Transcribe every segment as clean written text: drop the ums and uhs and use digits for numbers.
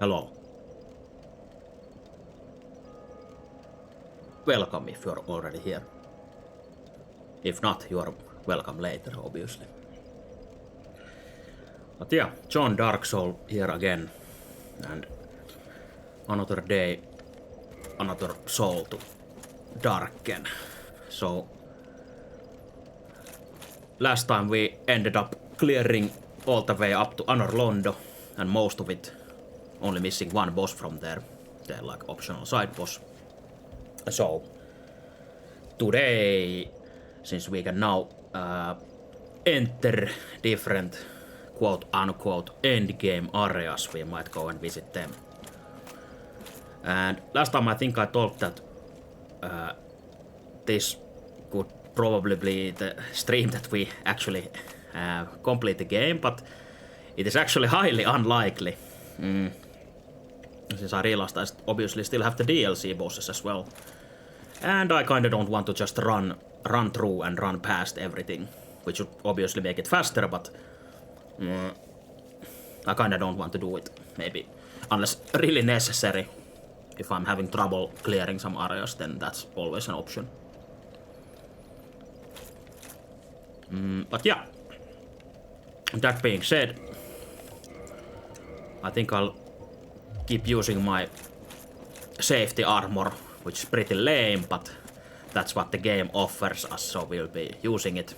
Hello. Welcome if you're already here. If not, you're welcome later, obviously. But yeah, John Dark Soul here again. And another day, another soul to darken. So, last time we ended up clearing all the way up to Anor Londo, and most of it only missing one boss from there. They're like optional side boss. So, today, since we can now enter different quote-unquote endgame areas, we might go and visit them. And last time I think I told that this could probably be the stream that we actually complete the game, but it is actually highly unlikely. Since I realized I obviously still have the DLC bosses as well. And I kinda don't want to just run through and run past everything, which would obviously make it faster, but I kinda don't want to do it, maybe. Unless really necessary. If I'm having trouble clearing some areas, then that's always an option. But yeah. That being said, I think I'll keep using my safety armor, which is pretty lame, but that's what the game offers us, so we'll be using it.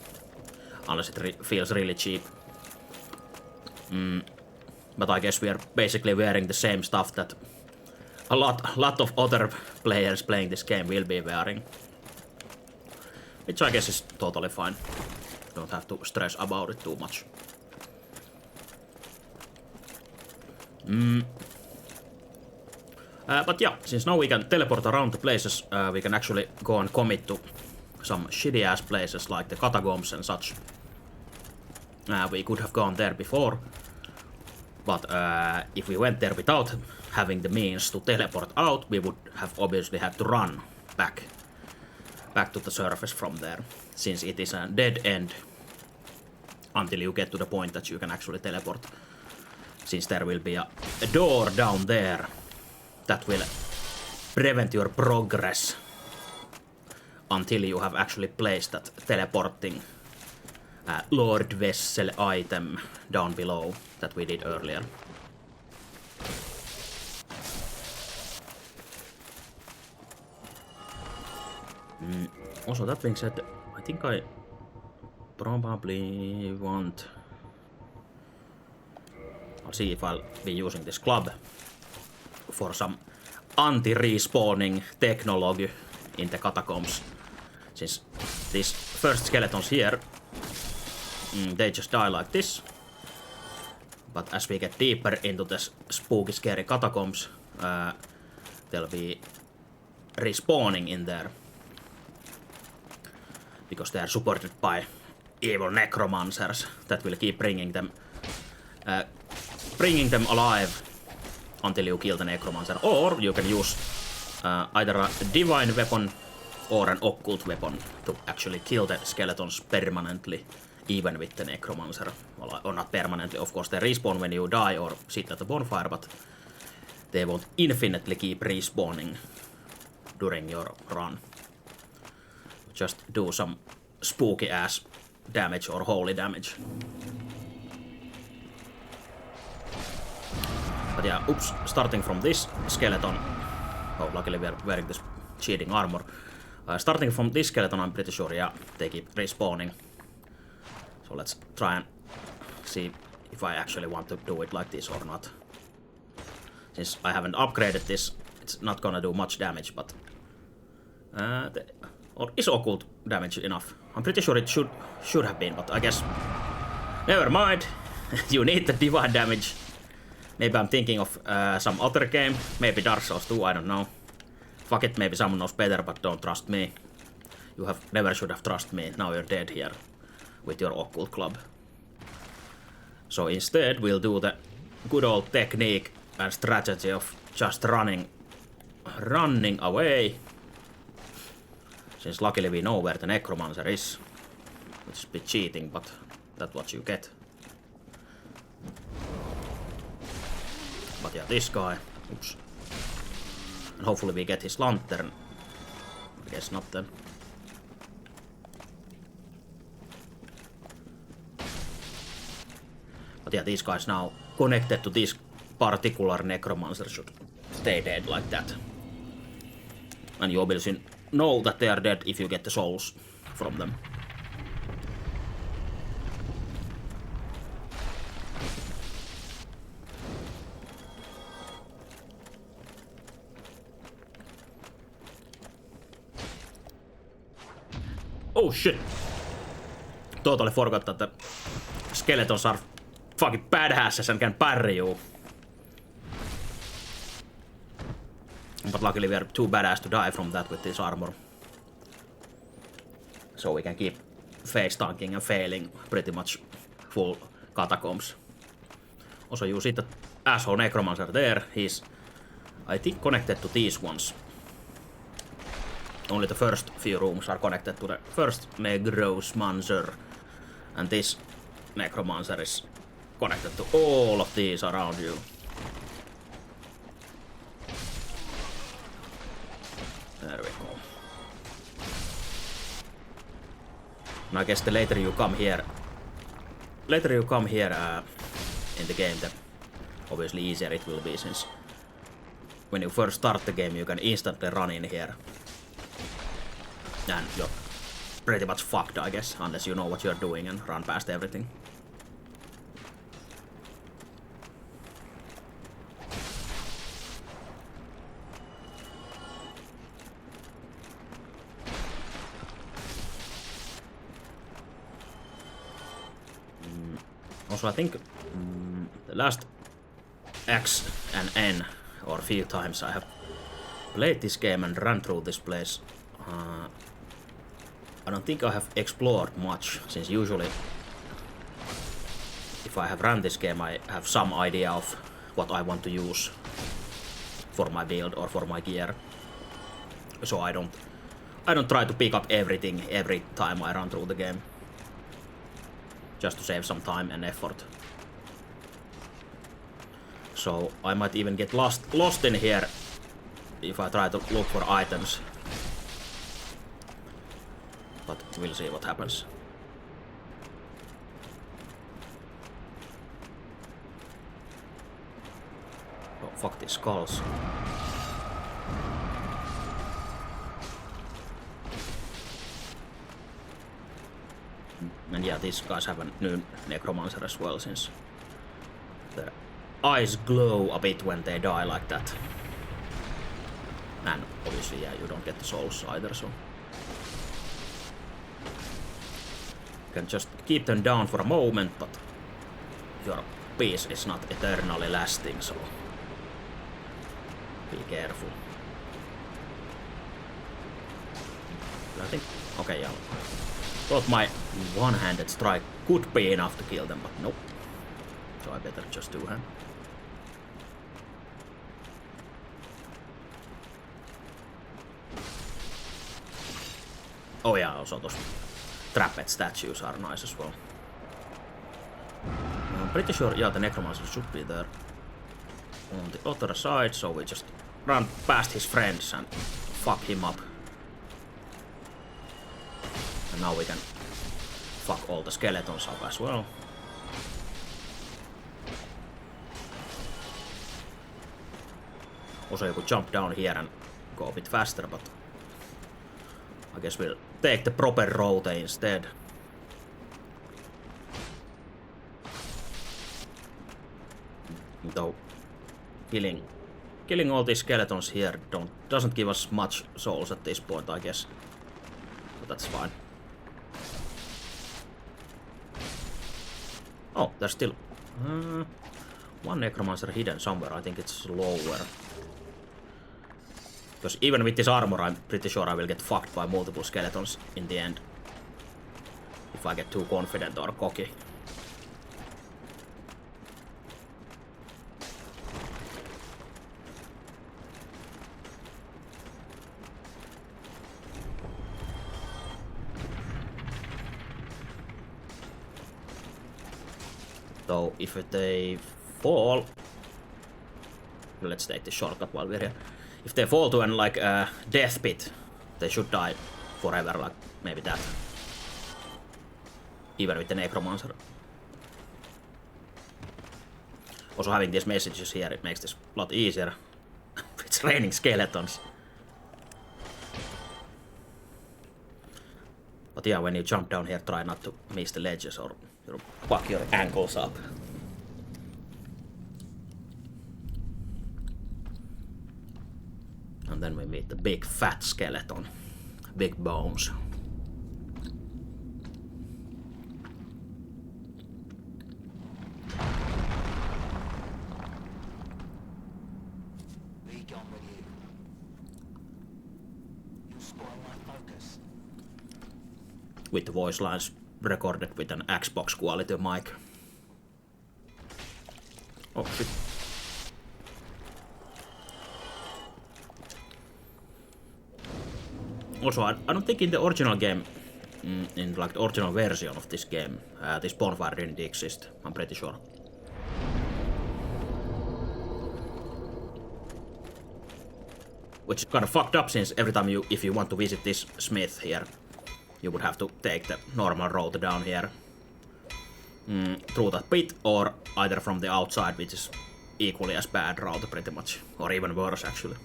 Unless it feels really cheap. But I guess we are basically wearing the same stuff that a lot of other players playing this game will be wearing. Which I guess is totally fine. Don't have to stress about it too much. But yeah, since now we can teleport around the places, we can actually go and commit to some shitty ass places like the catacombs and such. We could have gone there before, but if we went there without having the means to teleport out, we would have obviously had to run back to the surface from there, since it is a dead end until you get to the point that you can actually teleport, since there will be a door down there that will prevent your progress until you have actually placed that teleporting Lord Vessel item down below that we did earlier. Also, that being said, I think I probably want... I'll see if I'll be using this club for some anti-respawning technology in the catacombs. Since these first skeletons here, they just die like this. But as we get deeper into the spooky, scary catacombs, they'll be respawning in there. Because they are supported by evil necromancers that will keep bringing them alive until you kill the necromancer. Or you can use either a divine weapon or an occult weapon to actually kill the skeletons permanently, even with the necromancer. Well, or not permanently, of course they respawn when you die or sit at the bonfire, but they won't infinitely keep respawning during your run. Just do some spooky ass damage or holy damage. But yeah, oops, starting from this skeleton. Oh, luckily we are wearing this cheating armor. Starting from this skeleton, I'm pretty sure, yeah, they keep respawning. So let's try and see if I actually want to do it like this or not. Since I haven't upgraded this, it's not gonna do much damage, but... or is occult damage enough? I'm pretty sure it should have been, but I guess... Never mind. You need the divine damage. Maybe I'm thinking of some other game. Maybe Dark Souls 2, I don't know. Fuck it, maybe someone knows better, but don't trust me. You never should have trusted me. Now you're dead here with your occult club. So instead, we'll do the good old technique and strategy of just running away. Since luckily we know where the necromancer is. Which is a bit cheating, but that's what you get. But yeah, this guy. Oops. And hopefully we get his lantern. I guess not then. But yeah, these guys now connected to this particular necromancer should stay dead like that. And you obviously know that they are dead if you get the souls from them. Oh shit! Totally forgot that the skeletons are fucking badasses and can parry you. But luckily we are too badass to die from that with this armor. So we can keep face tanking and failing pretty much full catacombs. Also you see that asshole necromancer there, he's I think connected to these ones. Only the first few rooms are connected to the first necromancer. And this necromancer is connected to all of these around you. There we go. And I guess the later you come here in the game, the obviously easier it will be, since when you first start the game you can instantly run in here. And you're pretty much fucked, I guess, unless you know what you're doing and run past everything. Also, I think the last X and N, or a few times I have played this game and run through this place, I don't think I have explored much, since usually if I have run this game I have some idea of what I want to use for my build or for my gear. So I don't try to pick up everything every time I run through the game. Just to save some time and effort. So I might even get lost in here if I try to look for items. But we'll see what happens. Oh, fuck these skulls. And yeah, these guys have a new necromancer as well, since their eyes glow a bit when they die like that. And obviously, yeah, you don't get the souls either, so you can just keep them down for a moment, but your peace is not eternally lasting, so be careful. I think, okay, yeah. Thought my one-handed strike could be enough to kill them, but nope. So I better just two-hand. Oh yeah, also those trapped statues are nice as well. I'm pretty sure, yeah, the necromancer should be there on the other side, so we just run past his friends and fuck him up. And now we can fuck all the skeletons up as well. Also, you could jump down here and go a bit faster, but I guess we'll take the proper route instead. Though killing all these skeletons here doesn't give us much souls at this point, I guess. But that's fine. Oh, there's still one necromancer hidden somewhere. I think it's lower. Because even with this armor, I'm pretty sure I will get fucked by multiple skeletons in the end. If I get too confident or cocky. Though, if they fall, Actually, let's take the shortcut while we're here. If they fall to an like death pit, they should die forever, like maybe that. Even with the necromancer. Also having these messages here, it makes this a lot easier. It's raining skeletons. But yeah, when you jump down here, try not to miss the ledges or you'll fuck your ankles up. And then we meet the big fat skeleton. Big bones. With the voice lines recorded with an Xbox quality mic. Oh shit. Also, I don't think in the original game, in like the original version of this game, this bonfire didn't exist. I'm pretty sure. Which is kind of fucked up since every time if you want to visit this smith here, you would have to take the normal road down here through that pit, or either from the outside, which is equally as bad route pretty much, or even worse actually.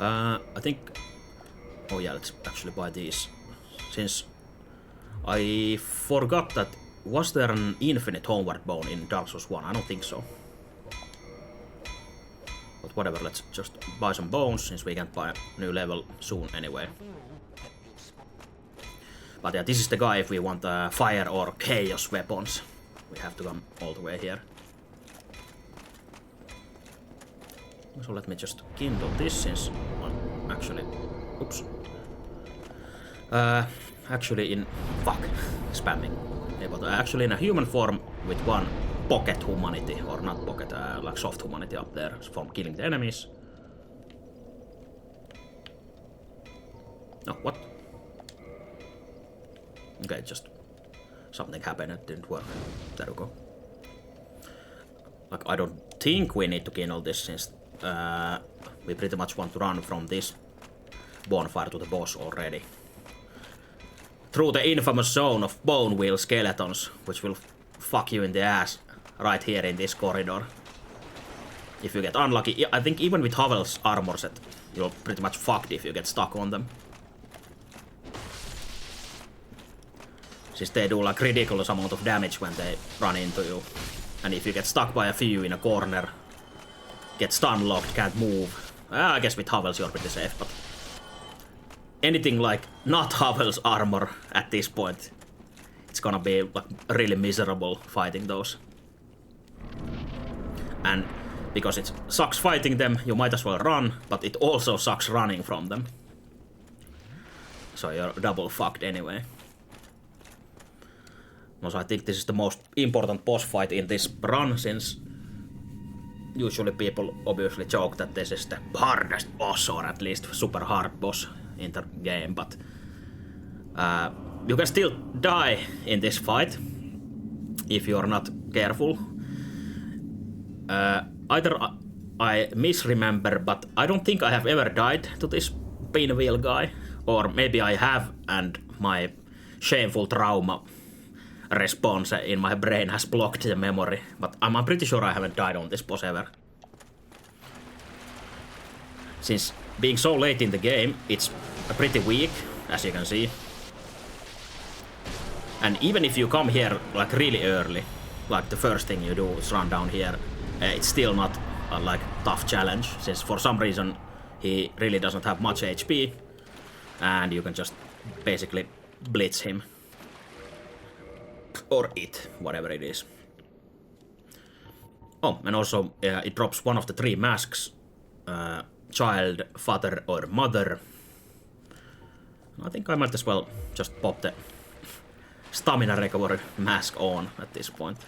I think... Oh yeah, let's actually buy these. Since I forgot that... Was there an infinite homeward bone in Dark Souls 1? I don't think so. But whatever, let's just buy some bones, since we can't buy a new level soon anyway. But yeah, this is the guy if we want fire or chaos weapons. We have to come all the way here. So let me just kindle this, since I'm actually... Oops. Actually in... Fuck. Spamming. Yeah, but actually in a human form with one pocket humanity, or not pocket, like soft humanity up there from killing the enemies. No, what? Okay, just something happened, it didn't work. There we go. Like, I don't think we need to kindle this, since we pretty much want to run from this bonfire to the boss already. Through the infamous zone of bone wheel skeletons, which will fuck you in the ass right here in this corridor. If you get unlucky, I think even with Havel's armor set, you're pretty much fucked if you get stuck on them. Since they do like ridiculous amount of damage when they run into you. And if you get stuck by a few in a corner, get stun locked, can't move. I guess with Havel's you're pretty safe, but anything like not Havel's armor at this point, it's gonna be like really miserable fighting those. And because it sucks fighting them, you might as well run, but it also sucks running from them. So you're double fucked anyway. Also, I think this is the most important boss fight in this run, since usually people obviously joke that this is the hardest boss, or at least super hard boss in the game, but you can still die in this fight if you're not careful. Either I misremember, but I don't think I have ever died to this pinwheel guy, or maybe I have and my shameful trauma response in my brain has blocked the memory, but I'm pretty sure I haven't died on this boss ever. Since being so late in the game, it's pretty weak, as you can see. And even if you come here like really early, like the first thing you do is run down here, it's still not a like tough challenge, since for some reason he really doesn't have much HP, and you can just basically blitz him. Or it, whatever it is. Oh, and also it drops one of the three masks. Child, father, or mother. I think I might as well just pop the stamina recovery mask on at this point.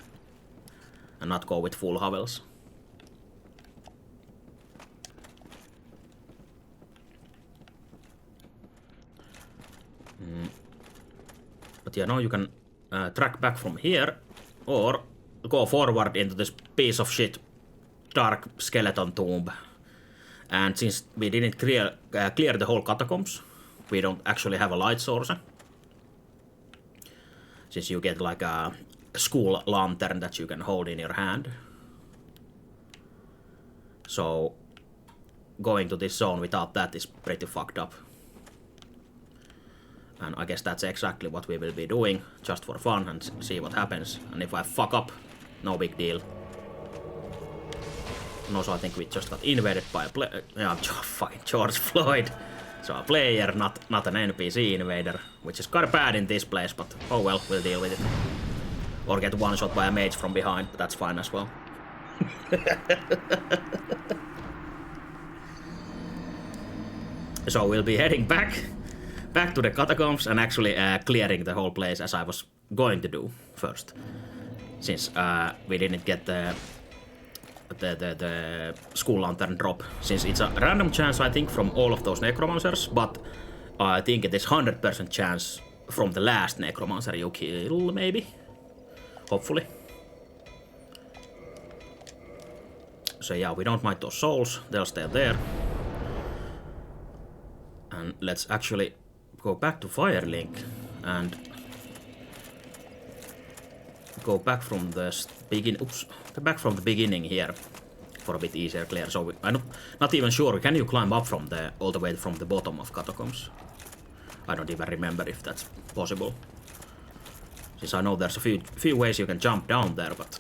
And not go with full Havels. But yeah, now you can track back from here, or go forward into this piece of shit dark skeleton tomb. And since we didn't clear the whole catacombs, we don't actually have a light source. Since you get like a school lantern that you can hold in your hand. So going to this zone without that is pretty fucked up. And I guess that's exactly what we will be doing, just for fun and see what happens. And if I fuck up, no big deal. And also I think we just got invaded by a player. Yeah, fucking George Floyd. So a player, not an NPC invader, which is kind of bad in this place, but oh well, we'll deal with it. Or get one shot by a mage from behind, but that's fine as well. So we'll be heading back to the catacombs and actually clearing the whole place as I was going to do first. Since we didn't get the school lantern drop. Since it's a random chance, I think, from all of those necromancers, but I think it is 100% chance from the last necromancer you kill, maybe? Hopefully. So yeah, we don't mind those souls, they'll stay there. And let's actually go back to Firelink and go back from the beginning here for a bit easier clear. So I'm not even sure. Can you climb up from all the way from the bottom of catacombs? I don't even remember if that's possible. Since I know there's a few ways you can jump down there, but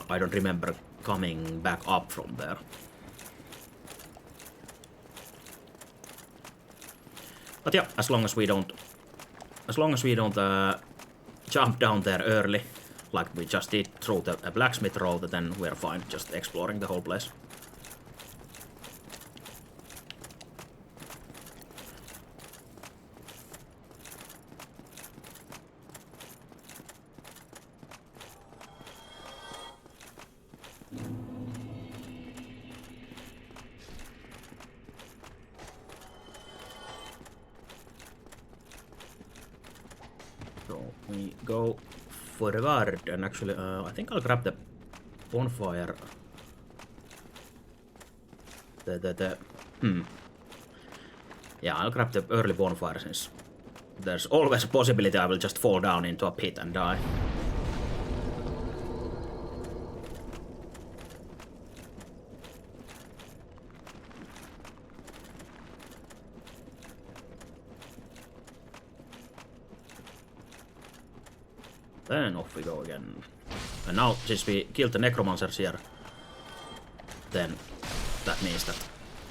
I don't remember coming back up from there. But yeah, as long as we don't jump down there early, like we just did through the blacksmith road, then we're fine just exploring the whole place. So we go forward, and actually I think I'll grab the bonfire. Yeah, I'll grab the early bonfire since there's always a possibility I will just fall down into a pit and die. Then off we go again. And now, since we killed the necromancers here, then that means that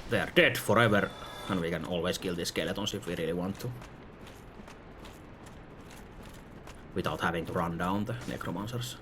they are dead forever, and we can always kill these skeletons if we really want to. Without having to run down the necromancers.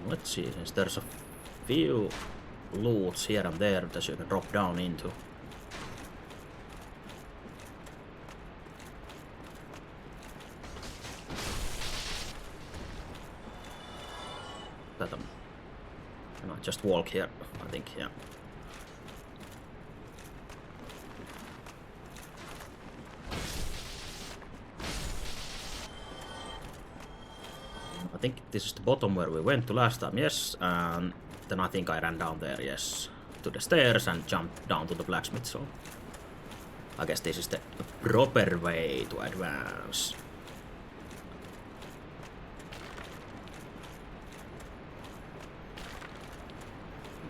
Let's see, since there's a few loots here and there that you can drop down into. Can I just walk here? I think, yeah. I think this is the bottom where we went to last time, yes, and then I think I ran down there, yes, to the stairs and jumped down to the blacksmith, so I guess this is the proper way to advance.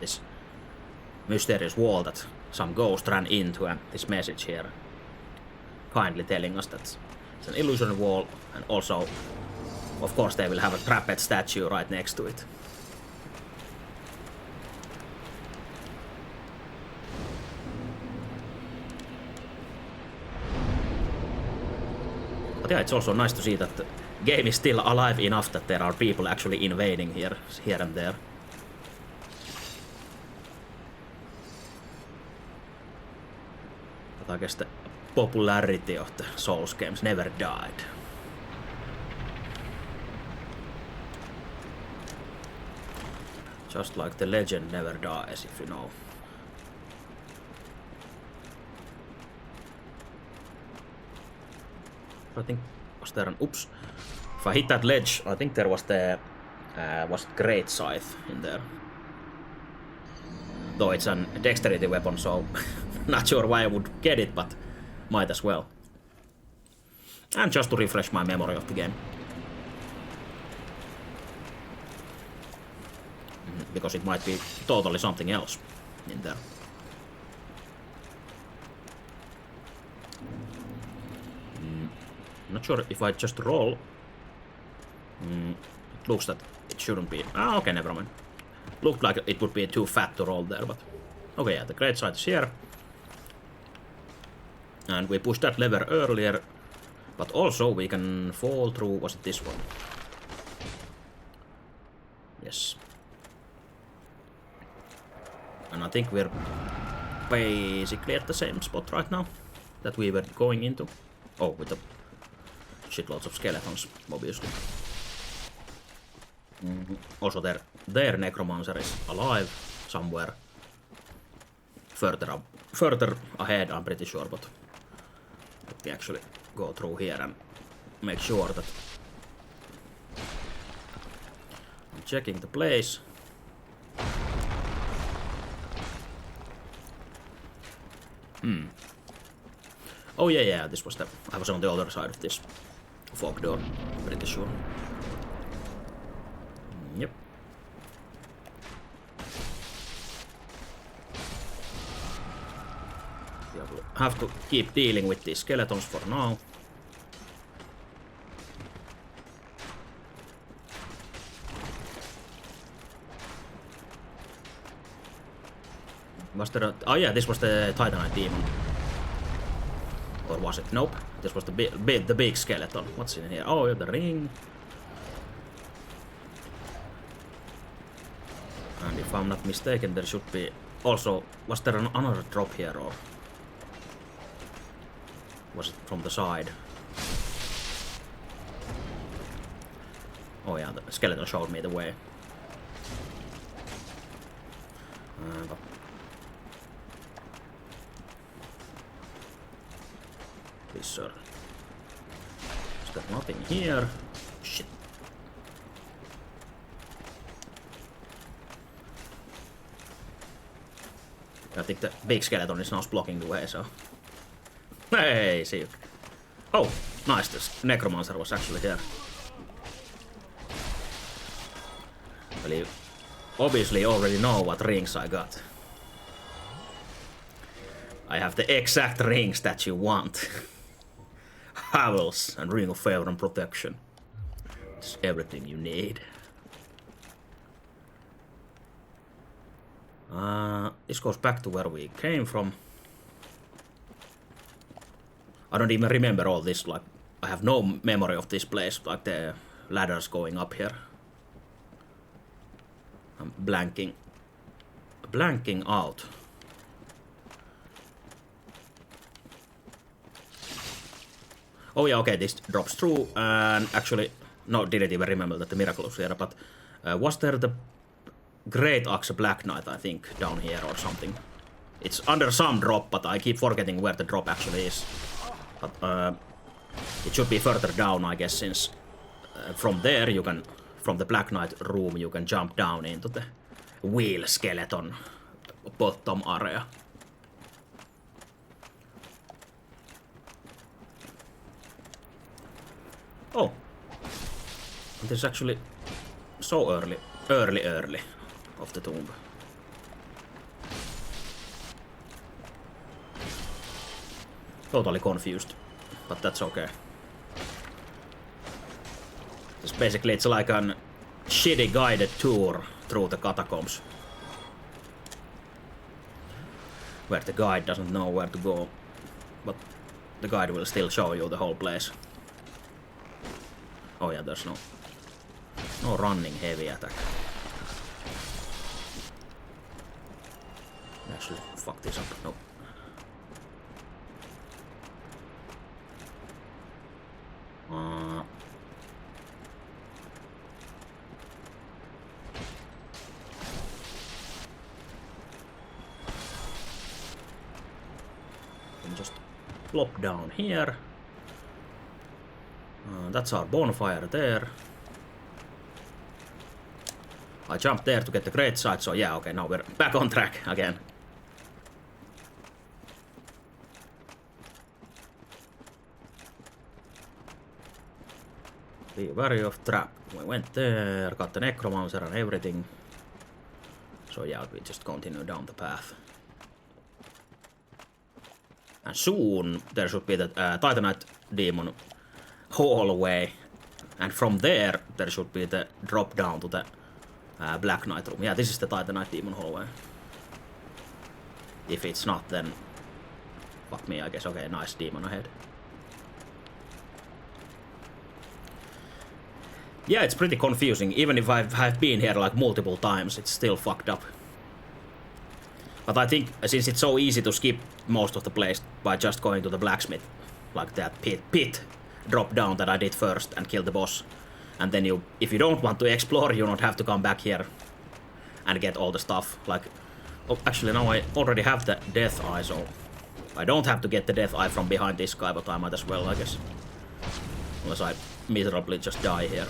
This mysterious wall that some ghost ran into, and this message here kindly telling us that it's an illusionary wall, and also of course they will have a trapped statue right next to it. But yeah, it's also nice to see that the game is still alive enough that there are people actually invading here and there. But I guess the popularity of the Souls games never died. Just like the legend never dies, if you know. I think was there an oops. If I hit that ledge, I think there was the was it great scythe in there. Though it's a dexterity weapon, so not sure why I would get it, but might as well. And just to refresh my memory of the game. Because it might be totally something else in there. Not sure if I just roll. It looks that it shouldn't be. Ah, okay, never mind. Looked like it would be too fat to roll there, but okay, yeah, the great side is here. And we pushed that lever earlier, but also we can fall through. Was it this one? Yes. And I think we're basically at the same spot right now that we were going into. Oh, with the shitloads of skeletons, obviously. Also, their necromancer is alive somewhere. Further ahead, I'm pretty sure, but let me actually go through here and make sure that I'm checking the place. Oh yeah, this was I was on the other side of this fog door, pretty sure. Yep. We have to keep dealing with these skeletons for now. Was there oh yeah, this was the Titanite demon. Or was it? Nope. This was the big skeleton. What's in here? Oh, yeah, the ring. And if I'm not mistaken, there should be also. Was there another drop here, or was it from the side? Oh yeah, the skeleton showed me the way. Please, sir. Is there nothing here? Shit. I think the big skeleton is now blocking the way, so. Hey, see you. Oh, nice. This necromancer was actually here. Well, you obviously already know what rings I got. I have the exact rings that you want. Havels and Ring of Favor and Protection. It's everything you need. This goes back to where we came from. I don't even remember all this, like, I have no memory of this place, like the ladders going up here. I'm blanking out. Oh yeah, okay, this drops through, and actually, no, didn't even remember that the miracle was here, but was there the Great Axe Black Knight, I think, down here or something? It's under some drop, but I keep forgetting where the drop actually is. But it should be further down, I guess, since from there you can, from the Black Knight room, you can jump down into the wheel skeleton bottom area. Oh, this is actually so early of the tomb. Totally confused, but that's okay. It's like a shitty guided tour through the catacombs, where the guide doesn't know where to go, but the guide will still show you the whole place. Oh yeah, there's no running heavy attack. Actually, fuck this up. Nope. plop down here. That's our bonfire there. I jumped there to get the great sight, so yeah, okay, now we're back on track again. Be wary of trap. We went there, got the necromancer and everything. So yeah, we just continue down the path. And soon there should be the Titanite demon hallway. And from there should be the drop down to the Black Knight room. Yeah, this is the Titanite demon hallway. If it's not, then fuck me, I guess. Okay, nice demon ahead. Yeah, it's pretty confusing. Even if I've been here like multiple times, it's still fucked up. But I think since it's so easy to skip most of the place by just going to the blacksmith, like that pit drop down that I did first and kill the boss. And then if you don't want to explore, you don't have to come back here and get all the stuff. Like, oh, actually now I already have the death eye, so I don't have to get the death eye from behind this guy, but I might as well, I guess. Unless I miserably just die here.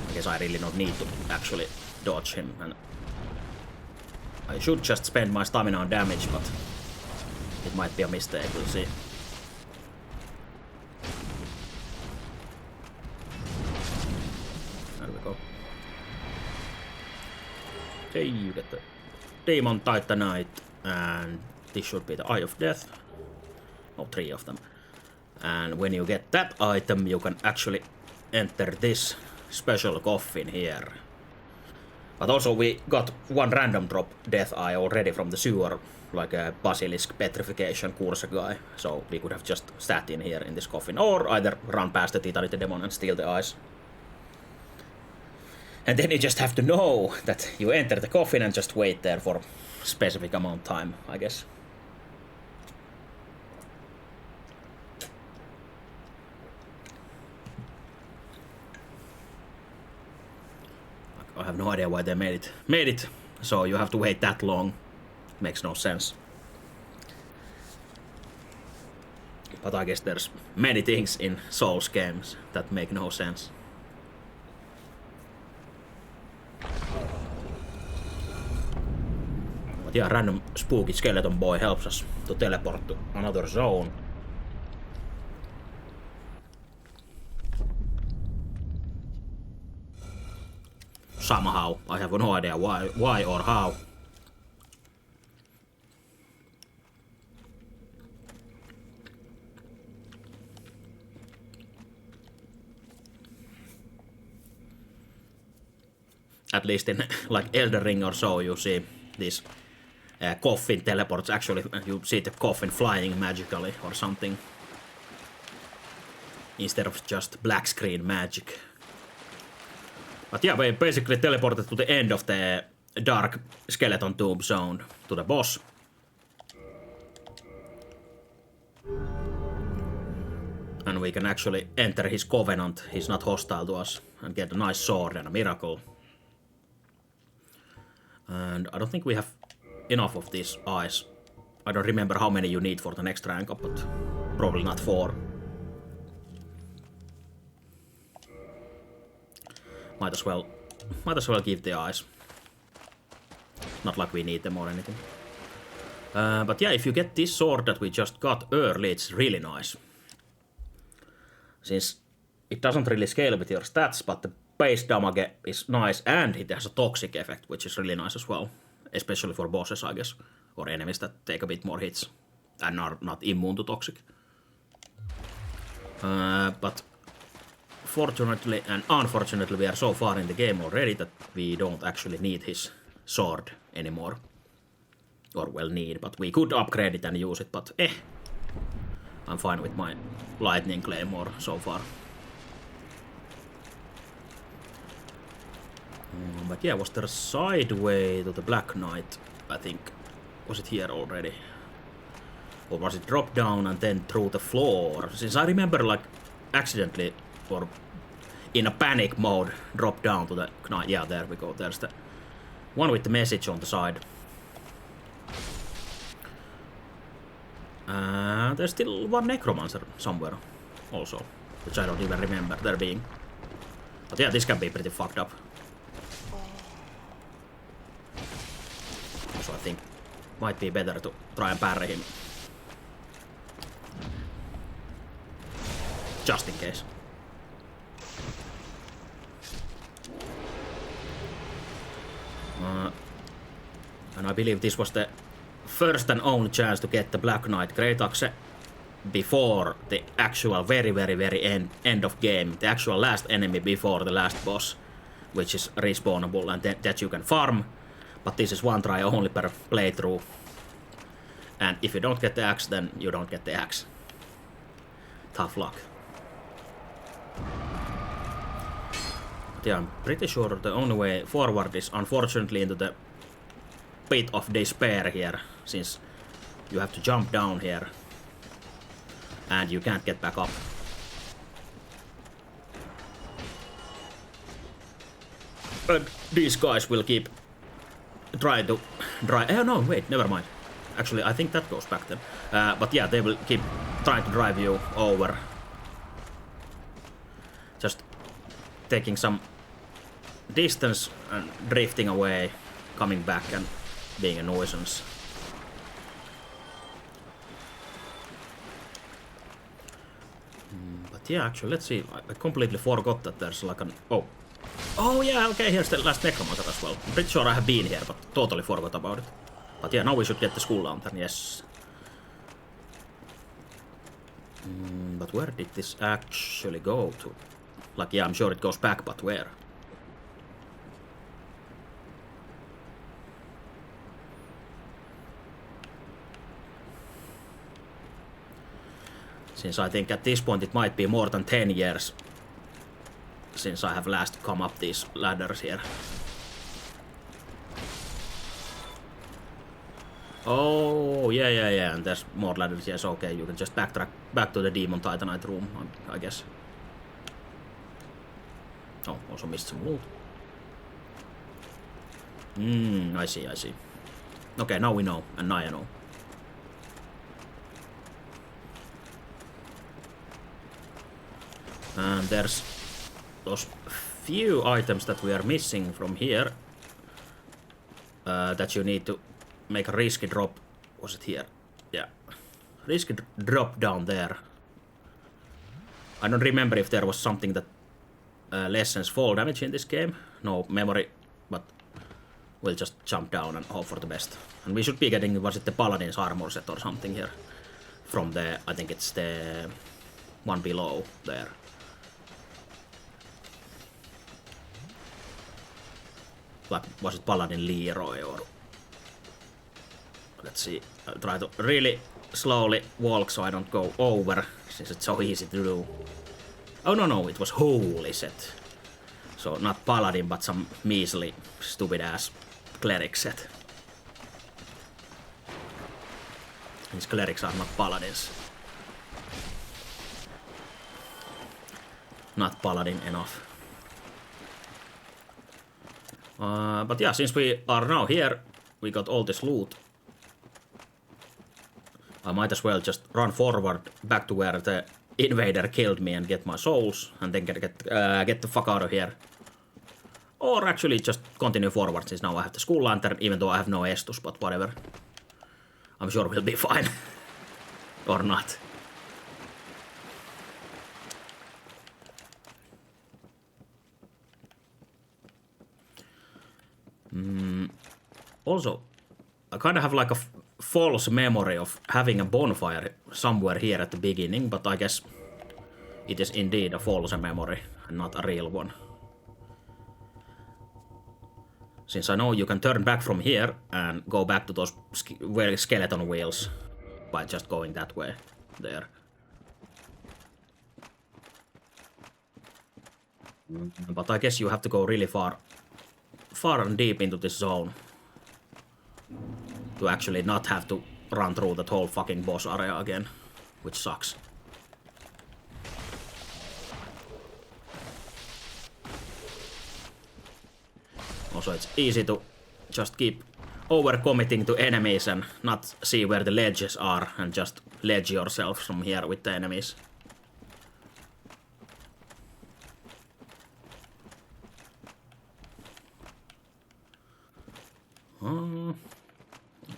I guess I really don't need to actually dodge him, and I should just spend my stamina on damage, but it might be a mistake, we'll see. There we go. Okay, you get the Demon Titanite, and this should be the Eye of Death. Oh, 3 of them. And when you get that item, you can actually enter this special coffin here. But also we got one random drop death eye already from the sewer, like a basilisk petrification course guy. So we could have just sat in here in this coffin, or either run past the Titanite demon and steal the eyes. And then you just have to know that you enter the coffin and just wait there for a specific amount of time, I guess. I have no idea why they made it, so you have to wait that long. Makes no sense. But I guess there's many things in Souls games that make no sense. But yeah, random spooky skeleton boy helps us to teleport to another zone. Somehow, I have no idea why or how. At least in like Elden Ring or so, you see these coffin teleports. Actually, you see the coffin flying magically or something, instead of just black screen magic. But yeah, we basically teleported to the end of the dark skeleton tomb zone, to the boss. And we can actually enter his covenant, he's not hostile to us, and get a nice sword and a miracle. And I don't think we have enough of these eyes. I don't remember how many you need for the next rank up, but probably not 4. Might as well give the eyes. Not like we need them or anything. But yeah, if you get this sword that we just got early, it's really nice. Since it doesn't really scale with your stats, but the base damage is nice, and it has a toxic effect, which is really nice as well. Especially for bosses, I guess. Or enemies that take a bit more hits and are not immune to toxic. But fortunately and unfortunately, we are so far in the game already that we don't actually need his sword anymore. Or well, but we could upgrade it and use it, but I'm fine with my lightning claymore so far. But yeah, was there a side way to the Black Knight? I think. Was it here already? Or was it drop down and then through the floor? Since I remember, like, accidentally or in a panic mode, drop down to the Knight. Yeah, there we go. There's the One with the message on the side. There's still one necromancer somewhere also, which I don't even remember there being. But yeah, this can be pretty fucked up. So I think might be better to try and parry him. Just in case. And I believe this was the first and only chance to get the Black Knight Great Axe before the actual very end of game. The actual last enemy before the last boss, which is respawnable and that you can farm. But this is one try only per playthrough. And if you don't get the axe, then you don't get the axe. Tough luck. But yeah, I'm pretty sure the only way forward is unfortunately into the pit of despair here, since you have to jump down here and you can't get back up. And these guys will keep trying to drive. Oh no, wait, never mind. Actually, I think that goes back then. But yeah, they will keep trying to drive you over. Just taking some distance and drifting away, coming back and being a nuisance. But yeah, actually, let's see. I completely forgot that there's like an... Oh yeah, okay, here's the last necromancer as well. I'm pretty sure I have been here, but totally forgot about it. But yeah, now we should get the school lantern, yes. But where did this actually go to? Like, yeah, I'm sure it goes back, but where? Since I think at this point it might be more than 10 years since I have last come up these ladders here. Oh, yeah, and there's more ladders, yes, okay, you can just backtrack back to the Demon Titanite room, I guess. Oh, also missed some loot. I see. Okay, now we know, and Naya know. And there's those few items that we are missing from here. That you need to make a risky drop. Was it here? Yeah. Risky drop down there. I don't remember if there was something that lessens fall damage in this game. No memory, but we'll just jump down and hope for the best. And we should be getting, was it the Paladin's armor set or something here? From the, I think it's the one below there. Like, was it Paladin Leroy or... Let's see, I'll try to really slowly walk so I don't go over, since it's so easy to do. Oh no, it was holy set. So not Paladin, but some measly, stupid ass cleric set. These clerics are not Paladins. Not Paladin enough. But yeah, since we are now here, we got all this loot. I might as well just run forward back to where the invader killed me and get my souls, and then get the fuck out of here. Or actually just continue forward, since now I have the school lantern, even though I have no Estus, but whatever. I'm sure we'll be fine. Or not. Also, I kind of have like a false memory of having a bonfire somewhere here at the beginning, but I guess it is indeed a false memory and not a real one. Since I know you can turn back from here and go back to those skeleton wheels by just going that way there. But I guess you have to go really far and deep into this zone to actually not have to run through that whole fucking boss area again, which sucks. Also, it's easy to just keep overcommitting to enemies and not see where the ledges are and just ledge yourself from here with the enemies. I'm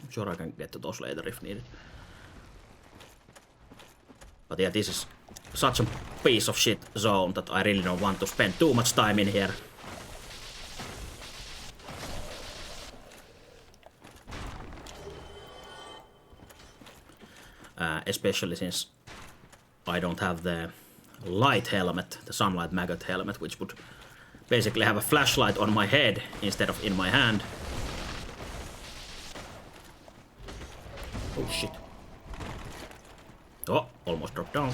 sure I can get to those later if needed. But yeah, this is such a piece of shit zone that I really don't want to spend too much time in here. Especially since I don't have the light helmet, the sunlight maggot helmet, which would basically have a flashlight on my head instead of in my hand. Oh shit. Oh, almost dropped down.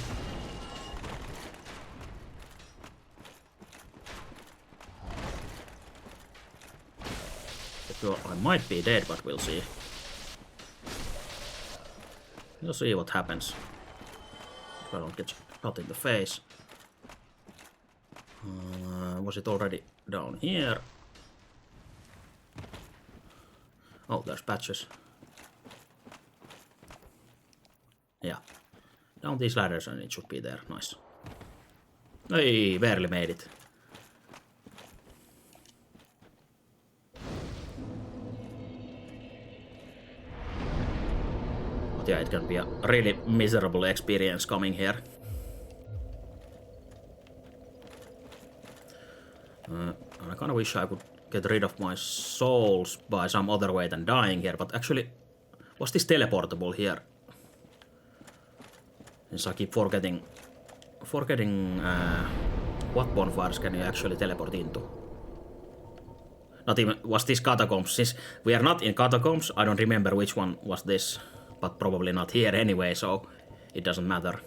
I might be dead, but we'll see. We'll see what happens if I don't get shot in the face. Was it already down here? Oh, there's patches. Yeah. Down these ladders and it should be there. Nice. Hey, barely made it. But yeah, it can be a really miserable experience coming here. I kinda wish I could get rid of my souls by some other way than dying here, but actually, was this teleportable here? Since I keep forgetting what bonfires can you actually teleport into. Not even, was this catacombs? Since we are not in catacombs, I don't remember which one was this, but probably not here anyway, so it doesn't matter.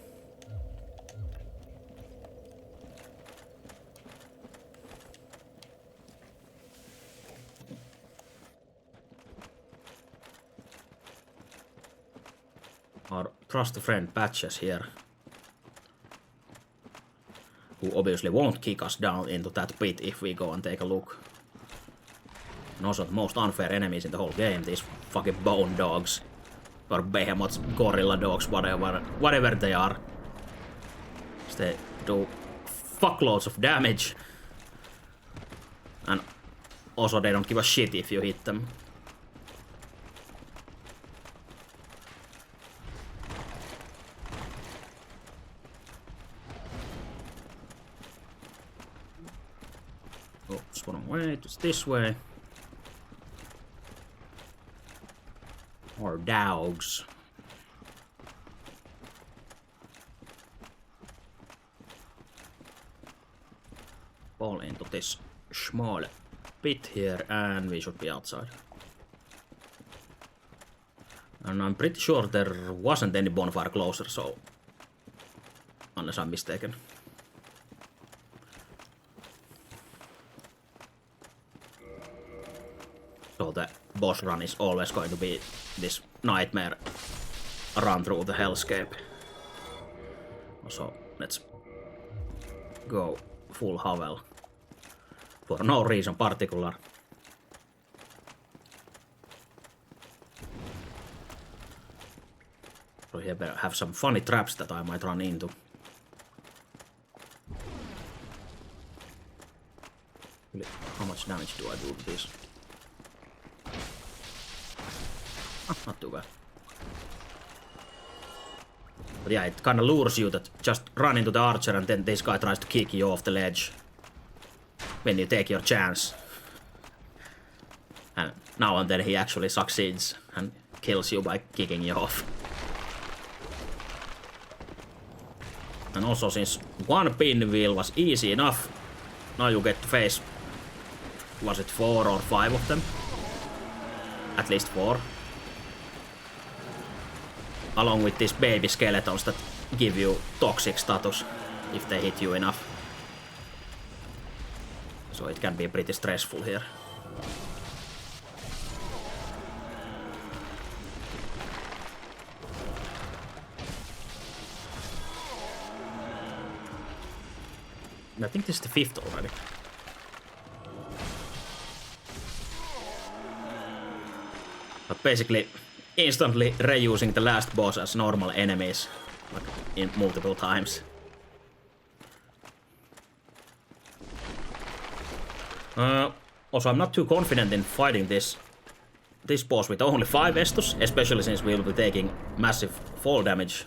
Our trusty friend Patches here, who obviously won't kick us down into that pit if we go and take a look. And also the most unfair enemies in the whole game, these fucking bone dogs. Or behemoths, gorilla dogs, whatever they are. They do fuckloads of damage. And also they don't give a shit if you hit them. Oh, it's one way, it's this way. Or dogs. Fall into this small pit here and we should be outside. And I'm pretty sure there wasn't any bonfire closer, so unless I'm mistaken. So the boss run is always going to be this nightmare run through the hellscape. So let's go full Havel for no reason particular. So here better have some funny traps that I might run into. How much damage do I do to this? Not too bad. But yeah, it kinda lures you that just run into the archer and then this guy tries to kick you off the ledge when you take your chance. And now and then he actually succeeds and kills you by kicking you off. And also since one pinwheel was easy enough, now you get to face, was it 4 or 5 of them? At least 4. Along with these baby skeletons that give you toxic status if they hit you enough. So it can be pretty stressful here. I think this is the 5th already. But basically, instantly reusing the last boss as normal enemies, like in multiple times. Also, I'm not too confident in fighting this boss with only 5 Estus, especially since we'll be taking massive fall damage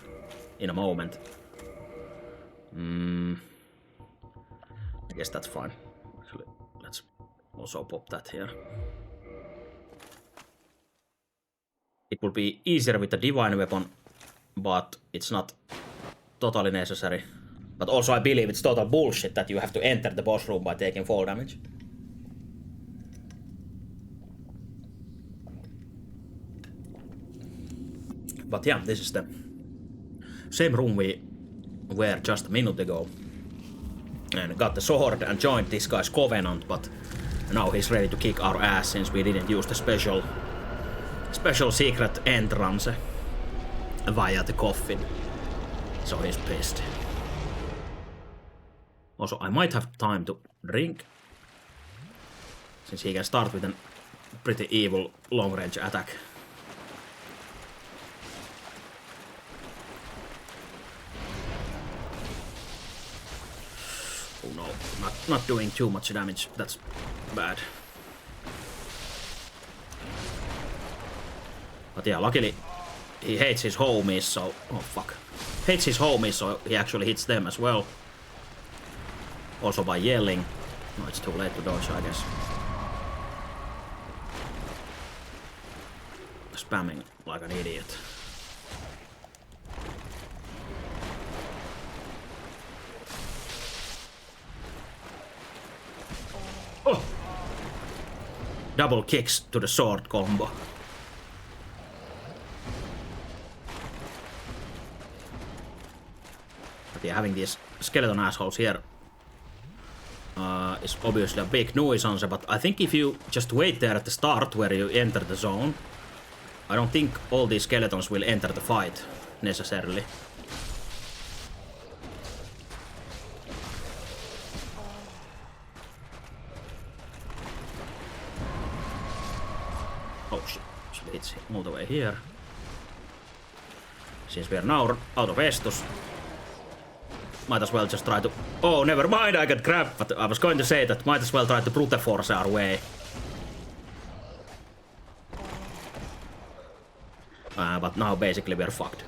in a moment. I guess that's fine. Actually, let's also pop that here. It would be easier with the divine weapon, but it's not totally necessary. But also I believe it's total bullshit that you have to enter the boss room by taking fall damage. But yeah, this is the same room we were just a minute ago. And got the sword and joined this guy's covenant, but now he's ready to kick our ass since we didn't use the special secret entrance via the coffin. So he's pissed. Also, I might have time to drink, since he can start with a pretty evil long-range attack. Oh no, not doing too much damage. That's bad. But yeah, luckily he hates his homies, so... Oh fuck. Hates his homies, so he actually hits them as well. Also by yelling. No, it's too late to dodge, I guess. Spamming like an idiot. Oh! Double kicks to the sword combo. But yeah, having these skeleton assholes here is obviously a big nuisance, but I think if you just wait there at the start where you enter the zone, I don't think all these skeletons will enter the fight necessarily. Oh shit, it's all the way here. Since we are now out of Estus, might as well just try to... Oh, never mind, I got grabbed, but I was going to say that might as well try to brute force our way. But now basically we're fucked.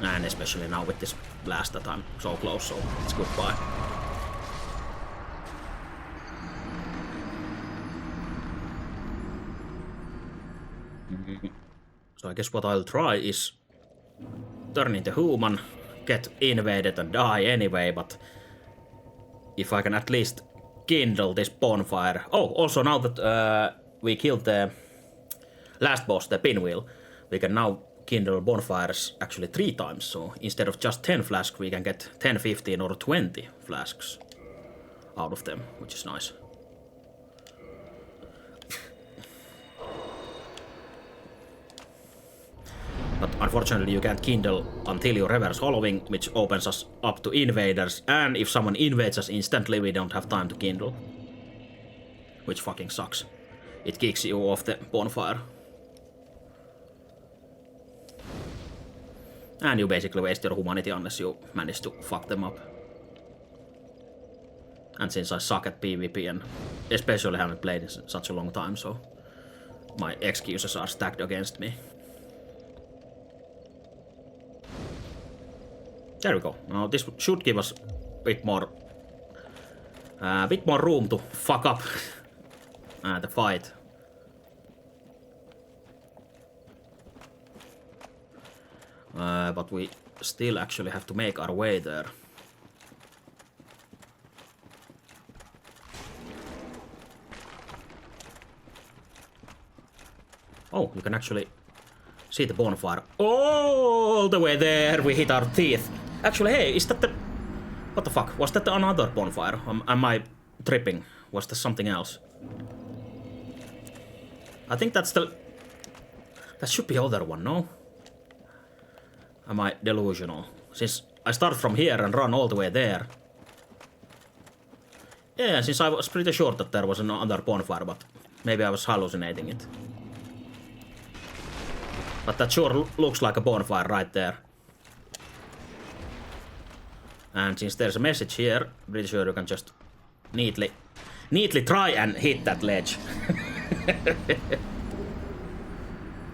And especially now with this blast that I'm so close, so it's goodbye. So I guess what I'll try is turn into human, get invaded and die anyway, but if I can at least kindle this bonfire. Oh, also now that we killed the last boss, the pinwheel, we can now kindle bonfires actually 3 times, so instead of just 10 flasks, we can get 10, 15 or 20 flasks out of them, which is nice. But unfortunately you can't kindle until you reverse hollowing, which opens us up to invaders, and if someone invades us instantly, we don't have time to kindle. Which fucking sucks. It kicks you off the bonfire. And you basically waste your humanity unless you manage to fuck them up. And since I suck at PvP and especially haven't played in such a long time, so my excuses are stacked against me. There we go. Now this should give us a bit more room to fuck up the fight. But we still actually have to make our way there. Oh, you can actually see the bonfire all the way there. We hit our teeth. Actually, hey, is that the... What the fuck? Was that another bonfire? Am I tripping? Was there something else? I think that's the... That should be the other one, no? Am I delusional? Since I start from here and run all the way there. Yeah, since I was pretty sure that there was another bonfire, but maybe I was hallucinating it. But that sure looks like a bonfire right there. And since there's a message here, pretty sure you can just neatly try and hit that ledge.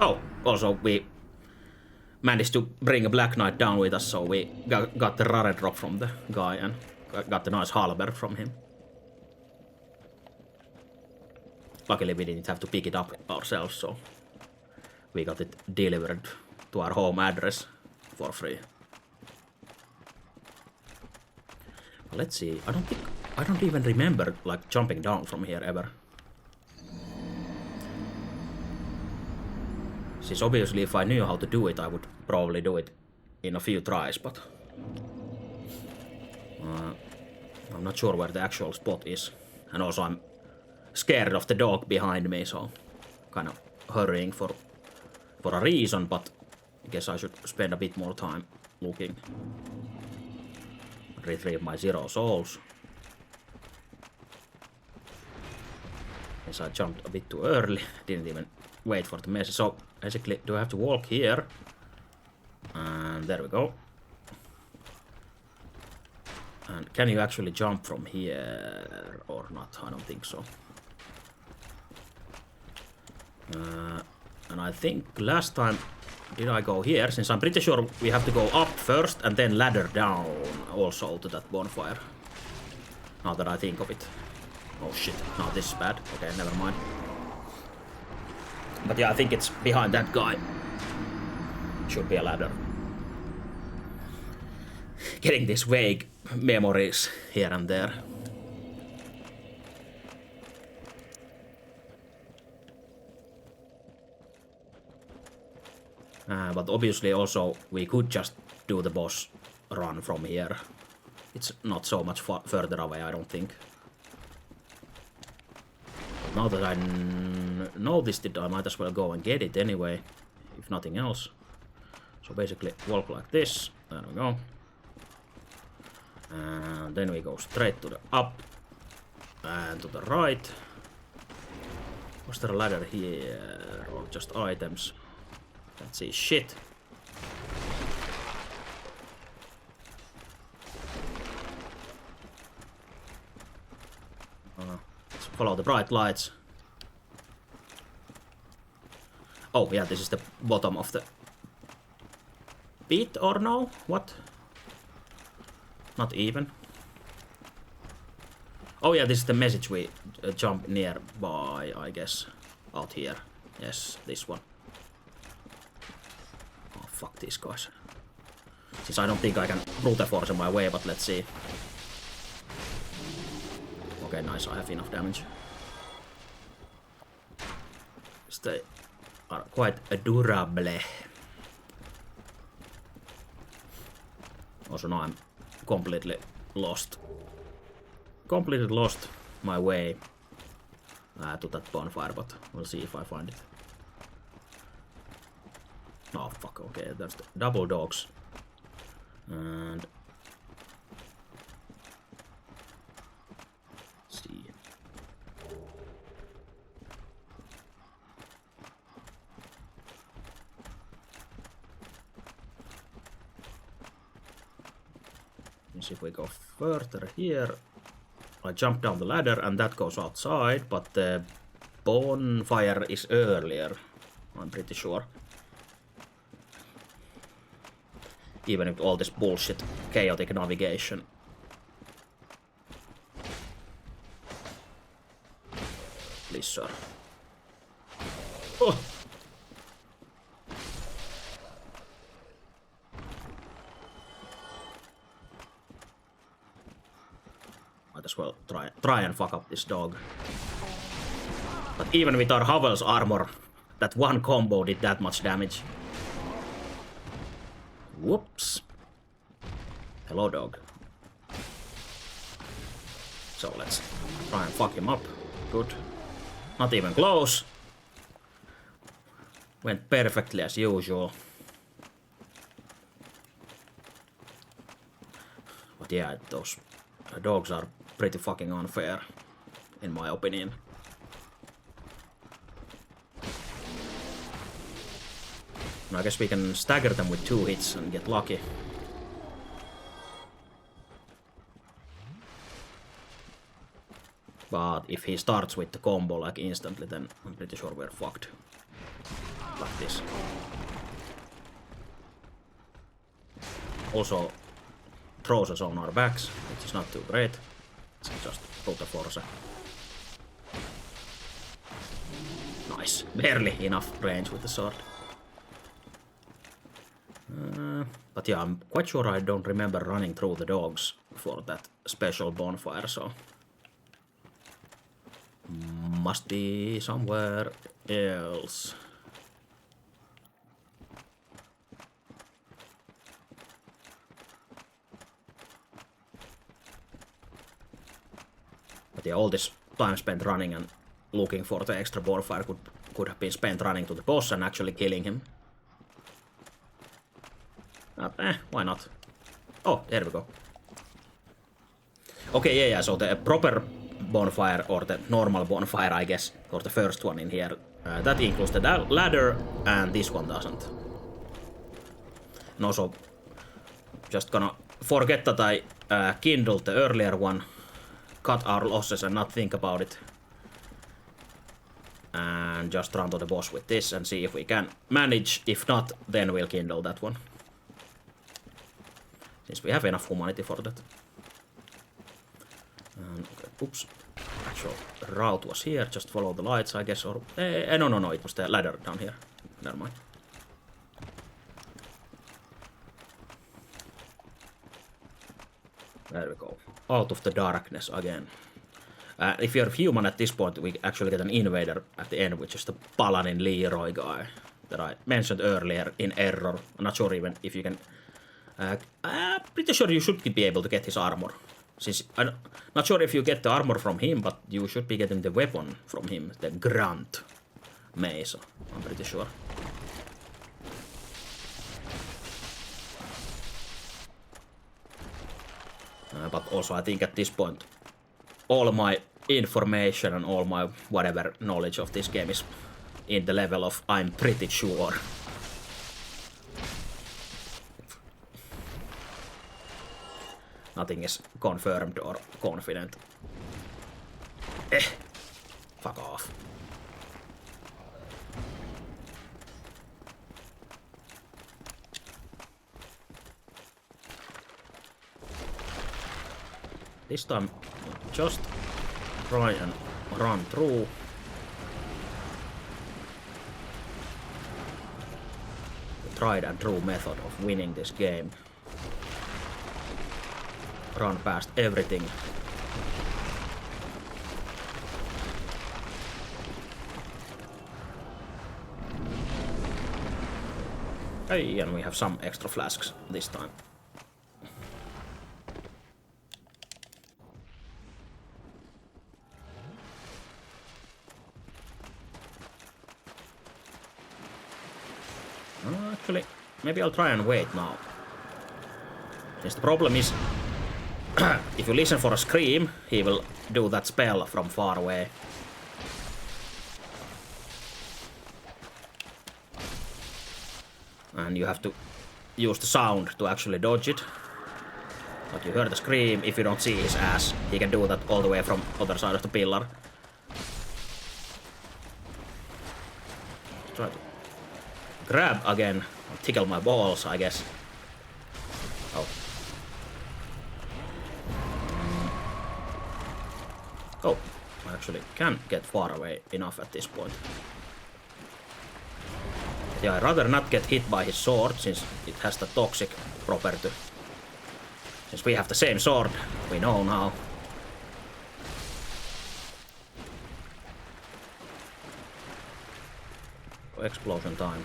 Oh, also we managed to bring a Black Knight down with us, so we got the rare drop from the guy and got the nice halberd from him. Luckily we didn't have to pick it up ourselves, so we got it delivered to our home address for free. Let's see, I don't even remember like jumping down from here ever. Since obviously if I knew how to do it, I would probably do it in a few tries, but I'm not sure where the actual spot is. And also I'm scared of the dog behind me, so kind of hurrying for a reason, but I guess I should spend a bit more time looking. Retrieve my 0 souls. Guess I jumped a bit too early, didn't even wait for the message. So basically, do I have to walk here? And there we go. And can you actually jump from here or not? I don't think so. And I think last time, did I go here? Since I'm pretty sure we have to go up first and then ladder down also to that bonfire. Now that I think of it. Oh shit, now this is bad. Okay, never mind. But yeah, I think it's behind that guy. Should be a ladder. Getting these vague memories here and there. But obviously also we could just do the boss run from here. It's not so much further away, I don't think. But now that I noticed it, I might as well go and get it anyway, if nothing else. So basically walk like this, there we go. And then we go straight to the up and to the right. Was there a ladder here or just items? Let's see, shit. Let's follow the bright lights. Oh yeah, this is the bottom of the pit or no? What? Not even. Oh yeah, this is the message we jump nearby, I guess. Out here. Yes, this one. Oh, fuck these guys. Since I don't think I can brute force my way, but let's see. Okay, nice, I have enough damage. They are quite durable. Also now I'm completely lost my way to that bonfire, but we'll see if I find it. Oh fuck, okay, there's the double dogs. And let's see. Let's see if we go further here. I jump down the ladder and that goes outside, but the bonfire is earlier, I'm pretty sure. Even with all this bullshit chaotic navigation. Please, sir. Oh. Might as well try and fuck up this dog. But even with our Havel's armor, that one combo did that much damage. Whoops. Hello, dog. So let's try and fuck him up. Good. Not even close. Went perfectly as usual. But yeah, those dogs are pretty fucking unfair, in my opinion. I guess we can stagger them with 2 hits and get lucky. But if he starts with the combo like instantly, then I'm pretty sure we're fucked. Like this. Also throws us on our backs, which is not too great. It's just brute force. Nice. Barely enough range with the sword. But yeah, I'm quite sure I don't remember running through the dogs for that special bonfire, so... Must be somewhere else. But yeah, all this time spent running and looking for the extra bonfire could have been spent running to the boss and actually killing him. But why not? Oh, there we go. Okay, yeah, so the proper bonfire, or the normal bonfire, I guess, or the first one in here, that includes the ladder, and this one doesn't. And also, just gonna forget that I kindled the earlier one, cut our losses and not think about it, and just run to the boss with this and see if we can manage. If not, then we'll kindle that one, since we have enough humanity for that. Okay, oops. Actual route was here, just follow the lights, I guess, or... no, it was the ladder down here. Never mind. There we go. Out of the darkness again. If you're human at this point, we actually get an invader at the end, which is the Paladin Leroy guy that I mentioned earlier in error. I'm not sure even if you can... pretty sure you should be able to get his armor. Since I'm not sure if you get the armor from him, but you should be getting the weapon from him, the Grant Mace, I'm pretty sure. But also I think at this point, all my information and all my whatever knowledge of this game is in the level of I'm pretty sure. Nothing is confirmed or confident. Fuck off. This time, just try and run through. The tried and true method of winning this game. Run past everything. Hey, and we have some extra flasks this time. Actually, maybe I'll try and wait now. Since the problem is, if you listen for a scream, he will do that spell from far away. And you have to use the sound to actually dodge it. Like you heard the scream, if you don't see his ass, he can do that all the way from other side of the pillar. Try to grab again, tickle my balls, I guess. Oh. Oh, I actually can get far away enough at this point. Yeah, I'd rather not get hit by his sword, since it has the toxic property. Since we have the same sword, we know now. Explosion time.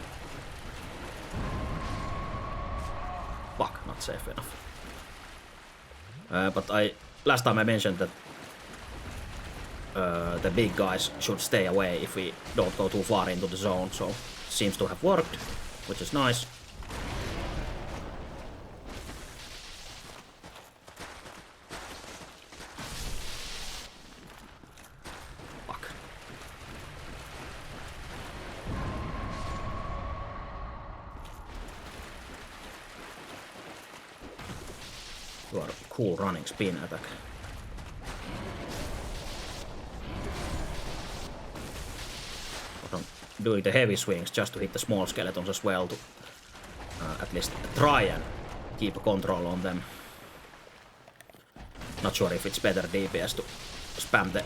Fuck, not safe enough. But last time I mentioned that the big guys should stay away if we don't go too far into the zone, so seems to have worked, which is nice. Your cool running spin attack. But I'm doing the heavy swings just to hit the small skeletons as well to at least try and keep a control on them. Not sure if it's better DPS to spam the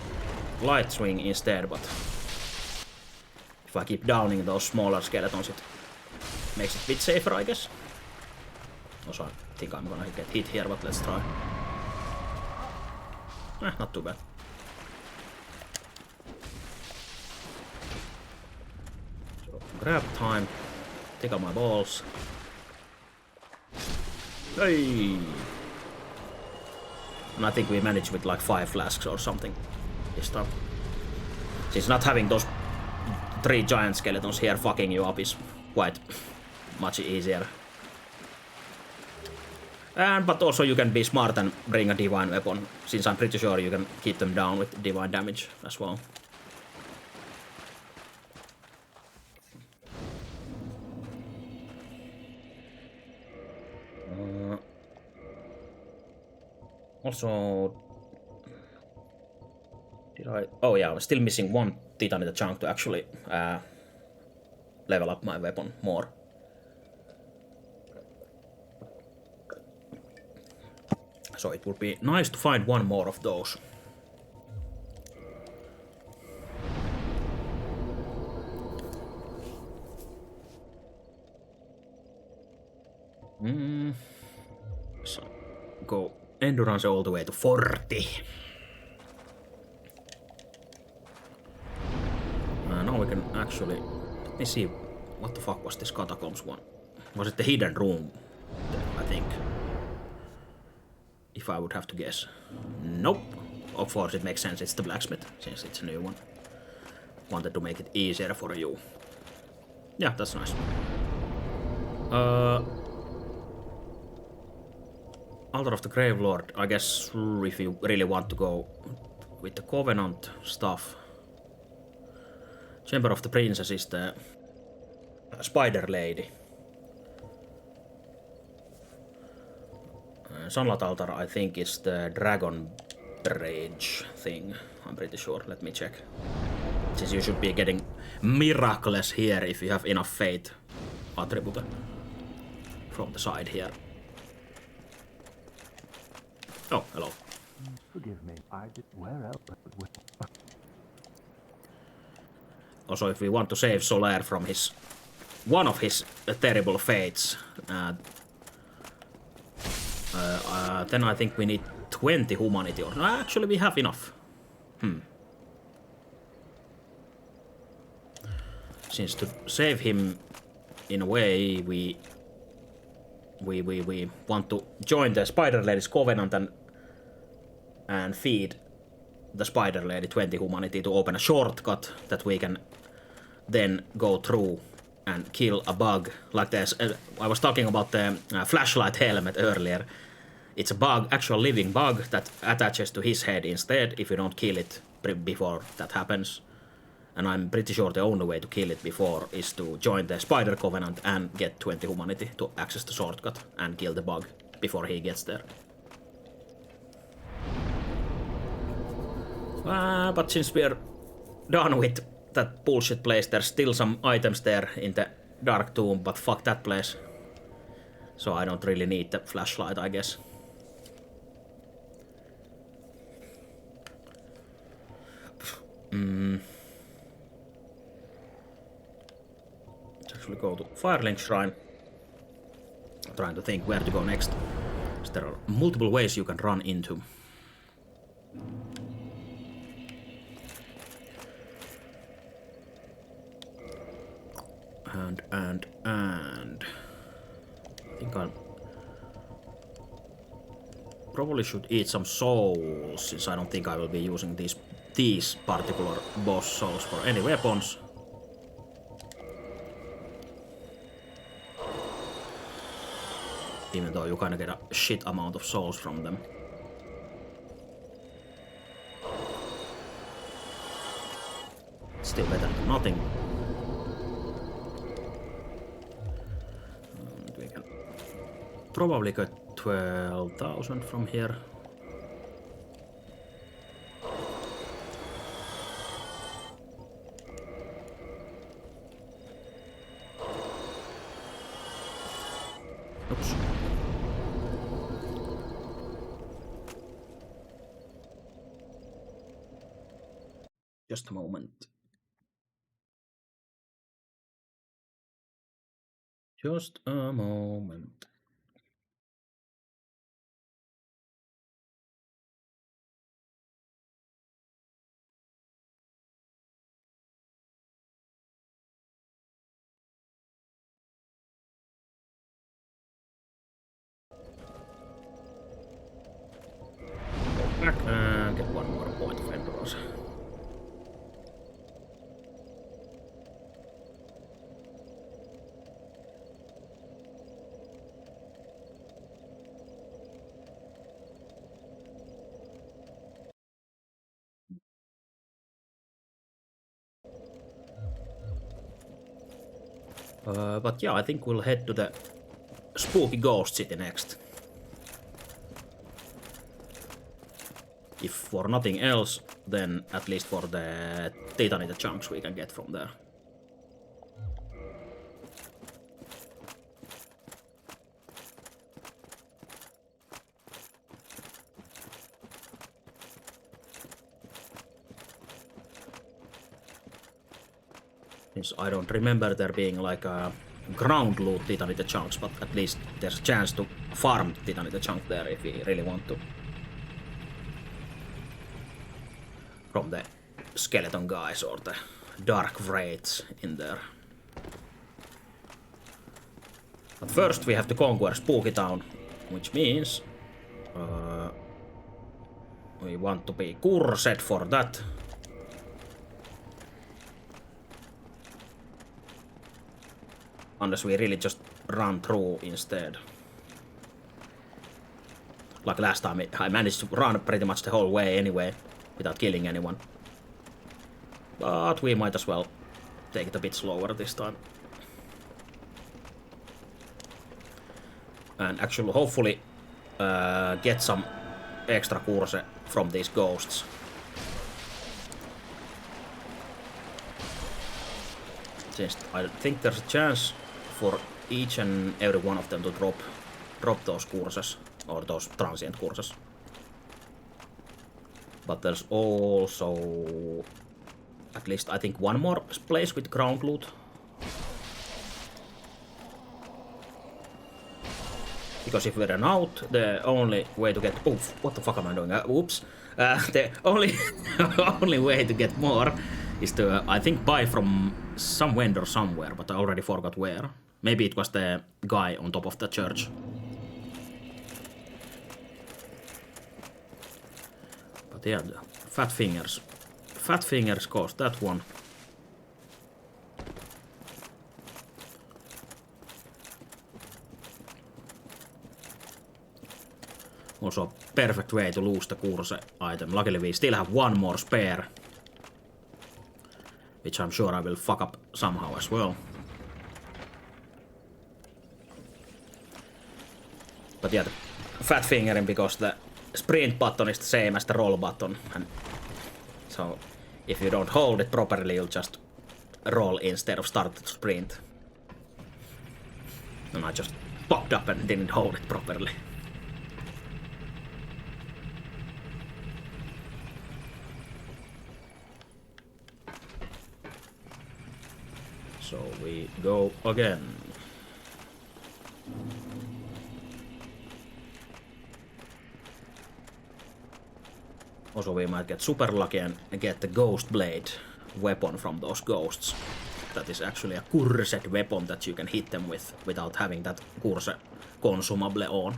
light swing instead, but if I keep downing those smaller skeletons, it makes it a bit safer, I guess. Also, I think I'm gonna get hit here, but let's try. Not too bad. So, grab time, tickle my balls. Hey! And I think we managed with like 5 flasks or something this time. Since not having those 3 giant skeletons here fucking you up is quite much easier. But also you can be smart and bring a divine weapon, since I'm pretty sure you can keep them down with divine damage as well. Also, did I? Oh yeah, I'm still missing 1 Titanite chunk to actually level up my weapon more. So it would be nice to find 1 more of those. So go endurance all the way to 40. Now we can actually... Let me see, what the fuck was this catacombs one? Was it the hidden room? I think. If I would have to guess. Nope. Of course it makes sense, it's the blacksmith, since it's a new one. Wanted to make it easier for you. Yeah, that's nice. Altar of the Grave Lord, I guess if you really want to go with the Covenant stuff. Chamber of the Princess is the Spider Lady. Sunlight Altar, I think, is the Dragon Bridge thing. I'm pretty sure. Let me check. Since you should be getting miracles here if you have enough faith attribute from the side here. Oh, hello. Forgive me. I did where else? Also, if we want to save Solaire from his one of his terrible fates, then I think we need 20 humanity. Or actually, we have enough. Since to save him, in a way, we want to join the Spider Lady's Covenant and feed the Spider Lady 20 humanity to open a shortcut that we can then go through and kill a bug like this. I was talking about the flashlight helmet earlier. It's a bug, actual living bug that attaches to his head instead if you don't kill it before that happens. And I'm pretty sure the only way to kill it before is to join the Spider Covenant and get 20 humanity to access the shortcut and kill the bug before he gets there. But since we're done with that bullshit place, there's still some items there in the Dark Tomb, but fuck that place. So I don't really need the flashlight, I guess. Let's actually go to Firelink Shrine. I'm trying to think where to go next. There are multiple ways you can run into. And I think I probably should eat some souls, since I don't think I will be using these particular boss souls for any weapons. Even though you kinda get a shit amount of souls from them. Still better than nothing. And we can probably get 12,000 from here. Oops. Just a moment. Just a moment. Back and get one more point of endurance. But yeah, I think we'll head to the spooky ghost city next. If for nothing else, then at least for the Titanite chunks we can get from there. Since I don't remember there being like a ground loot Titanite chunks, but at least there's a chance to farm Titanite chunk there if we really want to. From the skeleton guys or the dark wraiths in there. But first we have to conquer Spooky Town, which means we want to be cursed for that. Unless we really just run through instead. Like last time, I managed to run pretty much the whole way anyway, without killing anyone. But we might as well take it a bit slower this time. And actually, hopefully, get some extra curse from these ghosts. Since I think there's a chance for each and every one of them to drop those curses, or those transient curses. But there's also at least I think one more place with ground loot. Because if we run out, the only way to get... Oof, what the fuck am I doing? Oops. The only way to get more is to, I think, buy from some vendor somewhere, but I already forgot where. Maybe it was the guy on top of the church. But yeah, the fat fingers. Fat fingers cost that one. Also, perfect way to lose the curse item. Luckily, we still have one more spare, which I'm sure I will fuck up somehow as well. But yeah, the fat fingering because the sprint button is the same as the roll button, and so if you don't hold it properly, you'll just roll instead of start to sprint. And I just popped up and didn't hold it properly. So we go again. Also, we might get super lucky and get the ghost blade weapon from those ghosts. That is actually a cursed weapon that you can hit them with without having that curse consumable on.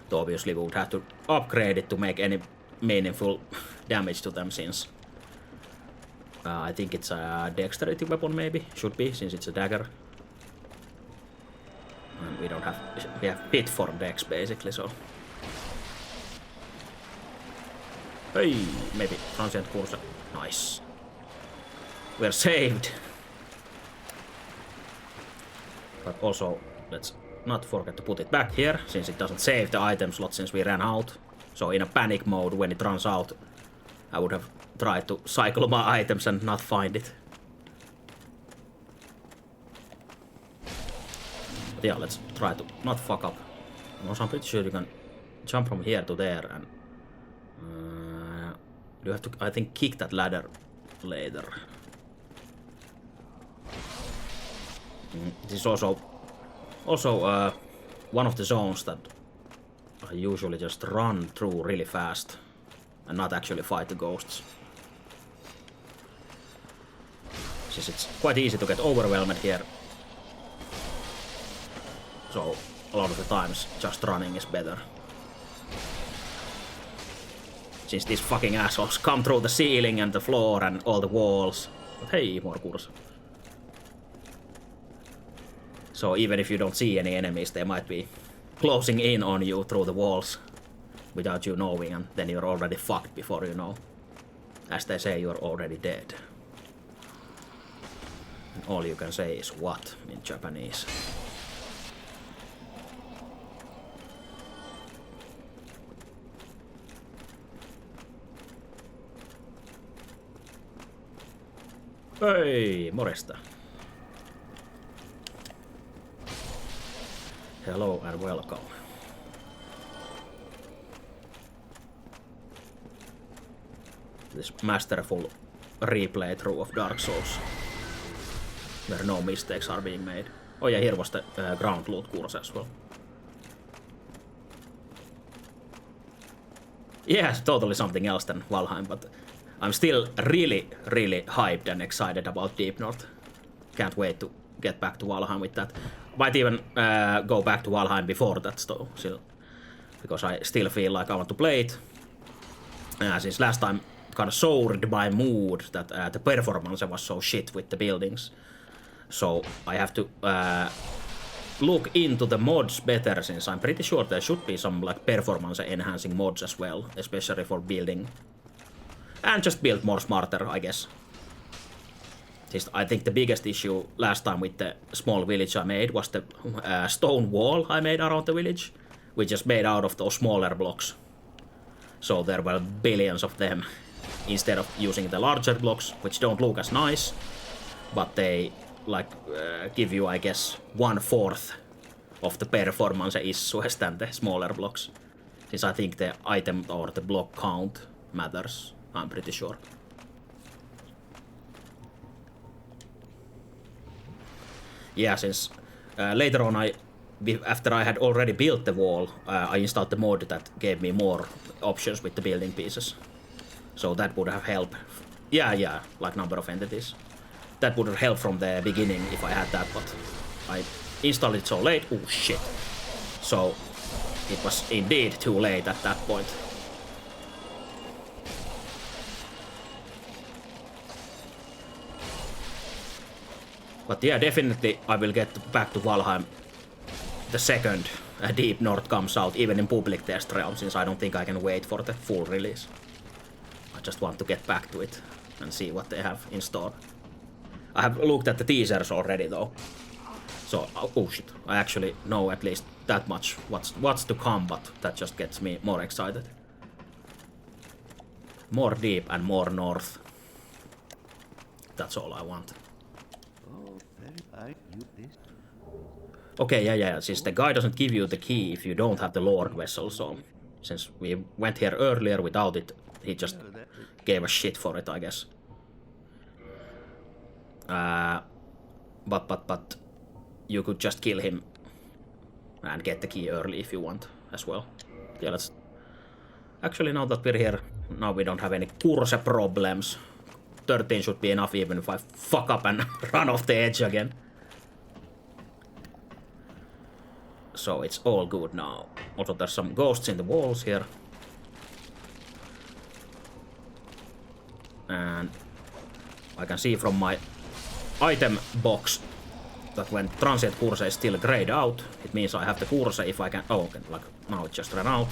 So obviously we would have to upgrade it to make any meaningful damage to them, since I think it's a dexterity weapon, maybe. Should be, since it's a dagger. And we don't have... we have fit for dex, basically, so... Hey, maybe transient curse. Nice. We're saved. But also, let's not forget to put it back here, since it doesn't save the item slot since we ran out. So in a panic mode, when it runs out, I would have tried to cycle my items and not find it. But yeah, let's try to not fuck up. Also, I'm pretty sure you can jump from here to there, and you have to, I think, kick that ladder later. This is also one of the zones that I usually just run through really fast and not actually fight the ghosts. Since it's quite easy to get overwhelmed here. So a lot of the times just running is better. Since these fucking assholes come through the ceiling and the floor and all the walls. But hey, more course. So even if you don't see any enemies, they might be closing in on you through the walls without you knowing, and then you're already fucked before you know. As they say, you're already dead. And all you can say is what in Japanese. Hei, moresta. Hello and welcome. This masterful replay through of Dark Souls, where no mistakes are being made. Oh yeah, here was the ground loot course as well. Yeah, totally something else than Valheim, but I'm still really hyped and excited about Deep North. Can't wait to get back to Valheim with that. Might even go back to Valheim before that still, because I still feel like I want to play it. Since last time kind of soured my mood that the performance was so shit with the buildings. So I have to look into the mods better, since I'm pretty sure there should be some like performance enhancing mods as well, especially for building. And just build more smarter, I guess. I think the biggest issue last time with the small village I made was the stone wall I made around the village, which is made out of those smaller blocks. So there were billions of them, instead of using the larger blocks, which don't look as nice, but they like give you, I guess, 1/4 of the performance issues than the smaller blocks. Since I think the item or the block count matters, I'm pretty sure. Yeah, since later on after I had already built the wall, I installed the mod that gave me more options with the building pieces. So that would have helped. Yeah, like number of entities. That would have helped from the beginning if I had that, but I installed it so late. Oh shit. So it was indeed too late at that point. But yeah, definitely I will get back to Valheim the second Deep North comes out, even in public test realm, since I don't think I can wait for the full release. I just want to get back to it and see what they have in store. I have looked at the teasers already though. So, oh shit, I actually know at least that much what's to come, but that just gets me more excited. More deep and more north. That's all I want. Okay, yeah, since the guy doesn't give you the key if you don't have the Lord vessel, so since we went here earlier without it, he just gave a shit for it, I guess. But you could just kill him and get the key early if you want as well. Yeah, let's... Actually, now that we're here, now we don't have any course problems. 13 should be enough even if I fuck up and run off the edge again. So it's all good now. Also, there's some ghosts in the walls here. And I can see from my item box that when transient course is still grayed out, it means I have the course if I can... Oh, okay, like now it just ran out.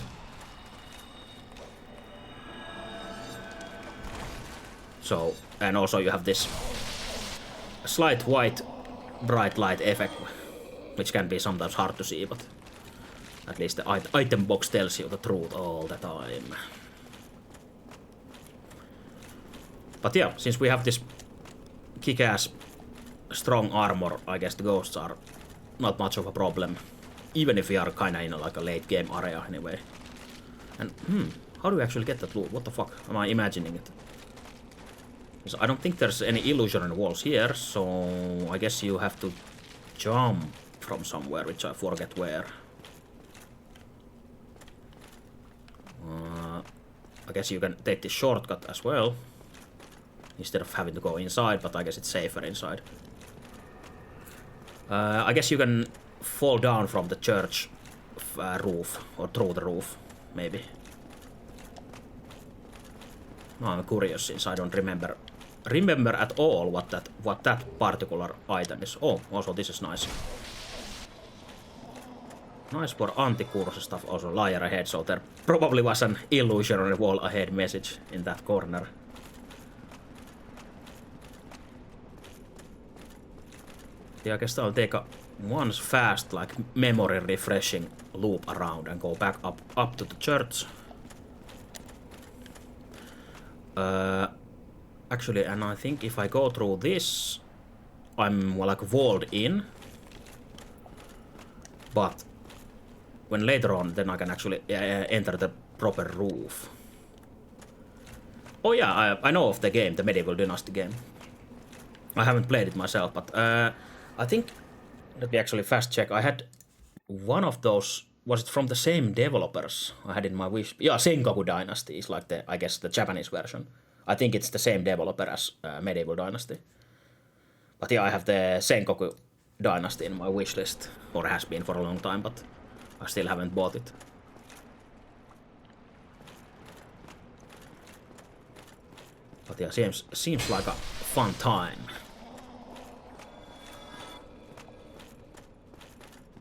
So, and also you have this slight white bright light effect which can be sometimes hard to see, but at least the item box tells you the truth all the time. But yeah, since we have this kick-ass strong armor, I guess the ghosts are not much of a problem, even if we are kinda in like a late game area anyway. And how do we actually get that loot? What the fuck? Am I imagining it? So I don't think there's any illusionary walls here, so I guess you have to jump from somewhere, which I forget where. I guess you can take this shortcut as well, instead of having to go inside, but I guess it's safer inside. I guess you can fall down from the church roof, or through the roof, maybe. No, I'm curious since I don't remember at all what that particular item is. Oh, also this is nice. Nice for anti-curse stuff, also liar ahead, so there probably was an illusionary wall ahead message in that corner. Yeah, I guess I'll take a once fast, like, memory refreshing loop around and go back up to the church. Actually, and I think if I go through this, I'm like walled in. But when later on, then I can actually enter the proper roof. Oh yeah, I know of the game, the Medieval Dynasty game. I haven't played it myself, but I think, let me actually fast check. I had one of those, was it from the same developers I had in my wish? Yeah, Sengoku Dynasty is like I guess the Japanese version. I think it's the same developer as Medieval Dynasty. But yeah, I have the Sengoku Dynasty in my wish list, or has been for a long time, but I still haven't bought it. But yeah, seems like a fun time.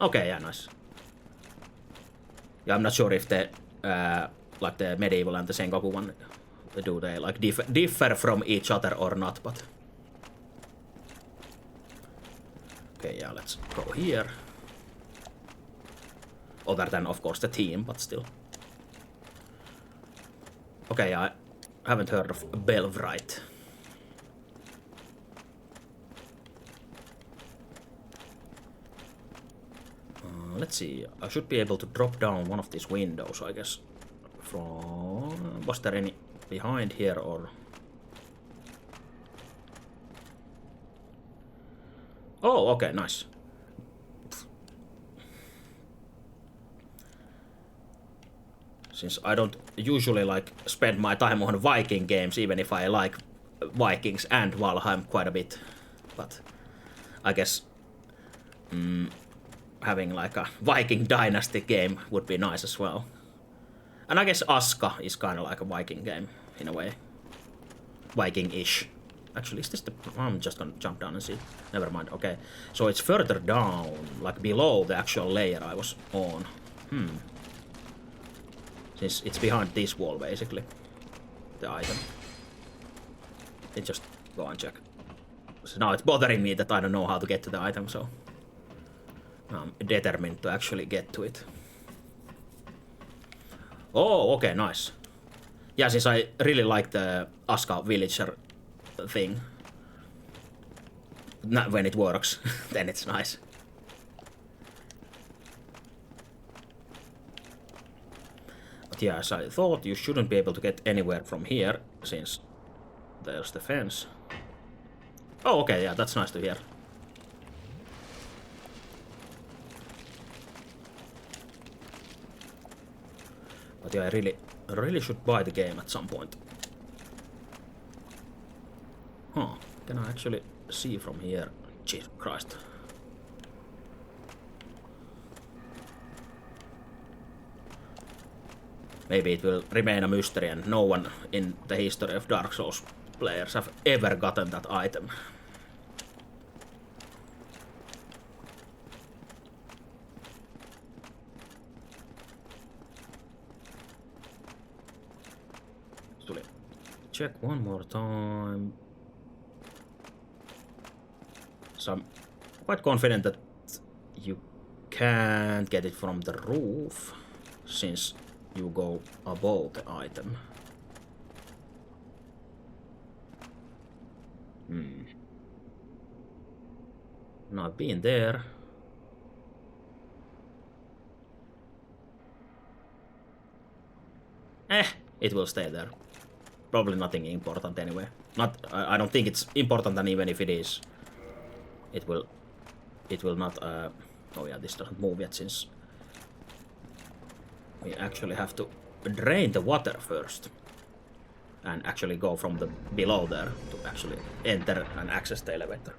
Okay, yeah, nice. Yeah, I'm not sure if the like the medieval and the Sengoku one, do they like differ from each other or not, but okay, yeah, let's go here. Other than, of course, the team, but still. Okay, I haven't heard of Belwright. Let's see, I should be able to drop down one of these windows, I guess. From... was there any behind here, or... Oh, okay, nice. Since I don't usually like spend my time on Viking games, even if I like Vikings and Valheim quite a bit. But I guess having like a Viking Dynasty game would be nice as well. And I guess Aska is kind of like a Viking game in a way. Viking-ish. Actually, is this the... I'm just gonna jump down and see. Never mind, okay. So it's further down, like below the actual layer I was on. Since it's behind this wall, basically. The item. Let's just go and check. So now it's bothering me that I don't know how to get to the item, so... I'm determined to actually get to it. Oh, okay, nice. Yeah, since I really like the Aska villager thing. When it works, then it's nice. But yeah, as I thought, you shouldn't be able to get anywhere from here, since there's the fence. Oh, okay, yeah, that's nice to hear. But yeah, I really should buy the game at some point. Huh, can I actually see from here? Jesus Christ. Maybe it will remain a mystery and no one in the history of Dark Souls players have ever gotten that item. Check one more time. So I'm quite confident that you can't get it from the roof since you go above the item. No, I've been there. It will stay there. Probably nothing important anyway. I don't think it's important, and even if it is, it will not. Oh yeah, this doesn't move yet since we actually have to drain the water first and actually go from the below there to actually enter and access the elevator.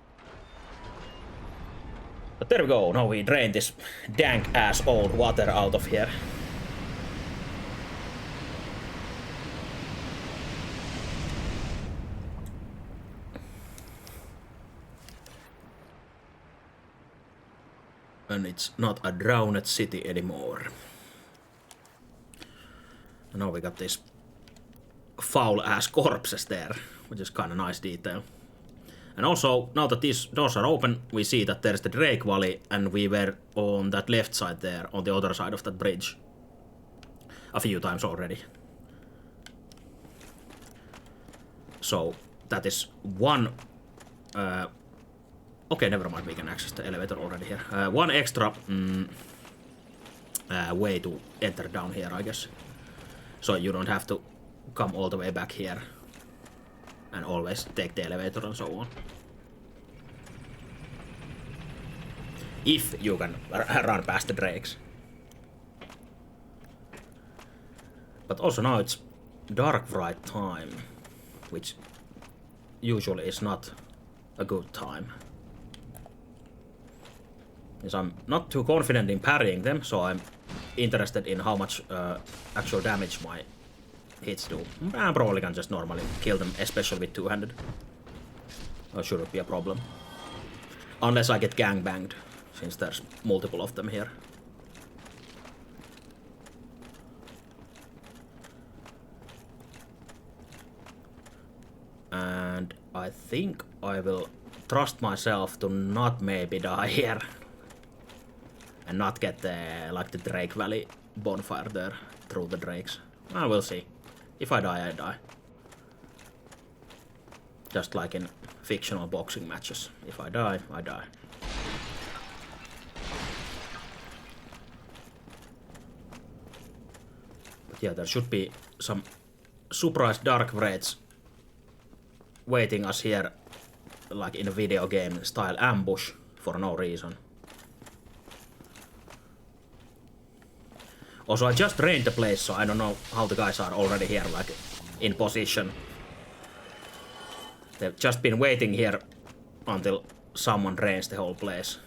But there we go. Now we drain this dank ass old water out of here. And it's not a drowned city anymore. And now we got these foul ass corpses there, which is kind of nice detail. And also, now that these doors are open, we see that there's the Drake Valley, and we were on that left side there, on the other side of that bridge, a few times already. So that is one. Okay, never mind, we can access the elevator already here. One extra way to enter down here, I guess. So you don't have to come all the way back here and always take the elevator and so on. If you can run past the drakes. But also now it's dark right time, which usually is not a good time. Because I'm not too confident in parrying them, so I'm interested in how much actual damage my hits do. I probably can just normally kill them, especially with two-handed. That shouldn't be a problem. Unless I get gangbanged, since there's multiple of them here. And I think I will trust myself to not maybe die here. And not get the, like the Drake Valley bonfire there through the drakes. I will see. If I die, I die. Just like in fictional boxing matches. If I die, I die. But yeah, there should be some surprise dark wraiths waiting us here, like in a video game style ambush for no reason. Also, I just drained the place, so I don't know how the guys are already here, like, in position. They've just been waiting here until someone drains the whole place.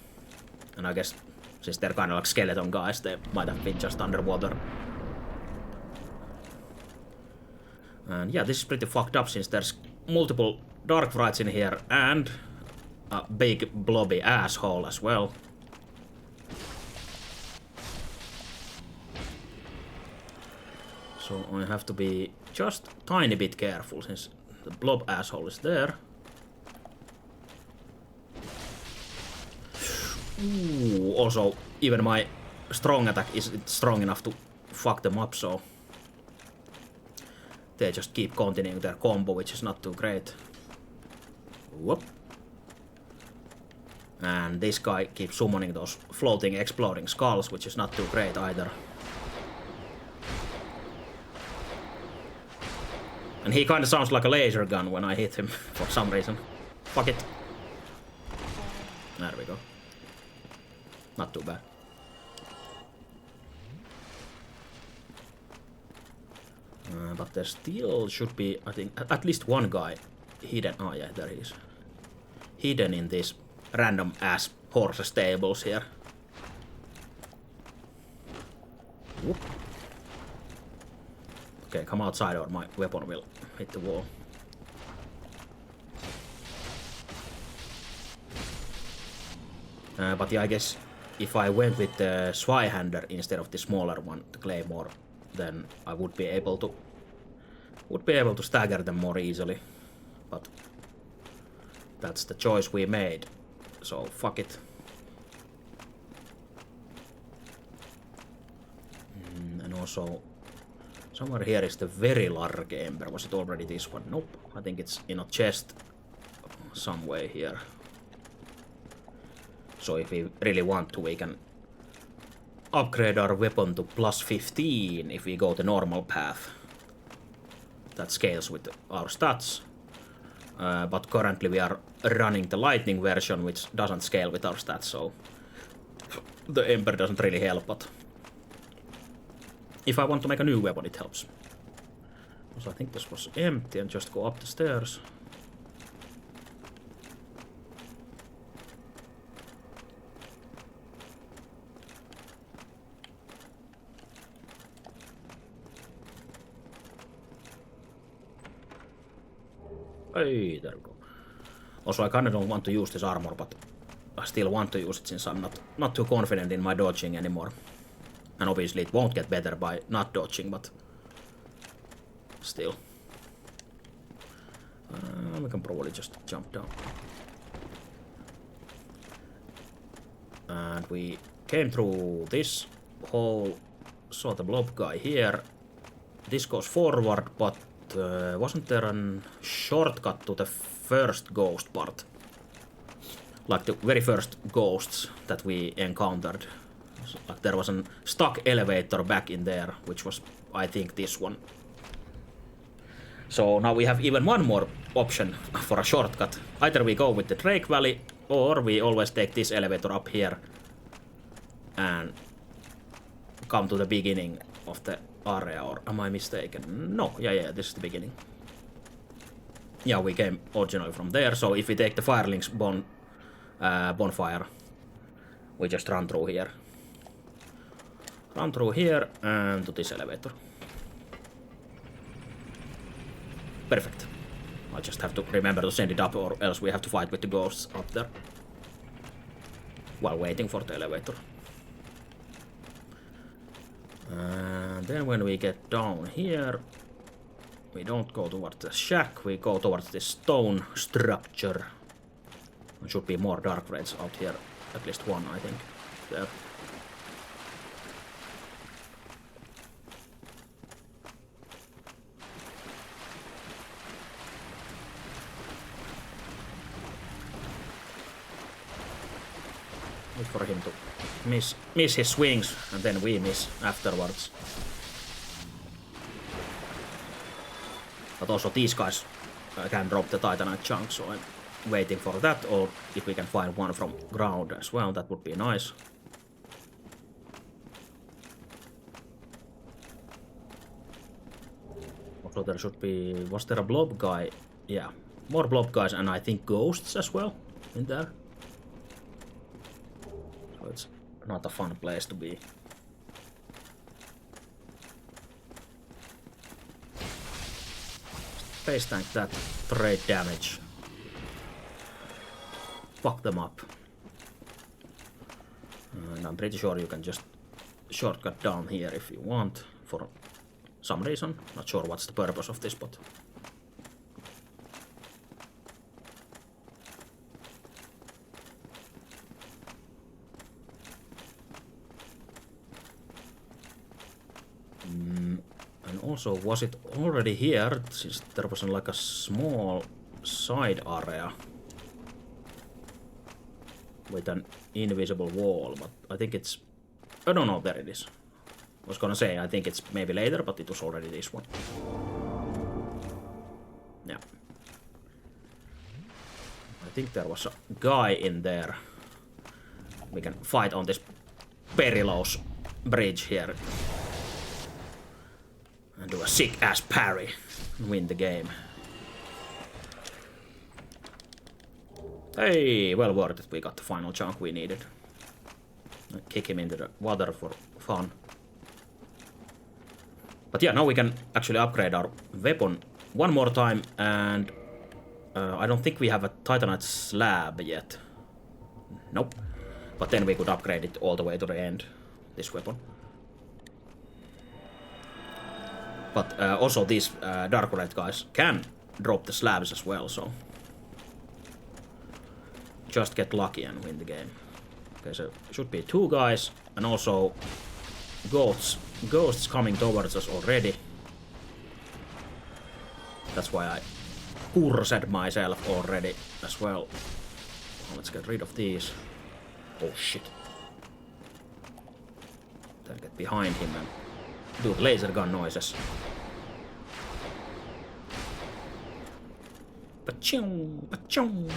And I guess, since they're kind of like skeleton guys, they might have been just underwater. And yeah, this is pretty fucked up, since there's multiple dark wraiths in here, and a big blobby asshole as well. So I have to be just tiny bit careful, since the blob asshole is there. Ooh, also, even my strong attack isn't strong enough to fuck them up, so they just keep continuing their combo, which is not too great. Whoop. And this guy keeps summoning those floating exploding skulls, which is not too great either. And he kinda sounds like a laser gun when I hit him, for some reason. Fuck it. There we go. Not too bad. But there still should be, I think, at least one guy hidden. Oh yeah, there he is. Hidden in these random ass horse stables here. Whoop. Okay, come outside or my weapon will hit the wall. But yeah, I guess if I went with the Zweihander instead of the smaller one, the Claymore, then I would be able to stagger them more easily. But that's the choice we made. So fuck it. also somewhere here is the very large ember. Was it already this one? Nope. I think it's in a chest some way here. So if we really want to, we can upgrade our weapon to +15 if we go the normal path. That scales with our stats. But currently we are running the lightning version, which doesn't scale with our stats, so the ember doesn't really help, but if I want to make a new weapon, it helps. So I think this was empty, and just go up the stairs. Hey, there we go. Also, I kinda don't want to use this armor, but I still want to use it since I'm not too confident in my dodging anymore. And obviously it won't get better by not dodging, but still. We can probably just jump down. And we came through this hole, saw the blob guy here. This goes forward, but wasn't there a shortcut to the first ghost part? Like the very first ghosts that we encountered. Like there was a stuck elevator back in there, which was, I think, this one. So now we have even one more option for a shortcut. Either we go with the Drake Valley, or we always take this elevator up here and come to the beginning of the area, or am I mistaken? No, yeah, this is the beginning. Yeah, we came originally from there, so if we take the Firelings bonfire, we just run through here. Run through here and to this elevator. Perfect. I just have to remember to send it up, or else we have to fight with the ghosts up there while waiting for the elevator. And then when we get down here, we don't go towards the shack, we go towards this stone structure. There should be more dark raids out here, at least one, I think. There. Wait for him to miss his swings, and then we miss afterwards. But also these guys can drop the Titanite chunk, so I'm waiting for that, or if we can find one from ground as well, that would be nice. Also there should be... was there a blob guy? Yeah, more blob guys, and I think ghosts as well in there. So it's not a fun place to be. Face tank that trade damage. Fuck them up. And I'm pretty sure you can just shortcut down here if you want, for some reason. Not sure what's the purpose of this, but... And also, was it already here, since there was like a small side area with an invisible wall, but I think it's... I don't know, there it is. I was gonna say, I think it's maybe later, but it was already this one. Yeah. I think there was a guy in there. We can fight on this perilous bridge here. And do a sick-ass parry and win the game. Hey, well worth it, we got the final chunk we needed. Kick him into the water for fun. But yeah, now we can actually upgrade our weapon one more time, and I don't think we have a Titanite slab yet. Nope. But then we could upgrade it all the way to the end, this weapon. But also these Dark Red guys can drop the slabs as well, so... just get lucky and win the game. Okay, so should be two guys, and also ghosts coming towards us already. That's why I cursed myself already as well. Let's get rid of these. Oh shit. Then get behind him and do the laser gun noises. Pachung, pachung.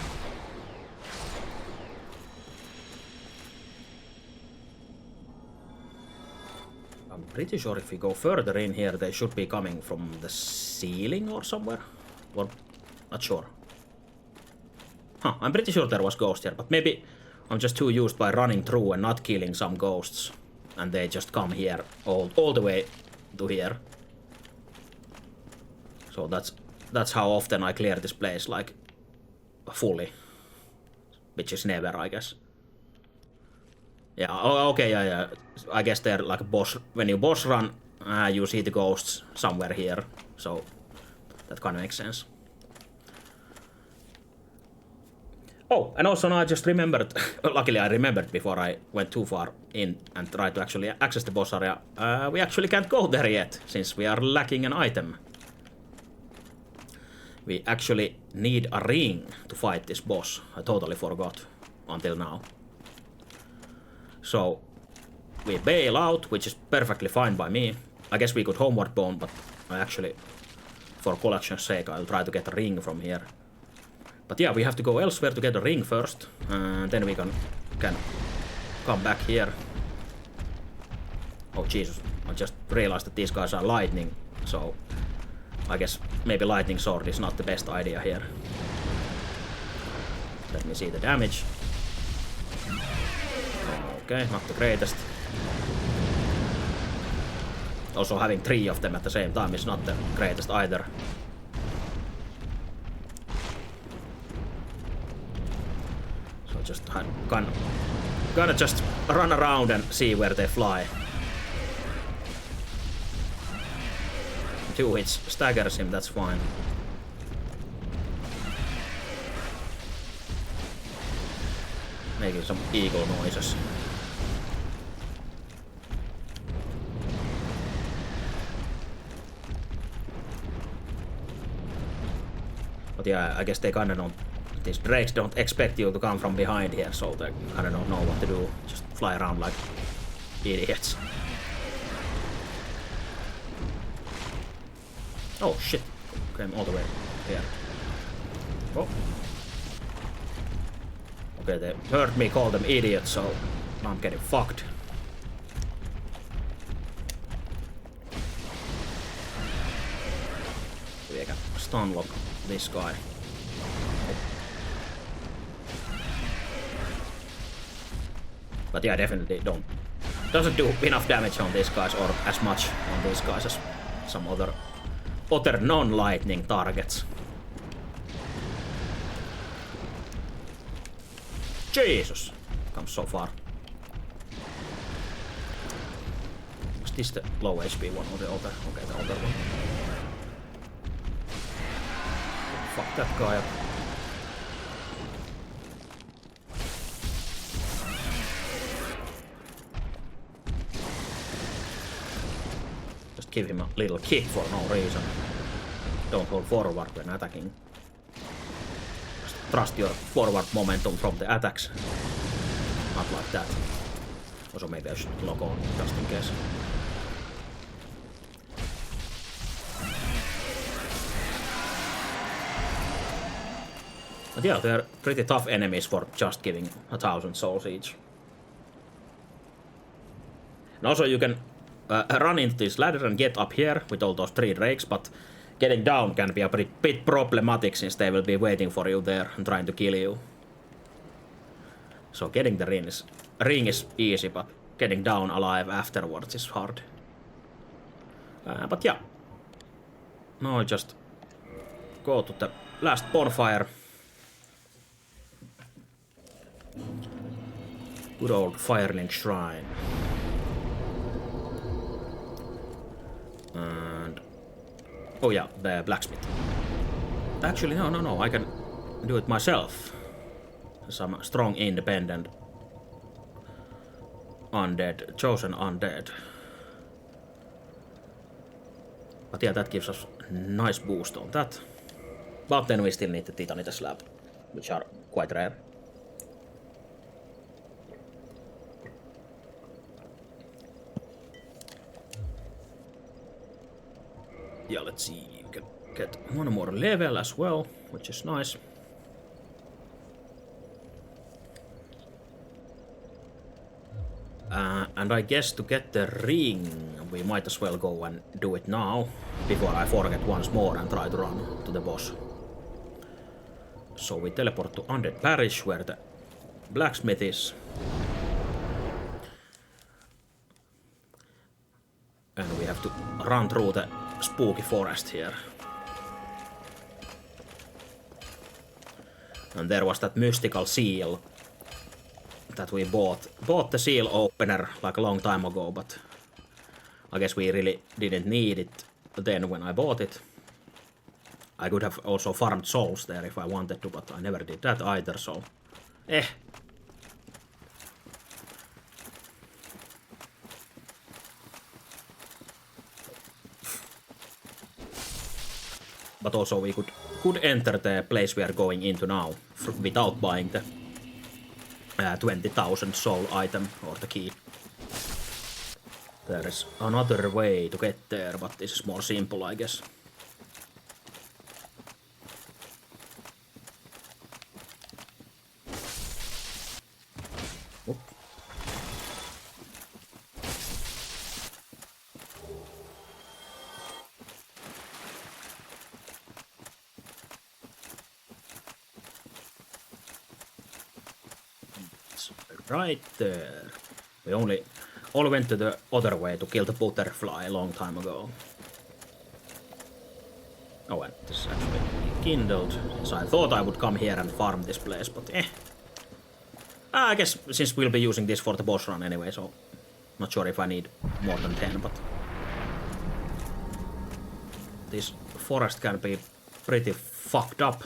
I'm pretty sure if we go further in here, they should be coming from the ceiling or somewhere. Or, not sure. Huh, I'm pretty sure there was ghost here, but maybe I'm just too used by running through and not killing some ghosts. And they just come here, all the way to here. So that's how often I clear this place, like, fully. Which is never, I guess. Yeah, okay, yeah. I guess they're like a boss. When you boss run, you see the ghosts somewhere here. So that kind of makes sense. Oh, and also now I just remembered, luckily I remembered before I went too far in and tried to actually access the boss area. We actually can't go there yet, since we are lacking an item. We actually need a ring to fight this boss. I totally forgot until now. So we bail out, which is perfectly fine by me. I guess we could homeward bone, but I actually, for collection's sake, I'll try to get a ring from here. But yeah, we have to go elsewhere to get a ring first, and then we can come back here. Oh Jesus, I just realized that these guys are lightning, so I guess maybe lightning sword is not the best idea here. Let me see the damage. Okay, not the greatest. Also having 3 of them at the same time is not the greatest either. So just gonna just run around and see where they fly. 2 hits staggers him, that's fine. Making some eagle noises. But yeah, I guess they kinda don't... These drakes don't expect you to come from behind here, so they kinda don't know what to do. Just fly around like idiots. Oh shit, came all the way here. Oh. Okay, they heard me call them idiots, so now I'm getting fucked. We can stun lock this guy. But yeah, definitely doesn't do enough damage on these guys, or as much on these guys as some other non-lightning targets. Jesus! Comes so far. Was this the low HP one or the other? Okay, the other one. Fuck that guy up. Just give him a little kick for no reason. Don't hold forward when attacking. Just trust your forward momentum from the attacks. Not like that. Also maybe I should log on just in case. But yeah, they're pretty tough enemies for just giving 1,000 souls each. And also you can run into this ladder and get up here with all those 3 drakes, but getting down can be a bit problematic since they will be waiting for you there and trying to kill you. So getting the ring is easy, but getting down alive afterwards is hard. But yeah. Now I just go to the last bonfire. Good old Firelink Shrine. And... oh yeah, the blacksmith. Actually, no, I can do it myself. Some strong, independent, undead, chosen undead. But yeah, that gives us nice boost on that. But then we still need the Titanite slab, which are quite rare. Yeah, let's see. You can get one more level as well, which is nice. And I guess to get the ring, we might as well go and do it now, before I forget once more and try to run to the boss. So we teleport to Undead Parish, where the blacksmith is. And we have to run through the spooky forest here. And there was that mystical seal that we bought. Bought the seal opener like a long time ago, but I guess we really didn't need it then when I bought it. I could have also farmed souls there if I wanted to, but I never did that either, so... But also we could enter the place we are going into now without buying the 20,000 soul item or the key. There is another way to get there, but this is more simple, I guess. Oop. Right there. We all went to the other way to kill the butterfly a long time ago. Oh, and this is actually kindled. So I thought I would come here and farm this place, but I guess since we'll be using this for the boss run anyway, so not sure if I need more than 10, but this forest can be pretty fucked up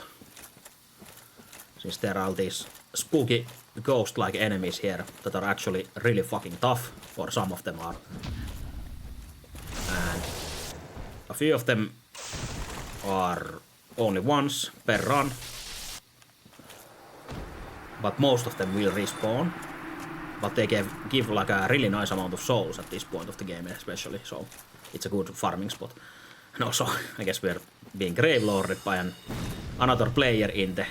since there are all these spooky ghost-like enemies here that are actually really fucking tough, or some of them are. And a few of them are only once per run, but most of them will respawn. But they give like a really nice amount of souls at this point of the game especially, so it's a good farming spot. And also, I guess we're being grave lorded by another player in the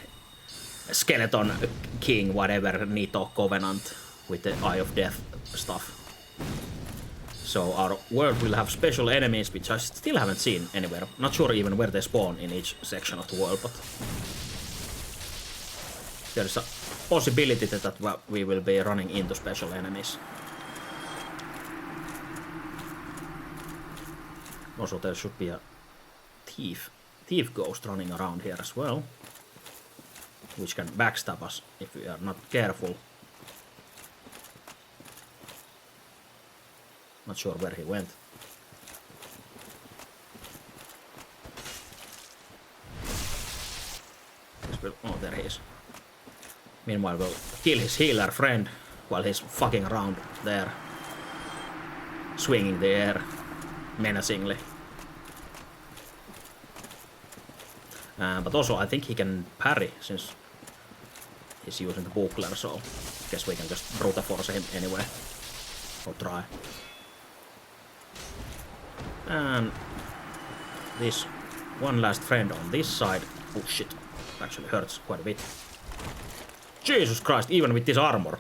Skeleton King, whatever, Nito Covenant with the Eye of Death stuff. So our world will have special enemies which I still haven't seen anywhere. Not sure even where they spawn in each section of the world, but there's a possibility that we will be running into special enemies. Also, there should be a thief ghost running around here as well, which can backstab us if we are not careful. Not sure where he went. Oh, there he is. Meanwhile, we'll kill his healer friend while he's fucking around there, swinging the air menacingly. But also, I think he can parry since he's using the buckler, so I guess we can just brute force him anyway. Or try. And this one last friend on this side. Oh shit, actually hurts quite a bit. Jesus Christ, even with this armor.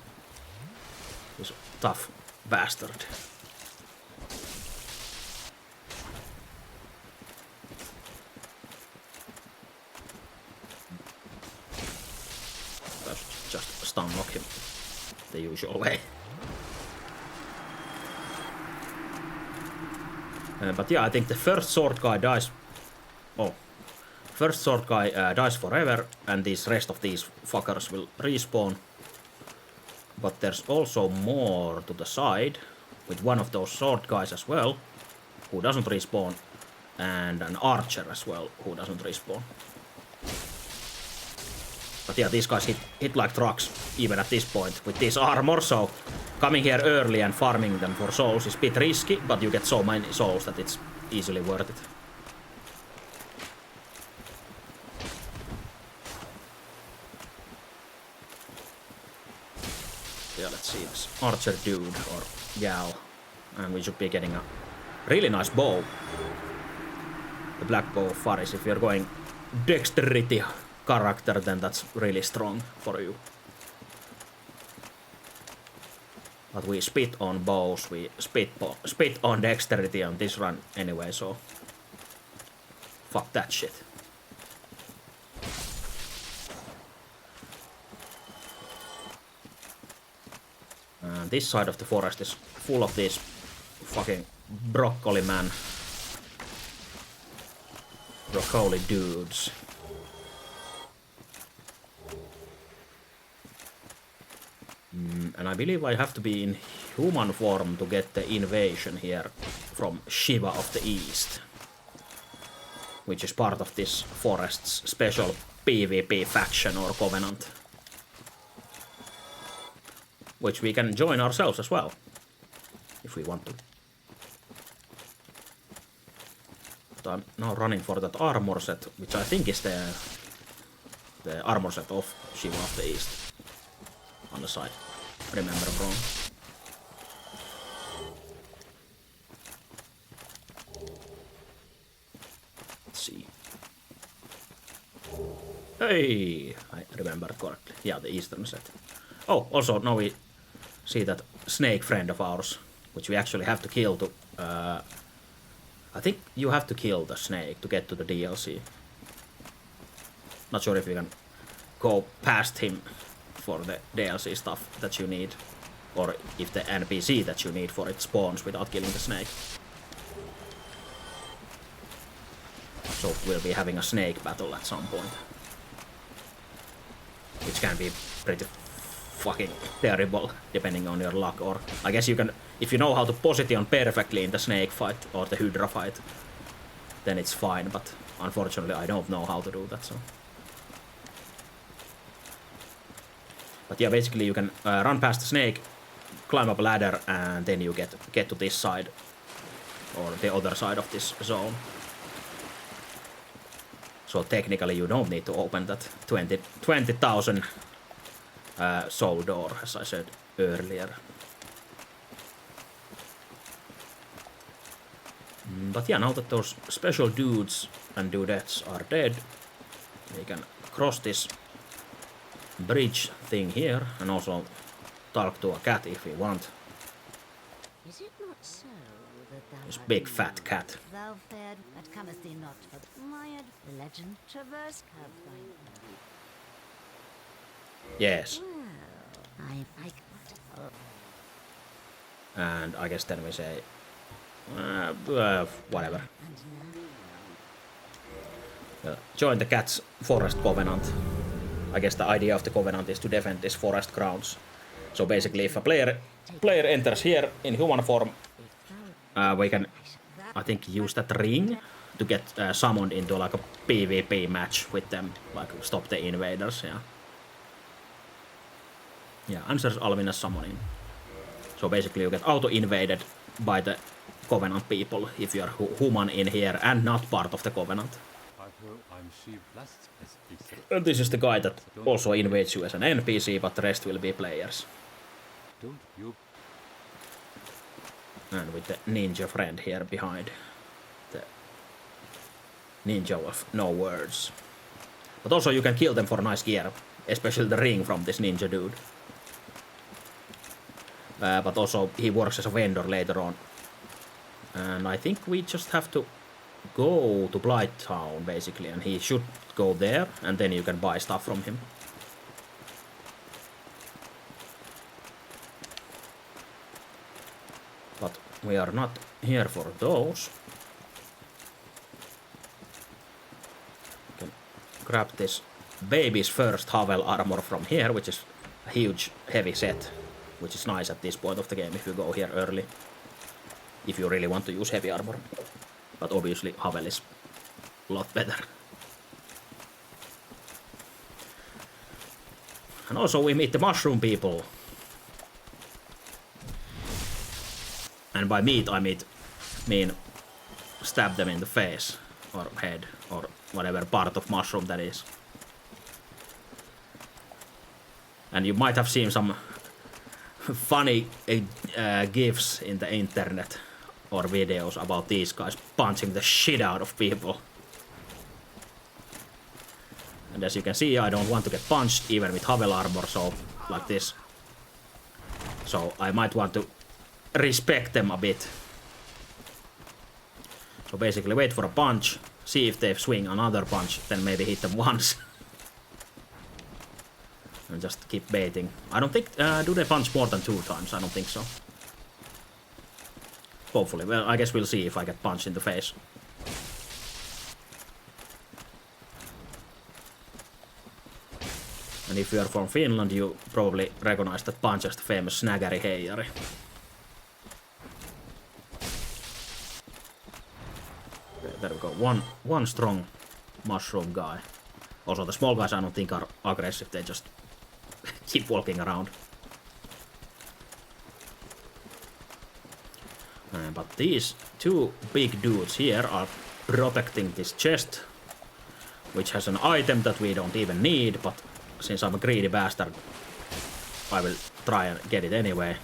This tough bastard. Just stun lock him the usual way. But yeah, I think the first sword guy dies. Oh, first sword guy dies forever, and these rest of these fuckers will respawn. But there's also more to the side, with one of those sword guys as well, who doesn't respawn, and an archer as well, who doesn't respawn. But yeah, these guys hit like trucks, even at this point, with this armor, so coming here early and farming them for souls is a bit risky, but you get so many souls that it's easily worth it. let's see, this archer dude or gal, and we should be getting a really nice bow. The black bow of Faris. If you're going dexterity character, then that's really strong for you. But we spit on bows, we spit on dexterity on this run anyway, so fuck that shit. And this side of the forest is full of these fucking broccoli dudes. And I believe I have to be in human form to get the invasion here from Shiva of the East, which is part of this forest's special PvP faction or covenant, which we can join ourselves as well, if we want to. But I'm now running for that armor set, which I think is the armor set of Shiva of the East. On the side, remember wrong. Let's see. Hey, I remembered correctly. Yeah, the eastern set. Oh, also now we see that snake friend of ours, which we actually have to kill to. I think you have to kill the snake to get to the DLC. Not sure if you can go past him for the DLC stuff that you need, or if the NPC that you need for it spawns without killing the snake. So we'll be having a snake battle at some point, which can be pretty fucking terrible depending on your luck, or I guess you can, if you know how to position perfectly in the snake fight or the Hydra fight, then it's fine, but unfortunately I don't know how to do that, so. But yeah, basically you can run past the snake, climb up a ladder, and then you get to this side, or the other side of this zone. So technically you don't need to open that 20,000 soul door, as I said earlier. But yeah, now that those special dudes and dudettes are dead, we can cross this bridge thing here, and also talk to a cat if we want. Is it not so that thou This art big fat cat. Thou fared, but cometh thee not for admired the legend traverse have thine. Yes. Well, I like that. And I guess then we say whatever. And now Join the cat's forest covenant. I guess the idea of the covenant is to defend this forest grounds. So basically, if a player enters here in human form, we can, I think, use that ring to get summoned into like a PvP match with them, like stop the invaders. Yeah, answers Alvina's summoning. So basically, you get auto-invaded by the covenant people if you are human in here and not part of the covenant. And this is the guy that also invades you as an NPC, but the rest will be players. And with the ninja friend here behind. The ninja of no words. But also you can kill them for nice gear, especially the ring from this ninja dude. But also he works as a vendor later on. And I think we just have to go to Blight Town basically, and he should go there, and then you can buy stuff from him. But we are not here for those. You can grab this baby's first Havel armor from here, which is a huge heavy set, which is nice at this point of the game if you go here early, if you really want to use heavy armor. But obviously Havel is a lot better. And also we meet the mushroom people. And by meet I mean stab them in the face or head or whatever part of mushroom that is. And you might have seen some funny gifs in the internet or videos about these guys punching the shit out of people. And as you can see, I don't want to get punched even with Havel armor, so like this. So I might want to respect them a bit. So basically wait for a punch, see if they swing another punch, then maybe hit them once. And just keep baiting. I don't think... do they punch more than 2 times? I don't think so. Hopefully. Well, I guess we'll see if I get punched in the face. And if you are from Finland, you probably recognize that punch as the famous Snägäri Heijari. Okay, there we go. One strong mushroom guy. Also, the small guys I don't think are aggressive, they just keep walking around. But these 2 big dudes here are protecting this chest, which has an item that we don't even need, but since I'm a greedy bastard, I will try and get it anyway.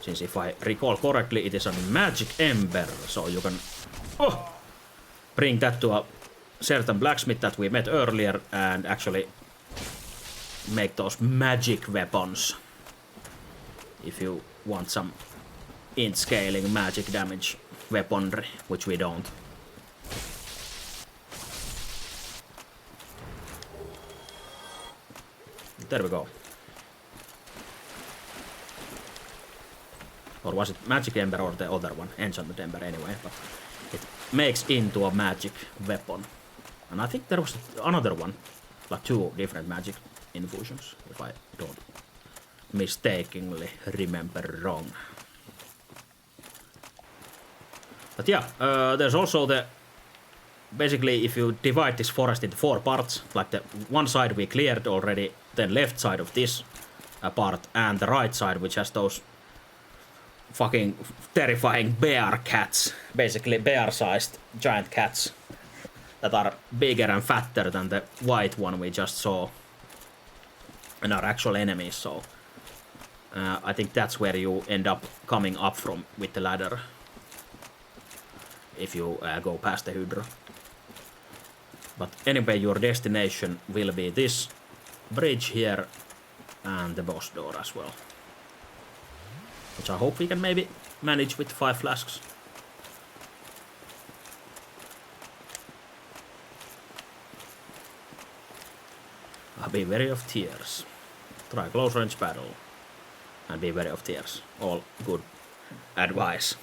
Since if I recall correctly, it is a magic ember, so you can bring that to a certain blacksmith that we met earlier and actually make those magic weapons. If you want some int scaling magic damage weaponry, which we don't. There we go. Or was it magic ember or the other one? Enchanted ember anyway, but it makes into a magic weapon. And I think there was another one, like 2 different magic infusions, if I don't mistakenly remember wrong. But yeah, there's also the... Basically, if you divide this forest into 4 parts, like the one side we cleared already, then left side of this part, and the right side, which has those fucking terrifying bear cats. Basically bear-sized giant cats that are bigger and fatter than the white one we just saw. And are actual enemies, so... I think that's where you end up coming up from with the ladder. If you go past the Hydra. But anyway, your destination will be this bridge here and the boss door as well. Which I hope we can maybe manage with 5 flasks. Be wary of tears. Try close range battle. And be wary of tears. All good advice.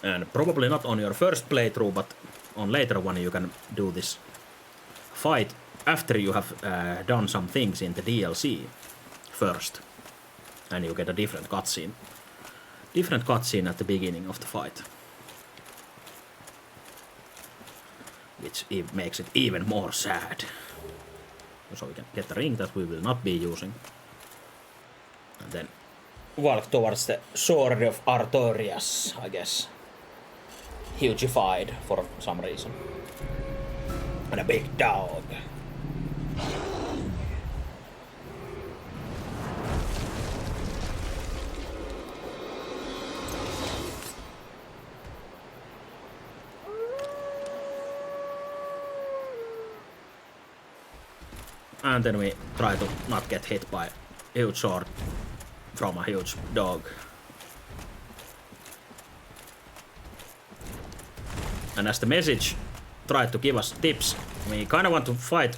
And probably not on your first playthrough, but on later one you can do this fight after you have done some things in the DLC first. And you get a different cutscene. Different cutscene at the beginning of the fight. Which makes it even more sad. So we can get the ring that we will not be using. And then walk towards the Sword of Artorias, I guess. Hugified for some reason. And a big dog. And then we try to not get hit by a huge sword from a huge dog. And as the message tried to give us tips, we kind of want to fight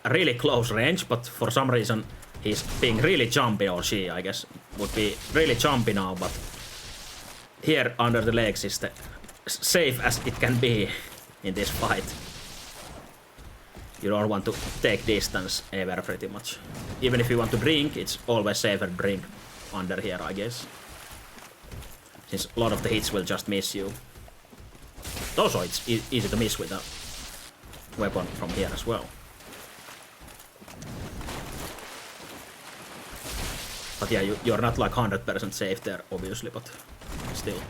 a really close range, but for some reason he's being really jumpy, or she, I guess, would be really jumpy now, but here under the legs is the safe as it can be in this fight. You don't want to take distance ever, pretty much. Even if you want to drink, it's always safer to drink under here, I guess. Since a lot of the hits will just miss you. Also, it's easy to miss with a weapon from here as well. But yeah, you're not like 100% safe there, obviously, but still.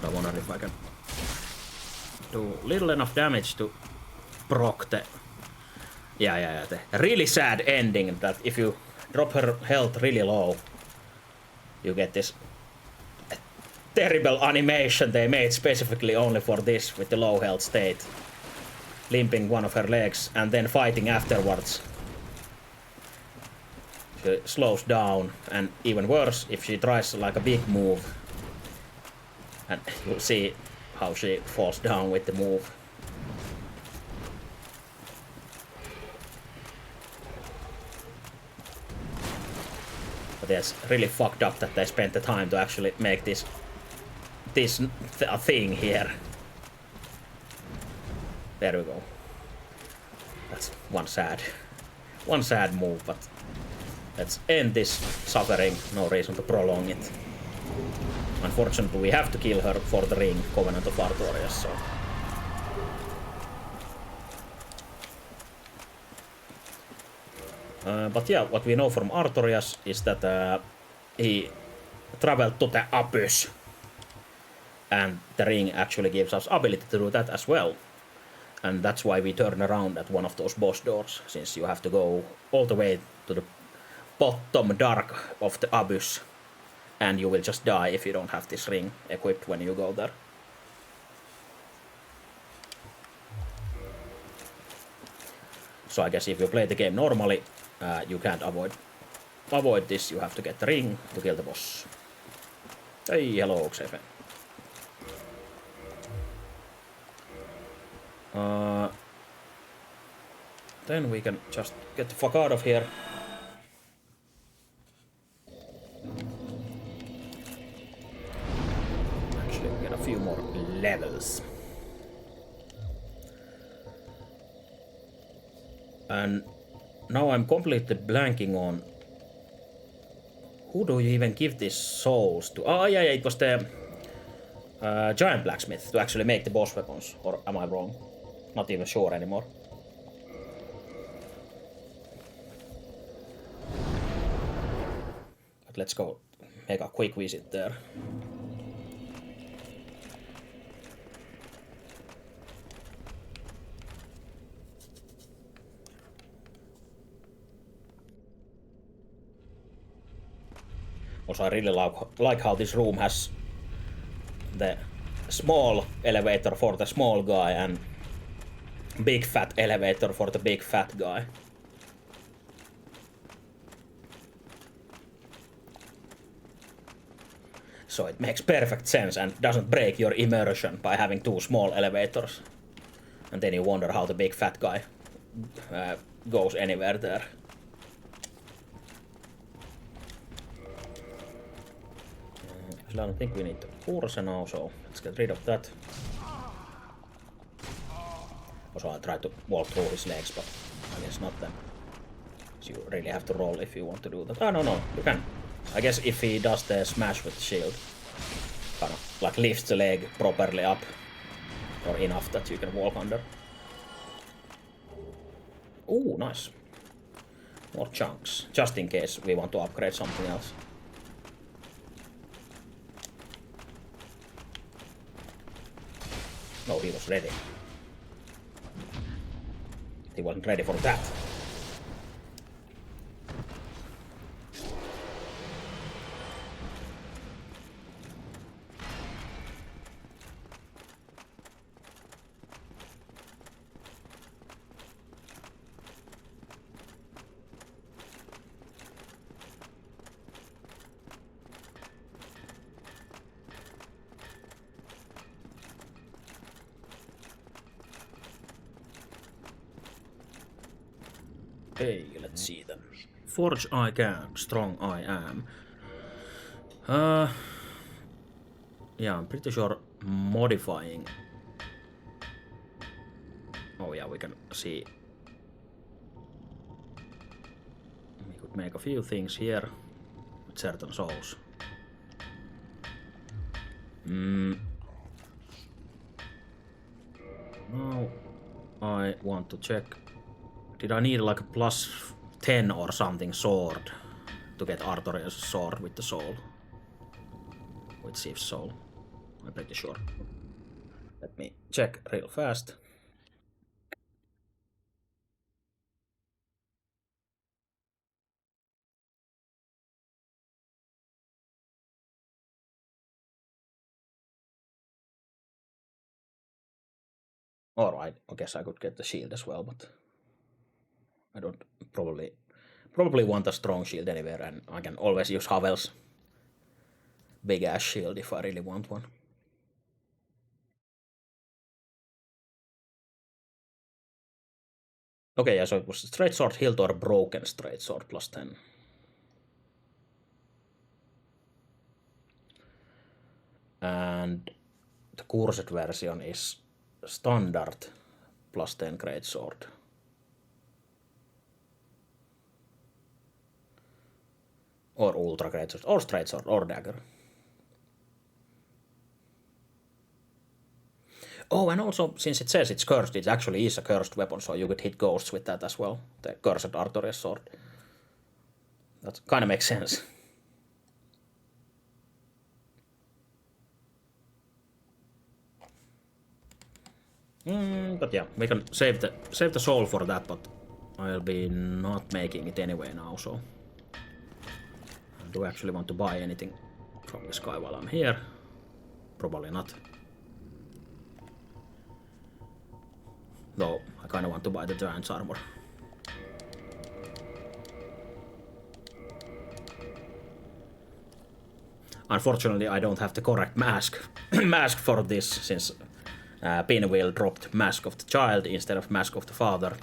I wonder if I can do little enough damage to proc the... Yeah, the really sad ending that if you drop her health really low, you get this terrible animation they made specifically only for this with the low health state. Limping one of her legs and then fighting afterwards. She slows down, and even worse if she tries like a big move. And you'll see how she falls down with the move. But it's really fucked up that they spent the time to actually make this a thing here. There we go. That's one sad move, but let's end this suffering. No reason to prolong it. Unfortunately, we have to kill her for the ring, Covenant of Artorias, so... but yeah, what we know from Artorias is that he traveled to the Abyss. And the ring actually gives us ability to do that as well. And that's why we turn around at one of those boss doors, since you have to go all the way to the bottom dark of the Abyss. And you will just die if you don't have this ring equipped when you go there. So I guess if you play the game normally, you can't avoid this. You have to get the ring to kill the boss. Hey, hello, Xefe. Then we can just get the fuck out of here. Actually, we get a few more levels. And now I'm completely blanking on who do you even give these souls to? Oh yeah, it was the giant blacksmith to actually make the boss weapons. Or am I wrong? Not even sure anymore. But let's go make a quick visit there. Also, I really like how this room has the small elevator for the small guy and big fat elevator for the big fat guy. So it makes perfect sense and doesn't break your immersion by having two small elevators. And then you wonder how the big fat guy goes anywhere there. I don't think we need the Ursa now, so let's get rid of that. Also, I tried to walk through his legs, but I guess not then. So you really have to roll if you want to do that. Oh, no, you can. I guess if he does the smash with the shield, kind of like lifts the leg properly up, or enough that you can walk under. Ooh, nice. More chunks, just in case we want to upgrade something else. No, he was ready. He wasn't ready for that. Okay, let's see then. Forge I can, strong I am. Yeah, I'm pretty sure modifying. Oh yeah, we can see. We could make a few things here. with certain souls. Now I want to check. Did I need like a plus 10 or something sword to get Artorias' sword with the soul? With Sif's soul. I'm pretty sure. Let me check real fast. Alright, I guess I could get the shield as well, but I don't probably want a strong shield anywhere, and I can always use Havel's big ass shield if I really want one. Okay, yeah, so it was straight sword hilt or broken straight sword plus 10. And the cursed version is standard plus 10 great sword. Or ultra great sword, or straight sword, or dagger. Oh, and also, since it says it's cursed, it actually is a cursed weapon, so you could hit ghosts with that as well. The cursed Artorias sword. That kind of makes sense. But yeah, we can save the soul for that, but I'll be not making it anyway now, so... Do I actually want to buy anything from this guy while I'm here? Probably not. Though, I kinda want to buy the giant's armor. Unfortunately, I don't have the correct mask for this, since Pinwheel dropped Mask of the Child instead of Mask of the Father.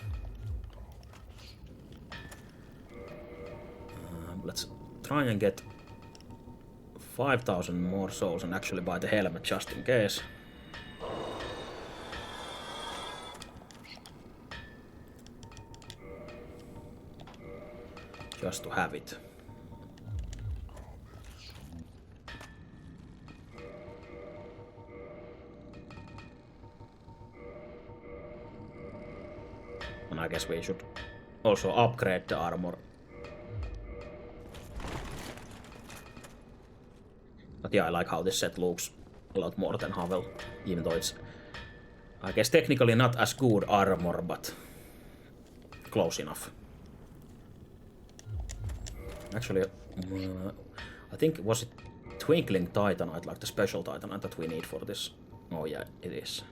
Let's try and get 5,000 more souls and actually buy the helmet just in case. Just to have it. And I guess we should also upgrade the armor. But yeah, I like how this set looks a lot more than Havel, even though it's, I guess, technically not as good armor, but close enough. Actually, I think, was it Twinkling Titanite, like the special Titanite that we need for this? Oh yeah, it is.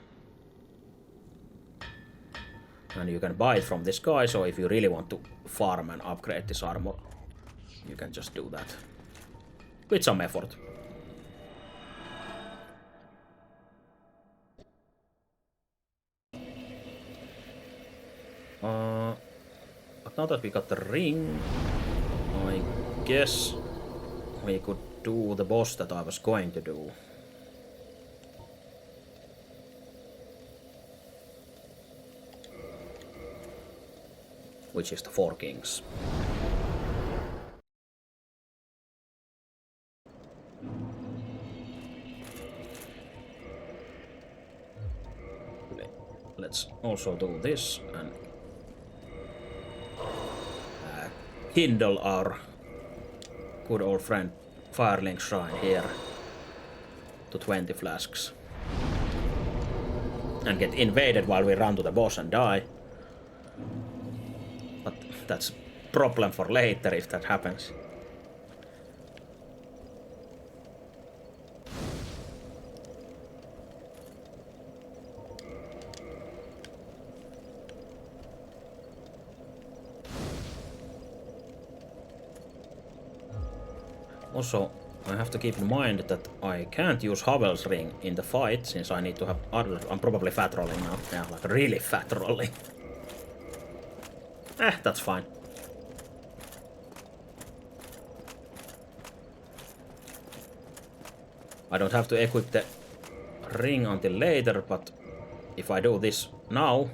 And you can buy it from this guy, so if you really want to farm and upgrade this armor, you can just do that. With some effort. But now that we got the ring, I guess we could do the boss that I was going to do. Which is the Four Kings. Let's also do this and kindle our good old friend Firelink Shrine here to 20 flasks. And get invaded while we run to the boss and die. But that's a problem for later if that happens. Also, I have to keep in mind that I can't use Havel's ring in the fight, since I need to have other... I'm probably fat rolling now. Yeah, like really fat rolling. That's fine. I don't have to equip the ring until later, but if I do this now,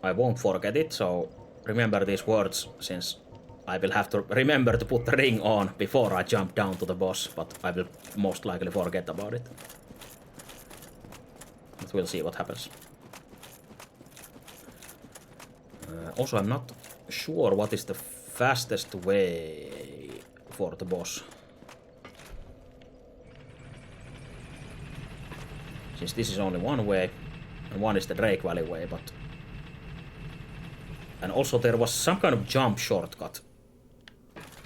I won't forget it, so remember these words, since I will have to remember to put the ring on before I jump down to the boss, but I will most likely forget about it. But we'll see what happens. Also, I'm not sure what is the fastest way for the boss. Since this is only one way, and one is the Drake Valley way, but... And also there was some kind of jump shortcut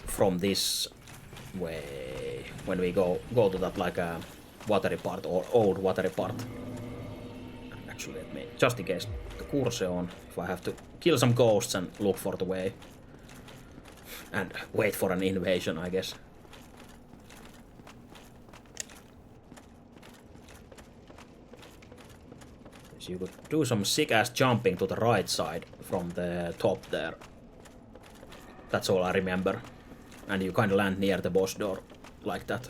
from this way when we go to that like a watery part or old watery part. Actually, let me, just in case the course on, if I have to kill some ghosts and look for the way. And wait for an invasion, I guess. So you could do some sick-ass jumping to the right side from the top there. That's all I remember. And you kind of land near the boss door like that.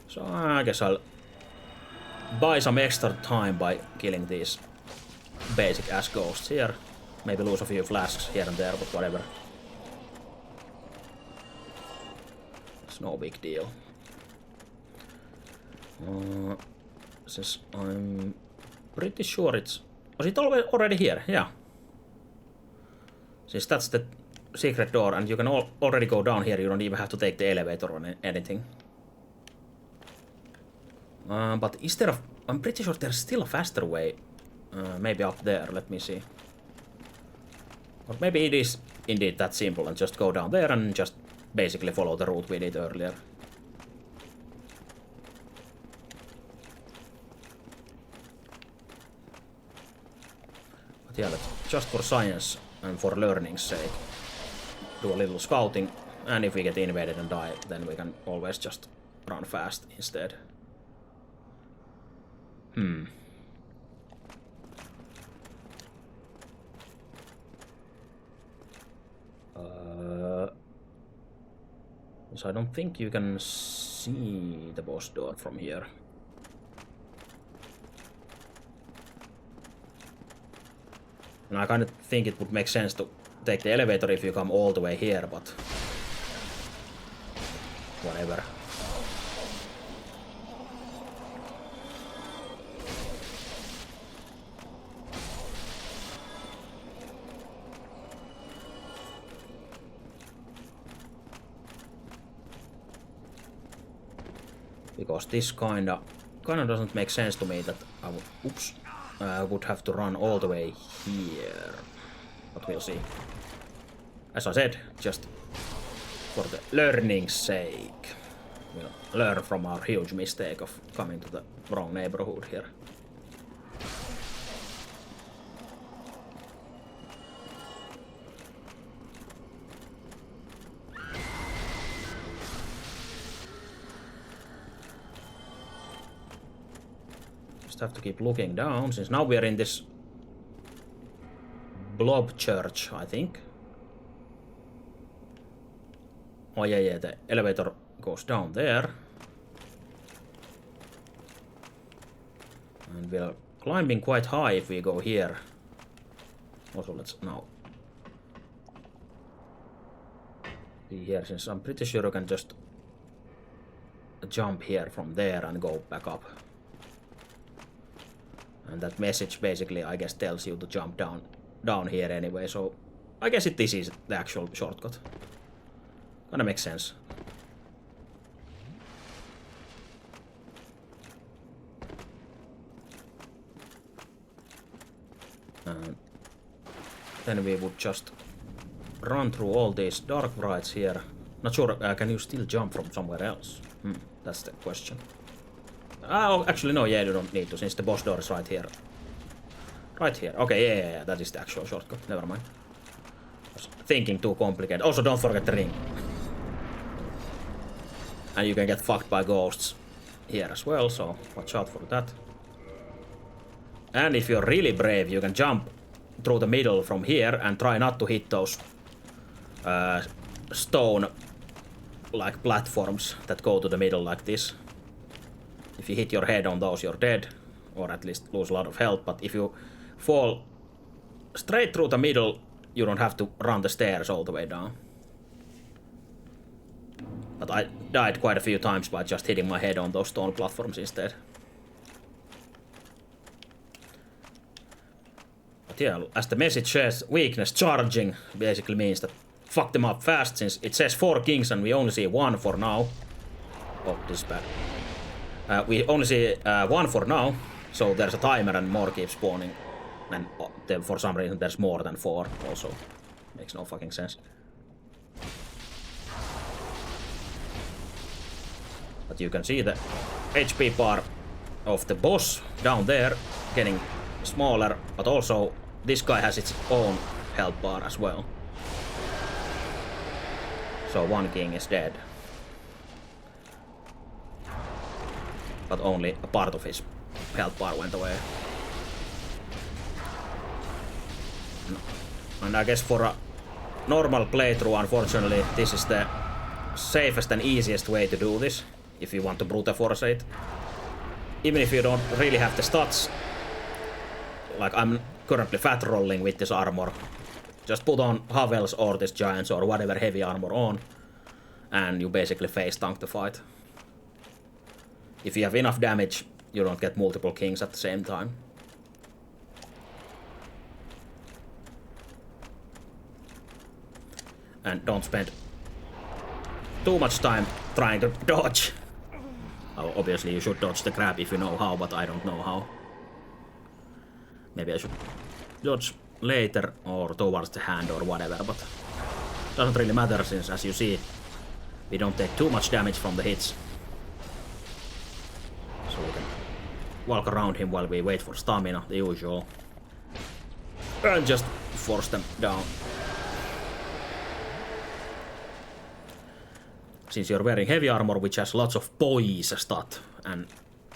So I guess I'll buy some extra time by killing these basic-ass ghosts here. Maybe lose a few flasks here and there, but whatever. It's no big deal. Since I'm pretty sure it's... Was it already here? Yeah. Since that's the secret door and you can already go down here, you don't even have to take the elevator or anything. But is there a... I'm pretty sure there's still a faster way. Maybe up there, let me see. Or maybe it is indeed that simple and just go down there and just basically follow the route we did earlier. But yeah, let's just for science and for learning's sake do a little scouting, and if we get invaded and die, then we can always just run fast instead. So I don't think you can see the boss door from here. And I kind of think it would make sense to take the elevator if you come all the way here, but... whatever. Because this kinda doesn't make sense to me that I would, would have to run all the way here. But we'll see. As I said, just for the learning's sake. We'll learn from our huge mistake of coming to the wrong neighborhood here. Have to keep looking down, since now we are in this blob church, I think. Oh yeah, the elevator goes down there. And we're climbing quite high if we go here. Also, let's now be here, since I'm pretty sure you can just jump here from there and go back up. And that message basically, I guess, tells you to jump down here anyway, so I guess this is the actual shortcut. Kinda makes sense. And then we would just run through all these dark rides here. Not sure, can you still jump from somewhere else? That's the question. Oh, actually, no, yeah, you don't need to, since the boss door is right here. Right here. Okay, yeah, that is the actual shortcut. Never mind. I was thinking too complicated. Also, don't forget the ring. And you can get fucked by ghosts here as well, so watch out for that. And if you're really brave, you can jump through the middle from here and try not to hit those stone-like platforms that go to the middle like this. If you hit your head on those, you're dead, or at least lose a lot of health. But if you fall straight through the middle you don't have to run the stairs all the way down. But I died quite a few times by just hitting my head on those stone platforms instead. But yeah, as the message says, weakness charging basically means that fuck them up fast, since it says 4 kings and we only see 1 for now. Oh, this is bad. We only see 1 for now, so there's a timer and more keep spawning. And for some reason there's more than 4 also. Makes no fucking sense. But you can see the HP bar of the boss down there getting smaller, but also this guy has its own health bar as well. So 1 king is dead. But only a part of his health bar went away. And I guess for a normal playthrough, unfortunately, this is the safest and easiest way to do this, if you want to brute force it. Even if you don't really have the stats, like I'm currently fat rolling with this armor. Just put on Havels or this Giants or whatever heavy armor on, and you basically face tank the fight. If you have enough damage, you don't get multiple kings at the same time. And don't spend too much time trying to dodge. Oh, obviously you should dodge the crab if you know how, but I don't know how. Maybe I should dodge later or towards the hand or whatever, but doesn't really matter, since as you see, we don't take too much damage from the hits. So we can walk around him while we wait for stamina, the usual. And just force them down. Since you're wearing heavy armor, which has lots of poise stat, and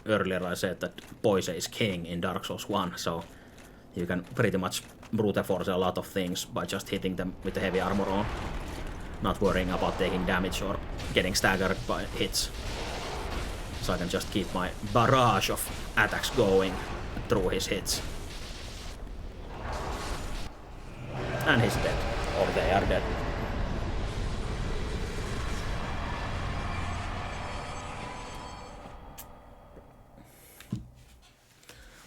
earlier I said that poise is king in Dark Souls 1, so you can pretty much brute force a lot of things by just hitting them with the heavy armor on, not worrying about taking damage or getting staggered by hits. So I can just keep my barrage of attacks going through his hits. And he's dead, or they are dead.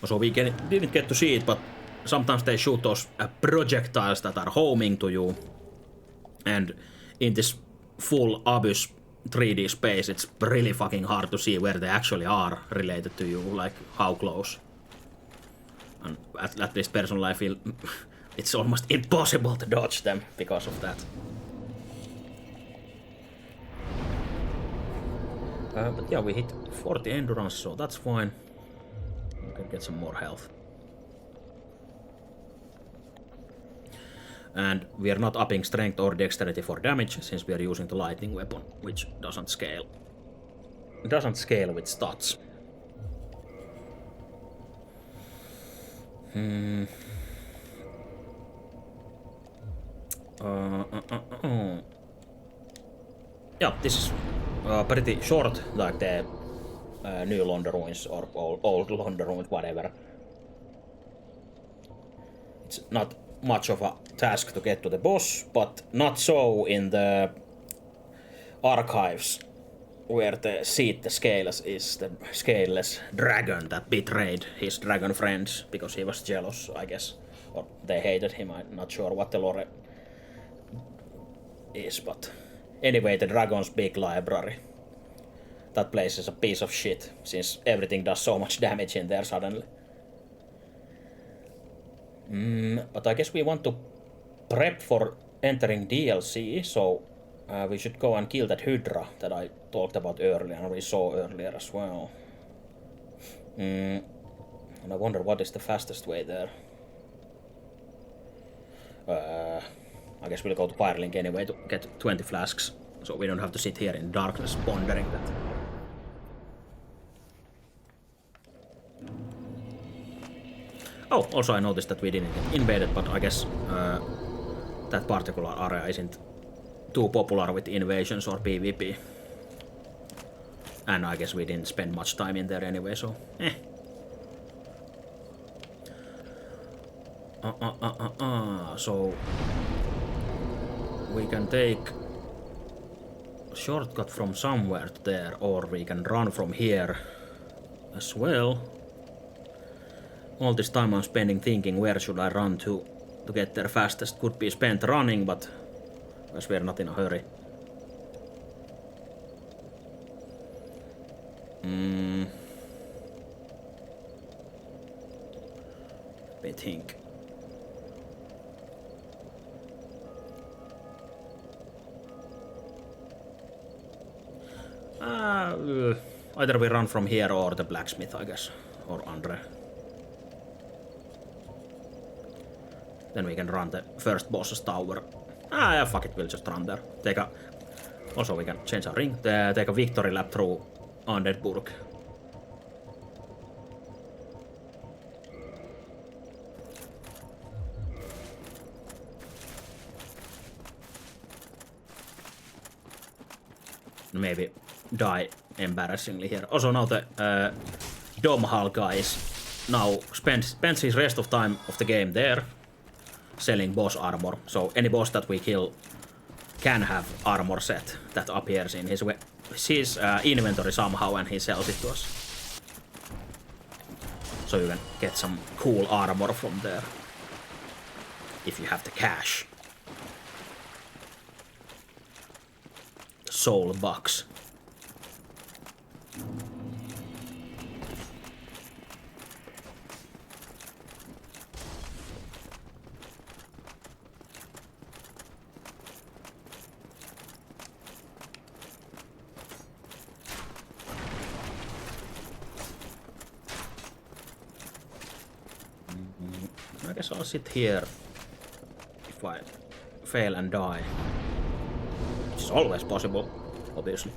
So we didn't get to see it, but sometimes they shoot those projectiles that are homing to you. And in this full Abyss 3D space, it's really fucking hard to see where they actually are related to you, like how close. And at least personally I feel it's almost impossible to dodge them because of that. But yeah, we hit 40 endurance, so that's fine. We can get some more health. And we are not upping strength or dexterity for damage, since we are using the lightning weapon, which doesn't scale. It doesn't scale with stats. Yeah, this is pretty short, like the new London Ruins or old London Ruins, whatever. It's not much of a task to get to the boss, but not so in the archives, where the Seed the Scaleless is the scaleless dragon that betrayed his dragon friends because he was jealous, I guess. Or they hated him, I'm not sure what the lore is, but anyway, the dragon's big library. That place is a piece of shit, since everything does so much damage in there suddenly. But I guess we want to prep for entering DLC, so we should go and kill that Hydra that I talked about earlier, and we saw earlier as well. And I wonder what is the fastest way there. I guess we'll go to Firelink anyway to get 20 flasks, so we don't have to sit here in darkness pondering that. Oh, also I noticed that we didn't get invaded, but I guess that particular area isn't too popular with invasions or PvP. And I guess we didn't spend much time in there anyway, so So we can take a shortcut from somewhere to there, or we can run from here as well. All this time I'm spending thinking where should I run to get there fastest. Could be spent running, but as we're not in a hurry. Let me think. Either we run from here or the blacksmith, I guess, or Andre. Then we can run the first boss's tower. Yeah, fuck it, we'll just run there. Also, we can change our ring. Take a victory lap through Undeadburg. Maybe die embarrassingly here. Also, now the Domhall guy is now spends his rest of time of the game there, selling boss armor. So any boss that we kill can have armor set that appears in his inventory somehow, and he sells it to us. So you can get some cool armor from there if you have the cash. Soul bucks. I guess I'll sit here if I fail and die. Which is always possible, obviously.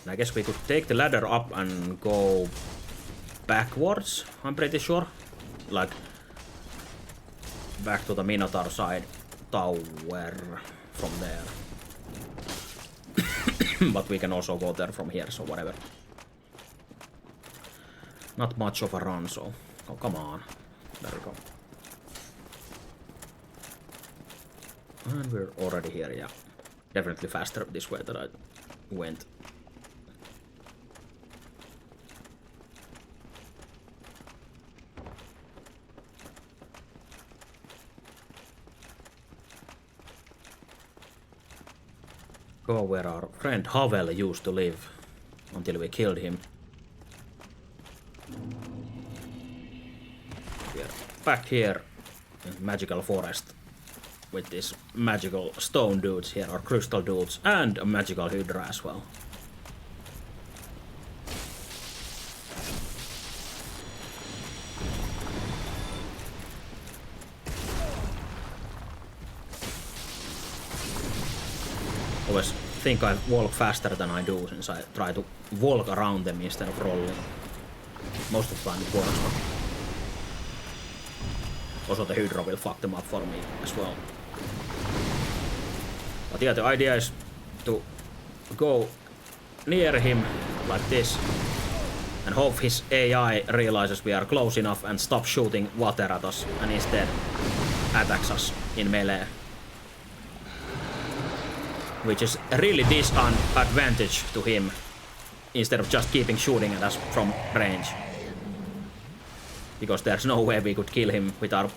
And I guess we could take the ladder up and go backwards, I'm pretty sure. Like, back to the Minotaur side tower from there. But we can also go there from here, so whatever. Not much of a run, so... Oh, come on. There we go. And we're already here, yeah. Definitely faster this way than I went. Go where our friend Havel used to live until we killed him. We're back here in magical forest with these magical stone dudes here, or crystal dudes, and a magical hydra as well. Always think I walk faster than I do, since I try to walk around them instead of rolling. Most of the time it works, but also the hydra will fuck them up for me as well. But yeah, the idea is to go near him like this and hope his AI realizes we are close enough and stops shooting water at us and instead attacks us in melee. Which is really disadvantage to him, instead of just keeping shooting at us from range. Because there's no way we could kill him with our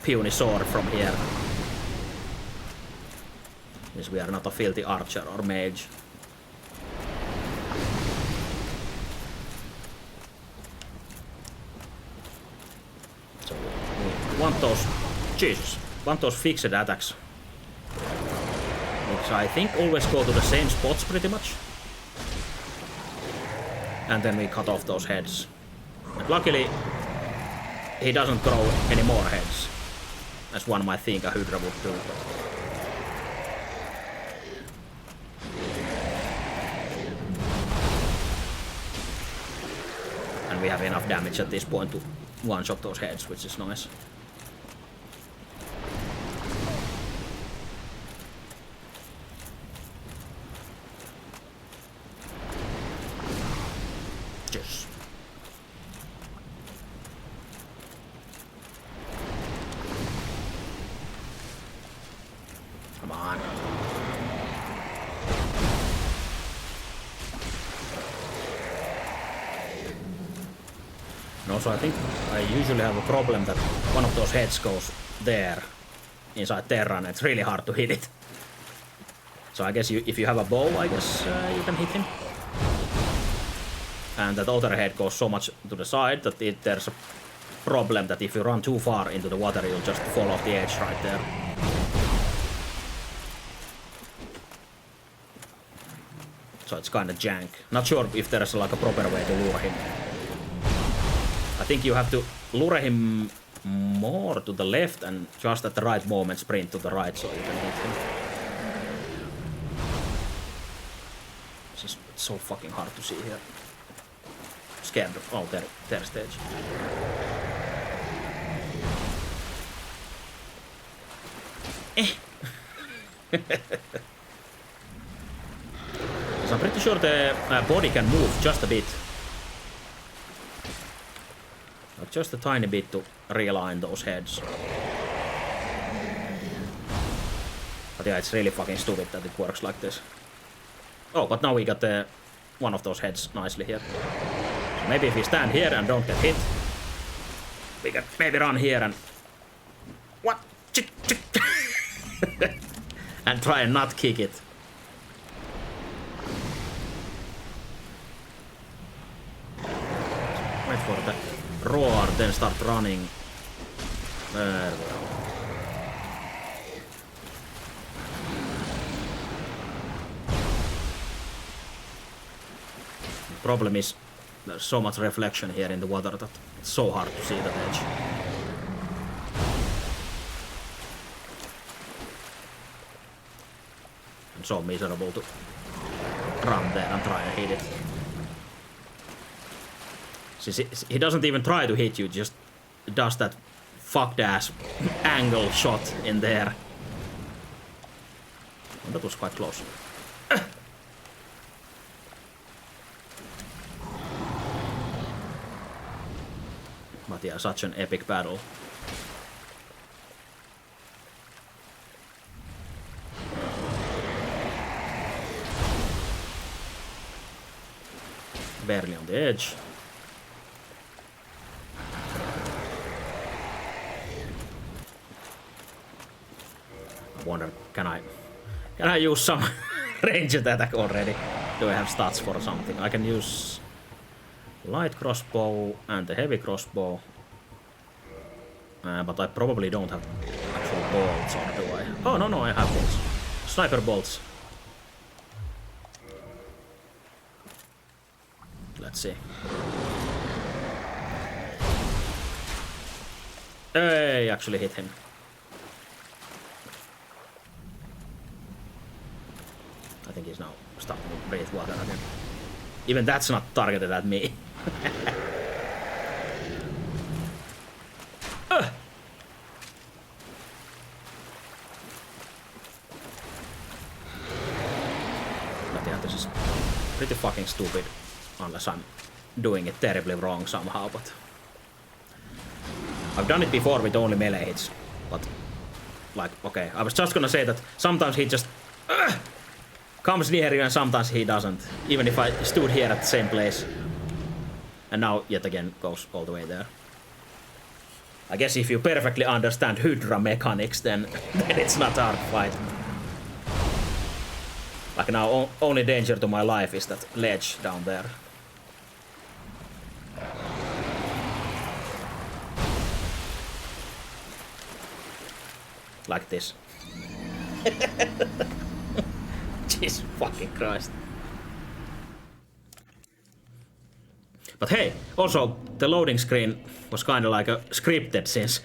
puny sword from here. Since we are not a filthy archer or mage. So we want those fixed attacks. Which I think always go to the same spots pretty much. And then we cut off those heads. But luckily, he doesn't grow any more heads, as one might think a hydra would do. And we have enough damage at this point to one-shot those heads, which is nice. And also I think I usually have a problem that one of those heads goes there inside Terra and it's really hard to hit it. So I guess if you have a bow, I guess you can hit him. And that other head goes so much to the side that there's a problem that if you run too far into the water, you'll just fall off the edge right there. So it's kind of jank. Not sure if there's like a proper way to lure him. I think you have to lure him more to the left and just at the right moment sprint to the right so you can hit him. It's so fucking hard to see here. Scared of... Oh, there stage. So I'm pretty sure the body can move just a bit. Like just a tiny bit to realign those heads. But yeah, it's really fucking stupid that it works like this. Oh, but now we got one of those heads nicely here. So maybe if we stand here and don't get hit, we can maybe run here and... What? And try and not kick it. Wait for the roar, then start running. There we go. The problem is there's so much reflection here in the water that it's so hard to see that edge. And so miserable to run there and try and hit it. See, he doesn't even try to hit you, just does that fucked ass angle shot in there. Oh, that was quite close. But yeah, such an epic battle. Barely on the edge. I wonder, can I use some ranged attack already? Do I have stats for something? I can use light crossbow and the heavy crossbow. But I probably don't have actual bolts, or do I? Oh, no, I have bolts. Sniper bolts. Let's see. I actually hit him. I think he's now starting to breathe water again. Even that's not targeted at me. But yeah, this is pretty fucking stupid. Unless I'm doing it terribly wrong somehow, but... I've done it before with only melee hits, but... Like, okay, I was just gonna say that sometimes he just... comes near you and sometimes he doesn't. Even if I stood here at the same place. And now, yet again, goes all the way there. I guess if you perfectly understand Hydra mechanics, then it's not hard to fight. Like now, only danger to my life is that ledge down there. Like this. Jesus fucking Christ. But hey, also the loading screen was kind of like a scripted since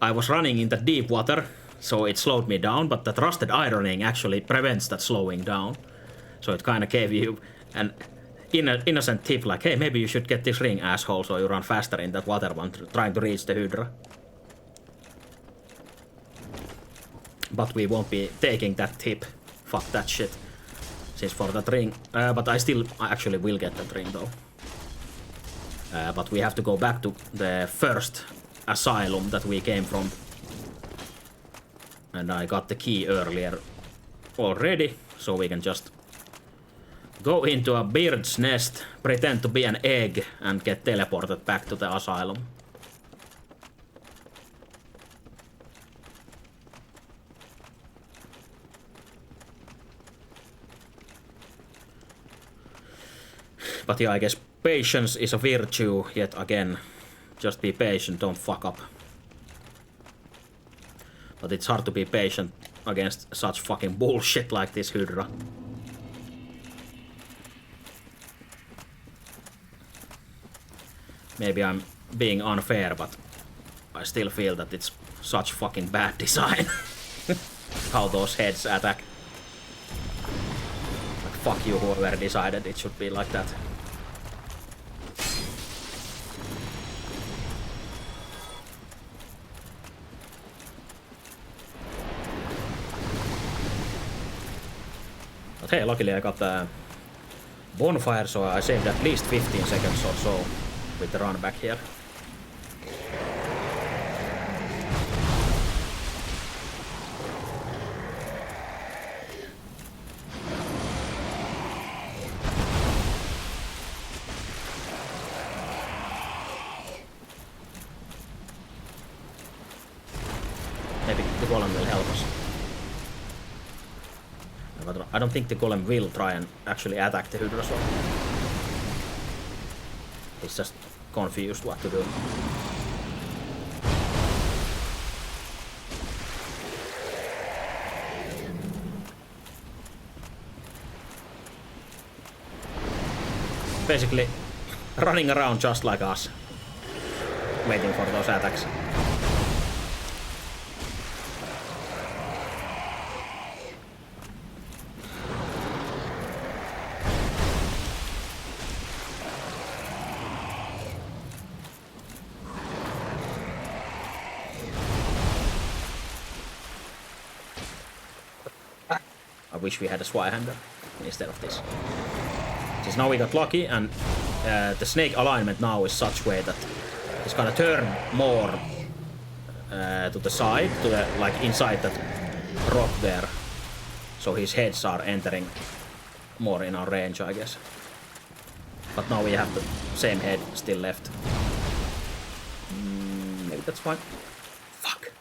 I was running in the deep water, so it slowed me down, but that rusted ironing actually prevents that slowing down. So it kind of gave you an innocent tip like, hey, maybe you should get this ring, asshole, so you run faster in that water when trying to reach the Hydra. But we won't be taking that tip. Fuck that shit. Since for that ring. But I actually will get that ring though. But we have to go back to the first asylum that we came from. And I got the key earlier already. So we can just Go into a bird's nest, pretend to be an egg, and get teleported back to the asylum. But yeah, I guess patience is a virtue yet again. Just be patient, don't fuck up. But it's hard to be patient against such fucking bullshit like this Hydra. Maybe I'm being unfair, but I still feel that it's such fucking bad design. How those heads attack. Like, fuck you, whoever decided it should be like that. But hey, luckily I got the bonfire, so I saved at least 15 seconds or so with the run back here. Maybe the golem will help us. I don't think the golem will try and actually attack the Hydra, so he's just confused what to do. Basically running around just like us, waiting for those attacks. I wish we had a Swihander instead of this. Since now we got lucky, and the snake alignment now is such way that it's gonna turn more to the side, to the, like inside that rock there. So his heads are entering more in our range, I guess. But now we have the same head still left. Maybe that's fine. Fuck.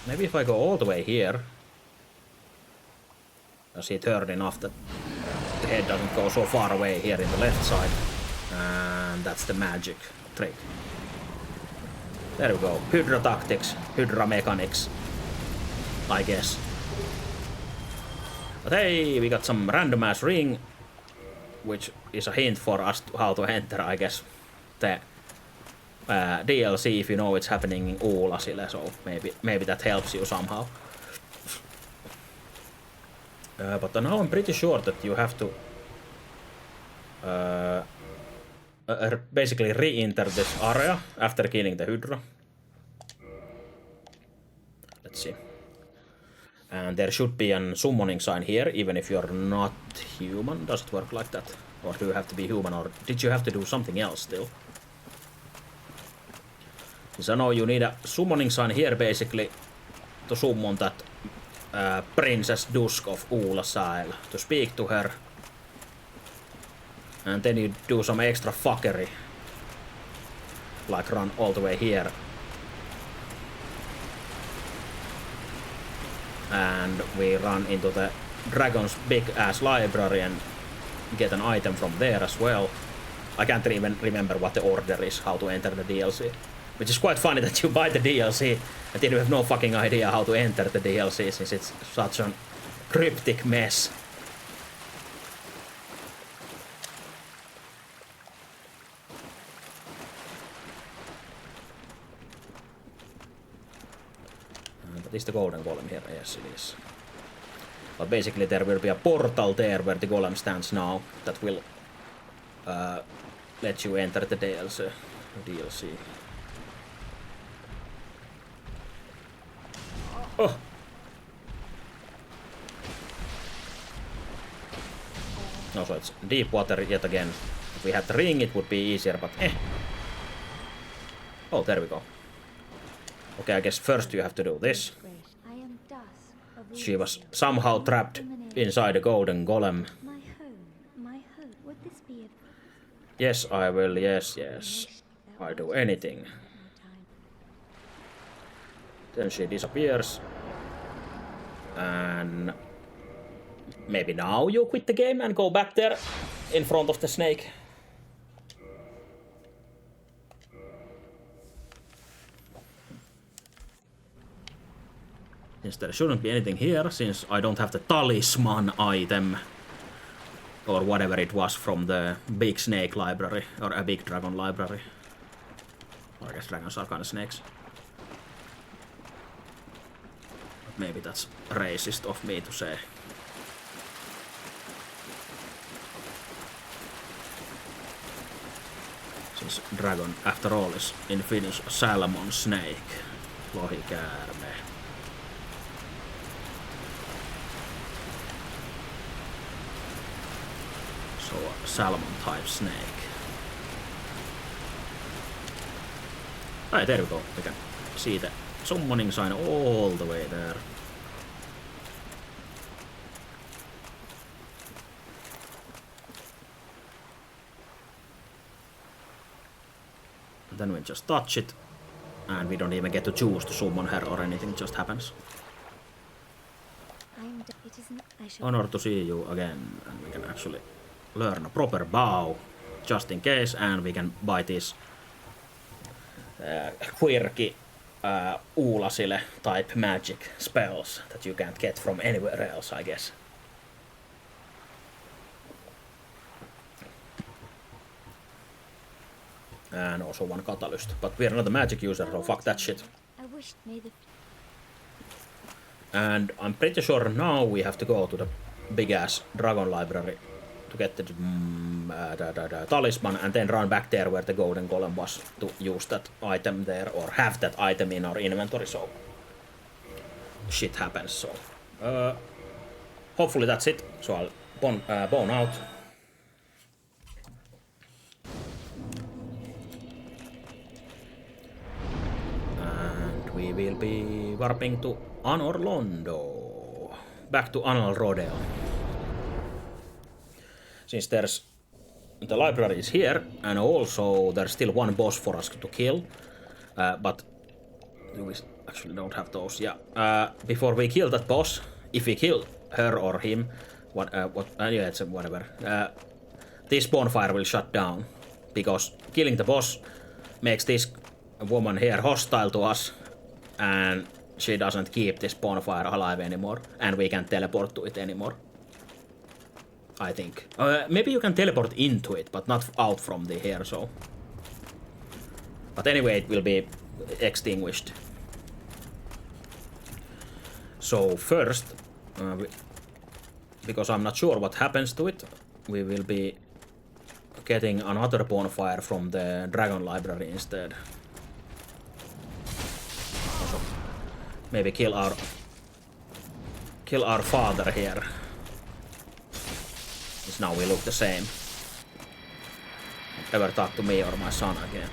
Maybe if I go all the way here, I see turn enough that the head doesn't go so far away here in the left side. And that's the magic trick. There we go. Hydra tactics, Hydra mechanics, I guess. But hey, we got some random ass ring, which is a hint for us to how to enter, I guess, the DLC if you know it's happening in Uulasille, so maybe that helps you somehow. But now I'm pretty sure that you have to basically re-enter this area after killing the Hydra. Let's see. And there should be a summoning sign here, even if you're not human. Does it work like that? Or do you have to be human, or did you have to do something else still? So now you need a summoning sign here basically to summon that Princess Dusk of Uulasile, to speak to her. And then you do some extra fuckery, like run all the way here. And we run into the dragon's big ass library and get an item from there as well. I can't even remember what the order is, how to enter the DLC. Which is quite funny that you buy the DLC and then you have no fucking idea how to enter the DLC, since it's such a cryptic mess. But is the golden golem here? Yes, it is. But basically there will be a portal there where the golem stands now that will let you enter the DLC. Oh! No, so it's deep water yet again. If we had the ring, it would be easier, but eh. Oh, there we go. Okay, I guess first you have to do this. I am dust of She was Elysium. somehow trapped inside a golden golem. My home, my home. Would this be a Yes, I will. Yes, yes. I do anything. more time? Then she disappears. And maybe now you quit the game and go back there in front of the snake. Since there shouldn't be anything here, since I don't have the talisman item or whatever it was from the big snake library or a big dragon library. Or I guess dragons are kind of snakes. But maybe that's racist of me to say. Since dragon, after all, is in Finnish salmon snake. Lohikäärme. So a salmon type snake. Alright, there we go. We can see the summoning sign all the way there. Then we just touch it, and we don't even get to choose to summon her or anything, it just happens. It isn't. I shall. Honor to see you again, and we can actually learn a proper bow, just in case, and we can buy this quirky Uulasile type magic spells that you can't get from anywhere else, I guess. And also one catalyst, but we're not a magic user, so fuck that shit. I wished may the. And I'm pretty sure now we have to go to the big ass dragon library to get the talisman and then run back there where the golden golem was to use that item there or have that item in our inventory, so shit happens. So hopefully that's it. So I'll bone out. And we will be warping to Anor Londo. Back to Anal Rodeo. Since there's the library is here, and also there's still one boss for us to kill, but we actually don't have those. Yeah. Before we kill that boss, if we kill her or him, yeah, it's whatever. This bonfire will shut down because killing the boss makes this woman here hostile to us, and she doesn't keep this bonfire alive anymore, and we can't teleport to it anymore. I think. Maybe you can teleport into it, but not out from the here, so. But anyway, it will be extinguished. So first, because I'm not sure what happens to it, we will be getting another bonfire from the dragon library instead. Also, maybe kill our father here. Now we look the same. Ever talk to me or my son again?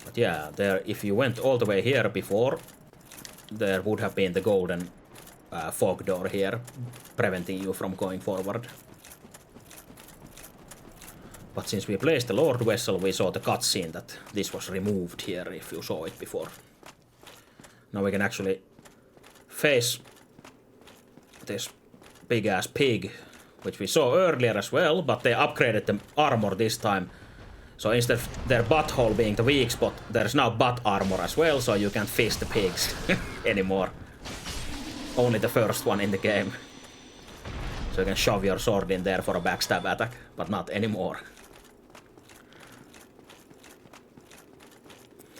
But yeah, there. If you went all the way here before, there would have been the golden fog door here, preventing you from going forward. But since we placed the Lord Vessel, we saw the cutscene that this was removed here. If you saw it before, now we can actually face this big ass pig, which we saw earlier as well, but they upgraded the armor this time. So instead of their butthole being the weak spot, there's now butt armor as well, so you can't fist the pigs anymore. Only the first one in the game. So you can shove your sword in there for a backstab attack, but not anymore.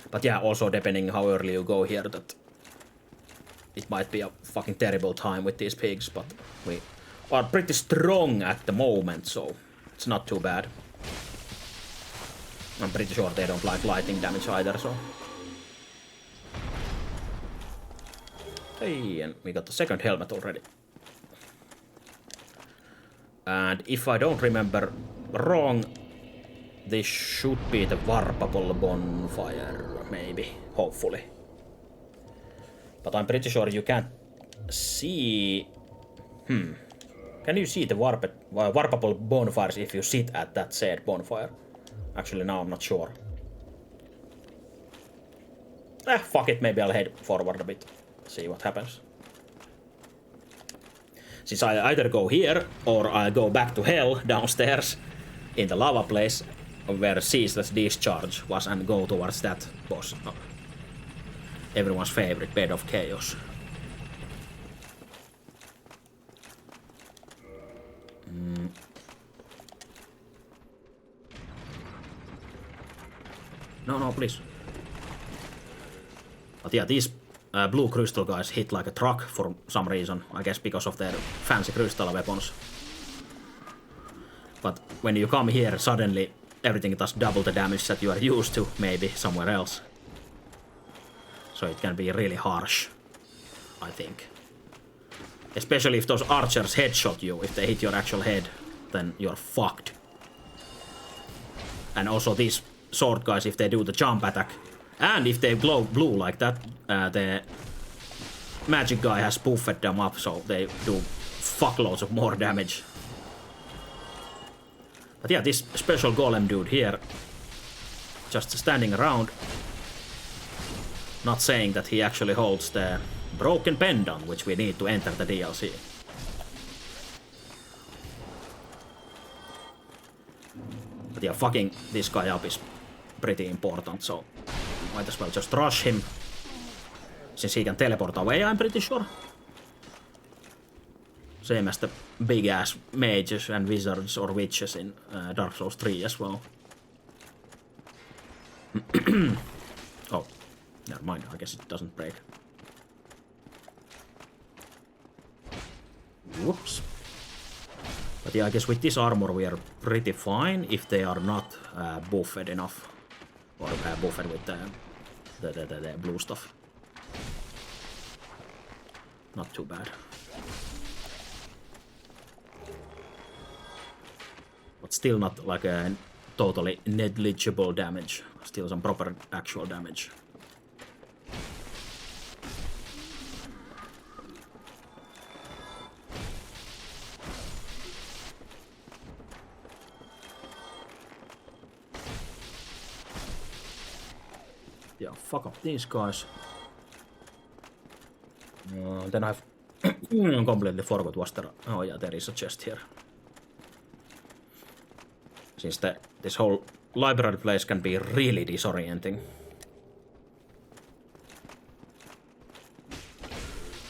But yeah, also depending how early you go here, that it might be a fucking terrible time with these pigs, but we are pretty strong at the moment, so it's not too bad. I'm pretty sure they don't like lightning damage either, so. Hey, and we got the second helmet already. And if I don't remember wrong, this should be the warpable bonfire, maybe, hopefully. But I'm pretty sure you can't see... Can you see the warpable bonfires if you sit at that said bonfire? Actually, now I'm not sure. Fuck it, maybe I'll head forward a bit. See what happens. Since I either go here, or I go back to hell downstairs in the lava place where ceaseless discharge was, and go towards that boss. Oh. Everyone's favorite bed of chaos. No, please. But yeah, these blue crystal guys hit like a truck for some reason. I guess because of their fancy crystal weapons. But when you come here, suddenly everything does double the damage that you are used to, maybe somewhere else. So it can be really harsh, I think. Especially if those archers headshot you, if they hit your actual head, then you're fucked. And also these sword guys, if they do the jump attack, and if they glow blue like that, the magic guy has buffed them up, so they do fuckloads of more damage. But yeah, this special golem dude here, just standing around, not saying that he actually holds the broken pendant, which we need to enter the DLC. But yeah, fucking this guy up is pretty important, so might as well just rush him, since he can teleport away, I'm pretty sure. Same as the big-ass mages and wizards or witches in Dark Souls 3 as well. Oh, never mind, I guess it doesn't break. Whoops. But yeah, I guess with this armor we are pretty fine if they are not buffed enough. Or buffed with the blue stuff. Not too bad. But still not like a totally negligible damage. Still some proper actual damage. Yeah, fuck up these guys. Then I've completely forgot was there. Oh yeah, there is a chest here. Since this whole library place can be really disorienting.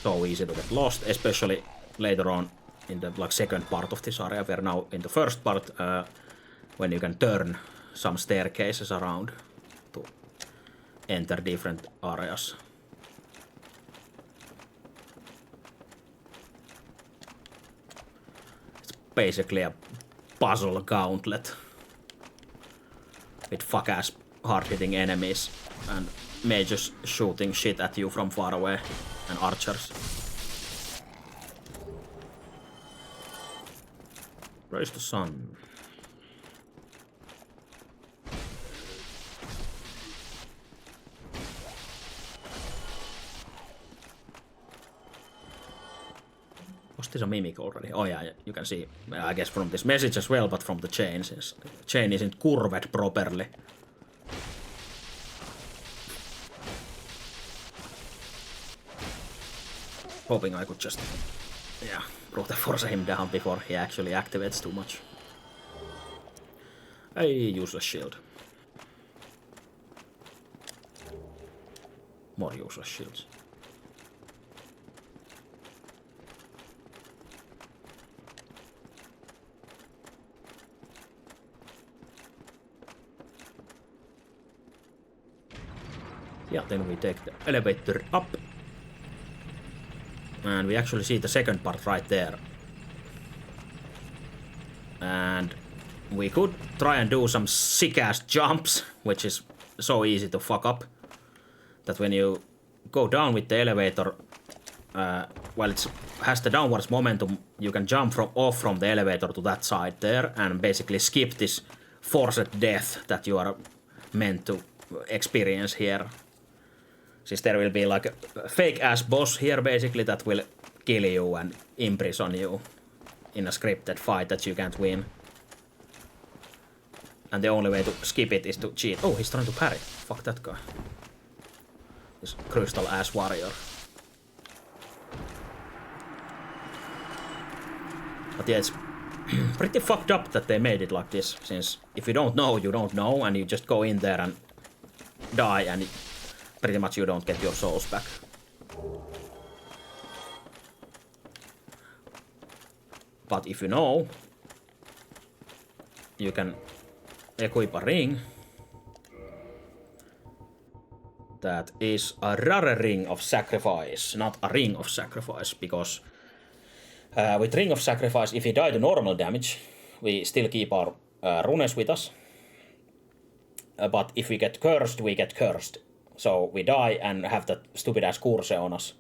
So easy to get lost, especially later on in the second part of this area. We're now in the first part, when you can turn some staircases around to enter different areas. It's basically a puzzle gauntlet with fuck-ass hard-hitting enemies and mages shooting shit at you from far away and archers. Praise the sun. Was this a mimic already? Oh yeah, you can see, I guess from this message as well, but from the chain, since the chain isn't curved properly. Hoping I could just, yeah, brute force him down before he actually activates too much. A useless shield. More useless shields. Yeah, then we take the elevator up. And we actually see the second part right there. And we could try and do some sick-ass jumps, which is so easy to fuck up. That when you go down with the elevator, while it has the downwards momentum, you can jump off from the elevator to that side there and basically skip this forced death that you are meant to experience here. Since there will be like a fake ass boss here basically that will kill you and imprison you in a scripted fight that you can't win. And the only way to skip it is to cheat. Oh, he's trying to parry. Fuck that guy. This crystal ass warrior. But yeah, it's pretty fucked up that they made it like this, since if you don't know, you don't know, and you just go in there and die, and pretty much you don't get your souls back. But if you know, you can equip a ring that is a rare ring of sacrifice, not a ring of sacrifice, because with ring of sacrifice, if you die to normal damage, we still keep our runes with us. But if we get cursed, we get cursed. So we die and have that stupid ass curse on us.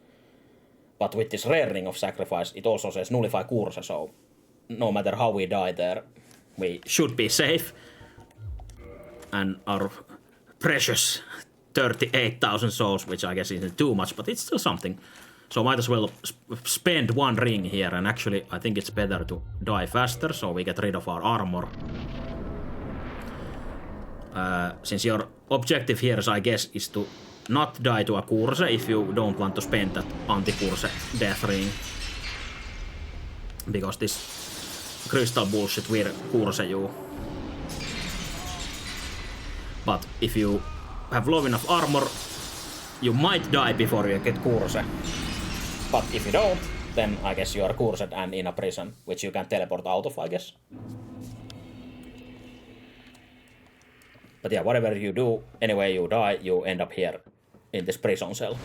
But with this rare ring of sacrifice, it also says nullify curse, so no matter how we die there, we should be safe. And our precious 38,000 souls, which I guess isn't too much, but it's still something. So might as well spend one ring here, and actually I think it's better to die faster, so we get rid of our armor. Since your objective here, I guess, is to not die to a curse if you don't want to spend that anti-curse death ring. Because this crystal bullshit will curse you. But if you have low enough armor, you might die before you get curse. But if you don't, then I guess you are cursed and in a prison, which you can teleport out of, I guess. But yeah, whatever you do, anyway you die, you end up here in this prison cell.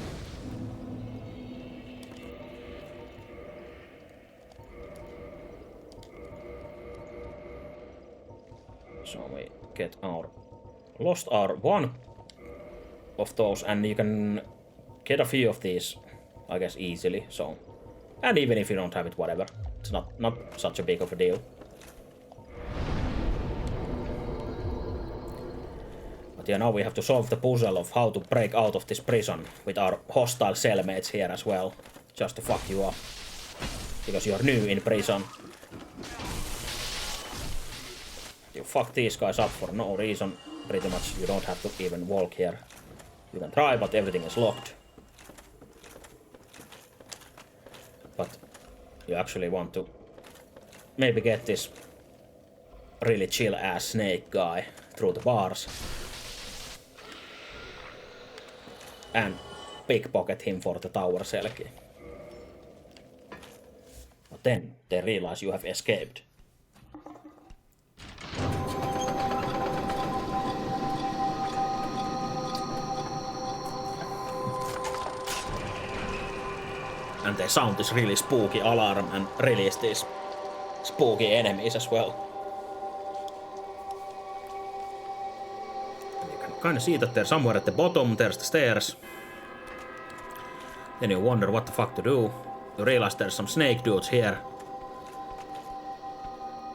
So we get our... Lost our one of those, and you can get a few of these, I guess, easily, so... And even if you don't have it, whatever. It's not such a big of a deal. But yeah, now we have to solve the puzzle of how to break out of this prison with our hostile cellmates here as well. Just to fuck you up. Because you're new in prison. You fuck these guys up for no reason. Pretty much you don't have to even walk here. You can try, but everything is locked. But you actually want to maybe get this really chill ass snake guy through the bars. And pickpocket him for the tower selkie. But then they realize you have escaped. And they sound this really spooky alarm and release these spooky enemies as well. And you can kind of see that they're somewhere at the bottom, there's the stairs. Then you wonder what the fuck to do. You realize there's some snake dudes here.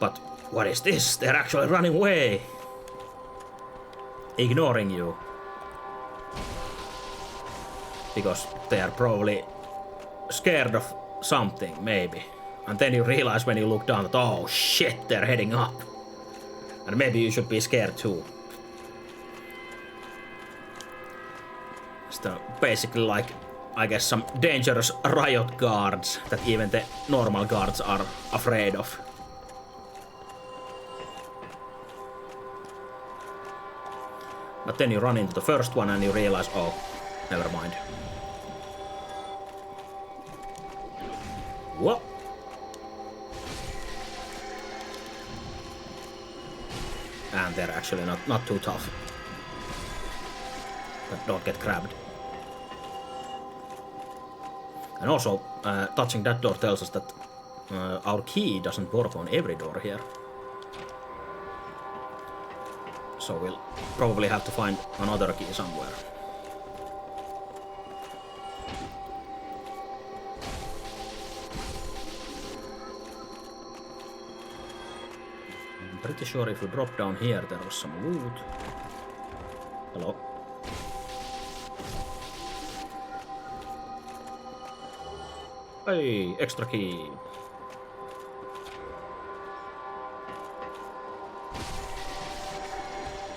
But what is this? They're actually running away. Ignoring you. Because they are probably scared of something, maybe. And then you realize when you look down that, oh shit, they're heading up. And maybe you should be scared too. It's basically like, I guess, some dangerous riot guards that even the normal guards are afraid of. But then you run into the first one and you realize, oh, never mind. What? And they're actually not too tough. But don't get grabbed. And also, touching that door tells us that our key doesn't work on every door here. So we'll probably have to find another key somewhere. pretty sure if you drop down here there was some loot. Hello. Hey, extra key.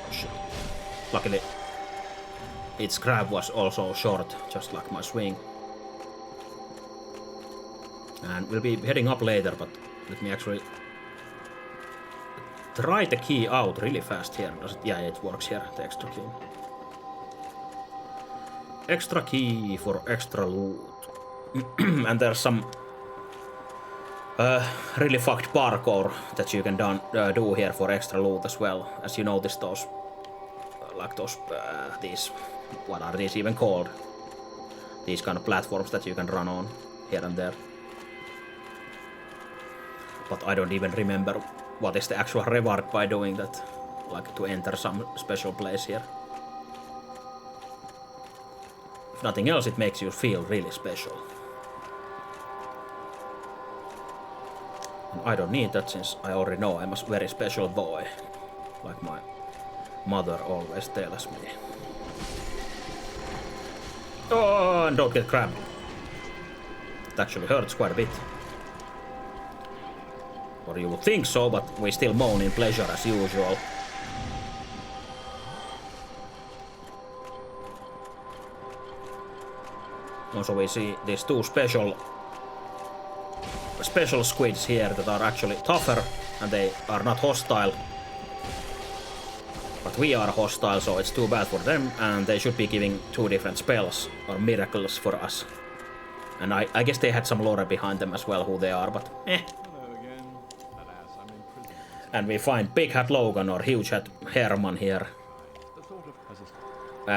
Oh shit. Luckily, its grab was also short, just like my swing. And we'll be heading up later, but let me actually try the key out really fast here. Does it? Yeah, it works here, the extra key. Extra key for extra loot. And there's some really fucked parkour that you can do here for extra loot as well. As you notice those, these, what are these even called? These kind of platforms that you can run on here and there. But I don't even remember what is the actual reward by doing that. Like to enter some special place here. If nothing else, it makes you feel really special. And I don't need that since I already know I'm a very special boy. Like my mother always tells me. Oh, and don't get grabbed. It actually hurts quite a bit. Or you would think so, but we still moan in pleasure as usual. Also we see these two special squids here that are actually tougher and they are not hostile. But we are hostile, so it's too bad for them, and they should be giving two different spells or miracles for us. And I guess they had some lore behind them as well, who they are, but eh. And we find Big Hat Logan or Huge Hat Herman here.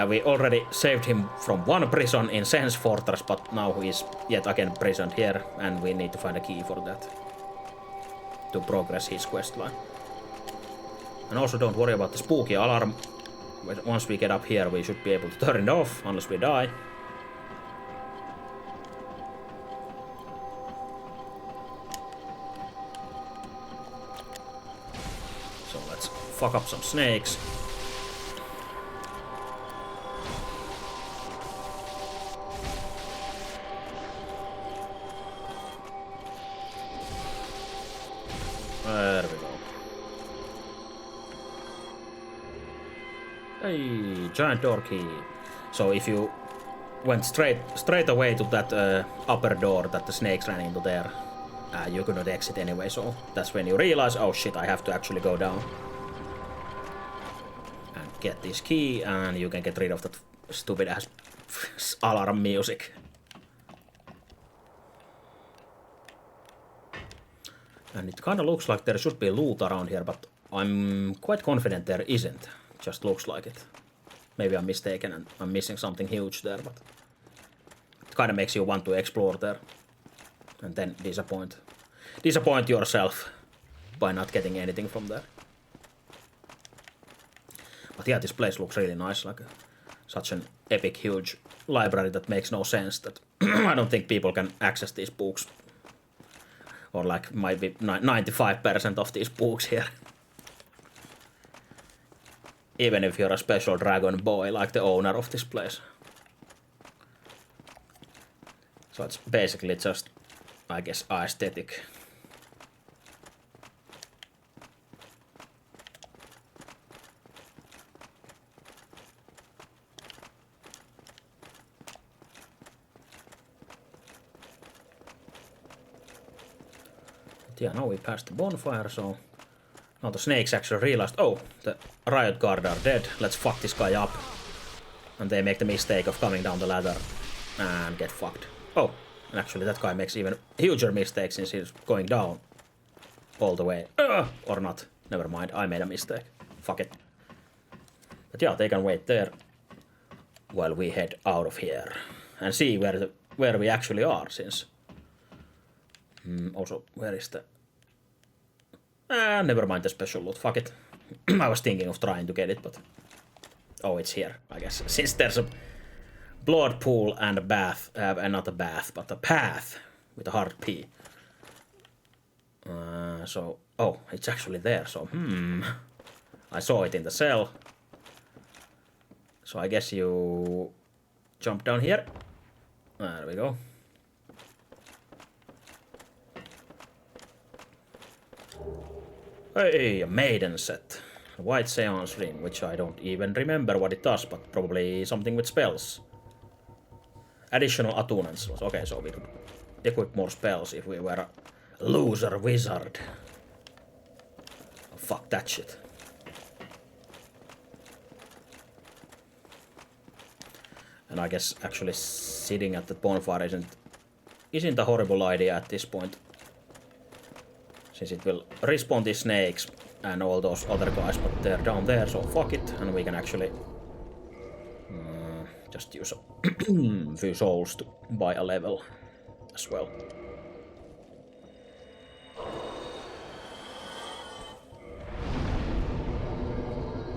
We already saved him from one prison in Sense Fortress, but now he is yet again prisoned here, and we need to find a key for that to progress his questline. And also don't worry about the spooky alarm. Once we get up here, we should be able to turn it off, unless we die. So let's fuck up some snakes. There we go. Hey, giant door key. So if you went straight away to that upper door that the snakes ran into there, you could not exit anyway, so that's when you realize, oh shit, I have to actually go down. And get this key, and you can get rid of that stupid ass alarm music. And it kinda looks like there should be loot around here, but I'm quite confident there isn't. Just looks like it. Maybe I'm mistaken and I'm missing something huge there, but it kinda makes you want to explore there. And then disappoint yourself by not getting anything from there. But yeah, this place looks really nice, like such an epic, huge library that makes no sense that I don't think people can access these books. Or like might be 95% of these books here. Even if you're a special dragon boy like the owner of this place. So it's basically just, I guess, aesthetic. Yeah, now we passed the bonfire, so now the snakes actually realized, oh, the riot guard are dead, let's fuck this guy up. And they make the mistake of coming down the ladder and get fucked. Oh, and actually that guy makes even huger mistakes since he's going down all the way. Or not, never mind, I made a mistake. Fuck it. But yeah, they can wait there while we head out of here and see where we actually are, since also, where is the... never mind the special loot, fuck it. I was thinking of trying to get it, but... Oh, it's here, I guess. Since there's a blood pool and a bath, and not a bath, but a path with a hard P. So, Oh, it's actually there, so I saw it in the cell. So I guess you jump down here. There we go. Hey, a maiden set. A white seance ring, which I don't even remember what it does, but probably something with spells. Additional attunements. Okay, so we could equip more spells if we were a loser wizard. Oh, fuck that shit. And I guess actually sitting at the bonfire isn't a horrible idea at this point. Since it will respawn the snakes and all those other guys, but they're down there, so fuck it. And we can actually just use a few souls to buy a level as well.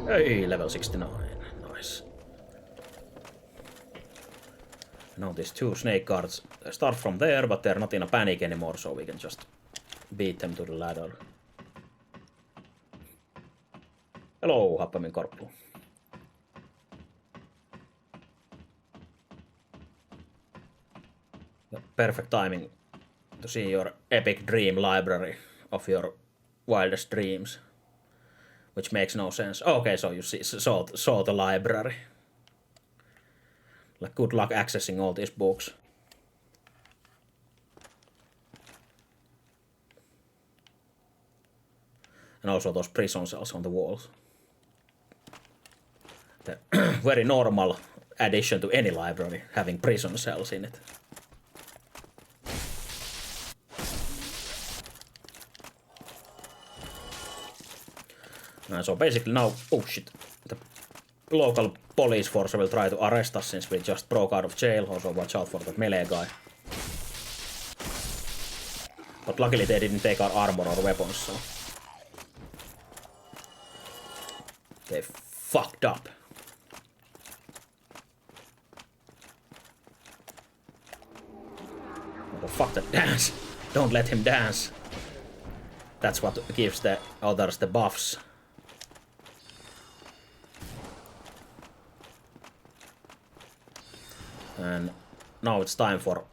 Hey, level 69. Nice. Now these two snake guards start from there, but they're not in a panic anymore, so we can just beat them to the ladder. Hello, Happamin Korppu. Perfect timing to see your epic dream library of your wildest dreams. Which makes no sense. Okay, so you saw the library. Like, good luck accessing all these books. And also those prison cells on the walls. The very normal addition to any library, having prison cells in it. So basically now, oh shit, the local police force will try to arrest us since we just broke out of jail, also watch out for that melee guy. But luckily they didn't take our armor or weapons, so... They fucked up. Oh, fuck that dance. Don't let him dance. That's what gives the others the buffs. And now it's time for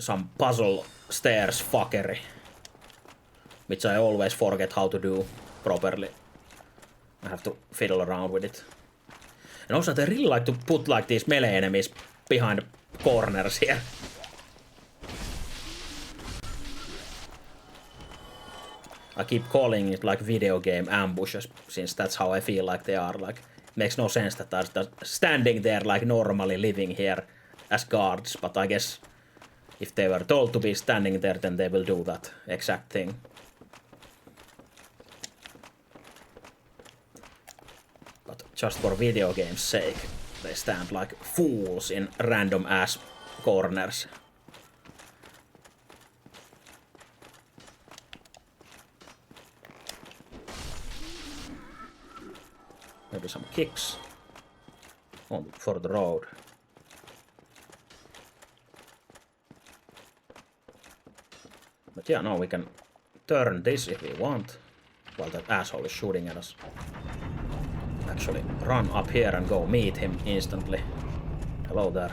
some puzzle stairs fuckery. Which I always forget how to do properly. I have to fiddle around with it. And also they really like to put like these melee enemies behind corners here. I keep calling it like video game ambushes, since that's how I feel like they are. Like, makes no sense that they're standing there like normally living here as guards, but I guess if they were told to be standing there, then they will do that exact thing. But just for video game's sake, they stand like fools in random ass corners. Maybe some kicks for the road. But yeah, no, we can turn this if we want, while that asshole is shooting at us. Actually, run up here and go meet him instantly. Hello there.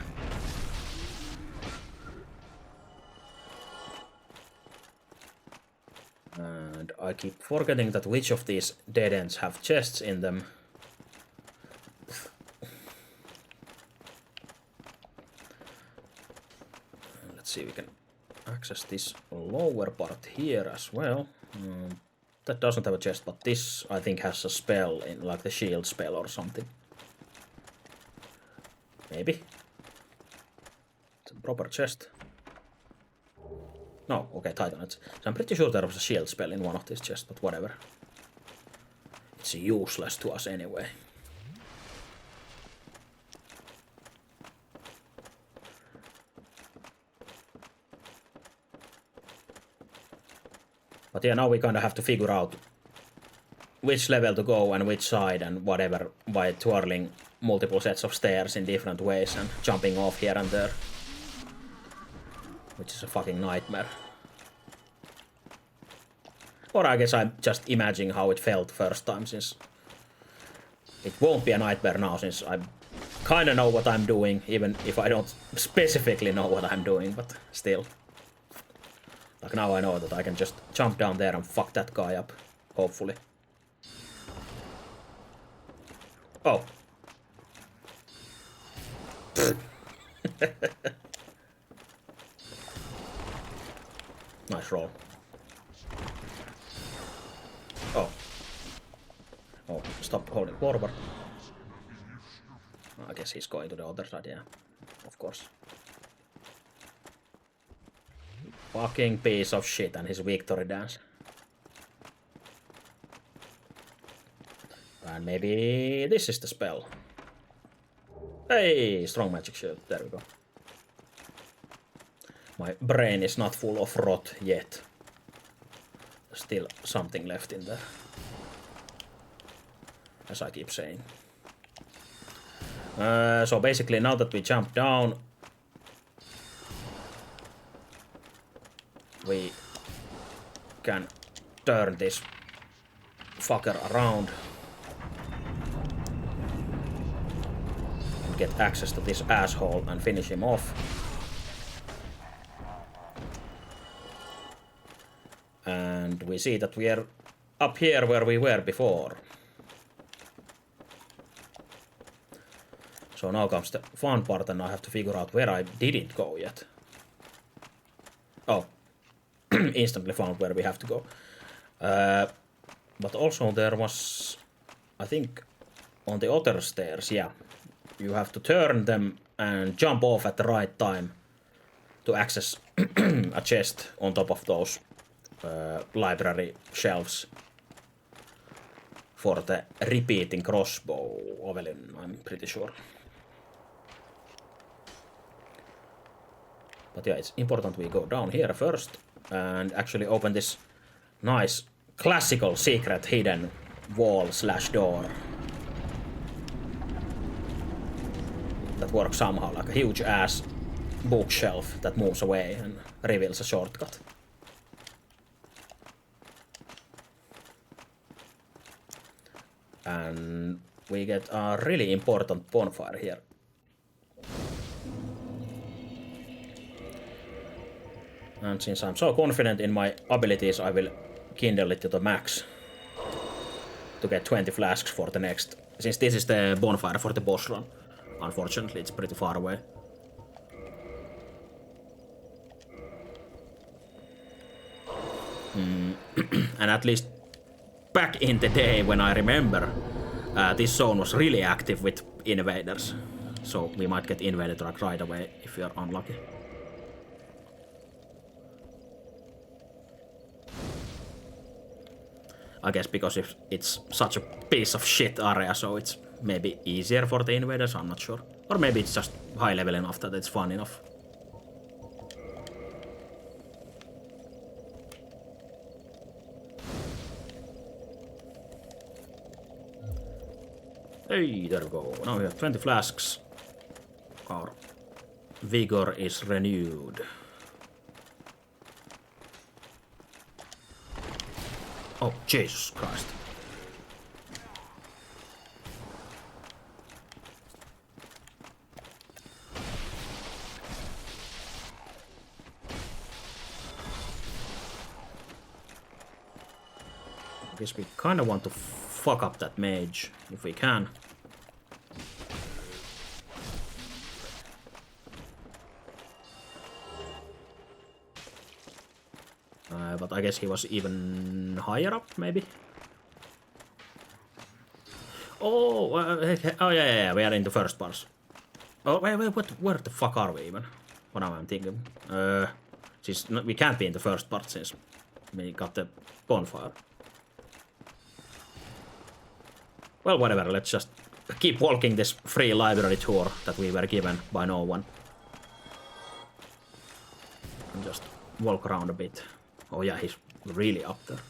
And I keep forgetting that which of these dead ends have chests in them. Let's see, we can access this lower part here as well. That doesn't have a chest, but this I think has a spell in, like the shield spell or something. Maybe. It's a proper chest. No, okay, Titanite. So I'm pretty sure there was a shield spell in one of these chests, but whatever. It's useless to us anyway. But yeah, now we kind of have to figure out which level to go and which side and whatever by twirling multiple sets of stairs in different ways and jumping off here and there. Which is a fucking nightmare. Or I guess I'm just imagining how it felt first time, since it won't be a nightmare now, since I kinda know what I'm doing, even if I don't specifically know what I'm doing, but still. Like now I know that I can just jump down there and fuck that guy up, hopefully. Oh. Nice roll. Oh. Oh, stop holding forward. I guess he's going to the other side, yeah. Of course. Fucking piece of shit and his victory dance. And maybe this is the spell. Hey, strong magic shield. There we go. My brain is not full of rot yet. Still something left in there. As I keep saying. So basically now that we jump down, we can turn this fucker around and get access to this asshole and finish him off. And we see that we are up here where we were before. So now comes the fun part, and I have to figure out where I didn't go yet. Oh, instantly found where we have to go. But also there was, I think, on the other stairs, yeah. You have to turn them and jump off at the right time to access a chest on top of those library shelves for the repeating crossbow Ovelyn, I'm pretty sure. But yeah, it's important we go down here first and actually open this nice classical secret hidden wall/door that works somehow, like a huge ass bookshelf that moves away and reveals a shortcut. And we get a really important bonfire here. And since I'm so confident in my abilities, I will kindle it to the max to get 20 flasks for the next. Since this is the bonfire for the boss run, unfortunately it's pretty far away. And at least back in the day when I remember, this zone was really active with invaders. So we might get invaded like right away if we are unlucky. I guess because if it's such a piece of shit area, so it's maybe easier for the invaders, I'm not sure. Or maybe it's just high level enough that it's fun enough. Hey, there we go. Now we have 20 flasks. Our vigor is renewed. Oh, Jesus Christ. I guess we kinda want to fuck up that mage, if we can. But I guess he was even higher up, maybe? Oh, oh yeah, we are in the first parts. Oh, wait, where the fuck are we even? What am I thinking? Since we can't be in the first part since we got the bonfire. Well, whatever, let's just keep walking this free library tour that we were given by no one. And just walk around a bit. Oh yeah, he's really up there.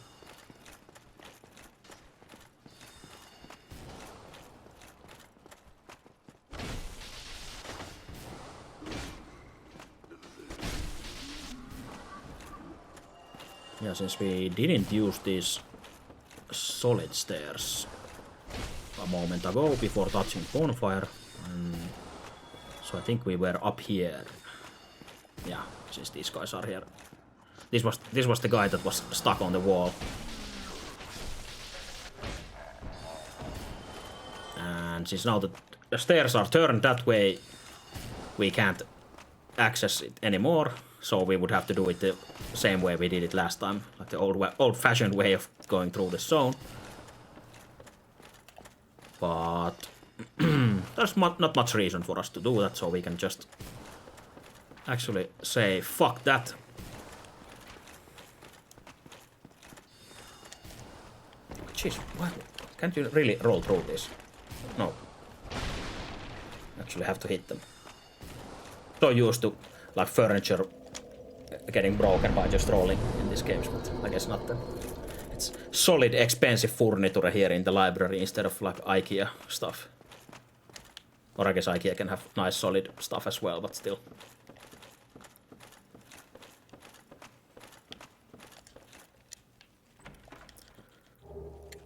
Yeah, since we didn't use these solid stairs a moment ago before touching bonfire, so I think we were up here. Yeah, since these guys are here. This was the guy that was stuck on the wall. And since now the stairs are turned that way, we can't access it anymore. So we would have to do it the same way we did it last time, like the old-fashioned way of going through the zone. But there's not much reason for us to do that, so we can just actually say fuck that. Jeez, why can't you really roll through this? No. Actually have to hit them. So used to like furniture getting broken by just rolling in these games, but I guess not then. It's solid expensive furniture here in the library instead of like IKEA stuff. Or I guess IKEA can have nice solid stuff as well, but still.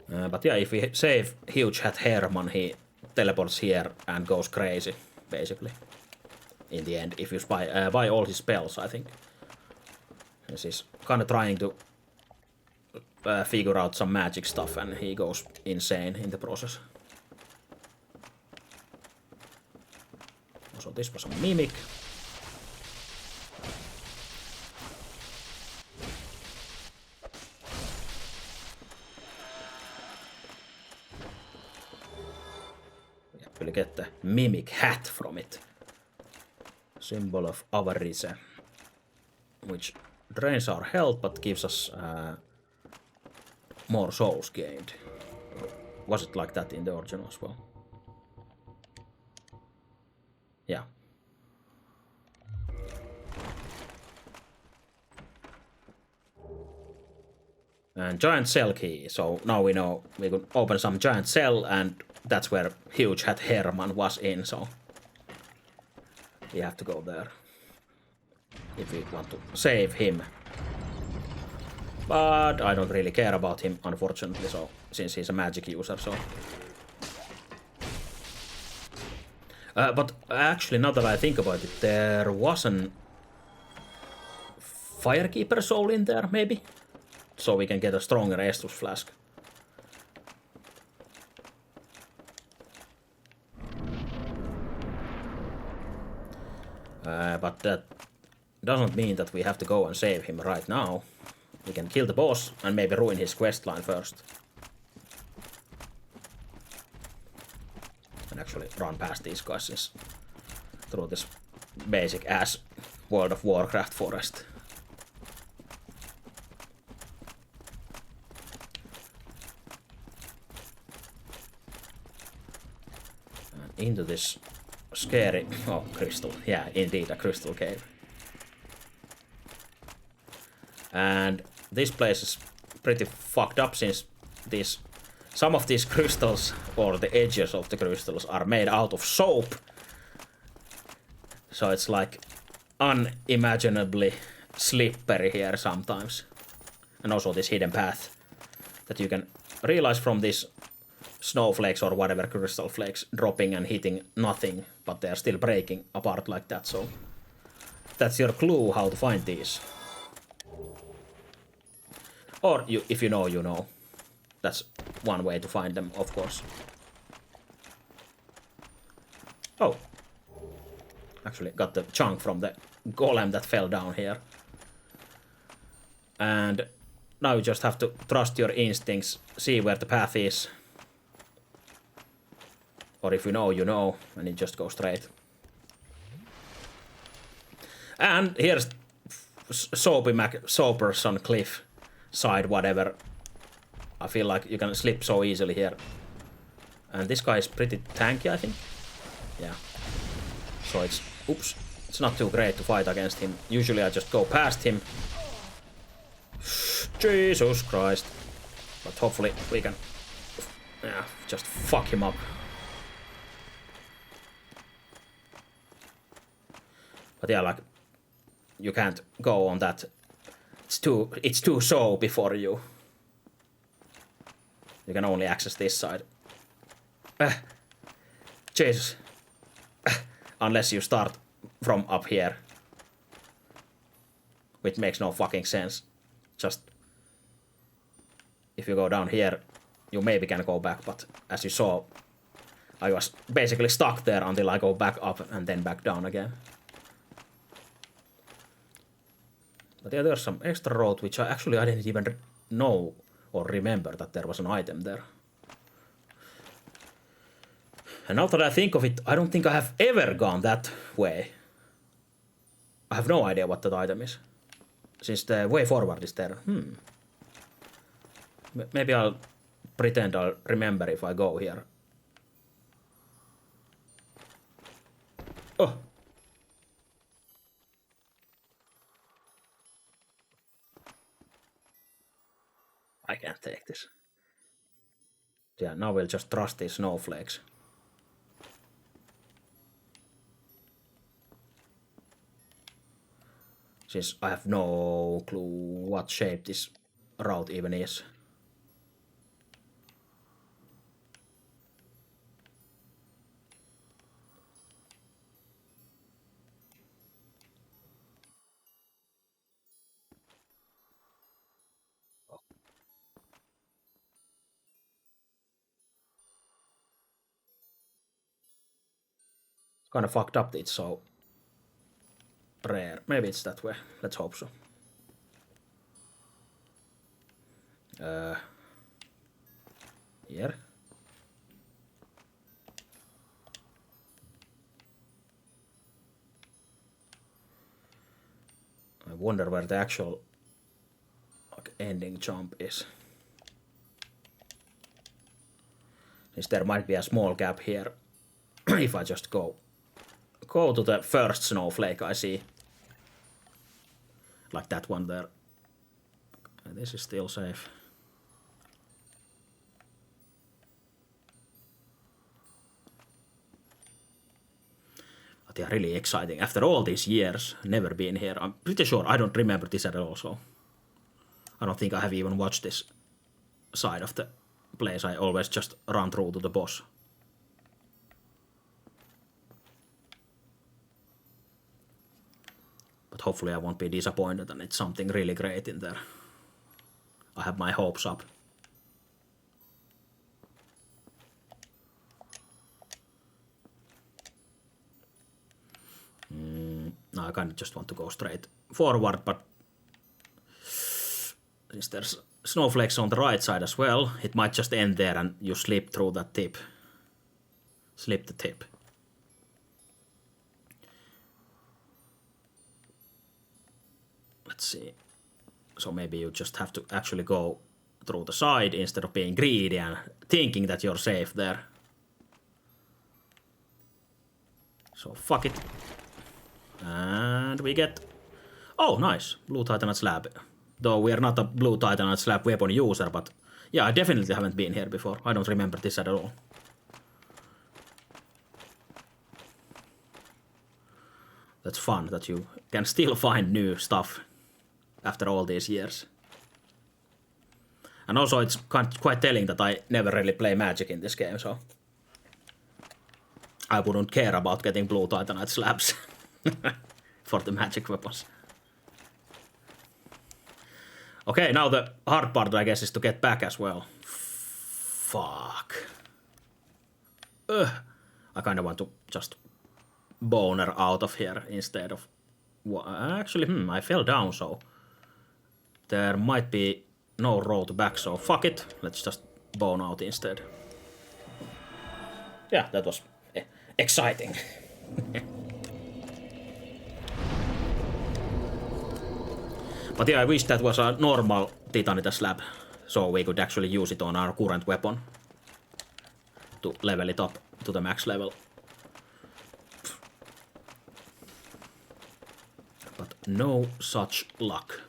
But yeah, if we save Huge Hat Herman, he teleports here and goes crazy, basically. In the end, if you buy all his spells, I think. He's kind of trying to figure out some magic stuff, and he goes insane in the process. Also, this was a mimic. We actually get the mimic hat from it. Symbol of avarice, which drains our health but gives us more souls gained. Was it like that in the original as well? Yeah. And giant cell key, so now we know we could open some giant cell, and that's where Huge Hat Herman was in, so we have to go there if we want to save him. But I don't really care about him, unfortunately, so since he's a magic user, so. But actually, now that I think about it, there was an Firekeeper soul in there, maybe? So we can get a stronger Estus flask. But that doesn't mean that we have to go and save him right now. We can kill the boss and maybe ruin his questline first. And actually run past these guys through this basic ass World of Warcraft forest. And into this scary... Oh, crystal. Yeah, indeed, a crystal cave. And this place is pretty fucked up since some of these crystals, or the edges of the crystals, are made out of soap. So it's like unimaginably slippery here sometimes. And also this hidden path that you can realize from these snowflakes or whatever crystal flakes dropping and hitting nothing, but they're still breaking apart like that. So that's your clue how to find these. Or if you know, you know. That's one way to find them, of course. Oh. Actually got the chunk from the golem that fell down here. And now you just have to trust your instincts, see where the path is. Or if you know, you know, and you just go straight. And here's Soapers on cliff side, whatever. I feel like you can slip so easily here. And this guy is pretty tanky, I think. Yeah. So it's... Oops. It's not too great to fight against him. Usually I just go past him. Jesus Christ. But hopefully we can... Yeah, just fuck him up. But yeah, like... You can't go on that it's too so before you. You can only access this side. Jesus. Unless you start from up here. Which makes no fucking sense. Just... If you go down here, you maybe can go back, but as you saw, I was basically stuck there until I go back up and then back down again. But yeah, there's some extra road, which I didn't even know or remember that there was an item there. And now that I think of it, I don't think I have ever gone that way. I have no idea what that item is. Since the way forward is there. Maybe I'll pretend I'll remember if I go here. Oh! I can't take this. Yeah, now we'll just trust these snowflakes. Since I have no clue what shape this route even is. Kind of fucked up, it's so rare. Maybe it's that way. Let's hope so. Here. I wonder where the actual ending jump is. Since there might be a small gap here if I just go to the first snowflake I see. Like that one there. This is still safe. But yeah, really exciting. After all these years, never been here. I'm pretty sure I don't remember this at all, so I don't think I have even watched this side of the place. I always just run through to the boss. But hopefully I won't be disappointed and it's something really great in there. I have my hopes up. No, I kind of just want to go straight forward, but since there's snowflakes on the right side as well, it might just end there and you slip through that tip. Slip the tip. Let's see. So maybe you just have to actually go through the side instead of being greedy and thinking that you're safe there. So fuck it. And we get... Oh, nice. Blue Titanite slab. Though we are not a Blue Titanite slab weapon user, but... Yeah, I definitely haven't been here before. I don't remember this at all. That's fun that you can still find new stuff after all these years. And also it's quite telling that I never really play Magic in this game, so... I wouldn't care about getting Blue Titanite slabs for the Magic weapons. Okay, now the hard part, I guess, is to get back as well. Fuck. I kind of want to just boner out of here instead of... Actually, I fell down, so... There might be no road back, so fuck it. Let's just bone out instead. Yeah, that was exciting. But yeah, I wish that was a normal Titanite slab, so we could actually use it on our current weapon to level it up to the max level. But no such luck.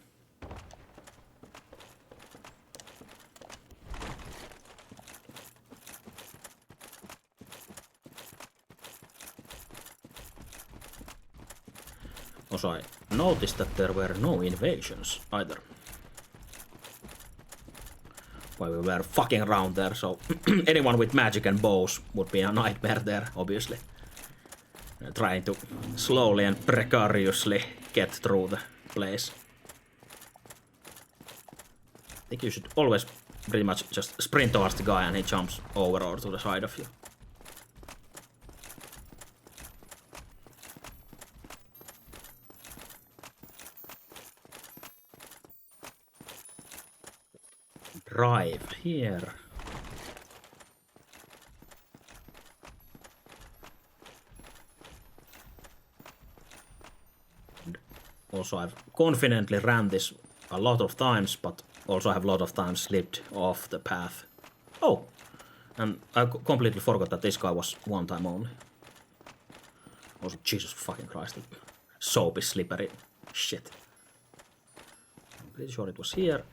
Also, I noticed that there were no invasions either. while we were fucking around there, so anyone with magic and bows would be a nightmare there, obviously. Trying to slowly and precariously get through the place. I think you should always pretty much just sprint towards the guy and he jumps over or to the side of you. Drive here. And also I've confidently ran this a lot of times, but also have a lot of times slipped off the path. Oh! And I completely forgot that this guy was one time only. Also, Jesus fucking Christ. Soapy slippery shit. I'm pretty sure it was here.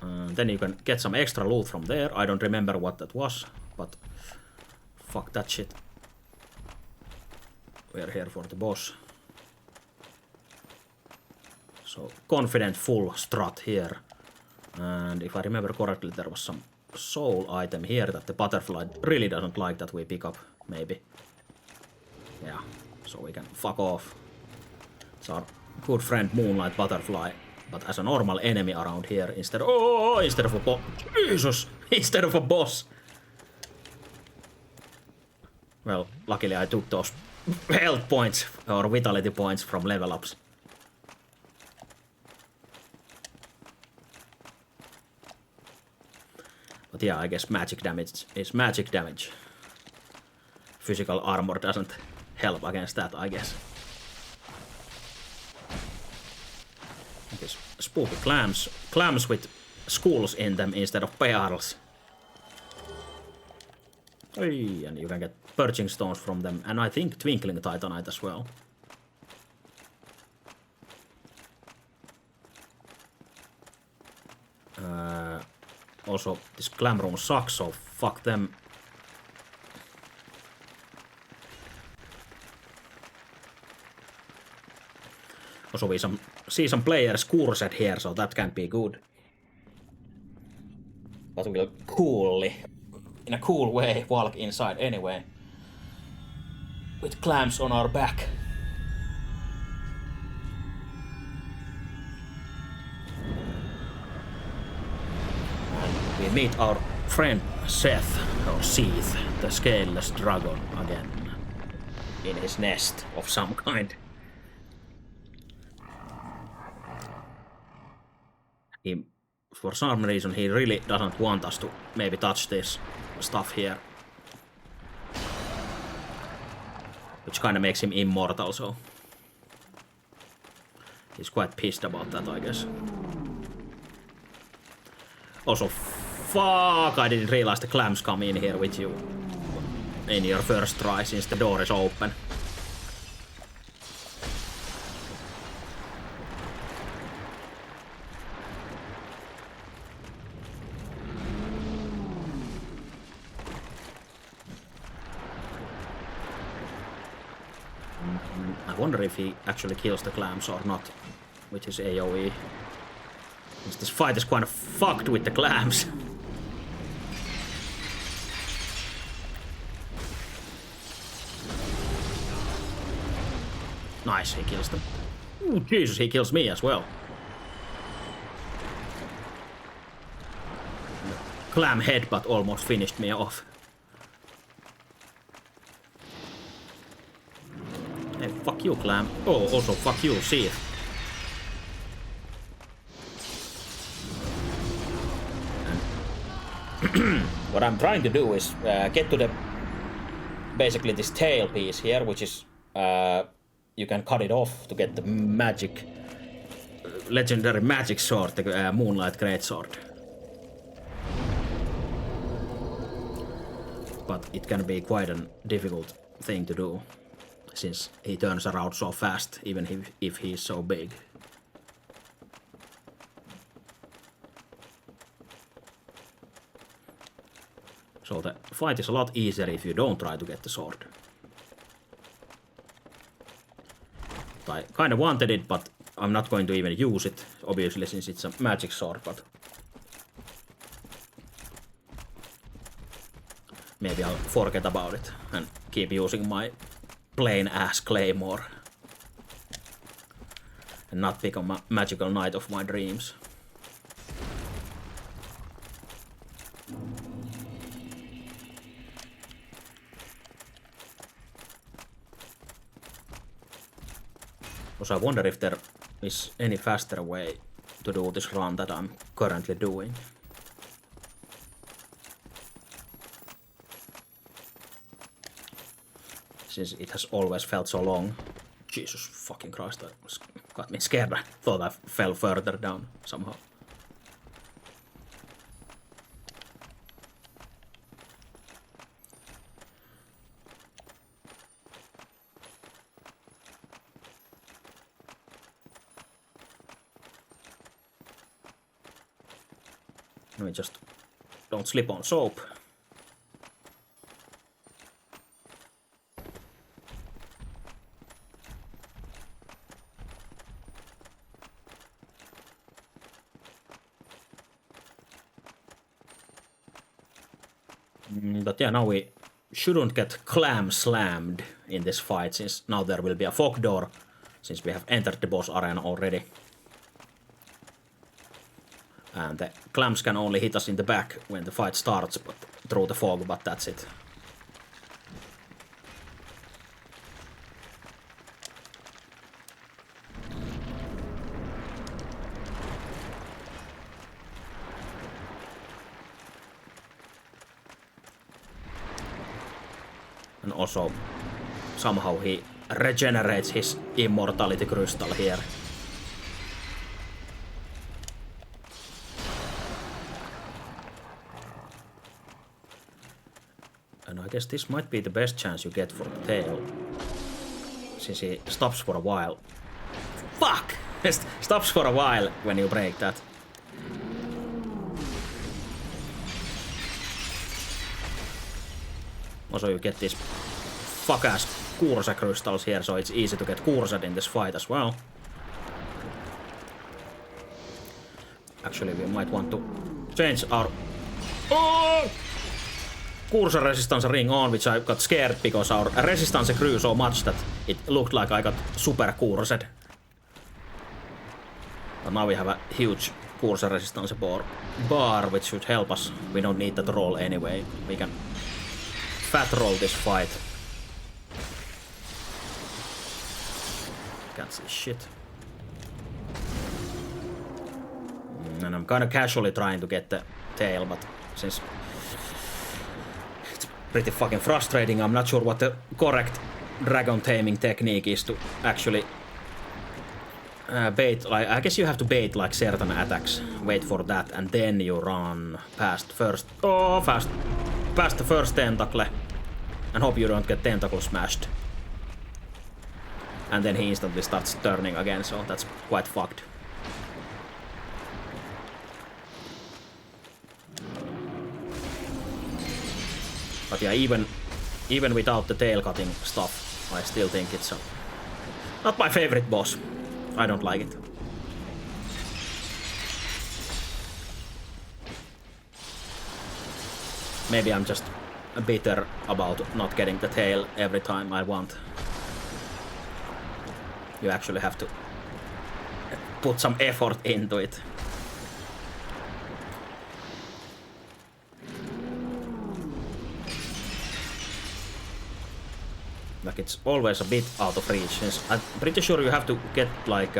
Then you can get some extra loot from there. I don't remember what that was, but fuck that shit. We're here for the boss. So, confident full strut here. And if I remember correctly, there was some soul item here that the butterfly really doesn't like that we pick up, maybe. Yeah, so we can fuck off. It's our good friend Moonlight Butterfly. But as a normal enemy around here, instead of a boss. Jesus! Instead of a boss! Well, luckily I took those health points or vitality points from level ups. But yeah, I guess magic damage is magic damage. Physical armor doesn't help against that, I guess. These spooky clams with skulls in them instead of pearls. Hey, and you can get purging stones from them, and I think twinkling titanite as well. Also, this clam room sucks, so fuck them. Also, we see some players cursed here, so that can't be good. But we'll coolly, in a cool way, walk inside anyway. With clams on our back. And we meet our friend Seth, or Seath, the scaleless dragon again. In his nest of some kind. For some reason, he really doesn't want us to maybe touch this stuff here. Which kind of makes him immortal, so... He's quite pissed about that, I guess. Also, fuck, I didn't realize the clams come in here with you. In your first try, since the door is open. I wonder if he actually kills the clams or not, with his AoE. This fight is kind of fucked with the clams. Nice, he kills them. Ooh, Jesus, he kills me as well. Clam headbutt almost finished me off. Hey, fuck you, clam. Oh, also fuck you, Seath. What I'm trying to do is get to the basically this tail piece here, which is you can cut it off to get the magic, legendary magic sword, the Moonlight Greatsword. But it can be quite a difficult thing to do, since he turns around so fast, even if he's so big. So the fight is a lot easier if you don't try to get the sword. I kind of wanted it, but I'm not going to even use it, obviously, since it's a magic sword, but... maybe I'll forget about it and keep using my plain ass claymore. And not become a magical knight of my dreams. Also, I wonder if there is any faster way to do this run that I'm currently doing. Since it has always felt so long. Jesus fucking Christ, that got me scared. I thought I fell further down somehow. We just don't slip on soap. But yeah, now we shouldn't get clam slammed in this fight, since now there will be a fog door, since we have entered the boss arena already. And the clams can only hit us in the back when the fight starts, but through the fog, but that's it. And also, somehow he regenerates his immortality crystal here. And I guess this might be the best chance you get for the tail. Since he stops for a while. Fuck! Stops for a while when you break that. Also, you get these fuck-ass Kursa crystals here, so it's easy to get Kursed in this fight as well. Actually, we might want to change our... Oh! Kursa resistance ring on, which I got scared because our resistance grew so much that it looked like I got super Kursed. But now we have a huge Kursa resistance bar, which should help us. We don't need that roll anyway. We can fat roll this fight. Can't see shit. And I'm kind of casually trying to get the tail, but since it's pretty fucking frustrating, I'm not sure what the correct dragon taming technique is to actually bait. Like, I guess you have to bait like certain attacks, wait for that, and then you run past first. Oh, past the first tentacle, and hope you don't get tentacle smashed. And then he instantly starts turning again, so that's quite fucked. But yeah, even without the tail cutting stuff, I still think it's not my favorite boss. I don't like it. Maybe I'm just bitter about not getting the tail every time I want. You actually have to put some effort into it. Like, it's always a bit out of reach. I'm pretty sure you have to get like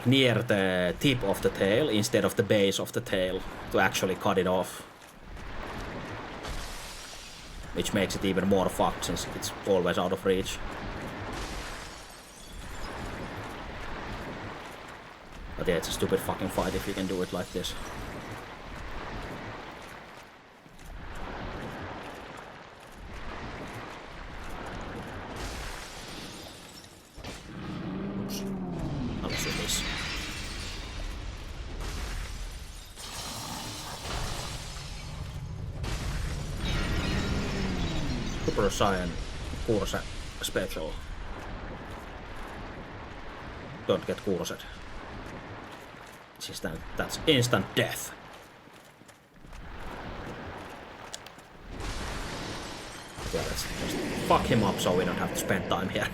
near the tip of the tail instead of the base of the tail to actually cut it off. Which makes it even more fucked since it's always out of reach. But yeah, it's a stupid fucking fight if you can do it like this. Oops. I'll do this. Super Saiyan Kursa Special. Don't get Kursed. That's instant death. Yeah, let's just fuck him up so we don't have to spend time here.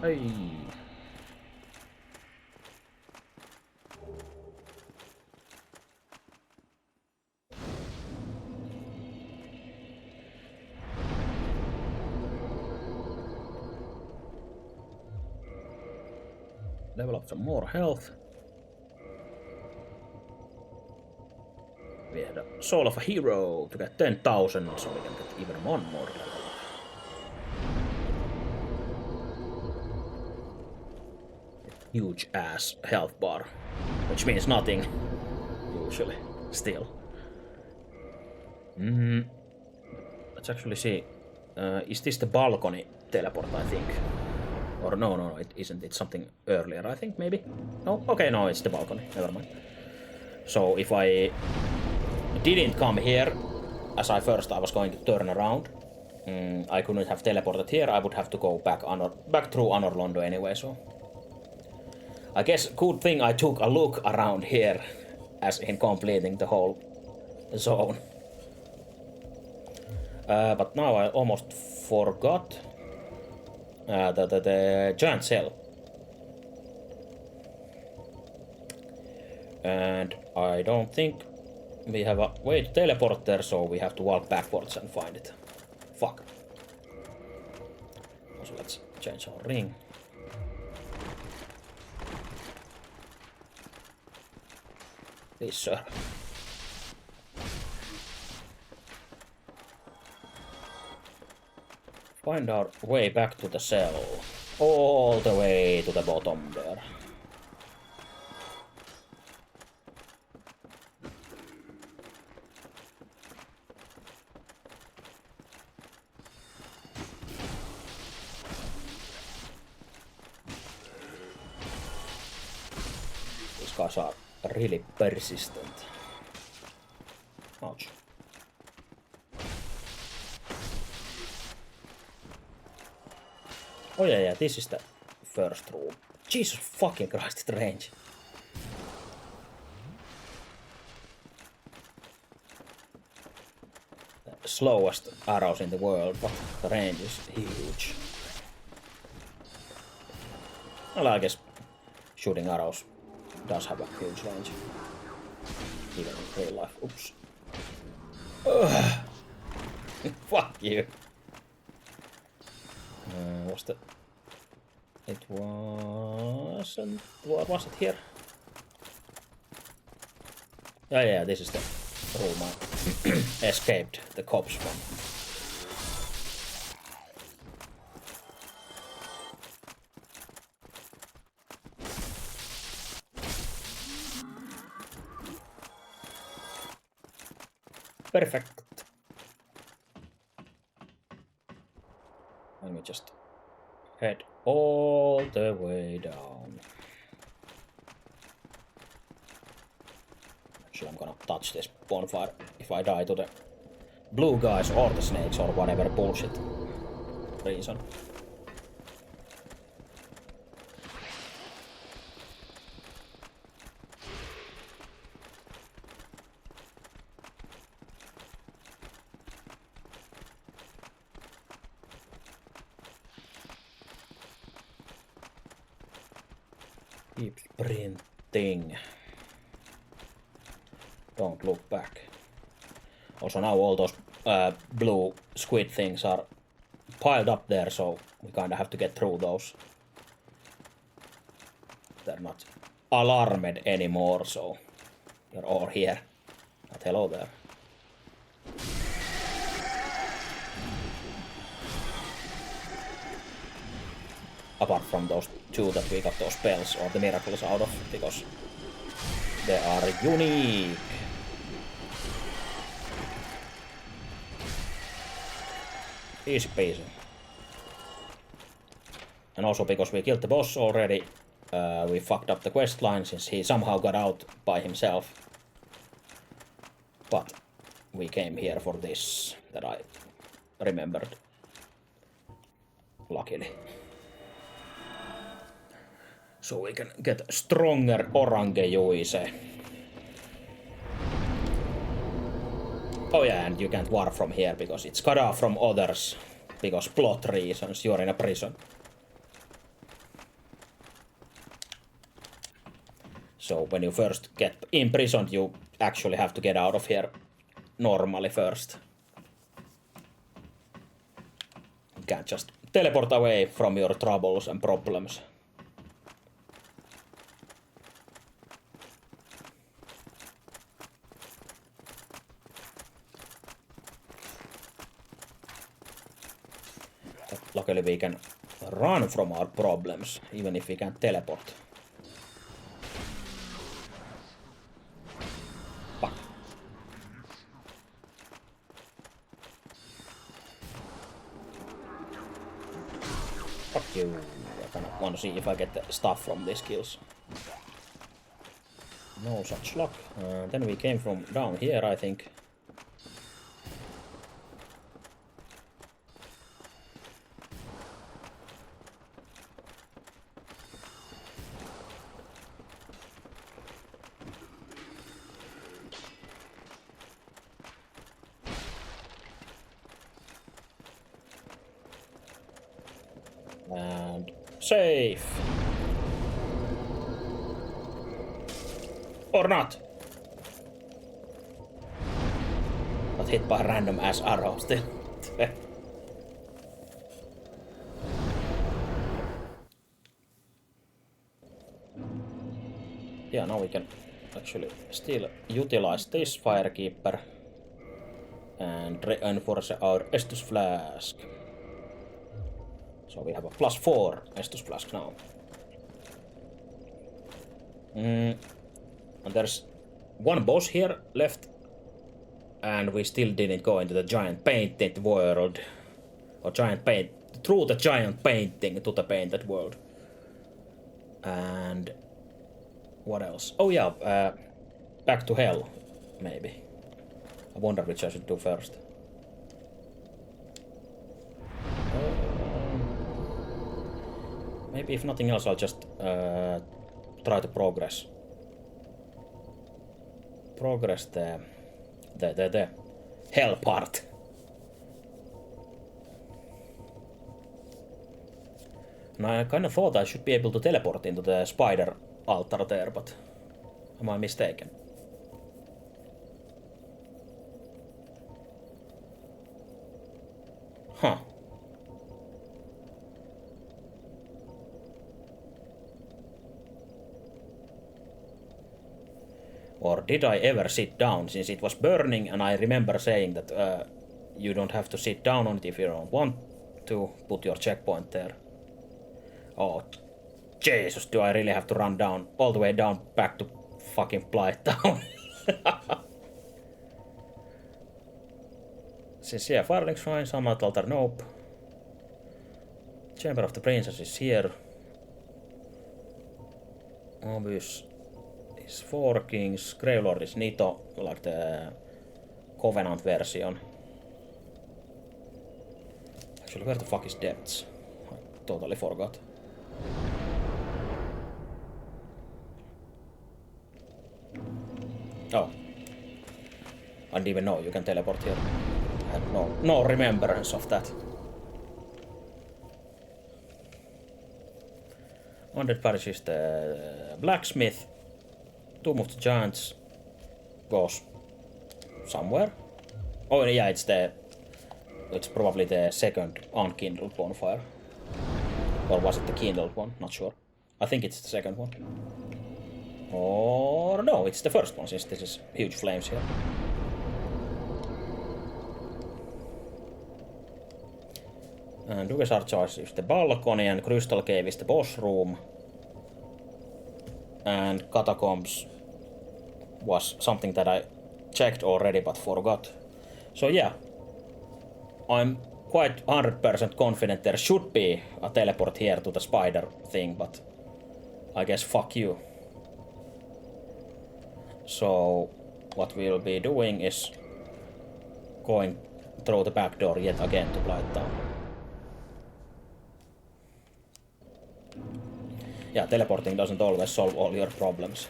Hey. Level up some more health. We had a Soul of a Hero to get 10,000, so we can get even one more level up. Huge ass health bar, which means nothing, usually, still. Let's actually see. Is this the balcony teleport, I think? Or no, it isn't. It's something earlier, I think, maybe? No? Okay, no, it's the balcony. Never mind. So if I didn't come here, as I was going to turn around, I couldn't have teleported here. I would have to go back through Anor Londo anyway, so... I guess good thing I took a look around here, as in completing the whole zone. But now I almost forgot the giant cell. And I don't think we have a way to teleport there, so we have to walk backwards and find it. Fuck. Also, let's change our ring. Please, sir. Find our way back to the cell. All the way to the bottom there. These guys are really persistent. Ouch. Oh yeah, this is the first room. Jesus fucking Christ, it's range. The slowest arrows in the world, but the range is huge. Well, I guess shooting arrows does have a huge range. Even in real life. Oops. Fuck you. It wasn't... Was it here? Yeah, this is the room I escaped the cops from. Perfect. Let me just head all the way down. Actually, I'm gonna touch this bonfire if I die to the blue guys or the snakes or whatever bullshit reason. Keep sprinting. Don't look back. Also now all those blue squid things are piled up there, so we kinda have to get through those. They're not alarmed anymore, so they're all here. But hello there. Apart from those two that we got those spells or the miracles out of, because they are unique. Easy peasy. And also because we killed the boss already, we fucked up the quest line since he somehow got out by himself. But we came here for this, that I remembered. Luckily. So we can get stronger Orange Juise. Oh yeah, and you can't warp from here because it's cut off from others. Because plot reasons, you're in a prison. So when you first get imprisoned, you actually have to get out of here normally first. You can't just teleport away from your troubles and problems. But luckily we can run from our problems, even if we can't teleport. Fuck. Fuck you. I kind of want to see if I get the stuff from these kills. No such luck. Then we came from down here, I think. And safe. Or not. Got hit by a random ass arrow still. Yeah, now we can actually still utilize this Firekeeper and reinforce our Estus Flask. So we have a +4 Estus Flask now. And there's one boss here left, and we still didn't go into the giant painted world, or through the giant painting to the painted world. And what else? Oh yeah, back to hell, maybe. I wonder which I should do first. Maybe if nothing else, I'll just try to progress the hell part. And I kind of thought I should be able to teleport into the spider altar there, but am I mistaken? Huh. Or did I ever sit down, since it was burning, and I remember saying that you don't have to sit down on it if you don't want to. Put your checkpoint there. Oh, Jesus, do I really have to run down, all the way down back to fucking Blighttown? Since, yeah, Firelink Shrine, Summit Altar, nope. Chamber of the Princess is here. Obvious. Is Four Kings, Gravelord is Nito, like the Covenant version. Actually, where the fuck is Depths? I totally forgot. Oh. I didn't even know you can teleport here. I had no remembrance of that. Undead Parish is the blacksmith. Tomb of the Giants goes somewhere. Oh yeah, it's probably the second unkindled bonfire. Or was it the kindled one? Not sure. I think it's the second one. Or no, it's the first one, since this is huge flames here. And Duke's Archives is the balcony, and Crystal Cave is the boss room. And Catacombs was something that I checked already but forgot. So yeah, I'm quite 100% confident there should be a teleport here to the spider thing, but I guess fuck you. So what we'll be doing is going through the back door yet again to Blighttown. Yeah, teleporting doesn't always solve all your problems.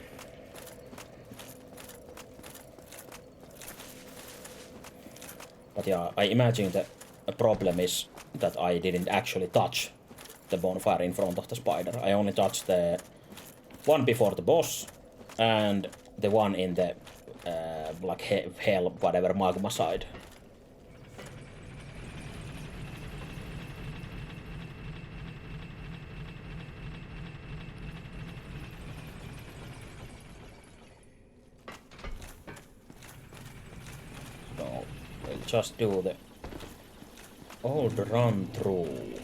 But yeah, I imagine the problem is that I didn't actually touch the bonfire in front of the spider. I only touched the one before the boss and the one in the like hell, whatever, magma side. So we'll just do the old run through.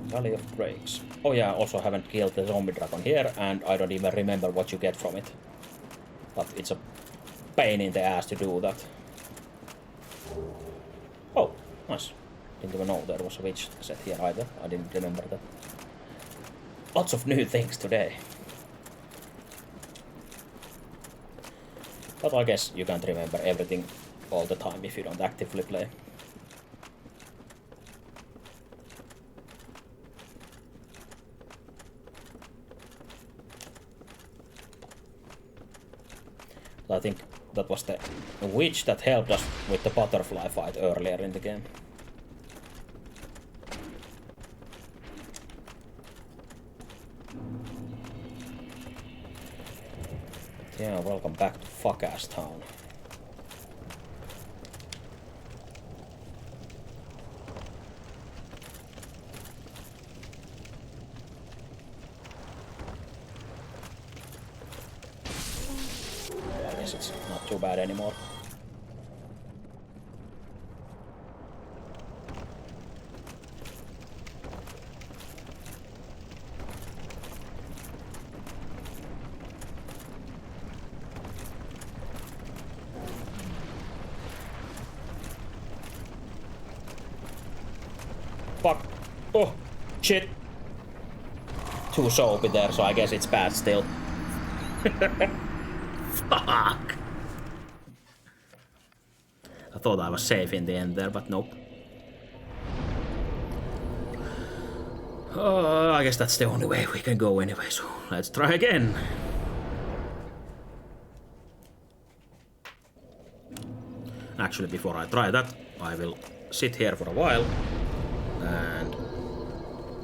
Valley of Breaks. Oh yeah, also haven't killed the zombie dragon here, and I don't even remember what you get from it. But it's a pain in the ass to do that. Oh, nice. Didn't even know there was a witch set here either. I didn't remember that. Lots of new things today. But I guess you can't remember everything all the time if you don't actively play. I think that was the witch that helped us with the butterfly fight earlier in the game. Yeah, welcome back to fuck-ass town. I guess it's not too bad anymore. Fuck. Oh, shit. Too soapy there, so I guess it's bad still. Fuck. I thought I was safe in the end there, but nope. I guess that's the only way we can go anyway, so let's try again. Actually, before I try that, I will sit here for a while and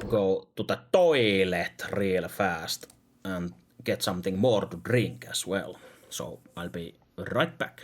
go to the toilet real fast and get something more to drink as well. So I'll be right back.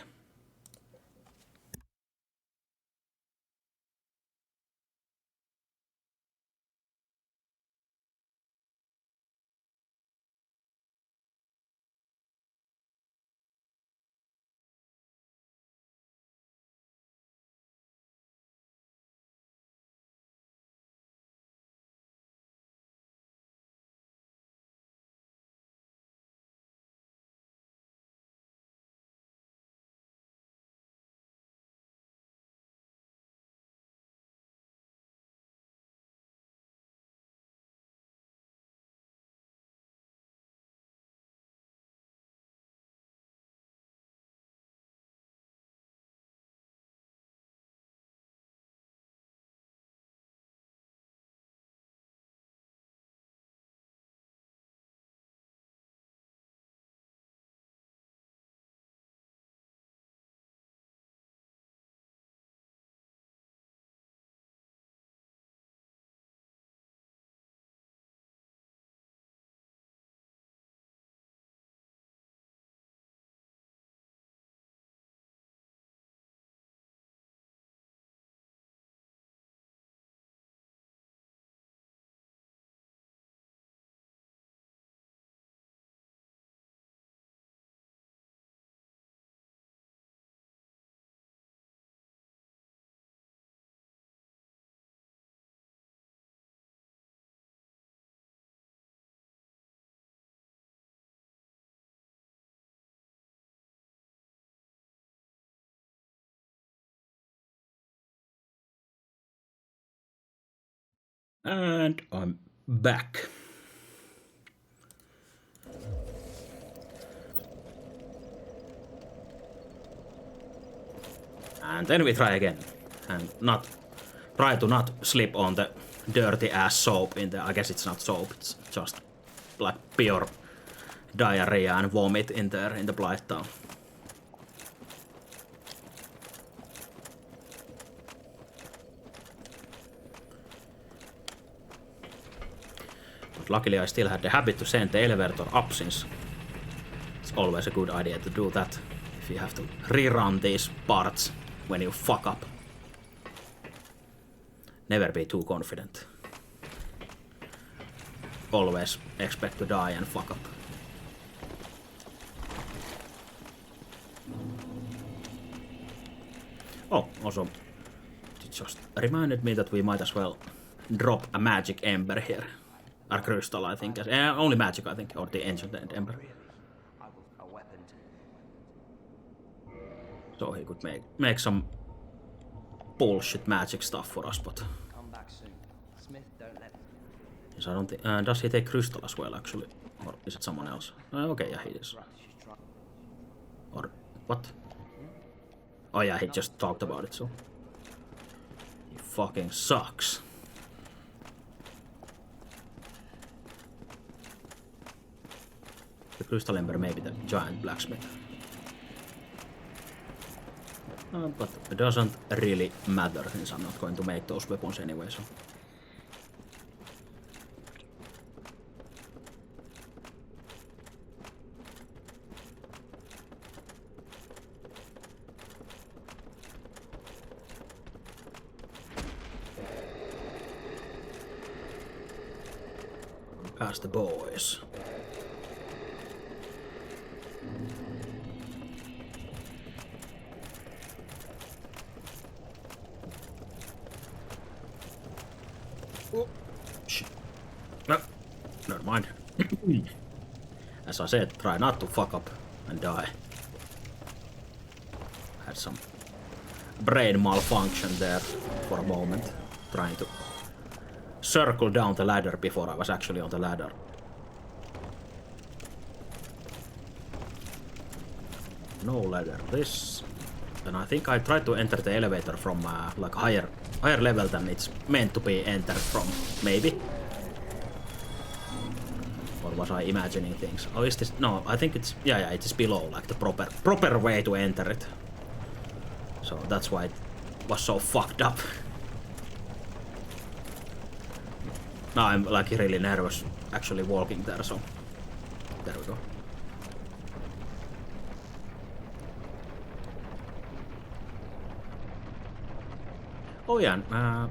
And I'm back. And then we try again. And try to not slip on the dirty ass soap in the, I guess it's not soap, it's just like pure diarrhea and vomit in there in the Blight Town. But luckily I still had the habit to send the elevator up, since it's always a good idea to do that if you have to rerun these parts when you fuck up. Never be too confident. Always expect to die and fuck up. Oh, also, it just reminded me that we might as well drop a magic ember here. Or crystal, I think. Only magic, I think, or the ancient ember. So he could make some bullshit magic stuff for us, but yes, I don't think. Does he take crystal as well, actually, or is it someone else? Okay, yeah, he is. Or what? Oh yeah, he just talked about it, so he fucking sucks. The crystal ember may be the giant blacksmith. But it doesn't really matter, since I'm not going to make those weapons anyway, so. Past the boys. Oh, shit. No, never mind. As I said, try not to fuck up and die. Had some brain malfunction there for a moment, trying to circle down the ladder before I was actually on the ladder. No ladder. This. And I think I tried to enter the elevator from like higher level than it's meant to be entered from, maybe. Or was I imagining things? Oh, is this? No, I think it's yeah, it is below, like the proper way to enter it. So that's why it was so fucked up. Now I'm like really nervous actually walking there, so there we go. Oh yeah,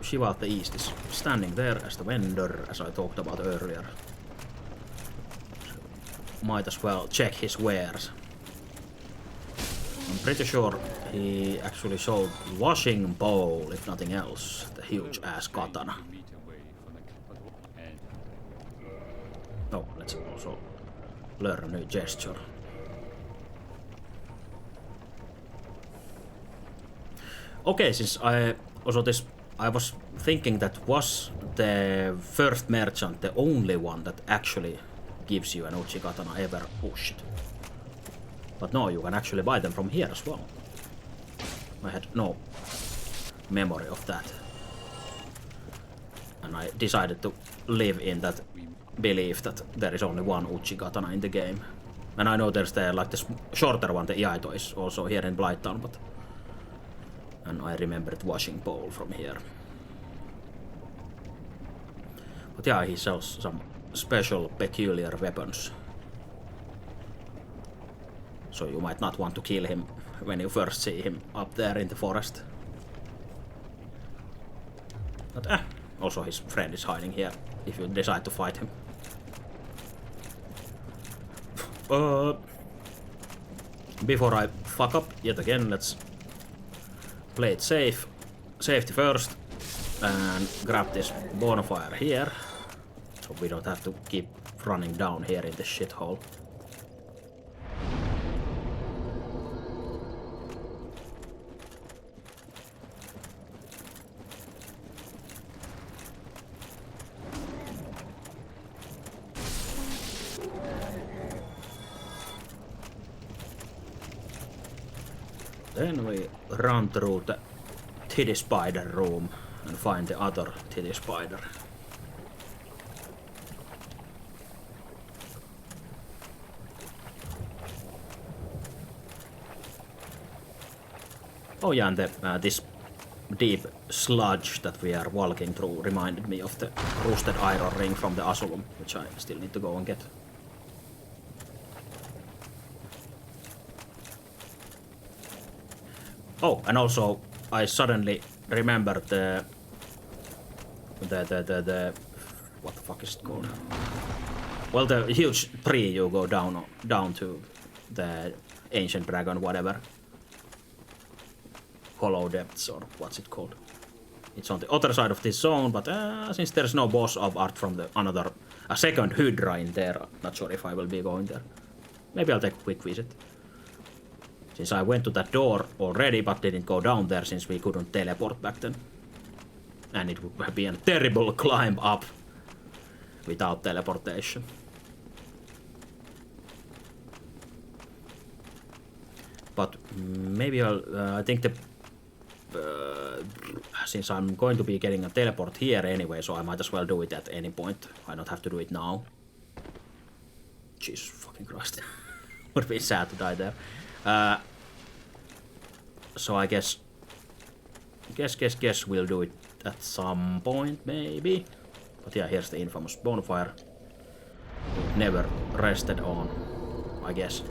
Shiva of the East is standing there as the vendor, as I talked about earlier. So might as well check his wares. I'm pretty sure he actually sold washing bowl, if nothing else. The huge ass katana. Oh, let's also learn a new gesture. Okay, since I was thinking that was the first merchant the only one that actually gives you an Uchi katana ever pushed. But no, you can actually buy them from here as well. I had no memory of that. And I decided to live in that belief that there is only one Uchi katana in the game. And I know there's like the shorter one, the Iaito, is also here in Blight Town, but. And I remembered washing bowl from here. But yeah, he sells some special peculiar weapons. So you might not want to kill him when you first see him up there in the forest. But also his friend is hiding here if you decide to fight him. Before I fuck up yet again, let's play it safe. Safety first. And grab this bonfire here. So we don't have to keep running down here in the shithole. Then we run through the titty spider room and find the other titty spider. Oh yeah, and this deep sludge that we are walking through reminded me of the rusted iron ring from the Asylum, which I still need to go and get. Oh, and also I suddenly remembered the what the fuck is it called? Well, the huge tree you go down to, the ancient dragon, whatever. Hollow Depths, or what's it called? It's on the other side of this zone, but since there's no boss of art from the a second Hydra in there, I'm not sure if I will be going there. Maybe I'll take a quick visit. Since I went to that door already, but didn't go down there since we couldn't teleport back then. And it would have been a terrible climb up without teleportation. But maybe I think since I'm going to be getting a teleport here anyway, so I might as well do it at any point. I don't have to do it now. Jesus fucking Christ. Would be sad to die there. So I guess we'll do it at some point, maybe. But yeah, here's the infamous bonfire. Never rested on, I guess.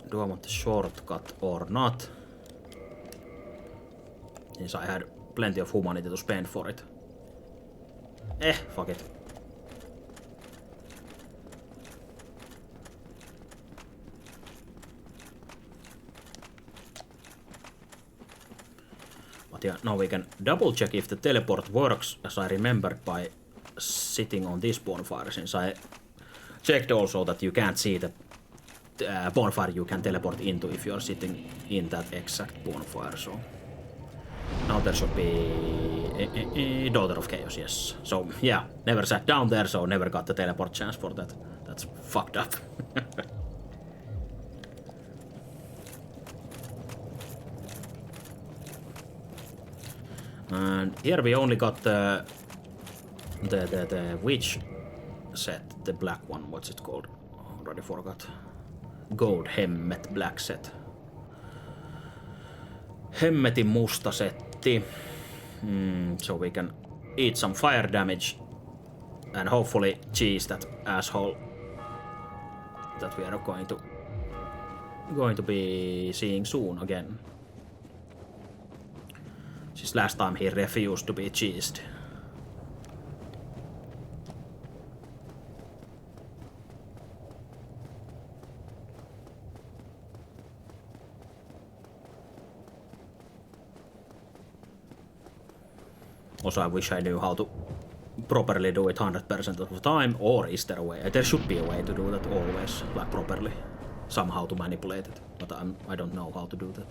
Do I want the shortcut or not? Since I had plenty of humanity to spend for it. Fuck it. But yeah, now we can double check if the teleport works, as I remembered by sitting on this bonfire, since I checked also that you can't see the bonfire you can teleport into if you're sitting in that exact bonfire, so... Now there should be... Daughter of Chaos, yes. So, yeah, never sat down there, so never got the teleport chance for that. That's fucked up. And here we only got the witch set, the black one, what's it called? Already forgot. Gold Hemmet black set. Hemmetin musta setti. So we can eat some fire damage and hopefully cheese that asshole that we are going to be seeing soon again. Since last time he refused to be cheesed. Also, I wish I knew how to properly do it 100% of the time, or is there a way? There should be a way to do that always, like properly. Somehow to manipulate it, but I don't know how to do that.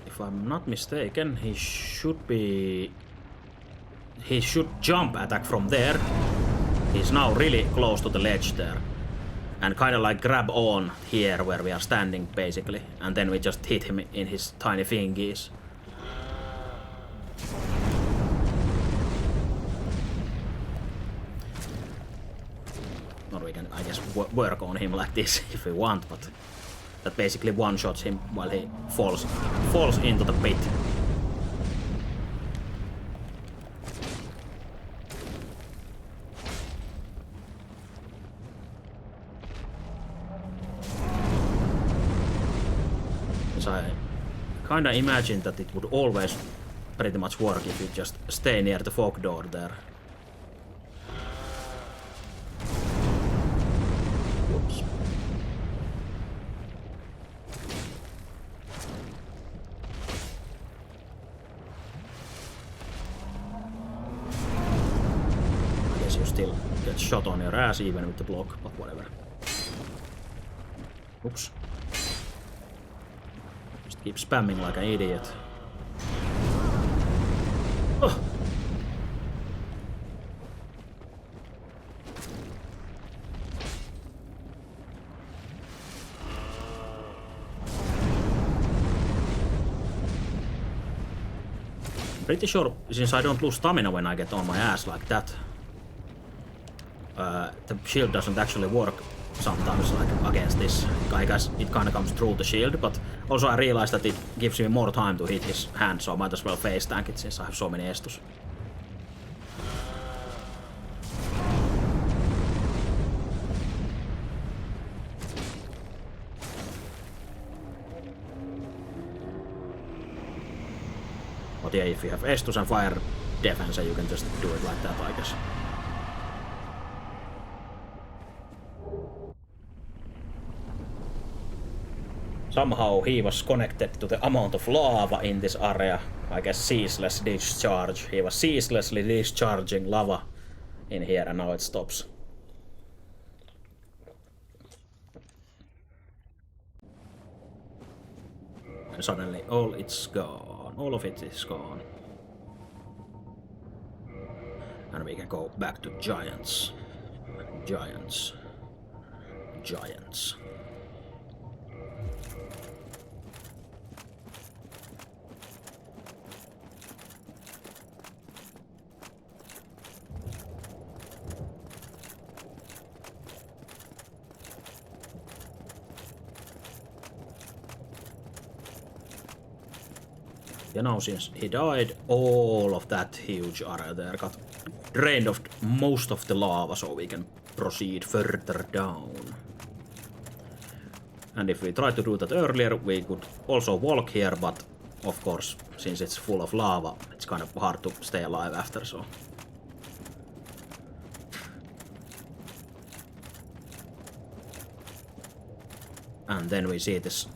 If I'm not mistaken, he should jump attack from there. He's now really close to the ledge there. And kinda like grab on here where we are standing basically. And then we just hit him in his tiny fingies. Or we can, I guess, work on him like this if we want, but... That basically one-shots him while he falls into the pit. So I kinda imagined that it would always pretty much work if you just stay near the fog door there. Whoops. you still get shot on your ass even with the block, but whatever. Oops. Just keep spamming like an idiot. Oh. Pretty sure, since I don't lose stamina when I get on my ass like that, the shield doesn't actually work sometimes like against this. I guess it kinda comes through the shield, but also I realized that it gives me more time to hit his hand, so I might as well face tank it since I have so many estus. But yeah, if you have estus and fire defense, you can just do it like that, I guess. Somehow he was connected to the amount of lava in this area. I guess ceaseless discharge. He was ceaselessly discharging lava in here and now it stops. And suddenly all it's gone. All of it is gone. And we can go back to giants. Giants. Giants. You know, since he died, all of that huge area there got drained of most of the lava, so we can proceed further down. And if we try to do that earlier, we could also walk here, but of course, since it's full of lava, it's kind of hard to stay alive after, so. And then we see this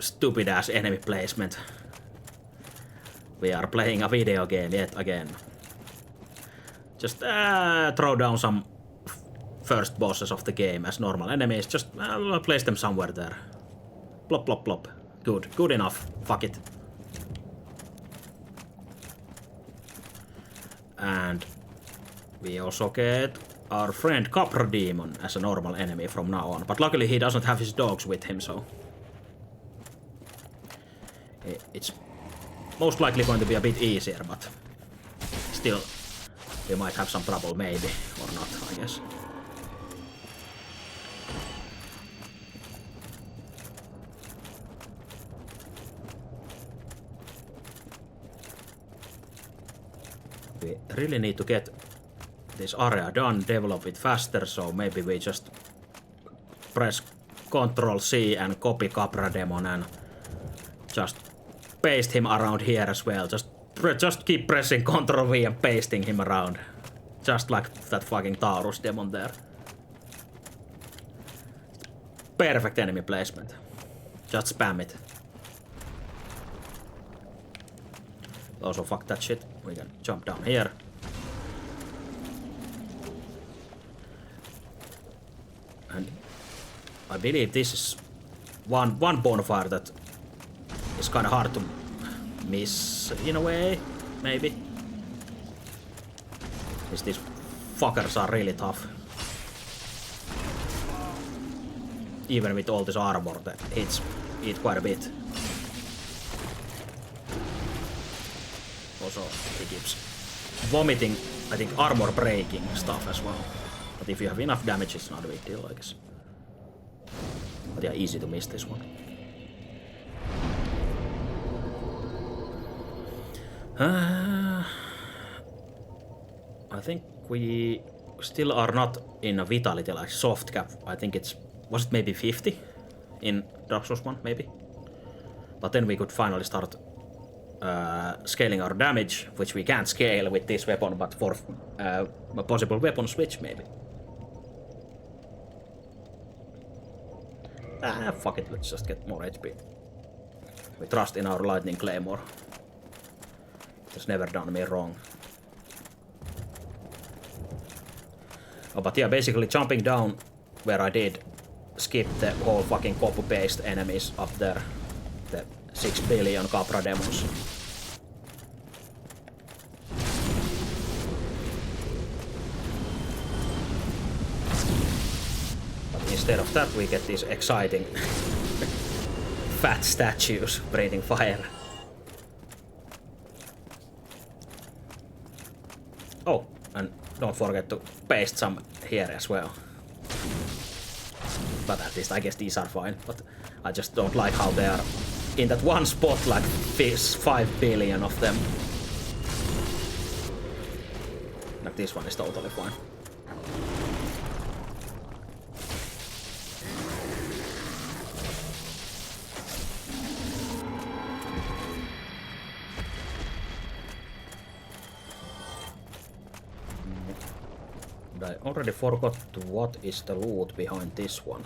stupid ass enemy placement. We are playing a video game yet again. Just throw down some first bosses of the game as normal enemies. Just place them somewhere there. Plop, plop, plop. Good. Good enough. Fuck it. And we also get our friend Capra Demon as a normal enemy from now on. But luckily he doesn't have his dogs with him, so it's most likely going to be a bit easier, but still we might have some trouble, maybe, or not, I guess. We really need to get this area done, develop it faster, so maybe we just press Ctrl C and copy Capra Demon and just paste him around here as well. Just keep pressing Ctrl V and pasting him around. Just like that fucking Taurus demon there. Perfect enemy placement. Just spam it. Also fuck that shit. We can jump down here. And I believe this is one bonfire that is kind of hard to miss in a way, maybe. These fuckers are really tough. Even with all this armor, the hits eat quite a bit. Also, he keeps vomiting, I think, armor breaking stuff as well. But if you have enough damage, it's not a big deal, I guess. But yeah, easy to miss this one. I think we still are not in a vitality like soft cap. I think it's, was it maybe 50 in Dark Souls 1 maybe? But then we could finally start scaling our damage, which we can't scale with this weapon, but for a possible weapon switch maybe. Fuck it, let's just get more HP. We trust in our lightning claymore. It's never done me wrong. Oh, but yeah, basically jumping down where I did skip the whole fucking copy-paste enemies up there. The 6 billion Capra demons. But instead of that we get these exciting fat statues breathing fire. Oh, and don't forget to paste some here as well. But at least I guess these are fine. But I just don't like how they are in that one spot, like 5 billion of them. Like this one is totally fine. I already forgot what is the loot behind this one.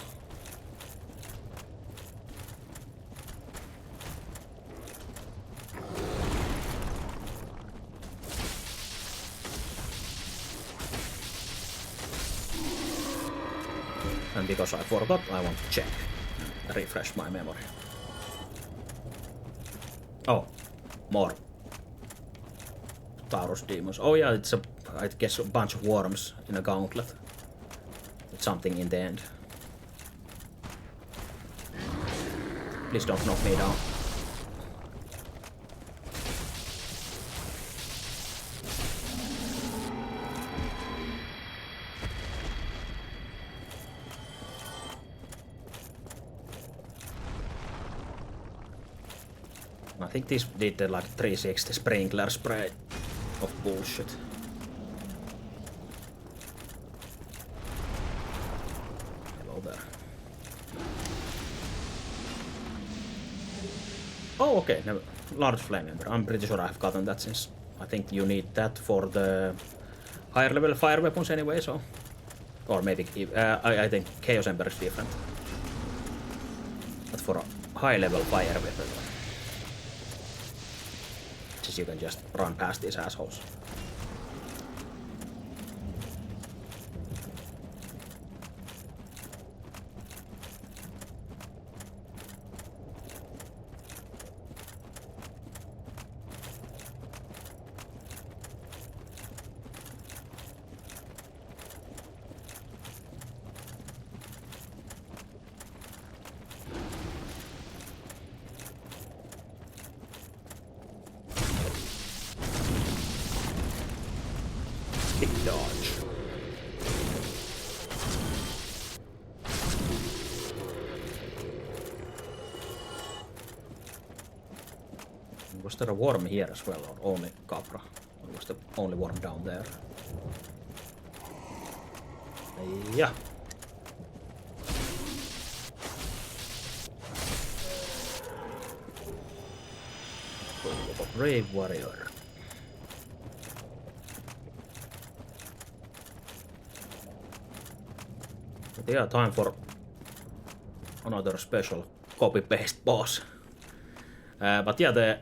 And because I forgot, I want to check. Refresh my memory. Oh, more Taurus demons. Oh yeah, it's I guess a bunch of worms in a gauntlet. With something in the end. Please don't knock me down. I think this did the like 360 sprinkler spray of bullshit. Hello there. Oh, okay. Never. Large flame ember. I'm pretty sure I've gotten that since I think you need that for the higher level fire weapons anyway, so. Or maybe I think Chaos Ember is different. But for a high level fire weapon, you can just run past these assholes. Big dodge. Was there a worm here as well, or only Capra? Or was the only worm down there? Yeah. Brave warrior. Yeah, time for another special copy-paste boss. But yeah, the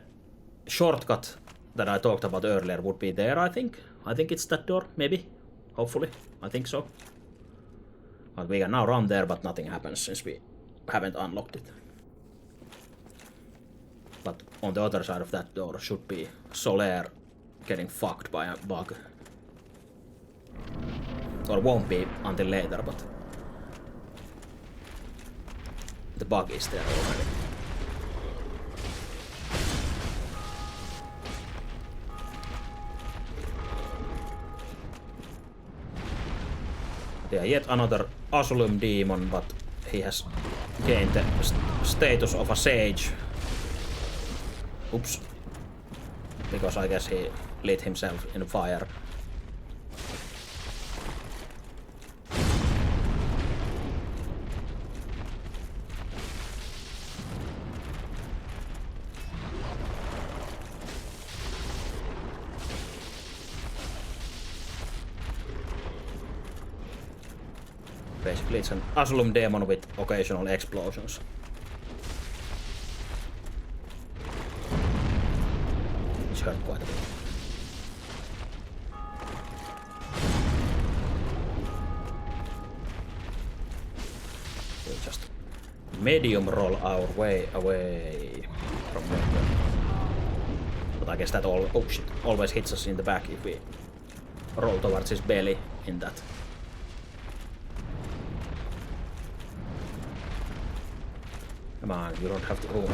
shortcut that I talked about earlier would be there, I think. I think it's that door, maybe. Hopefully. I think so. But we can now run there, but nothing happens since we haven't unlocked it. But on the other side of that door should be Solaire getting fucked by a bug. Or won't be until later, but the bug is there already. Yeah, yet another Asylum demon, but he has gained the status of a sage. Oops. Because I guess he lit himself in fire. Basically, it's an Asylum demon with occasional explosions. Which hurt quite a bit. medium roll our way away from weapon. But I guess that always hits us in the back if we roll towards his belly in that. Come on, you don't have to. Oh.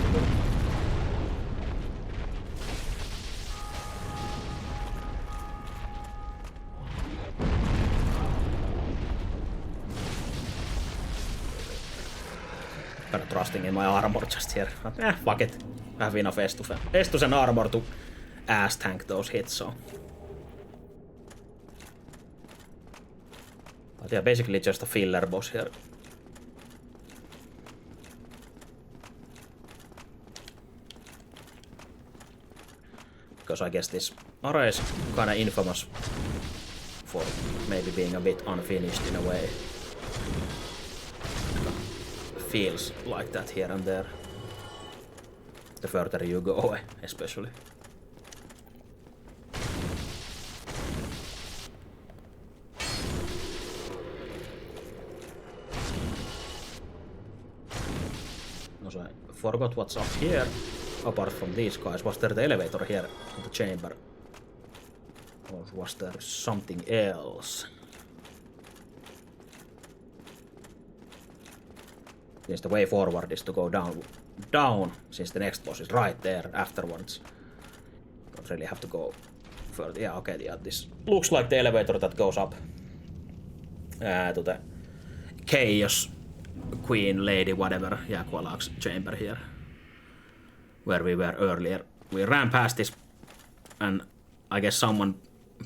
Kind of trusting in my armor just here. Fuck it. I have enough Estusen armor to ass tank those hits, so. But yeah, basically just a filler boss here. Because I guess this area is kinda infamous for maybe being a bit unfinished in a way. Feels like that here and there. The further you go, especially. Also, I forgot what's up here. Apart from these guys, was there the elevator here in the chamber? Or was there something else? Since the way forward is to go down, since the next boss is right there afterwards. Don't really have to go further. Yeah, okay, yeah, this looks like the elevator that goes up to the Chaos Queen Lady, whatever, Jaqualak's chamber here. Where we were earlier. We ran past this and I guess someone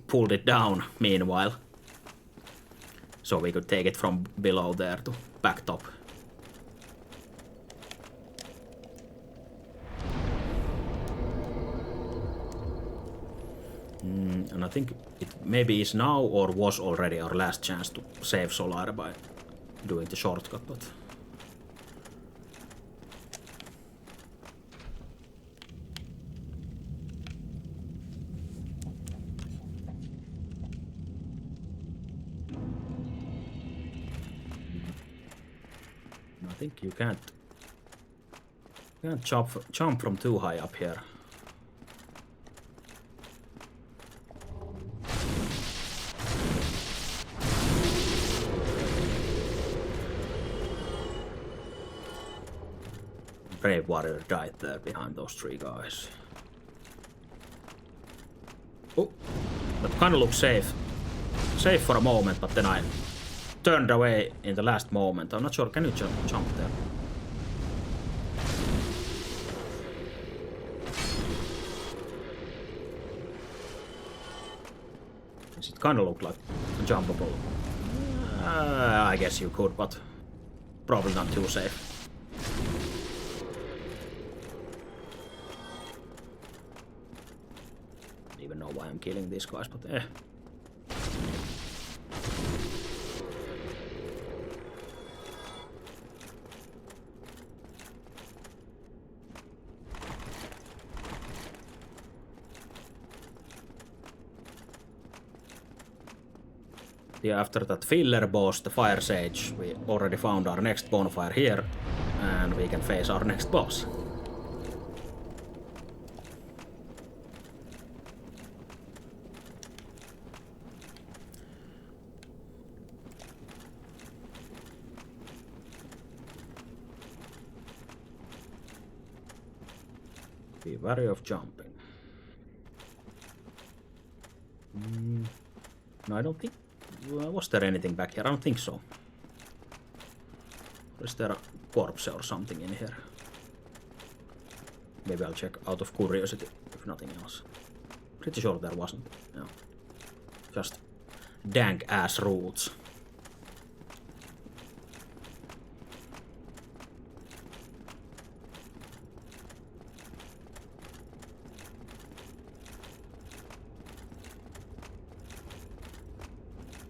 pulled it down meanwhile. So we could take it from below there to back top. And I think it maybe is now or was already our last chance to save Solar by doing the shortcut, but I think you can't jump from too high up here. Brave warrior died there behind those three guys. Oh, that kind of looks safe. Safe for a moment, but then I turned away in the last moment. I'm not sure. Can you jump there? Does it kind of look like jumpable? I guess you could, but probably not too safe. Even know why I'm killing these guys, but eh. Yeah, after that filler boss, the Fire Sage, we already found our next bonfire here, and we can face our next boss. Be wary of jumping. No, I don't think. Was there anything back here? I don't think so. Or is there a corpse or something in here? Maybe I'll check out of curiosity, if nothing else. Pretty sure there wasn't. No. Just dank ass roots.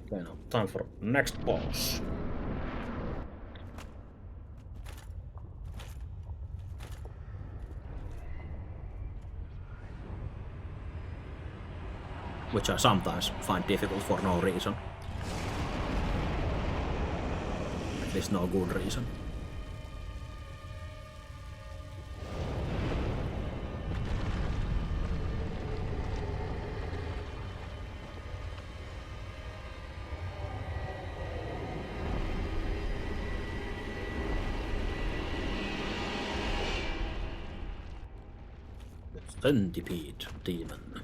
Okay, now time for next boss. Which I sometimes find difficult for no reason. At least no good reason. Centipede demon.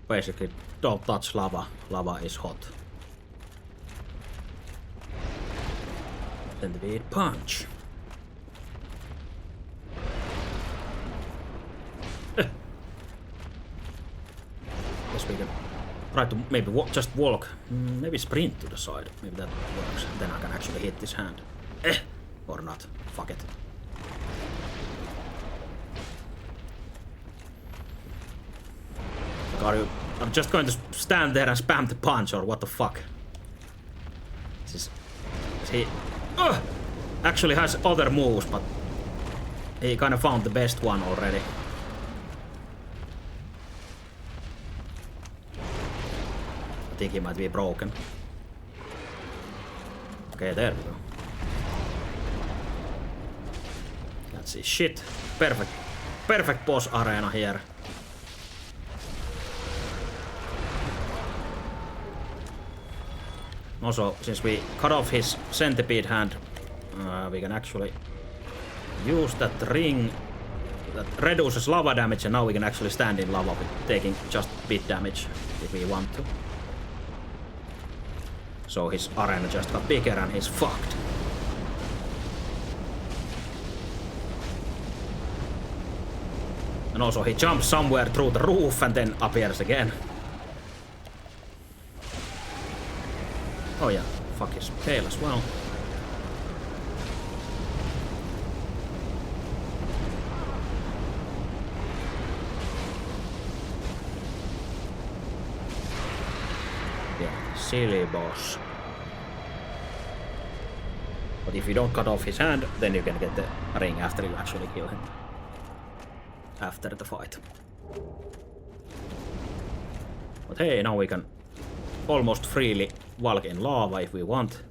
Basically, don't touch lava. Lava is hot. Centipede punch. Guess we can try to maybe just walk. Maybe sprint to the side. Maybe that works. Then I can actually hit this hand. Or not. Fuck it. I'm just going to stand there and spam the punch, or what the fuck? Is he actually has other moves, but he kind of found the best one already. I think he might be broken. Okay, there we go. Let's see. Shit. Perfect boss arena here. Also, since we cut off his centipede hand, we can actually use that ring that reduces lava damage, and now we can actually stand in lava with taking just bit damage if we want to. So his arena just got bigger and he's fucked. And also he jumps somewhere through the roof and then appears again. Oh yeah, fuck his tail as well. Yeah, silly boss. But if you don't cut off his hand, then you can get the ring after you actually kill him. After the fight. But hey, now we can almost freely walk in lava if we want.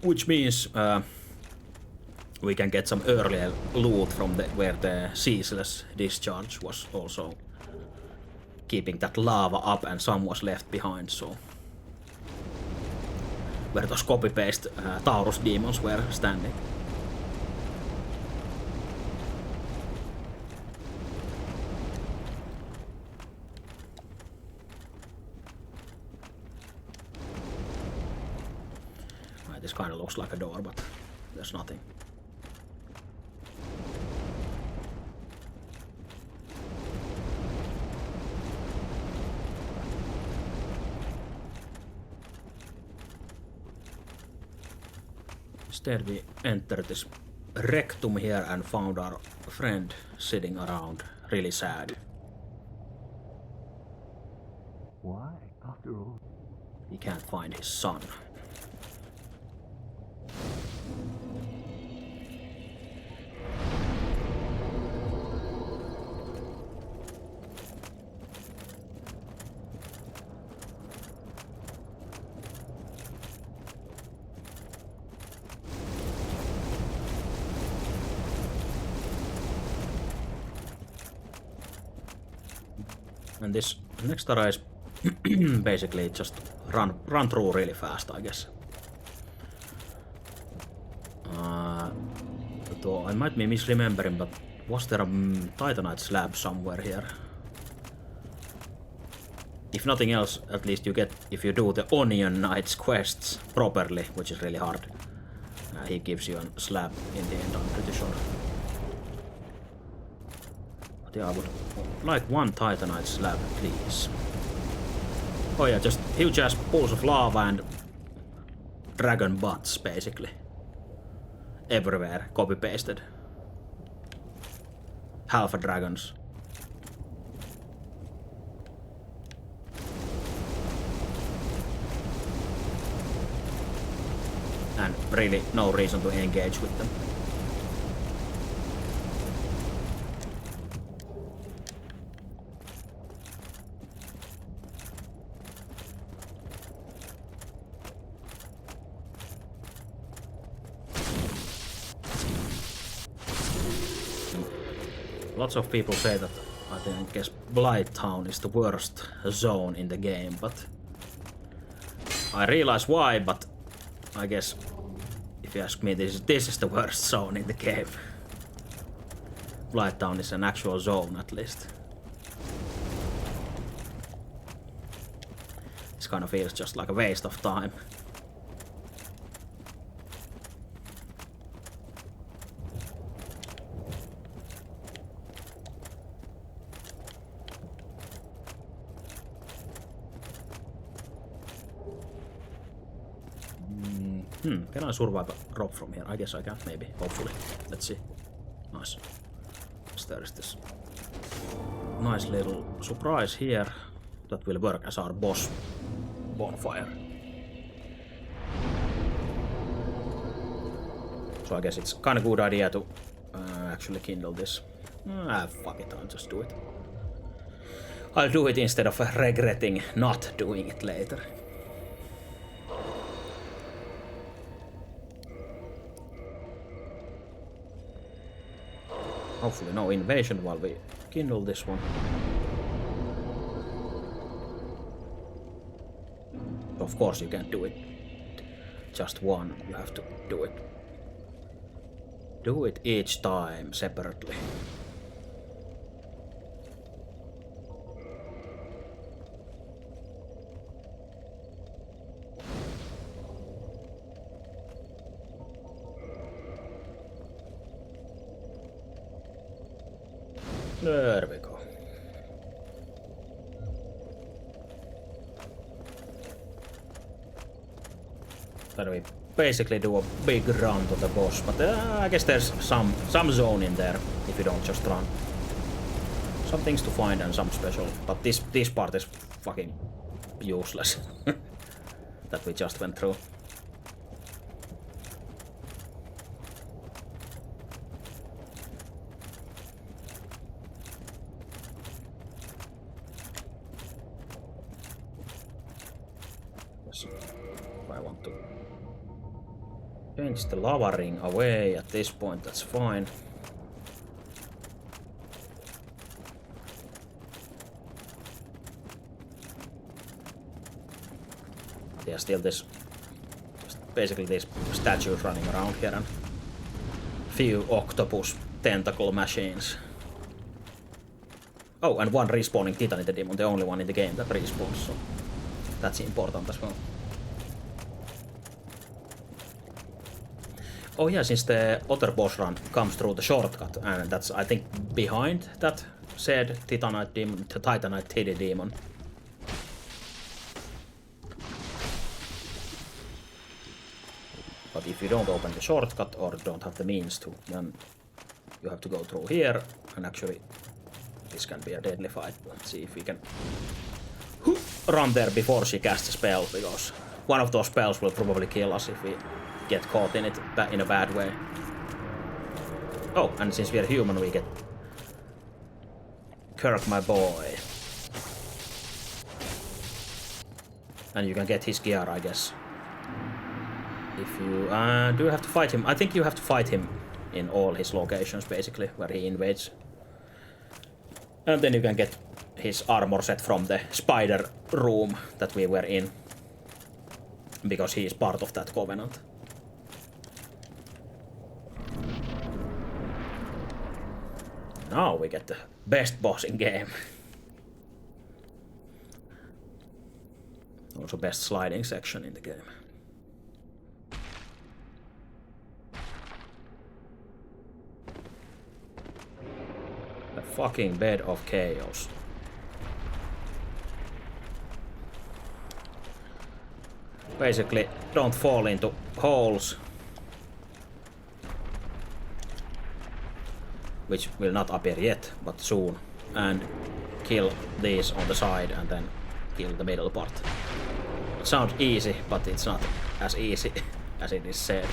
Which means we can get some earlier loot from where the ceaseless discharge was also keeping that lava up and some was left behind, so where those copy-paste Taurus demons were standing. This kind of looks like a door, but there's nothing. Instead we entered this rectum here and found our friend sitting around, really sad. Why, after all? He can't find his son. And this next area is basically just run through really fast, I guess. Though I might be misremembering, but was there a Titanite slab somewhere here? If nothing else, at least you get, if you do the Onion Knight's quests properly, which is really hard, he gives you a slab in the end, I'm pretty sure. But yeah, I would like one Titanite slab, please. Oh yeah, just huge ass pools of lava and dragon butts, basically. Everywhere, copy-pasted. Half dragons. And really no reason to engage with them. Lots of people say that I guess Blight Town is the worst zone in the game, but I realize why, but I guess if you ask me, this is the worst zone in the game. Blighttown is an actual zone at least. This kind of feels just like a waste of time. Can I survive a drop from here? I guess I can, maybe, hopefully. Let's see. Nice. There is this nice little surprise here that will work as our boss bonfire. So I guess it's kind of good idea to actually kindle this. Fuck it, I'll just do it. I'll do it instead of regretting not doing it later. Hopefully no invasion while we kindle this one. Of course you can't do it just one, you have to do it. Do it each time separately. There we go. Then we basically do a big run to the boss, but I guess there's some zone in there if you don't just run. Some things to find and some special, but this part is fucking useless that we just went through. If I want to change the lava ring away at this point, that's fine. Yeah, still this, basically these statues running around here and few octopus tentacle machines. Oh, and one respawning Titanite demon, the only one in the game that respawns, so that's important as well. Oh yeah, since the other boss run comes through the shortcut, and that's, I think, behind that said Titanite demon, the Titanite Titty demon. But if you don't open the shortcut or don't have the means to, then you have to go through here, and actually this can be a deadly fight. Let's see if we can run there before she casts a spell, because one of those spells will probably kill us if we get caught in it in a bad way. Oh, and since we are human, we get Kirk, my boy. And you can get his gear, I guess. If you do you have to fight him? I think you have to fight him in all his locations, basically, where he invades. And then you can get his armor set from the spider room that we were in, because he is part of that covenant. Now we get the best boss in game. Also best sliding section in the game. A fucking bed of chaos. Basically, don't fall into holes, which will not appear yet, but soon, and kill these on the side and then kill the middle part. It sounds easy, but it's not as easy as it is said.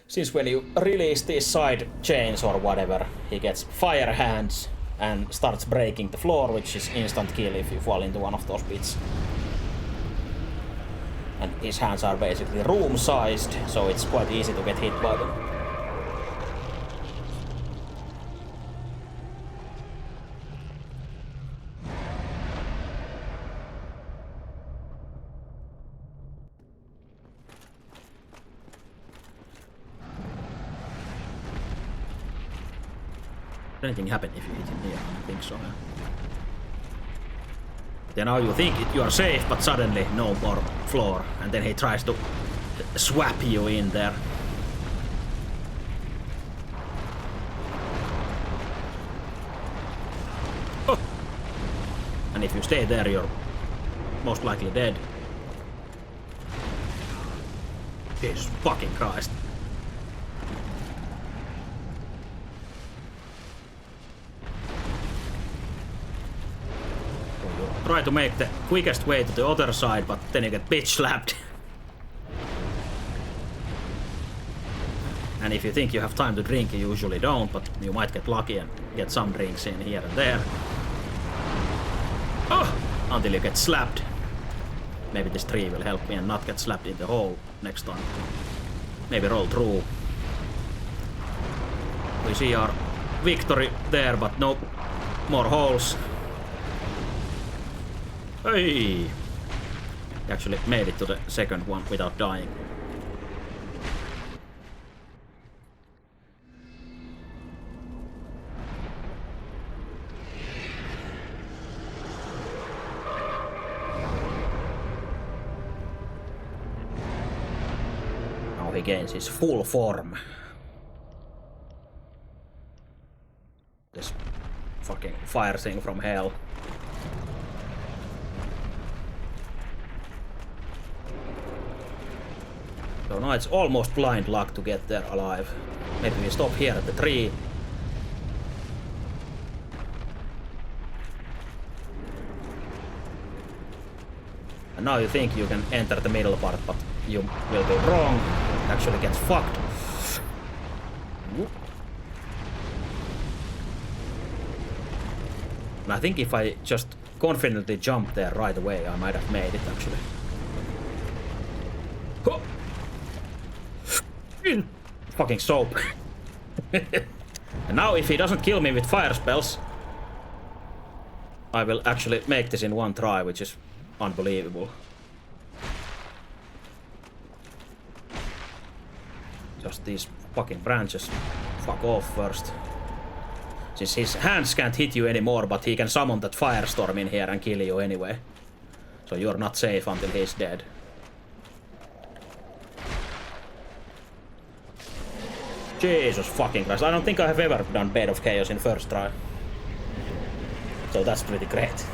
Since when you release these side chains or whatever, he gets fire hands and starts breaking the floor, which is instant kill if you fall into one of those pits. And his hands are basically room-sized, so it's quite easy to get hit by them. Did anything happen if you hit him here? I don't think so. Yeah. Then now you think you are safe, but suddenly no more floor, and then he tries to swap you in there. Oh. And if you stay there, you're most likely dead. Jesus fucking Christ. Try to make the quickest way to the other side, but then you get bitch slapped. And if you think you have time to drink, you usually don't, but you might get lucky and get some drinks in here and there. Oh! Until you get slapped. Maybe this tree will help me and not get slapped in the hole next time. Maybe roll through. We see our victory there, but nope. More holes. Hey! He actually made it to the second one without dying. Now he gains his full form. This fucking fire thing from hell. So now it's almost blind luck to get there alive. Maybe we stop here at the tree. And now you think you can enter the middle part, but you will be wrong. It actually gets fucked. And I think if I just confidently jump there right away, I might have made it actually. Fucking soap. And now if he doesn't kill me with fire spells, I will actually make this in one try, which is unbelievable. Just these fucking branches. Fuck off first. Since his hands can't hit you anymore, but he can summon that firestorm in here and kill you anyway. So you're not safe until he's dead. Jesus fucking Christ. I don't think I have ever done Bed of Chaos in first try. So that's pretty great.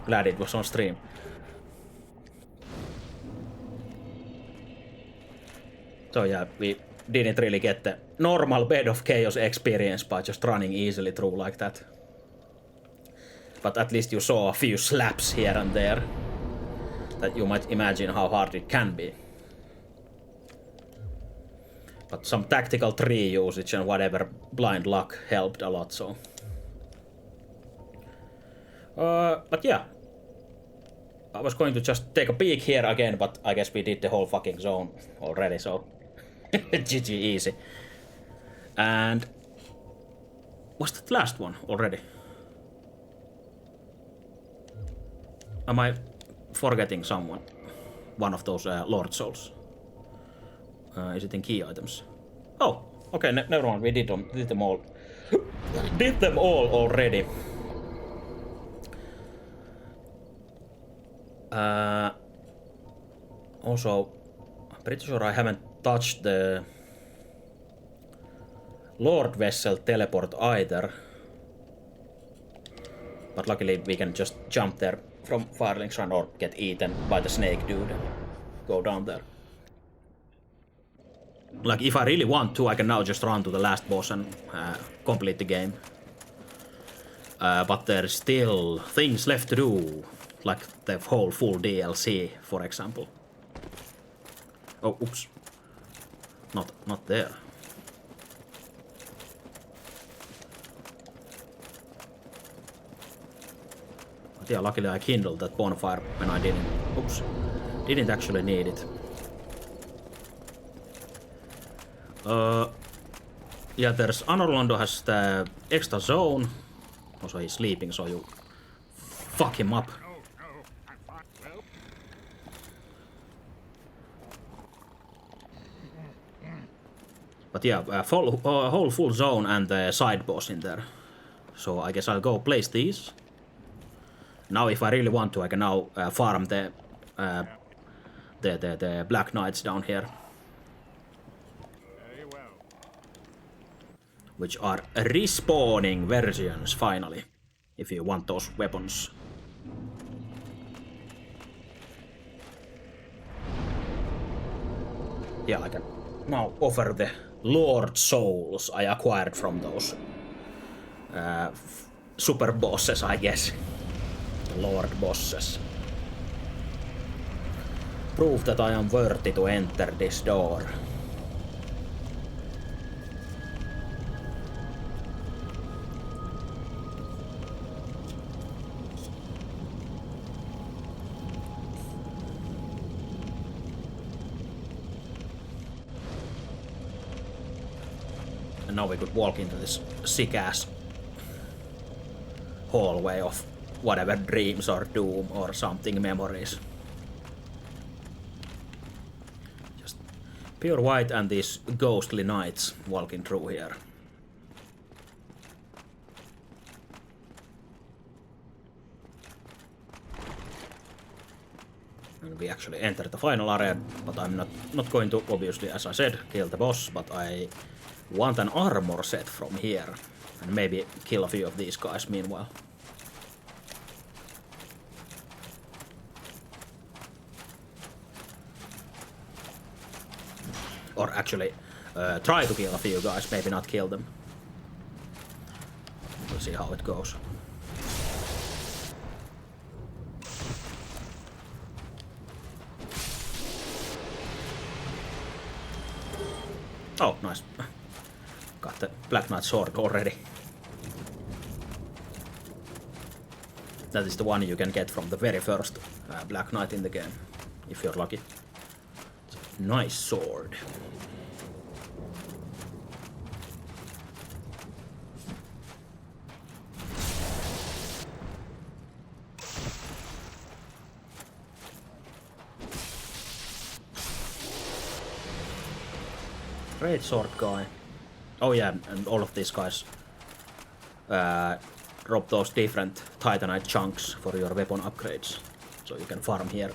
Glad it was on stream. So yeah, we didn't really get the normal Bed of Chaos experience by just running easily through like that. But at least you saw a few slaps here and there. That you might imagine how hard it can be. But some tactical tree usage and whatever blind luck helped a lot, so. But yeah. I was going to just take a peek here again, but I guess we did the whole fucking zone already, so. GG easy. And. Was that last one already? Am I forgetting someone? One of those Lord Souls. Is it in key items? Oh, okay, never mind. We did them all. Did them all already. Also, I'm pretty sure I haven't touched the Lord Vessel teleport either. But luckily we can just jump there from Firelink Shrine or get eaten by the snake dude and go down there. Like, if I really want to, I can now just run to the last boss and complete the game. But there's still things left to do. Like the whole full DLC, for example. Oh, oops. Not there. But yeah, luckily I kindled that bonfire when I didn't. Oops. Didn't actually need it. Yeah, there's Anorlando has the extra zone. Also, he's sleeping, so you fuck him up. But yeah, whole full zone and the side boss in there. So I guess I'll go place these. Now if I really want to, I can now farm the Black Knights down here. Very well. Which are respawning versions, finally. If you want those weapons. Yeah, I can now offer the Lord Souls I acquired from those super bosses, I guess. Lord bosses. Prove that I am worthy to enter this door. And now we could walk into this sick-ass hallway of whatever dreams or doom or something memories. Just pure white and these ghostly knights walking through here. And we actually enter the final area, but I'm not going to, obviously, as I said, kill the boss, but I want an armor set from here. And maybe kill a few of these guys meanwhile. Or actually, try to kill a few guys, maybe not kill them. We'll see how it goes. Oh, nice. Got the Black Knight sword already. That is the one you can get from the very first Black Knight in the game, if you're lucky. Nice sword. Great sword guy. Oh yeah, and all of these guys drop those different Titanite chunks for your weapon upgrades. So you can farm here.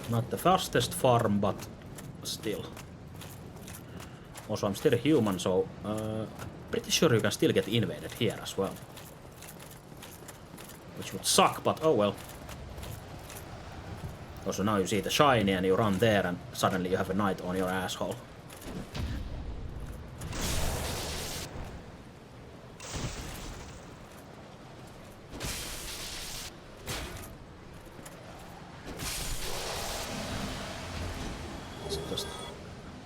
Not the fastest farm, but still. Also, I'm still a human, so pretty sure you can still get invaded here as well. Which would suck, but oh well. Also, now you see the shiny and you run there and suddenly you have a knight on your asshole. Just...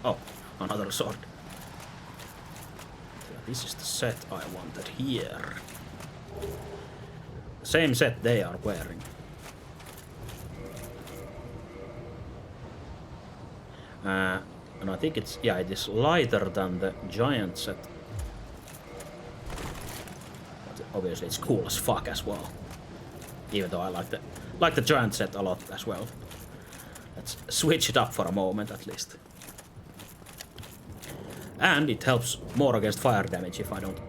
Oh, another sword. This is the set I wanted here. Same set they are wearing. And I think it's, yeah, it is lighter than the giant set. But obviously it's cool as fuck as well. Even though I like the giant set a lot as well. Let's switch it up for a moment at least. And it helps more against fire damage if I don't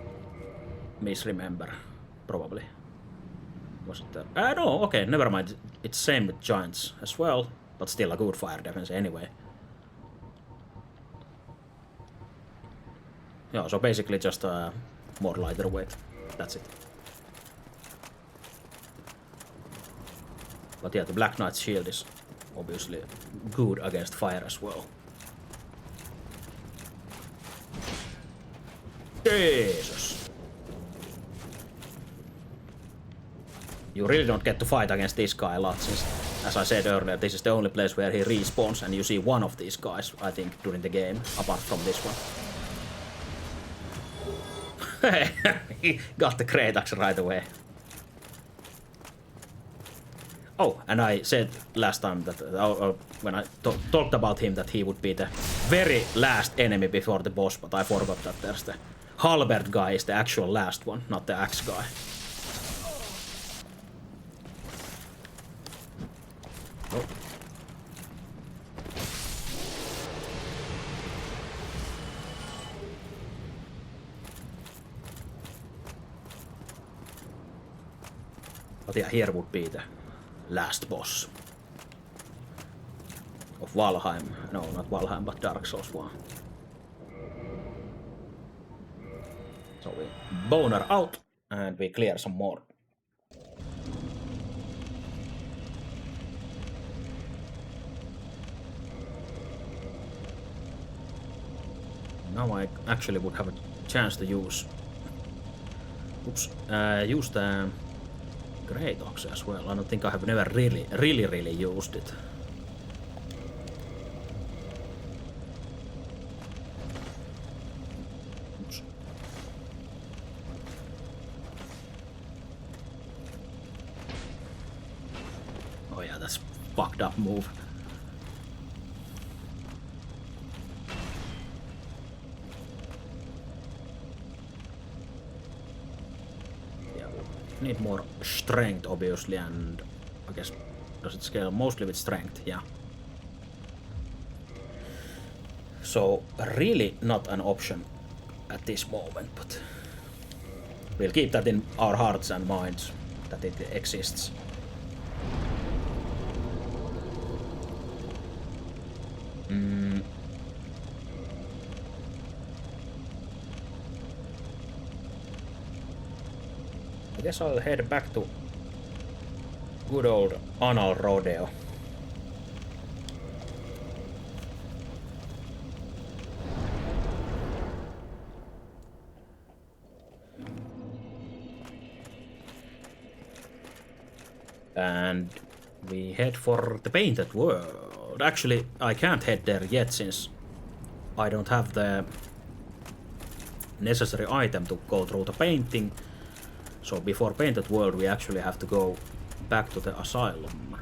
misremember. Probably. Was it there? No, okay, never mind. It's same with giants as well, but still a good fire defense anyway. Yeah, so basically just more lighter weight. That's it. But yeah, the Black Knight's shield is obviously good against fire as well. Jesus! You really don't get to fight against this guy a lot, since, as I said earlier, this is the only place where he respawns, and you see one of these guys, I think, during the game, apart from this one. He got the Kratax right away. Oh, and I said last time that when I talked about him that he would be the very last enemy before the boss, but I forgot that there's the halberd guy is the actual last one, not the axe guy. But yeah, here would be the last boss of Valheim. No, not Valheim, but Dark Souls 1. So we boner out and we clear some more. Now I actually would have a chance to use the Great Ox as well. I don't think I have never really used it. Oops. Oh yeah, that's fucked up move. Need more strength, obviously, and I guess does it scale mostly with strength? Yeah. So really not an option at this moment, but we'll keep that in our hearts and minds that it exists. I guess I'll head back to good old Anal Rodeo. And we head for the Painted World. Actually, I can't head there yet since I don't have the necessary item to go through the painting. So before Painted World we actually have to go back to the asylum.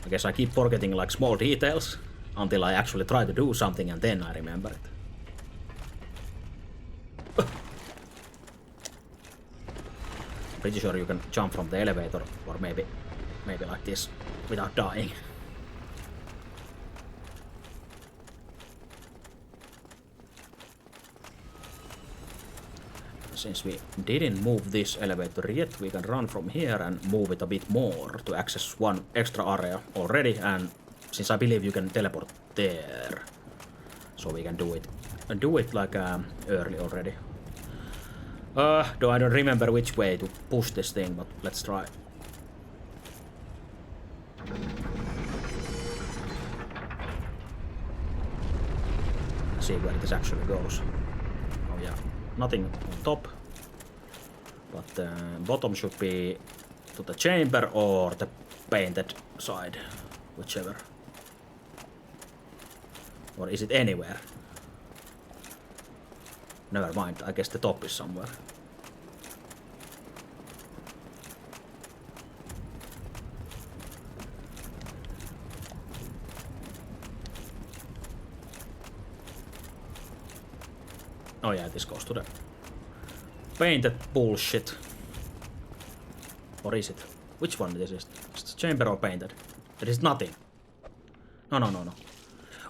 I guess I keep forgetting like small details until I actually try to do something and then I remember it. Pretty sure you can jump from the elevator or maybe like this without dying. Since we didn't move this elevator yet, we can run from here and move it a bit more to access one extra area already, and since I believe you can teleport there, so we can do it like early already. Though I don't remember which way to push this thing, but let's try. See where this actually goes. Oh yeah, nothing on top, but the bottom should be to the chamber or the painted side, whichever. Or is it anywhere? Never mind, I guess the top is somewhere. Oh yeah, this goes to the painted bullshit. Or is it? Which one this is? Is it chamber or painted? There is nothing. No.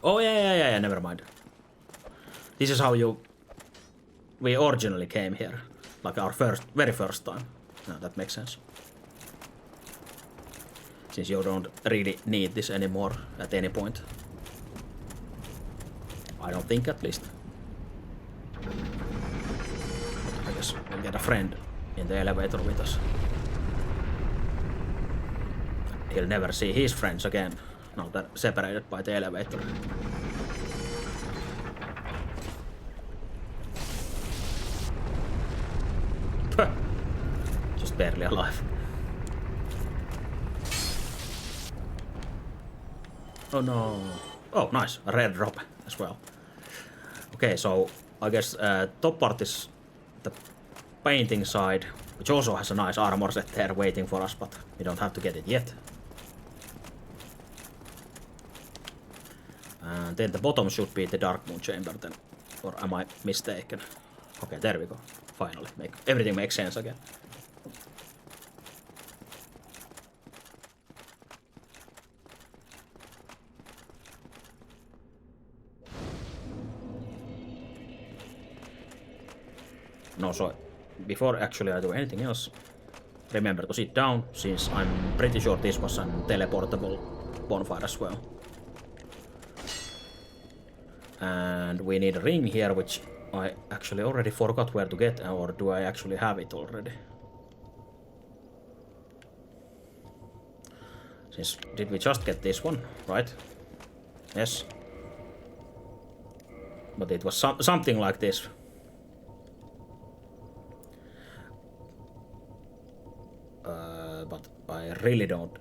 Oh yeah, never mind. This is how we originally came here. Like our very first time. No, that makes sense. Since you don't really need this anymore at any point. I don't think, at least. I guess we'll get a friend in the elevator with us. He'll never see his friends again. Now they're separated by the elevator. Just barely alive. Oh no. Oh, nice. A red drop as well. Okay, so I guess top part is the painting side, which also has a nice armor set there waiting for us, but we don't have to get it yet. And then the bottom should be the Dark Moon Chamber then. Or am I mistaken? Okay, there we go. Finally. Everything makes sense again. No, so before actually I do anything else, remember to sit down, since I'm pretty sure this was a teleportable bonfire as well. And we need a ring here, which I actually already forgot where to get, or do I actually have it already? Since, did we just get this one, right? Yes. But it was something like this. But I really don't.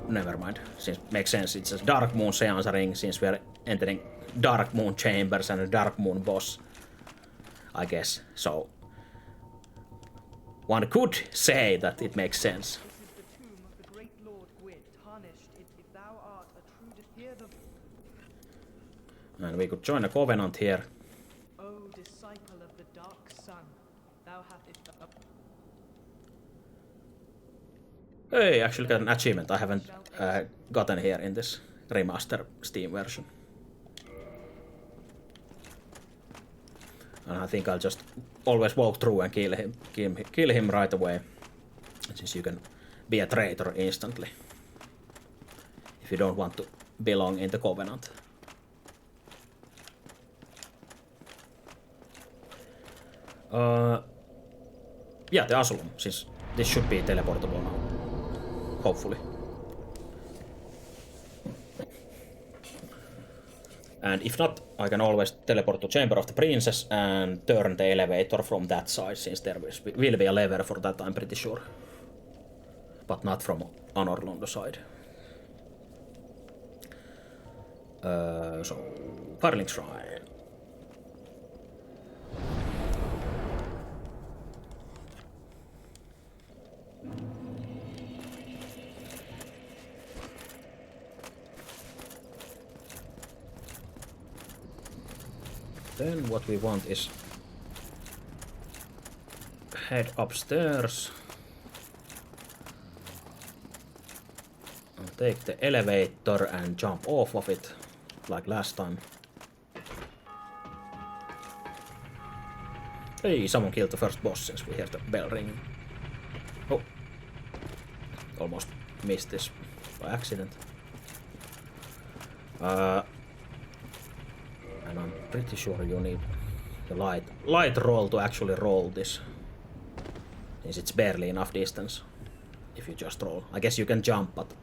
Never mind. Since makes sense, it's a Dark Moon Seance ring, since we are entering Dark Moon chambers and a Dark Moon boss, I guess. So one could say that it makes sense. And we could join a covenant here. O disciple of the dark sun, thou hast it up. Hey, actually got an achievement I haven't gotten here in this remaster Steam version. And I think I'll just always walk through and kill him right away, since you can be a traitor instantly if you don't want to belong in the covenant. Yeah, the Asylum, since this should be teleportable now. Hopefully. And if not, I can always teleport to Chamber of the Princess and turn the elevator from that side, since there will be a lever for that, I'm pretty sure. But not from Anorlondo side. So, Firelink Shrine. Then what we want is head upstairs and take the elevator and jump off of it like last time. Hey, someone killed the first boss since we hear the bell ringing. Oh, almost missed this by accident. And I'm pretty sure you need the light roll to actually roll this, since it's barely enough distance if you just roll. I guess you can jump, but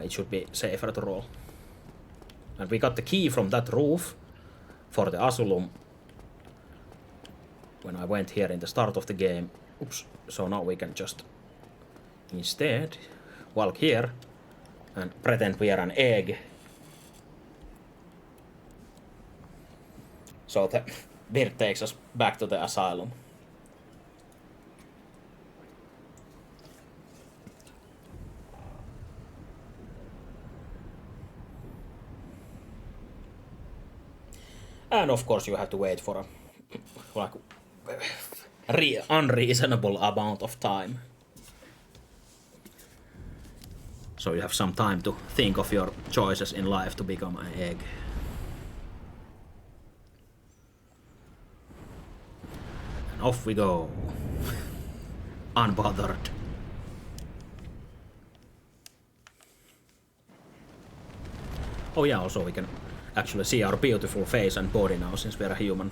it should be safer to roll. And we got the key from that roof for the Asylum when I went here in the start of the game. Oops. So now we can just instead walk here and pretend we are an egg. So the bird takes us back to the Asylum. And of course you have to wait for a like unreasonable amount of time. So you have some time to think of your choices in life to become an egg. And off we go. Unbothered. Oh yeah, also we can actually see our beautiful face and body now, since we are a human.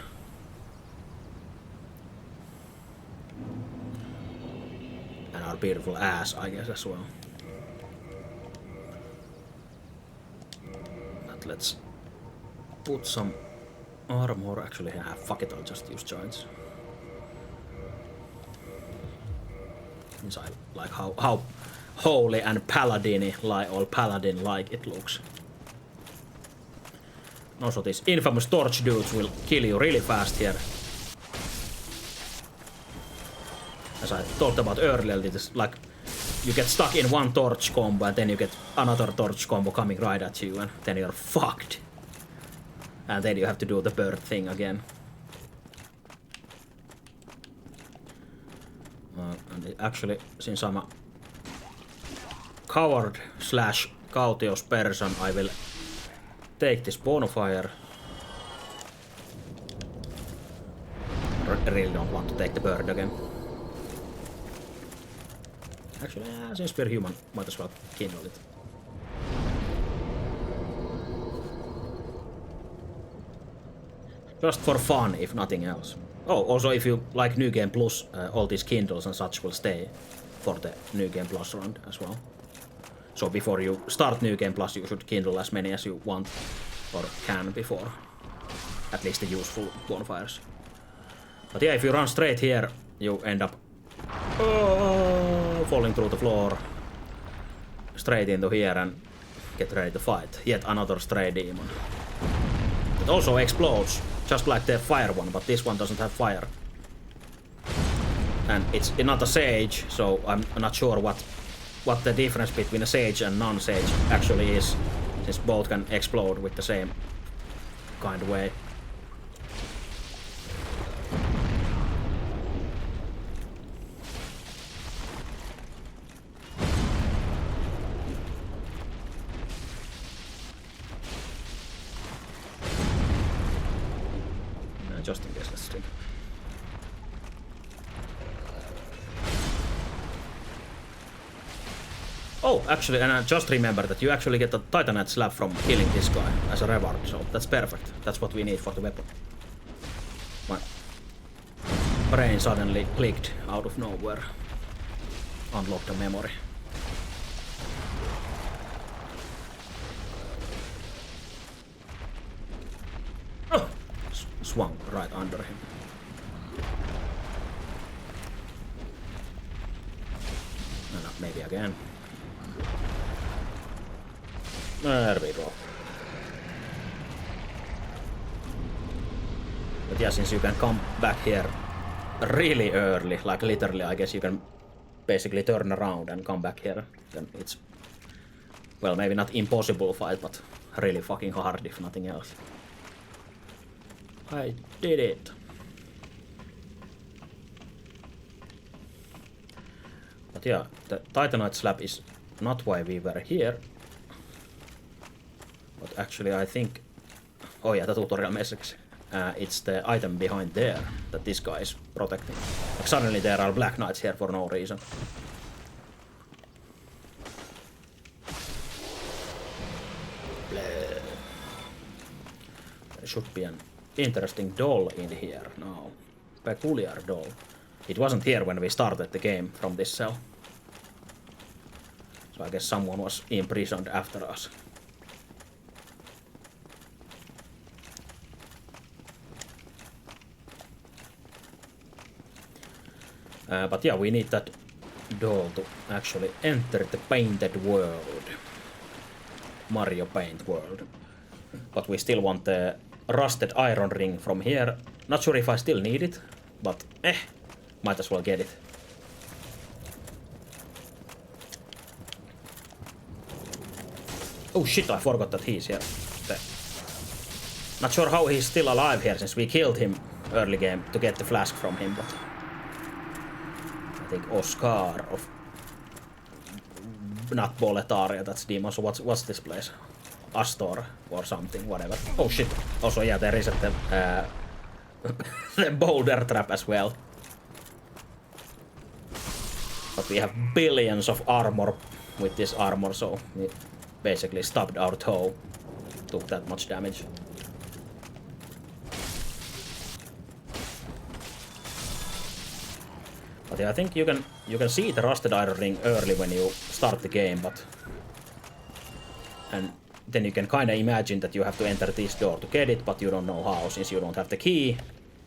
And our beautiful ass, I guess, as well. But let's put some armor. Actually, yeah, fuck it, I'll just use giants. Inside, like how holy and paladin like it looks. Also, these infamous torch dudes will kill you really fast here. As I talked about earlier, it is like you get stuck in one torch combo and then you get another torch combo coming right at you and then you're fucked. And then you have to do the bird thing again. And actually, since I'm a coward slash courteous person, I will take this bonfire. really don't want to take the bird again. Actually, since we're human, might as well kindle it. Just for fun, if nothing else. Oh, also if you like New Game Plus, all these kindles and such will stay for the New Game Plus round as well. So before you start New Game Plus, you should kindle as many as you want or can before. At least the useful bonfires. But yeah, if you run straight here, you end up falling through the floor straight into here and get ready to fight. Yet another stray demon. It also explodes, just like the fire one, but this one doesn't have fire. And it's not a sage, so I'm not sure what the difference between a sage and non-sage actually is, since both can explode with the same kind of way. Just in case, let's see. Oh, actually, and I just remember that you actually get a Titanite slab from killing this guy as a reward, so that's perfect. That's what we need for the weapon. My brain suddenly clicked out of nowhere. Unlock the memory. Oh! Swung right under him. No, maybe again. There we go. But yeah, since you can come back here really early, like literally, I guess you can basically turn around and come back here, then it's, well, maybe not impossible fight, but really fucking hard if nothing else. I did it. But yeah, the Titanite slab is not why we were here. But actually I think... Oh yeah, the tutorial message. It's the item behind there that this guy is protecting. Like suddenly there are Black Knights here for no reason. There should be an interesting doll in here now. Peculiar doll. It wasn't here when we started the game from this cell. So I guess someone was imprisoned after us. But yeah, we need that doll to actually enter the painted world. Mario Paint world. But we still want the rusted iron ring from here. Not sure if I still need it, but might as well get it. Oh shit, I forgot that he's here. Not sure how he's still alive here since we killed him early game to get the flask from him, but I think Oscar of not Boletaria, that's demon. So what's this place? Astor or something, whatever. Oh shit. Also yeah, there is the the boulder trap as well. But we have billions of armor with this armor, so we basically stubbed our toe. Took that much damage. But yeah, I think you can see the rusted iron ring early when you start the game, but and then you can kind of imagine that you have to enter this door to get it, but you don't know how since you don't have the key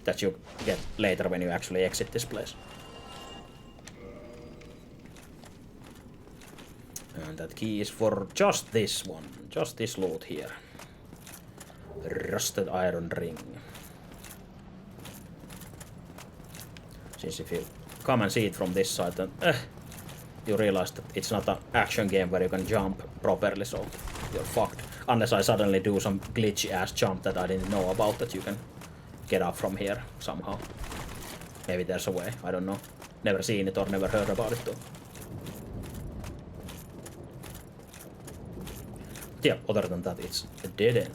that you get later when you actually exit this place. And that key is for just this one, just this loot here. Rusted iron ring. Since if you come and see it from this side, then you realize that it's not an action game where you can jump properly, so you're fucked. Unless I suddenly do some glitchy ass jump that I didn't know about, that you can get up from here somehow. Maybe there's a way, I don't know. Never seen it or never heard about it though. But yeah, other than that, it's a dead end.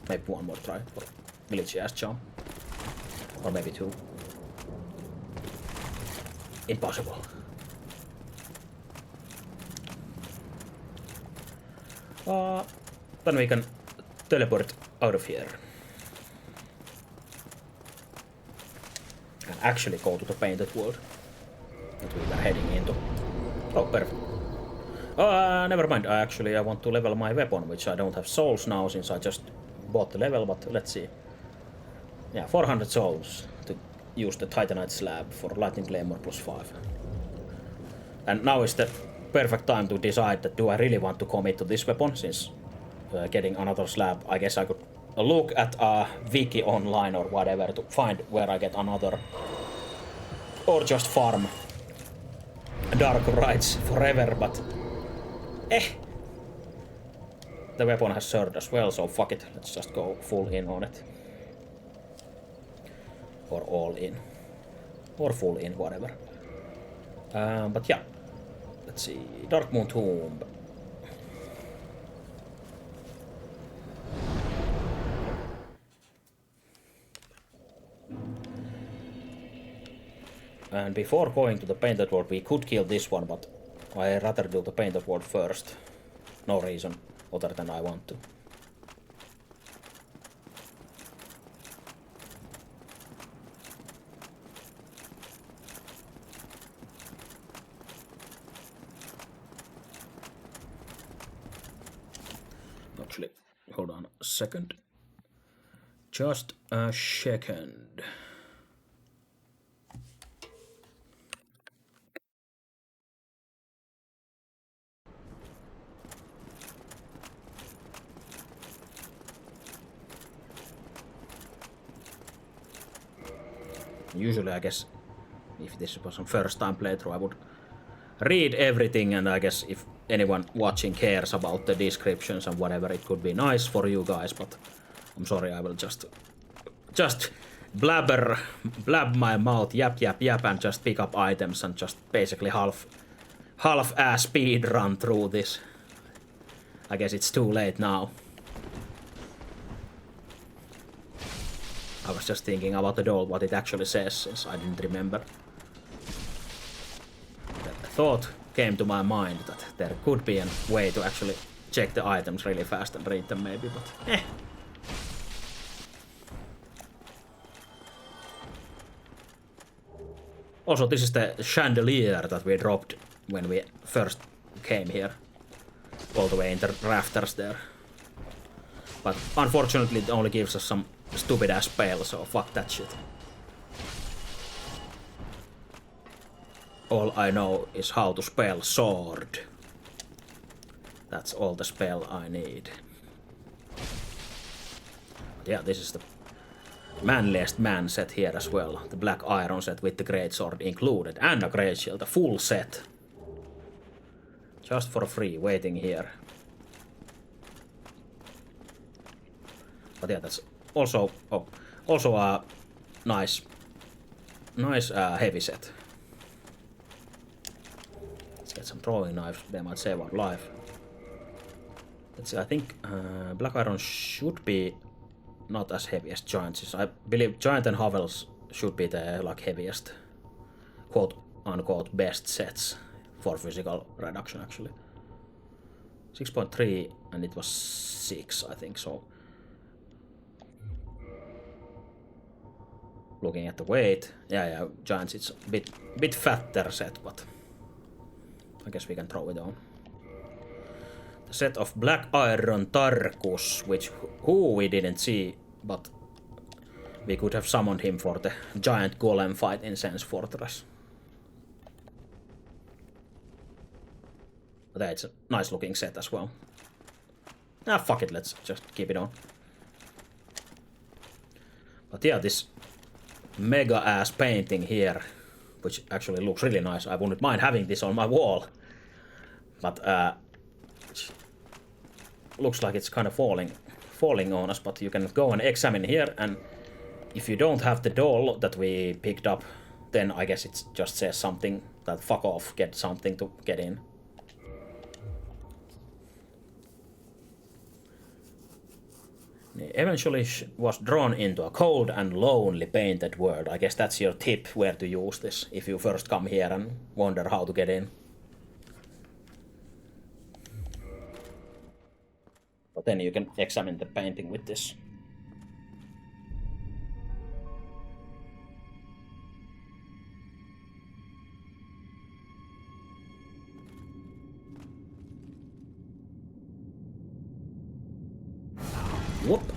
Maybe one more try for glitchy ass jump. Or maybe two. impossible. Then we can teleport out of here. And actually go to the painted world that we were heading into. Oh, perfect. Never mind. I want to level my weapon, which I don't have souls now since I just bought the level, but let's see. Yeah, 400 souls to use the Titanite slab for lightning claymore +5. And now is the perfect time to decide that do I really want to commit to this weapon, since getting another slab, I guess I could look at a wiki online or whatever to find where I get another. Or just farm dark rights forever, but the weapon has surged as well, so fuck it, let's just go full in on it. Or all in. Or full in, whatever. But yeah. Let's see. Dark Moon Tomb. And before going to the painted world, we could kill this one, but I'd rather do the painted world first. No reason other than I want to. Actually, hold on a second. Just a second. Usually, I guess, if this was a first time playthrough, I would read everything, and I guess if anyone watching cares about the descriptions and whatever, it could be nice for you guys, but I'm sorry, I will just blab my mouth, yap, and just pick up items and just basically half-ass speed run through this. I guess it's too late now. I was just thinking about the doll, what it actually says, since I didn't remember. The thought came to my mind that there could be a way to actually check the items really fast and read them maybe, but Also, this is the chandelier that we dropped when we first came here. All the way in the rafters there. But unfortunately it only gives us some stupid ass spell, so fuck that shit. All I know is how to spell sword. That's all the spell I need. But yeah, this is the manliest man set here as well. The black iron set with the great sword included, and a great shield, a full set. Just for free, waiting here. But yeah, that's also a nice heavy set. Let's get some throwing knives. They might save our life. Let's see. I think black iron should be not as heavy as giants. I believe giant and hovels should be the like heaviest, quote unquote, best sets for physical reduction actually. 6.3 and it was 6, I think so. Looking at the weight, yeah, giants it's a bit fatter set, but I guess we can throw it on. The set of black iron Tarkus, who we didn't see, but we could have summoned him for the giant golem fight in Sense Fortress. But yeah, it's a nice looking set as well. Ah, fuck it, let's just keep it on. But yeah, this mega ass painting here, which actually looks really nice. I wouldn't mind having this on my wall. But looks like it's kind of falling on us, but you can go and examine here, and if you don't have the doll that we picked up, then I guess it just says something that fuck off, get something to get in. Eventually was drawn into a cold and lonely painted world. I guess that's your tip where to use this if you first come here and wonder how to get in. But then you can examine the painting with this. Whoop.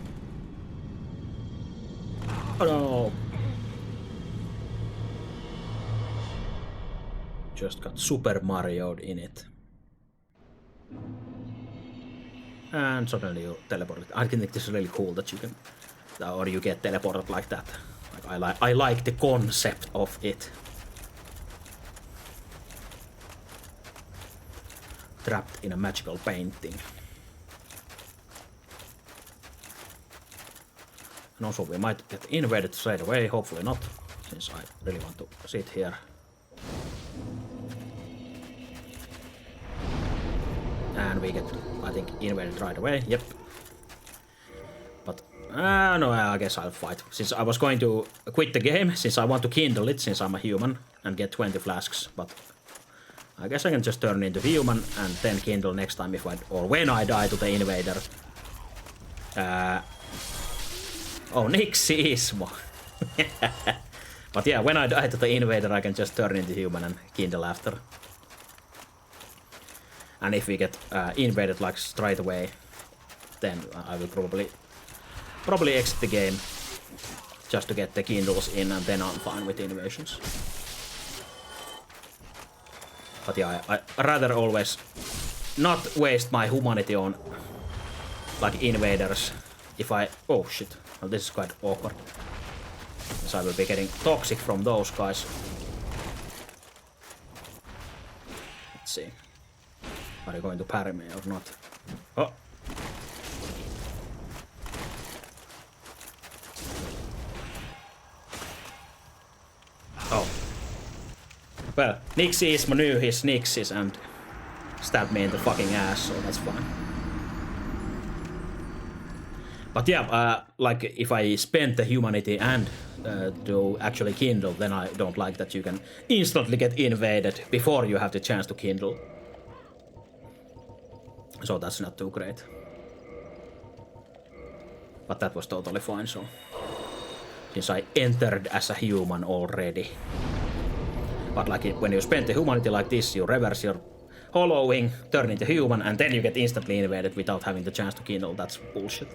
Oh no. Just got Super Mario'd in it. And suddenly you teleported. I think this is really cool that you can, or you get teleported like that. Like, I like the concept of it. Trapped in a magical painting. And also we might get invaded straight away, hopefully not, since I really want to sit here. And we get, I think, invaded right away, yep. But, no, I guess I'll fight. Since I was going to quit the game, since I want to kindle it, since I'm a human, and get 20 flasks, but I guess I can just turn into human and then kindle next time if I, or when I die to the invader. Oh, Nixismo. But yeah, when I die to the invader, I can just turn into human and kindle after. And if we get invaded like straight away, then I will probably exit the game just to get the kindles in, and then I'm fine with invasions. But yeah, I rather always not waste my humanity on like invaders if I... Oh shit, well, this is quite awkward. So I will be getting toxic from those guys. Let's see. Are you going to parry me or not? Oh! Oh. Well, Nixismo knew his Nixis and stabbed me in the fucking ass, so that's fine. But yeah, like if I spend the humanity and to actually kindle, then I don't like that you can instantly get invaded before you have the chance to kindle. So that's not too great. But that was totally fine, so... Since I entered as a human already. But like when you spend the humanity like this, you reverse your hollowing, turn into human, and then you get instantly invaded without having the chance to kindle. That's bullshit.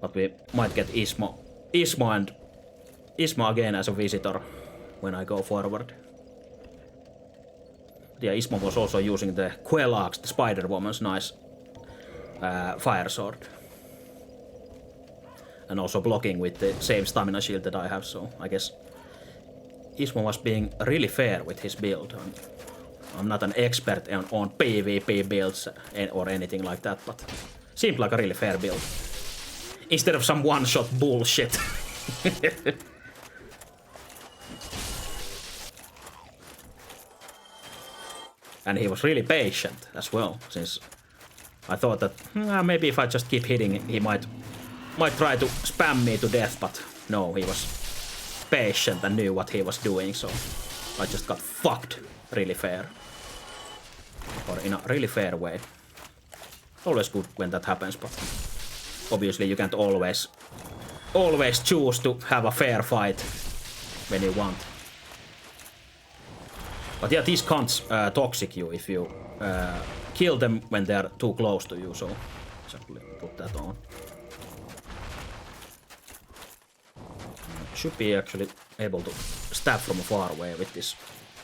But we might get Ismo again as a visitor when I go forward. Yeah, Ismo was also using the Quellax, the Spider-Woman's nice fire sword. And also blocking with the same stamina shield that I have, so I guess Ismo was being really fair with his build. I'm not an expert on PvP builds or anything like that, but seemed like a really fair build. Instead of some one-shot bullshit. And he was really patient as well, since I thought that maybe if I just keep hitting, he might try to spam me to death, but no, he was patient and knew what he was doing, so I just got fucked really fair. Or in a really fair way. Always good when that happens, but obviously you can't always choose to have a fair fight when you want. But yeah, these cunts toxic you if you kill them when they're too close to you, so exactly put that on. Should be actually able to stab from far away with this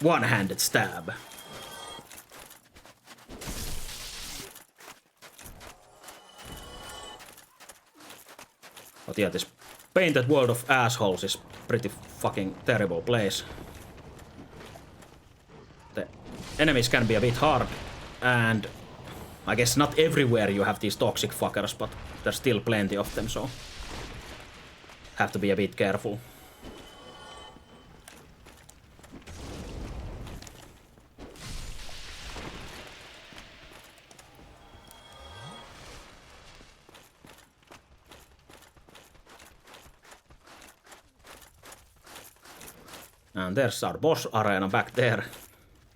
one-handed stab. But yeah, this painted world of assholes is pretty fucking terrible place. The enemies can be a bit hard, and I guess not everywhere you have these toxic fuckers, but there's still plenty of them, so have to be a bit careful. And there's our boss arena back there.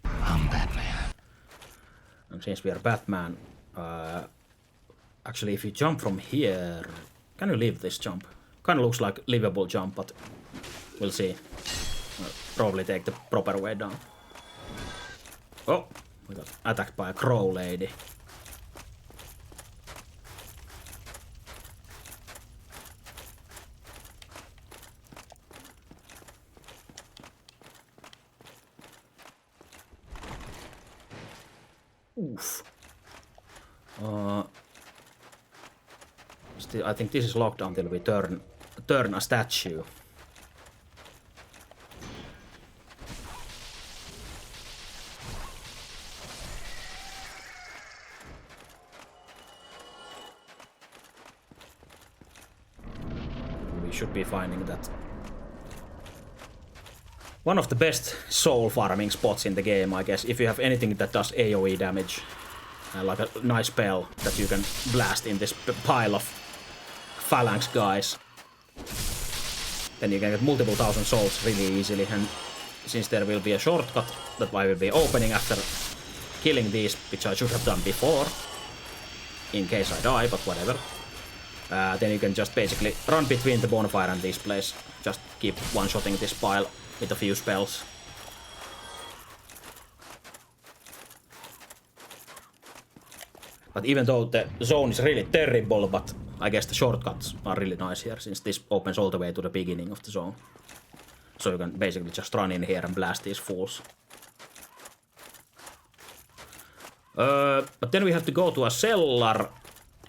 I'm Batman. And since we are Batman, actually if you jump from here, can you leave this jump? Kind of looks like livable jump, but we'll see. I'll probably take the proper way down. Oh, we got attacked by a crow lady. Oof. Still, I think this is locked until we turn a statue. We should be finding that. One of the best soul farming spots in the game, I guess, if you have anything that does AoE damage. Like a nice spell that you can blast in this pile of phalanx guys. Then you can get multiple thousand souls really easily, and since there will be a shortcut that I will be opening after killing these, which I should have done before, in case I die, but whatever. Then you can just basically run between the bonfire and this place. Just keep one-shotting this pile with a few spells. But even though the zone is really terrible, but I guess the shortcuts are really nice here, since this opens all the way to the beginning of the zone. So you can basically just run in here and blast these fools. But then we have to go to a cellar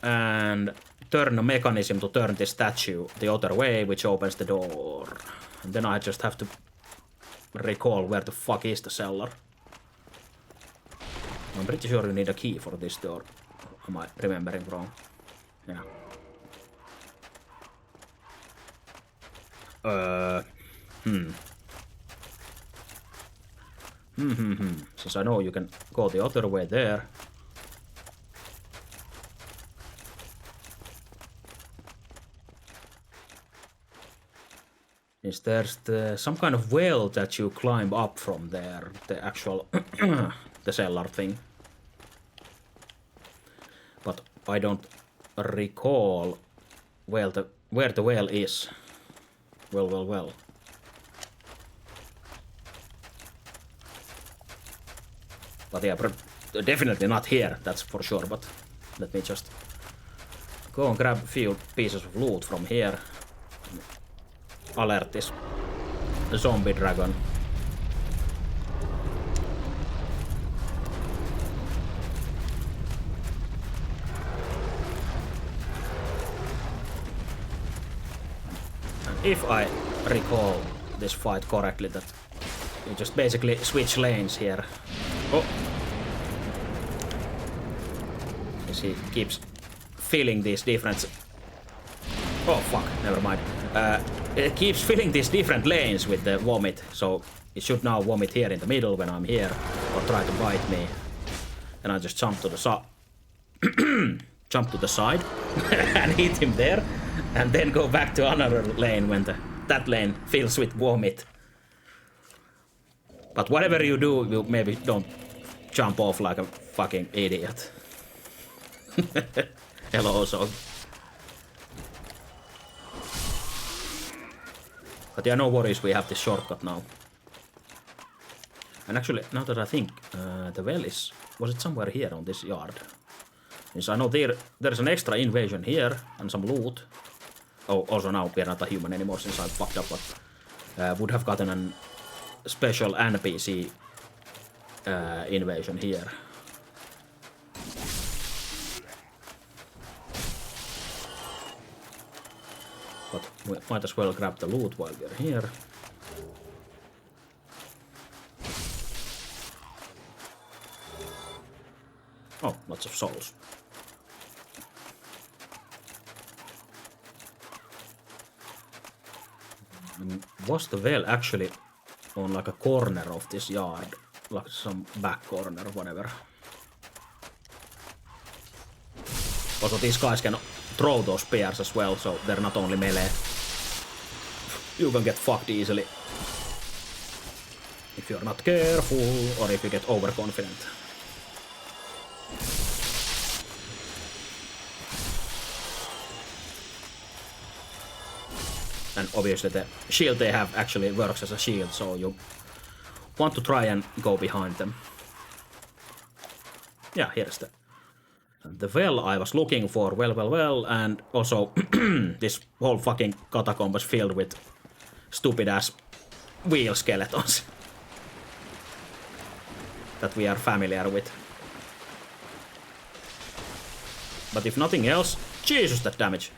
and turn a mechanism to turn this statue the other way, which opens the door. And then I just have to recall where the fuck is the cellar. I'm pretty sure you need a key for this door. Am I remembering wrong? Yeah. Since I know you can go the other way there. Is there's some kind of well that you climb up from there, the actual the cellar thing. But I don't recall where the well is. Well. But yeah, definitely not here, that's for sure, but let me just go and grab a few pieces of loot from here. Alert this zombie dragon. And if I recall this fight correctly, that you just basically switch lanes here. Oh! As he keeps filling these different... Oh fuck, never mind. It keeps filling these different lanes with the vomit, so it should now vomit here in the middle when I'm here, or try to bite me. And I just jump to the jump to the side and hit him there, and then go back to another lane when that lane fills with vomit. But whatever you do, you maybe don't jump off like a fucking idiot. Hello, also. But yeah, no worries, we have this shortcut now. And actually, now that I think, the well is... Was it somewhere here on this yard? Yes, I know there's an extra invasion here, and some loot. Oh, also now we're not a human anymore since I fucked up, but... would have gotten a special NPC invasion here. But we might as well grab the loot while we're here. Oh, lots of souls. Was the well actually on like a corner of this yard? Like some back corner or whatever. Also, these guys can throw those spears as well, so they're not only melee. You can get fucked easily. if you're not careful or if you get overconfident. And obviously the shield they have actually works as a shield, so you want to try and go behind them. Yeah, here's the well I was looking for. Well, and also this whole fucking catacomb was filled with stupid ass wheel skeletons that we are familiar with. But if nothing else, Jesus, that damage.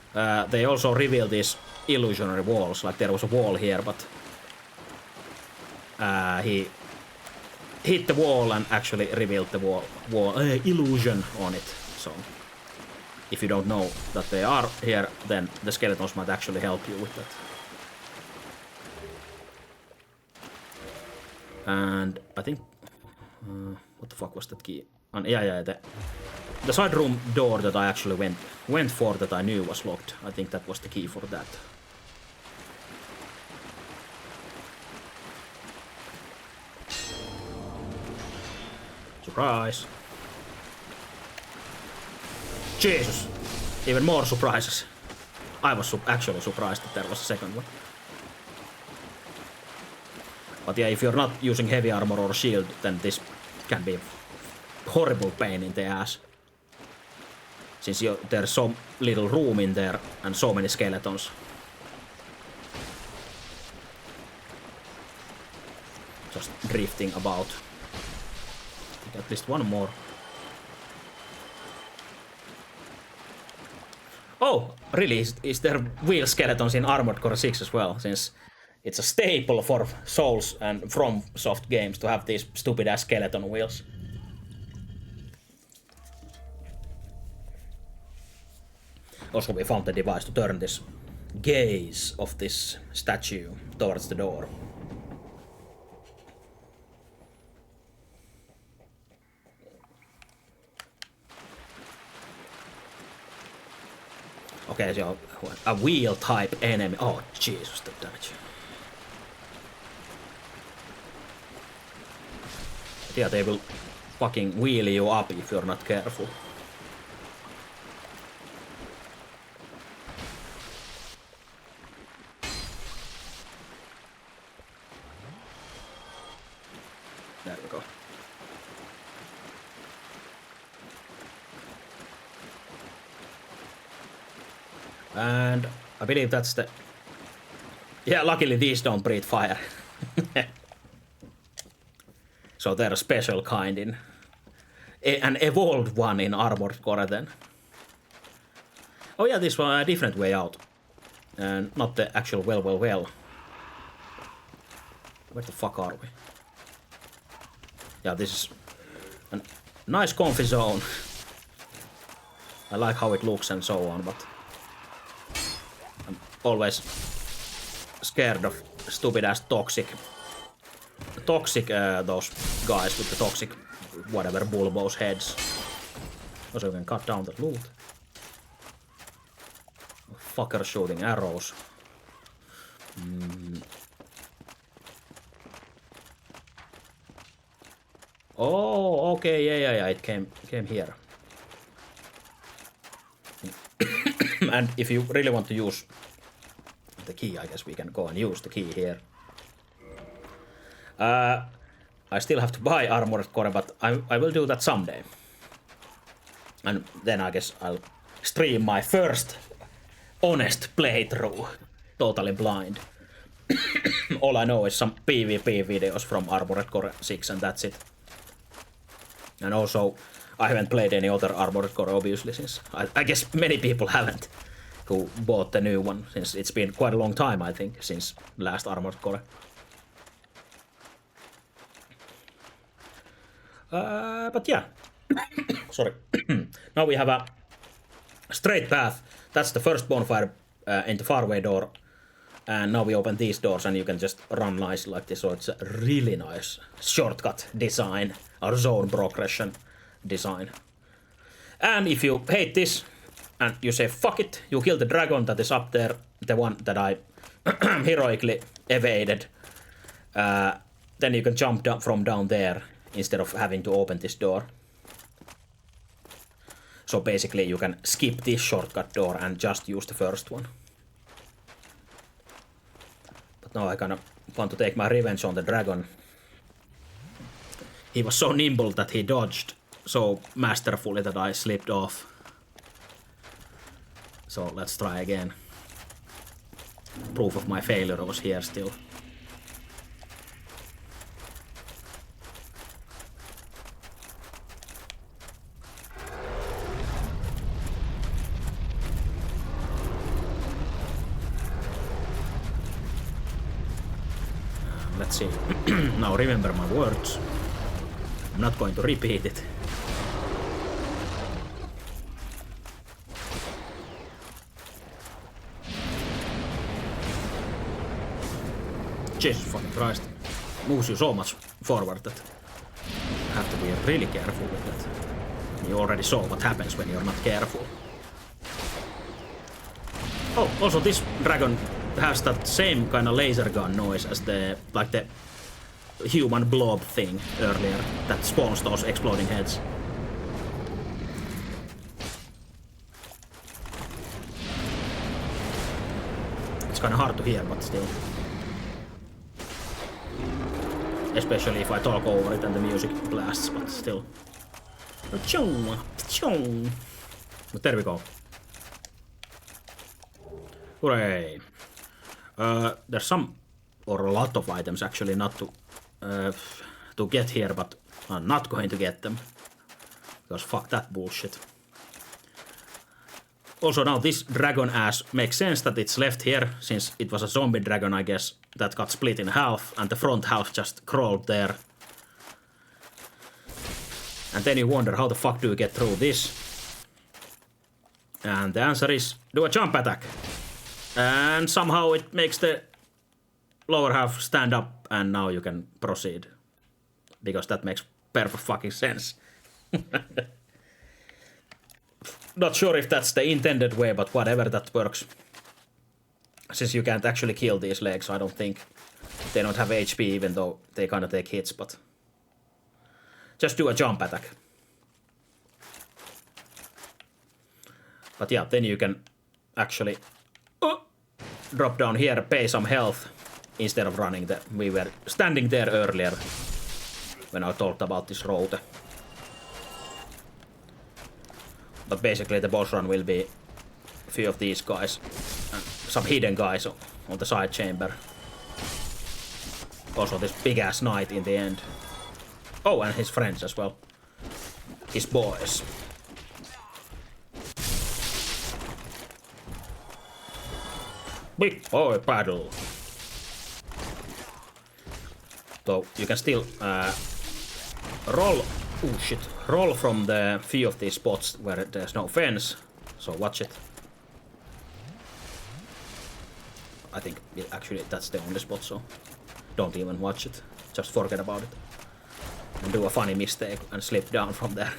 They also reveal these illusionary walls, like there was a wall here, but he hit the wall and actually revealed the wall illusion on it. So if you don't know that they are here, then the skeletons might actually help you with that. And I think what the fuck was that key? Yeah, the side room door that I actually went for that I knew was locked. I think that was the key for that. Surprise! Jesus! Even more surprises. I was actually surprised that there was a second one. But yeah, if you're not using heavy armor or shield, then this can be horrible pain in the ass. Since there's so little room in there and so many skeletons. Just drifting about. I think at least one more. Oh, really? Is there wheel skeletons in Armored Core 6 as well? Since it's a staple for Souls and From Soft games to have these stupid ass skeleton wheels. Also, we found the device to turn this gaze of this statue towards the door. Okay, so a wheel type enemy. Oh, Jesus, the damage. Yeah, they will fucking wheel you up if you're not careful. There we go. And I believe that's the... Yeah, luckily these don't breathe fire. So they're a special kind in... An evolved one in Armored Core then. Oh yeah, this one a different way out. And not the actual well. Where the fuck are we? Yeah, this is a nice comfy zone. I like how it looks and so on, but I'm always scared of stupid ass toxic those guys with the toxic whatever bulbous heads. Also you can cut down the loot. Fucker shooting arrows. Oh, okay, yeah, it came here. And if you really want to use the key, I guess we can go and use the key here. I still have to buy Armored Core, but I will do that someday. And then I guess I'll stream my first honest playthrough, totally blind. All I know is some PvP videos from Armored Core 6 and that's it. And also, I haven't played any other Armored Core obviously, since I guess many people haven't who bought the new one, since it's been quite a long time, I think, since last Armored Core. But yeah, sorry. Now we have a straight path. That's the first bonfire into faraway door. And now we open these doors and you can just run nice like this. So it's a really nice shortcut design or zone progression design. And if you hate this and you say fuck it, you kill the dragon that is up there, the one that I heroically evaded. then you can jump down from down there instead of having to open this door. So basically you can skip this shortcut door and just use the first one. But now I kinda want to take my revenge on the dragon. He was so nimble that he dodged so masterfully that I slipped off. So let's try again. Proof of my failure was here still. Let's see. Now remember my words. I'm not going to repeat it. Jesus fucking Christ. Moves you so much forward that you have to be really careful with that. You already saw what happens when you're not careful. Oh, also this dragon has that same kind of laser gun noise as the human blob thing earlier that spawns those exploding heads. It's kind of hard to hear, but still. Especially if I talk over it and the music blasts, but still. But there we go. Hooray! There's some, or a lot of items actually not to get here, but I'm not going to get them. Because fuck that bullshit. Also now this dragon ass makes sense that it's left here, since it was a zombie dragon, I guess, that got split in half, and the front half just crawled there. And then you wonder, how the fuck do you get through this? And the answer is, do a jump attack. And somehow it makes the lower half stand up, and now you can proceed. Because that makes perfect fucking sense. Not sure if that's the intended way, but whatever, that works. Since you can't actually kill these legs, I don't think. They don't have HP, even though they kind of take hits, but... just do a jump attack. But yeah, then you can actually... drop down here, pay some health, instead of running there. We were standing there earlier, when I talked about this route. But basically the boss run will be a few of these guys, and some hidden guys on the side chamber. Also this big ass knight in the end. Oh, and his friends as well. His boys. Big boy battle. So you can still roll. Oh shit! Roll from the few of these spots where there's no fence. So watch it. I think actually that's the only spot. So don't even watch it. Just forget about it. And do a funny mistake and slip down from there.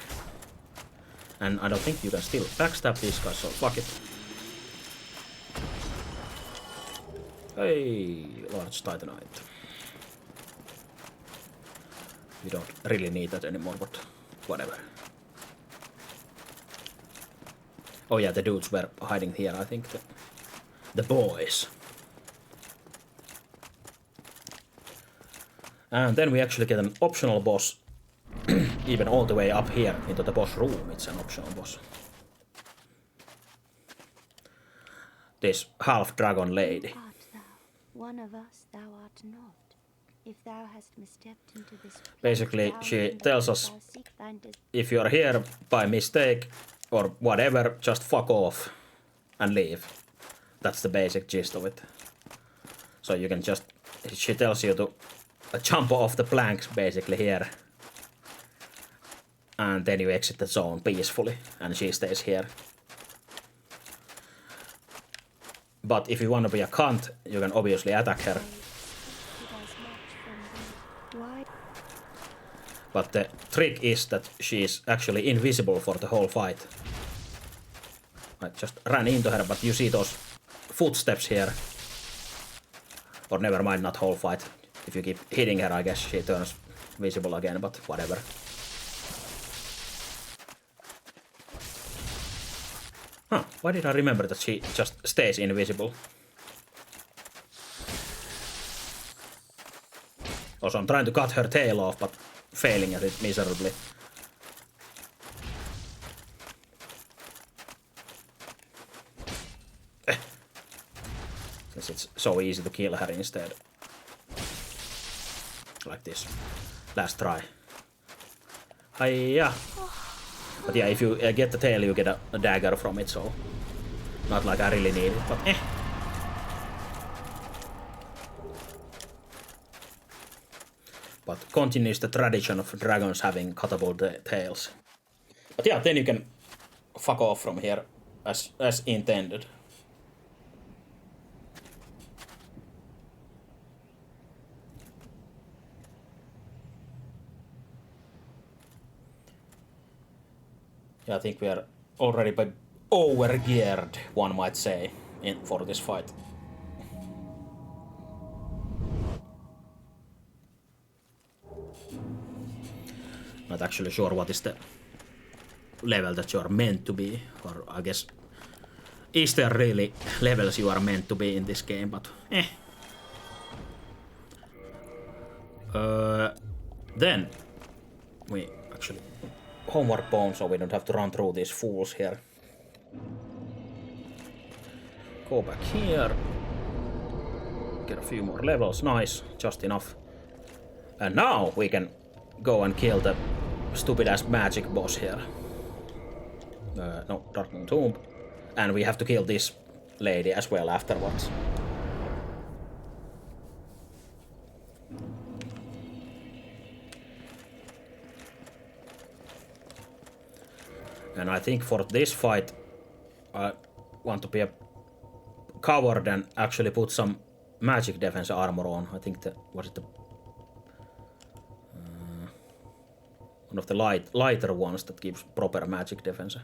And I don't think you can still backstab these guys. So fuck it. Hey, large titanite. We don't really need that anymore, but whatever. Oh yeah, the dudes were hiding here, I think. The boys. And then we actually get an optional boss. Even all the way up here into the boss room, it's an optional boss. This half-dragon lady. One of us thou art not. If thou hast misstepped into this place, basically, she tells us, if you are here by mistake or whatever, just fuck off and leave. That's the basic gist of it. So you can just, she tells you to jump off the planks basically here. And then you exit the zone peacefully, and she stays here. But if you want to be a cunt, you can obviously attack her. But the trick is that she is actually invisible for the whole fight. I just ran into her, but you see those footsteps here. Or never mind, not whole fight. If you keep hitting her, I guess she turns visible again, but whatever. Huh, why did I remember that she just stays invisible? Also, I'm trying to cut her tail off, but failing at it miserably. Since it's so easy to kill her instead. Like this. Last try. Hiya! But yeah, if you get the tail, you get a dagger from it, so... Not like I really need it, but eh. But continues the tradition of dragons having cuttable tails. But yeah, then you can fuck off from here as intended. Yeah, I think we are already overgeared, one might say, for this fight. Not actually sure what is the level that you are meant to be, or I guess, is there really levels you are meant to be in this game, but eh. Then we actually homeward bone, so we don't have to run through these fools here. Go back here. Get a few more levels, nice, just enough. And now we can go and kill the stupid ass magic boss here. No, Dark Moon Tomb. And we have to kill this lady as well afterwards. And I think for this fight, I want to be a coward and actually put some magic defense armor on. I think that was it the one of the lighter ones that gives proper magic defense.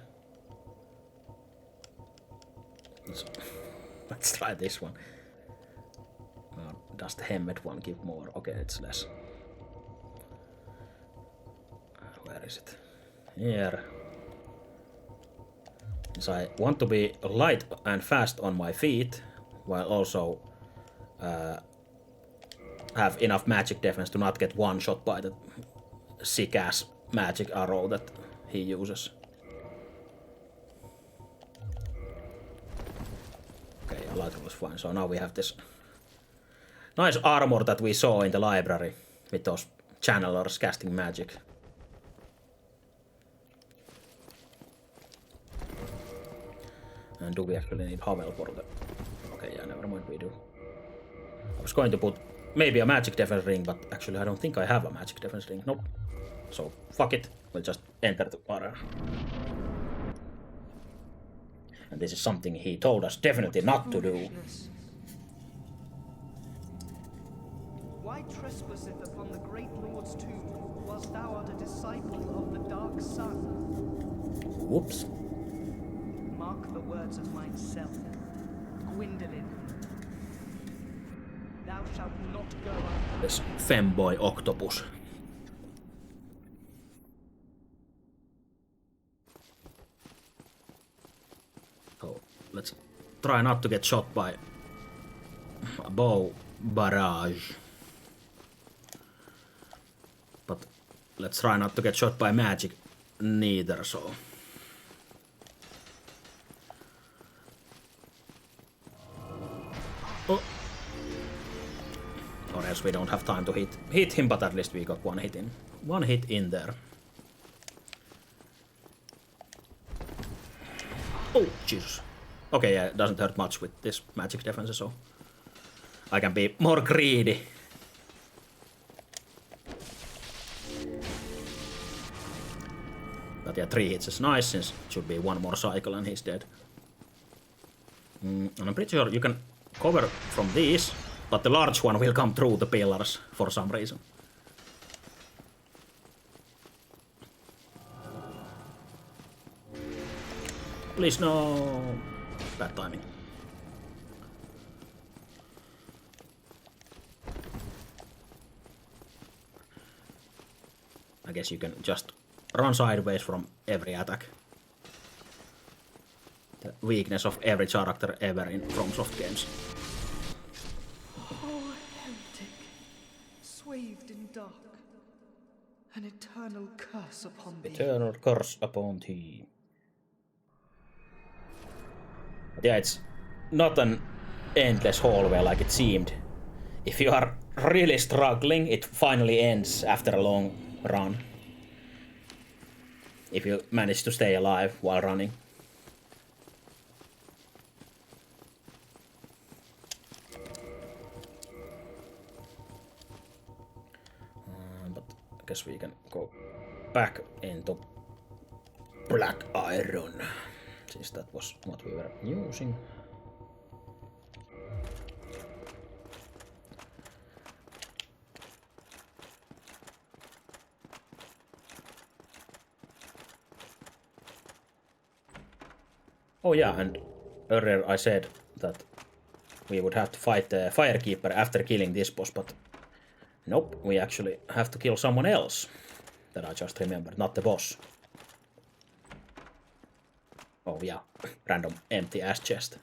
Let's try this one. Does the helmet one give more? Okay, it's less. Where is it? Here. So I want to be light and fast on my feet, while also have enough magic defense to not get one shot by the sick ass magic arrow that he uses. Okay, yeah, light was fine. So now we have this nice armor that we saw in the library with those channelers casting magic. And do we actually need Havel for the... Okay, yeah, never mind, we do. I was going to put maybe a magic defense ring, but actually I don't think I have a magic defense ring. Nope. So, fuck it. We'll just enter the arena. And this is something he told us definitely not to do. Why trespasseth upon the great Lord's tomb, whilst thou art a disciple of the dark sun? Whoops. Mark the words of myself, Gwendolyn. Thou shalt not go up. This femboy octopus. So, let's try not to get shot by a bow barrage. But let's try not to get shot by magic neither, so... Oh. Or else we don't have time to hit him, but at least we got one hit in there. Oh, Jesus. Okay, yeah, it doesn't hurt much with this magic defense, so I can be more greedy. But yeah, 3 hits is nice, since it should be one more cycle and he's dead. And I'm pretty sure you can cover from these, but the large one will come through the pillars for some reason. Please, no. Bad timing. guess you can just run sideways from every attack. The weakness of every character ever in FromSoft games. Oh, heretic, swathed in dark, an eternal curse upon thee. Eternal curse upon thee. But yeah, it's not an endless hallway like it seemed. If you are really struggling, it finally ends after a long run. If you manage to stay alive while running. But I guess we can go back into Black Iron, since that was what we were using. Oh yeah, and earlier I said that we would have to fight the Firekeeper after killing this boss, but nope, we actually have to kill someone else that I just remembered, not the boss. Oh yeah, random empty ass chest.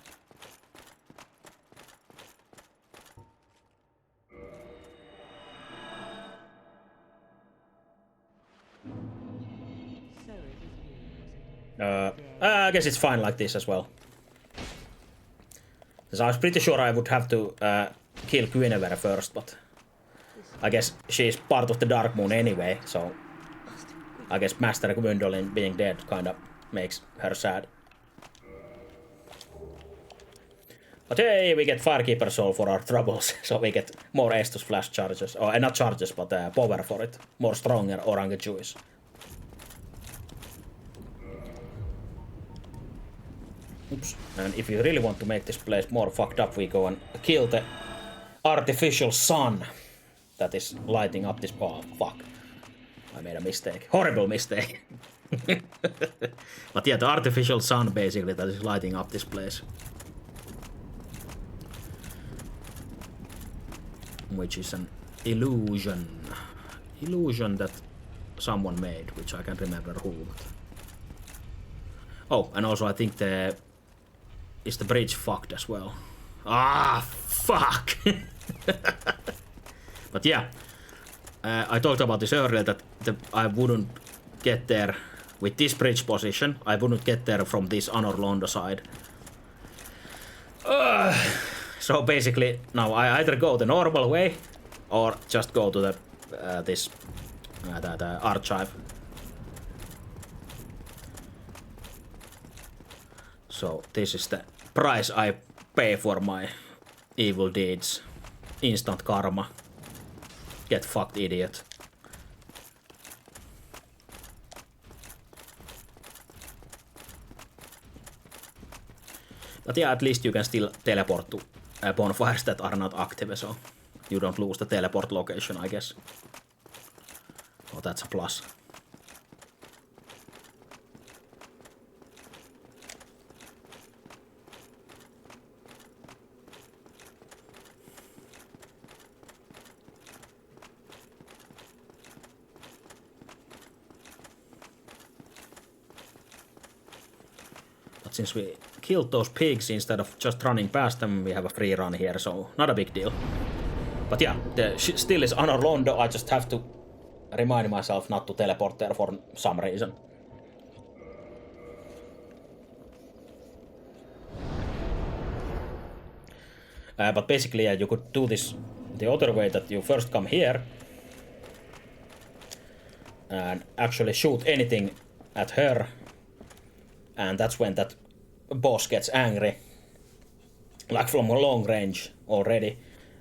I guess it's fine like this as well. Because I was pretty sure I would have to kill Guinevere first, but I guess she's part of the Dark Moon anyway, so I guess Master Gwendolyn being dead kinda makes her sad. But hey, we get Firekeeper Soul for our troubles, so we get more Estus Flash charges. Or not charges, but power for it. More stronger Orange Juice. Oops. And if you really want to make this place more fucked up, we go and kill the artificial sun that is lighting up this... Oh, fuck. I made a mistake. Horrible mistake. But yeah, the artificial sun basically that is lighting up this place. Which is an illusion. Illusion that someone made, which I can't remember who. But... Oh, and also I think the... Is the bridge fucked as well? Ah, fuck! But yeah, I talked about this earlier that I wouldn't get there with this bridge position. I wouldn't get there from this Anor Londo side. So basically, now I either go the normal way or just go to the the archive. So this is the price I pay for my evil deeds. Instant karma. Get fucked, idiot. But yeah, at least you can still teleport to bonfires that are not active, so you don't lose the teleport location, I guess. Oh, that's a plus. Since we killed those pigs instead of just running past them, we have a free run here, so not a big deal. But yeah, the still is Anor Londo. I just have to remind myself not to teleport there for some reason. But basically, yeah, you could do this the other way, that you first come here and actually shoot anything at her, and that's when that boss gets angry, like from a long range already,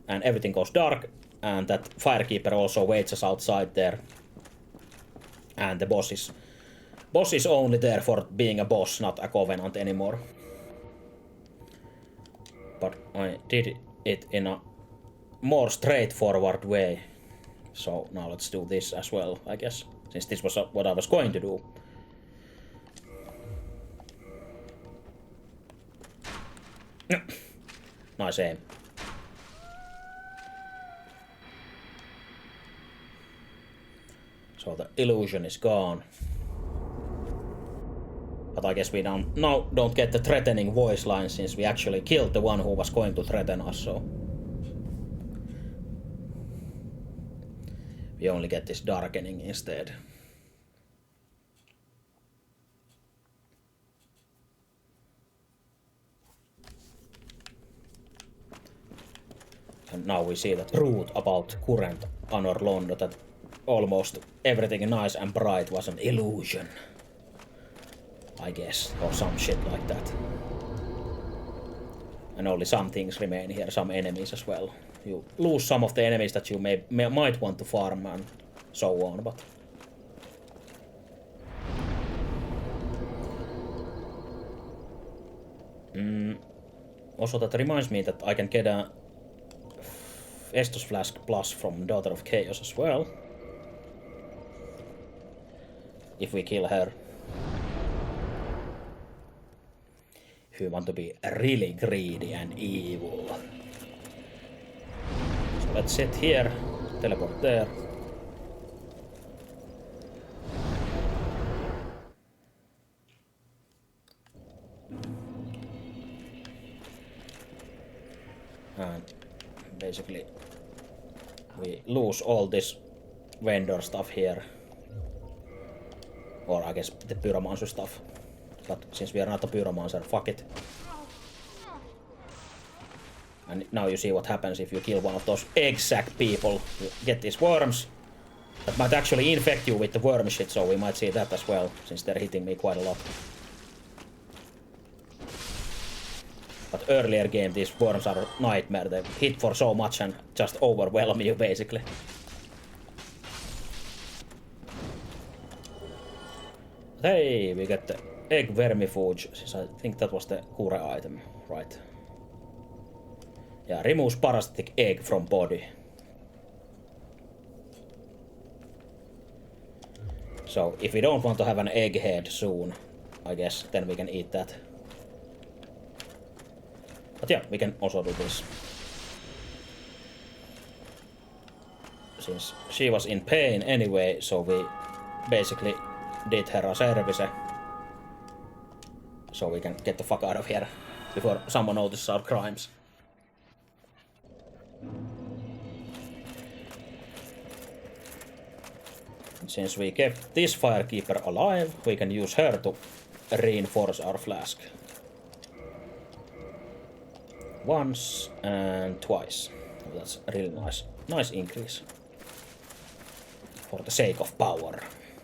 and everything goes dark, and that Firekeeper also waits us outside there, and the boss is only there for being a boss, not a covenant anymore. But I did it in a more straightforward way, so now let's do this as well, I guess, since this was what I was going to do. Nice aim. So the illusion is gone. But I guess we don't get the threatening voice line since we actually killed the one who was going to threaten us, so... We only get this darkening instead. And now we see the truth about current Anor Londo, that almost everything nice and bright was an illusion. I guess, or some shit like that. And only some things remain here, some enemies as well. You lose some of the enemies that you might want to farm and so on, but... Also, that reminds me that I can get a Estus Flask Plus from Daughter of Chaos as well. If we kill her. If you want to be really greedy and evil. So let's sit here, teleport there. And basically we lose all this vendor stuff here. Or I guess the pyromancer stuff. But since we are not a pyromancer, fuck it. And now you see what happens if you kill one of those egg sack people. You get these worms that might actually infect you with the worm shit, so we might see that as well, since they're hitting me quite a lot. But earlier game, these worms are a nightmare. They hit for so much and just overwhelm you, basically. Hey, we get the egg vermifuge, since I think that was the Kure item, right? Yeah, removes parasitic egg from body. So, if we don't want to have an egg head soon, I guess, then we can eat that. But yeah, we can also do this. Since she was in pain anyway, so we basically did her a service. So we can get the fuck out of here before someone notices our crimes. And since we kept this firekeeper alive, we can use her to reinforce our flask. Once and twice. That's really nice. Nice increase. For the sake of power.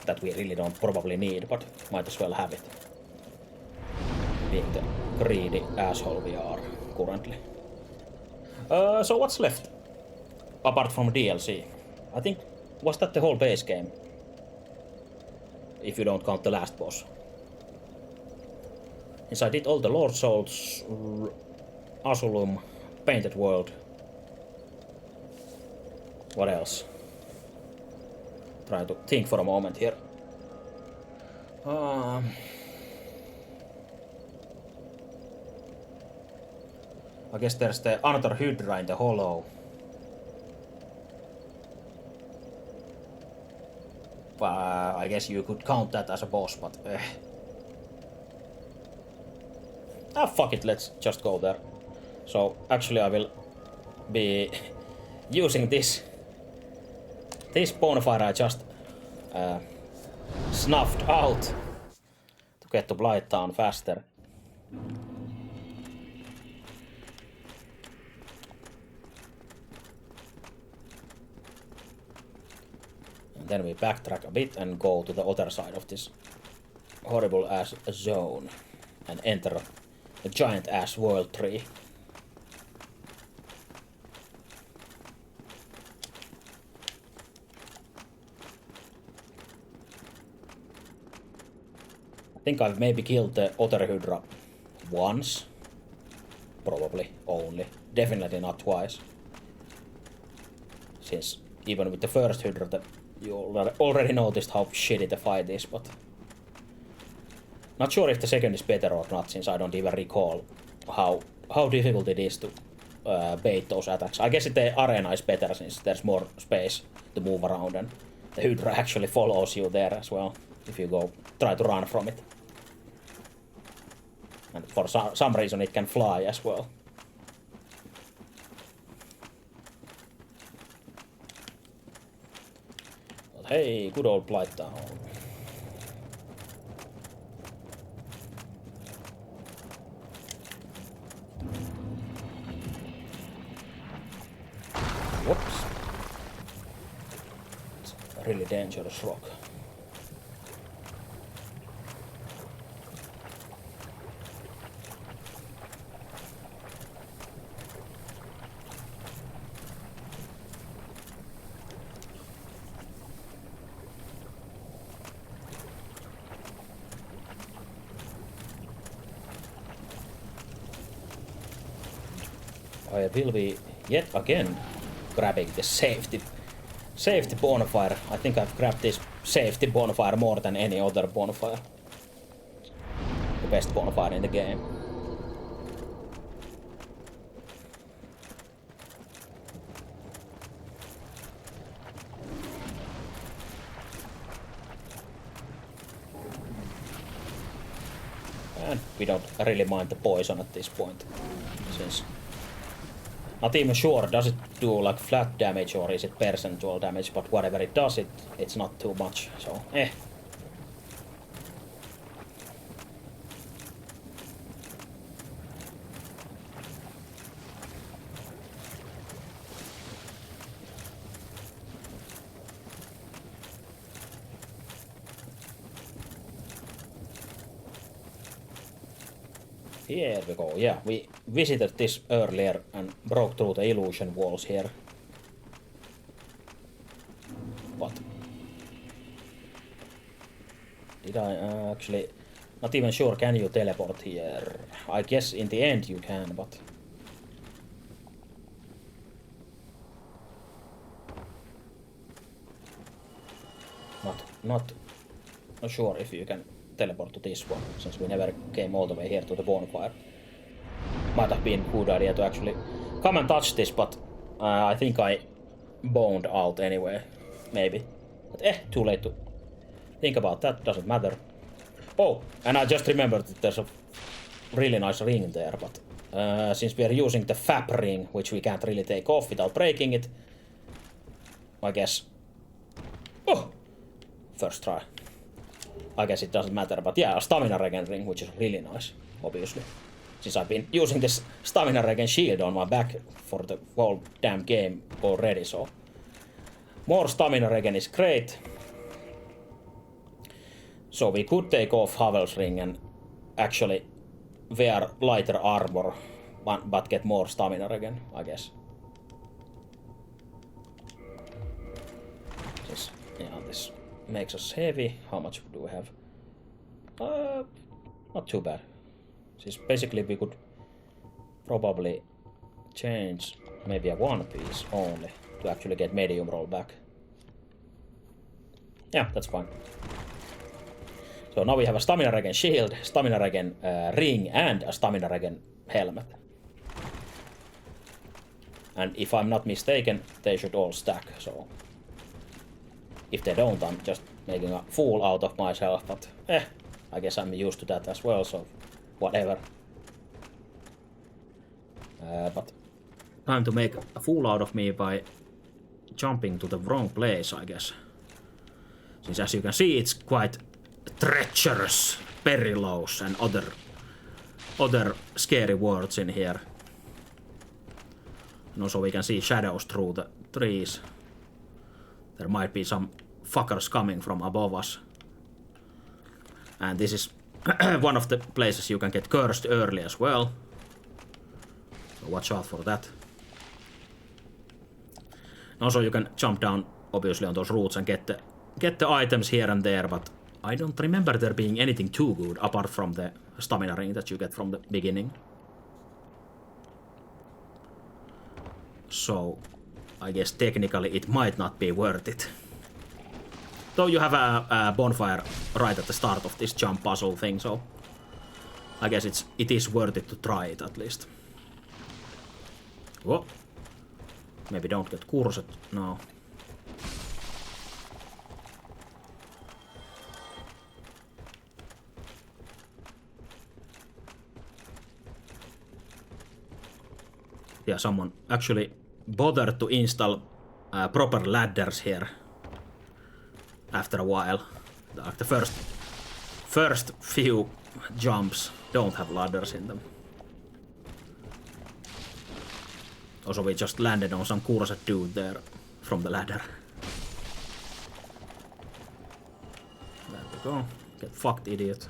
That we really don't probably need, but might as well have it. Being the greedy asshole we are currently. So what's left? Apart from DLC. I think, was that the whole base game? If you don't count the last boss. Since I did all the Lord Souls, Azulum, Painted World. What else? Trying to think for a moment here. I guess there's the another Hydra in the Hollow. I guess you could count that as a boss, but ah, fuck it, let's just go there. So, actually I will be using this bonfire I just snuffed out to get to Blighttown faster. And then we backtrack a bit and go to the other side of this horrible ass zone and enter a giant ass world tree. I think I've maybe killed the Otter Hydra once. Probably only. Definitely not twice. Since even with the first Hydra you already noticed how shitty the fight is, but... Not sure if the second is better or not, since I don't even recall how difficult it is to bait those attacks. I guess the arena is better since there's more space to move around and the Hydra actually follows you there as well if you go try to run from it. And for some reason it can fly as well. But hey, good old Blight Town. Whoops. It's a really dangerous rock. I will be yet again grabbing the safety bonfire. I think I've grabbed this safety bonfire more than any other bonfire. The best bonfire in the game. And we don't really mind the poison at this point, since not even sure does it do like flat damage or is it percentual damage, but whatever it does, it's not too much, so eh. Here we go, yeah, we visited this earlier and broke through the illusion walls here. But did I actually... Not even sure, can you teleport here? I guess in the end you can, but... Not sure if you can teleport to this one, since we never came all the way here to the bonfire. Might have been a good idea to actually come and touch this, but I think I boned out anyway, maybe. But too late to think about that, doesn't matter. Oh, and I just remembered that there's a really nice ring there, but since we are using the FAP ring, which we can't really take off without breaking it, I guess... Oh! First try. I guess it doesn't matter, but yeah, a stamina regen ring, which is really nice, obviously. Since I've been using this stamina regen shield on my back for the whole damn game already, so... More stamina regen is great. So we could take off Havel's ring and actually wear lighter armor, but get more stamina regen, I guess. This, yeah, this makes us heavy. How much do we have? Not too bad. Since basically we could probably change maybe a one piece only to actually get medium roll back. Yeah, that's fine. So now we have a stamina regen shield, stamina regen ring, and a stamina regen helmet. And if I'm not mistaken, they should all stack, so... If they don't, I'm just making a fool out of myself, but I guess I'm used to that as well, so whatever. But time to make a fool out of me by jumping to the wrong place, I guess. Since as you can see, it's quite treacherous, perilous, and other scary words in here. And also we can see shadows through the trees. There might be some fuckers coming from above us. And this is one of the places you can get cursed early as well. So watch out for that. Also you can jump down obviously on those roots and get the items here and there, but I don't remember there being anything too good apart from the stamina ring that you get from the beginning. So I guess technically it might not be worth it. Though you have a bonfire right at the start of this jump puzzle thing, so I guess it is worth it to try it at least. Whoa. Maybe don't get cursed now. Yeah, someone actually bothered to install proper ladders here after a while. Like the first few jumps don't have ladders in them. Also, we just landed on some cursed dude there from the ladder. There we go. Get fucked, idiot.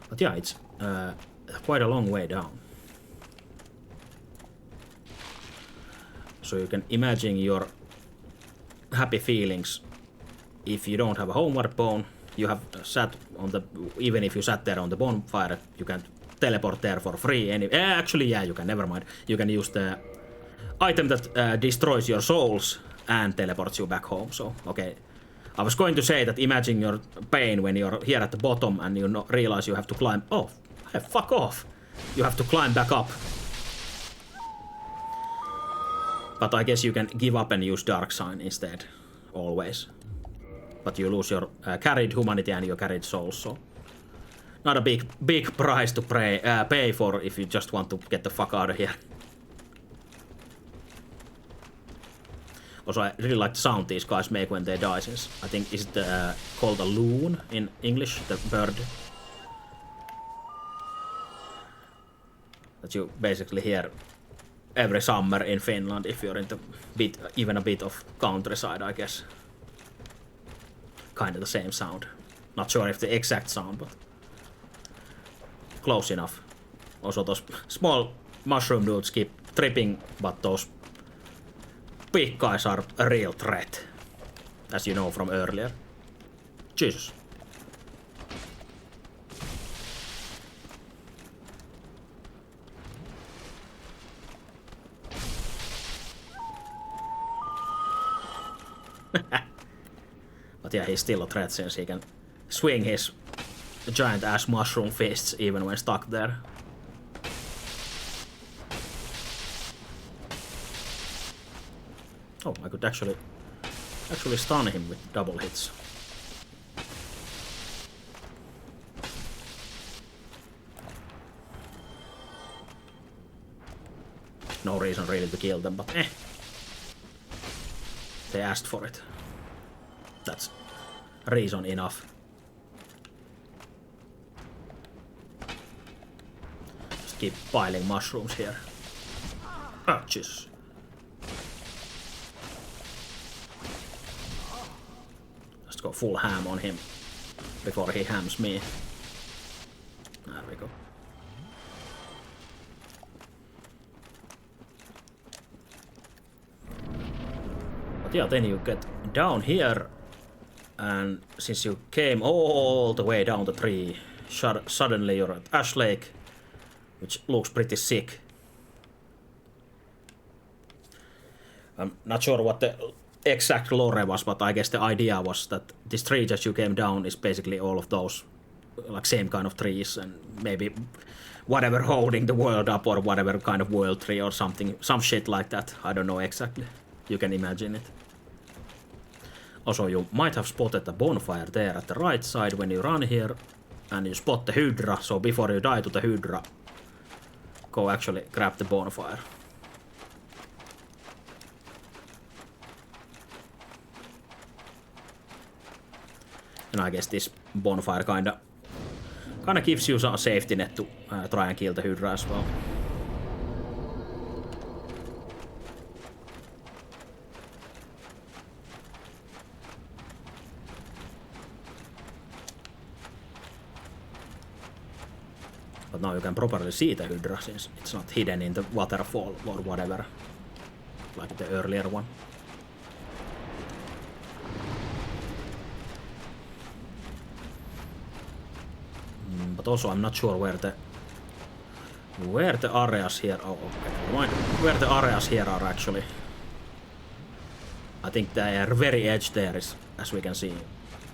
But yeah, it's quite a long way down. So you can imagine your happy feelings if you don't have a homeward bone. You have sat on the, even if you sat there on the bonfire, you can teleport there for free. Actually, yeah, you can. Never mind. You can use the item that destroys your souls and teleports you back home. So okay. I was going to say that imagine your pain when you're here at the bottom and you realize you have to climb. Oh, hey, fuck off! You have to climb back up. But I guess you can give up and use Dark Sign instead, always. But you lose your carried humanity and your carried souls, so not a big price to pay for if you just want to get the fuck out of here. Also, I really like the sound these guys make when they die, since I think is it called a loon in English, the bird that you basically hear every summer in Finland if you're into even a bit of countryside, I guess. Kind of the same sound. Not sure if the exact sound, but close enough. Also, those small mushroom dudes keep tripping, but those big guys are a real threat, as you know from earlier. Jesus. But yeah, he's still a threat since he can swing his giant ass mushroom fists even when stuck there. Oh, I could actually stun him with double hits. No reason really to kill them, but they asked for it. That's reason enough. Just keep piling mushrooms here. Oh, Jesus. Just go full ham on him before he hams me. There we go. But yeah, then you get down here, and since you came all the way down the tree, suddenly you're at Ash Lake, which looks pretty sick. I'm not sure what the exact lore was, but I guess the idea was that this tree that you came down is basically all of those, like, same kind of trees, and maybe whatever holding the world up, or whatever kind of world tree or something, some shit like that. I don't know exactly. You can imagine it. Also, you might have spotted a bonfire there at the right side when you run here, and you spot the Hydra, so before you die to the Hydra, go actually grab the bonfire. And I guess this bonfire kinda gives you a safety net to try and kill the Hydra as well. But now you can properly see the Hydra since it's not hidden in the waterfall or whatever, like the earlier one. But also I'm not sure where the areas here. Oh, okay, never mind. Where the areas here are actually. I think they are very edge there, as we can see.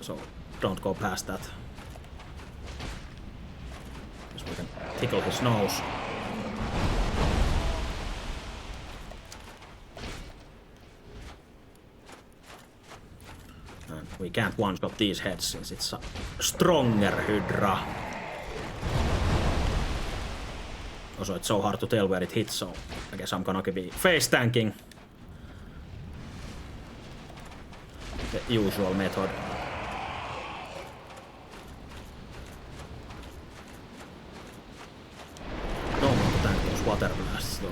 So don't go past that. Because we can tickle his nose. And we can't one-shot these heads since it's a stronger Hydra. Also, it's so hard to tell where it hits, so I guess I'm gonna be face tanking. The usual method. Don't want to tank those water blasts though.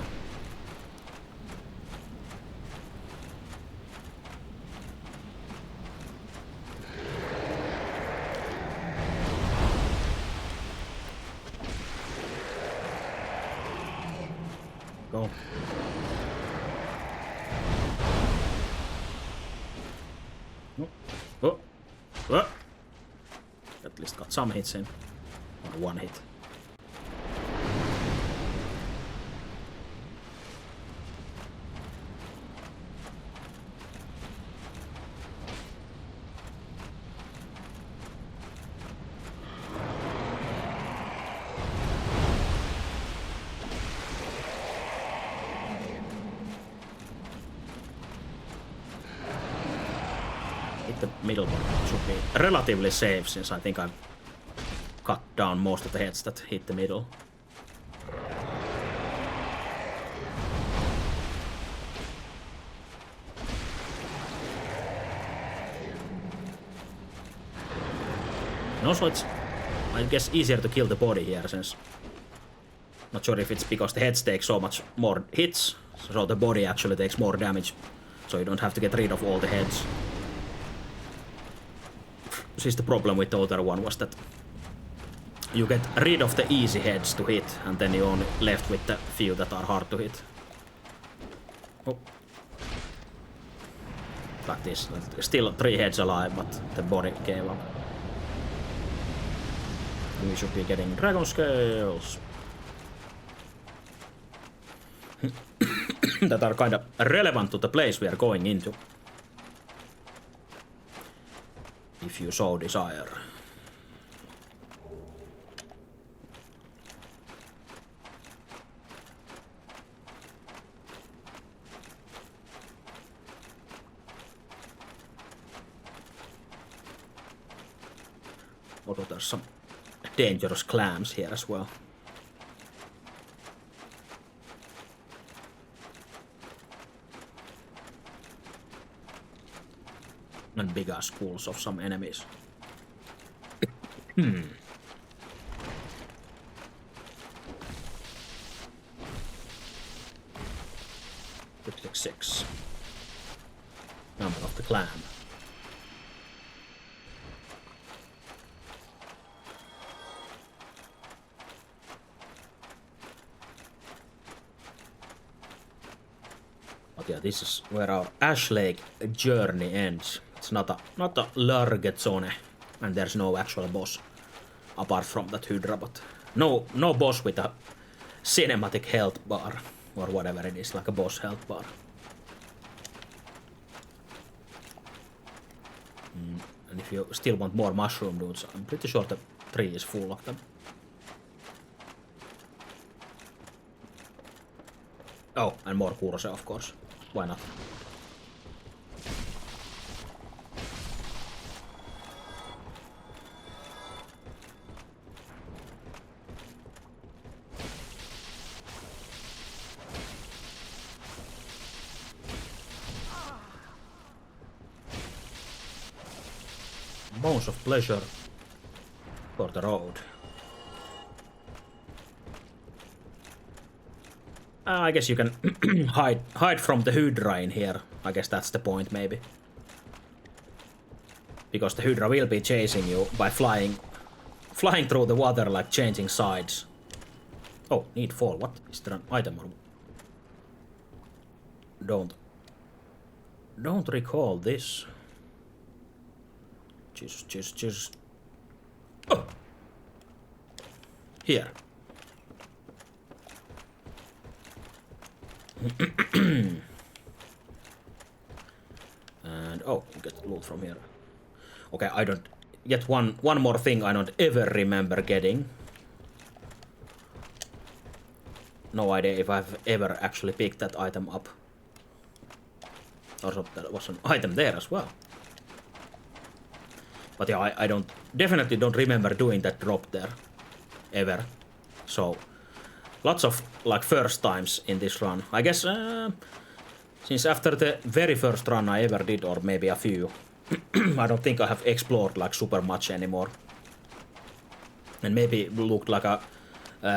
Go. No. Oh. Oh. At least got some hits in. Or one hit. The middle one should be relatively safe since I think I've cut down most of the heads that hit the middle. And also it's, I guess, easier to kill the body here since not sure if it's because the heads take so much more hits, so the body actually takes more damage, so you don't have to get rid of all the heads. Siis the problem with the other one was that you get rid of the easy heads to hit, and then you're only left with the few that are hard to hit. Oh. Like this. Still 3 heads alive, but the body gave up. We should be getting dragon scales. That are kind of relevant to the place we are going into. If you so desire. Although there's some dangerous clams here as well. And big ass schools of some enemies. 6. Number of the clan. But yeah, this is where our Ash Lake journey ends. It's not a large zone, and there's no actual boss apart from that Hydra, but no boss with a cinematic health bar or whatever it is, like a boss health bar. And if you still want more mushroom dudes, I'm pretty sure the tree is full of them. Oh, and more Kurose, of course. Why not? Bones of pleasure for the road. I guess you can hide from the Hydra in here. I guess that's the point, maybe. Because the Hydra will be chasing you by flying through the water, like changing sides. Oh, need fall. What? Is there an item or... Don't recall this. Jesus. Oh! Here. And oh, you get loot from here. Okay, I don't get one more thing I don't ever remember getting. No idea if I've ever actually picked that item up. Also, there was an item there as well. But yeah, definitely don't remember doing that drop there. Ever. So, lots of like first times in this run. I guess since after the very first run I ever did, or maybe a few, I don't think I have explored like super much anymore. And maybe looked like a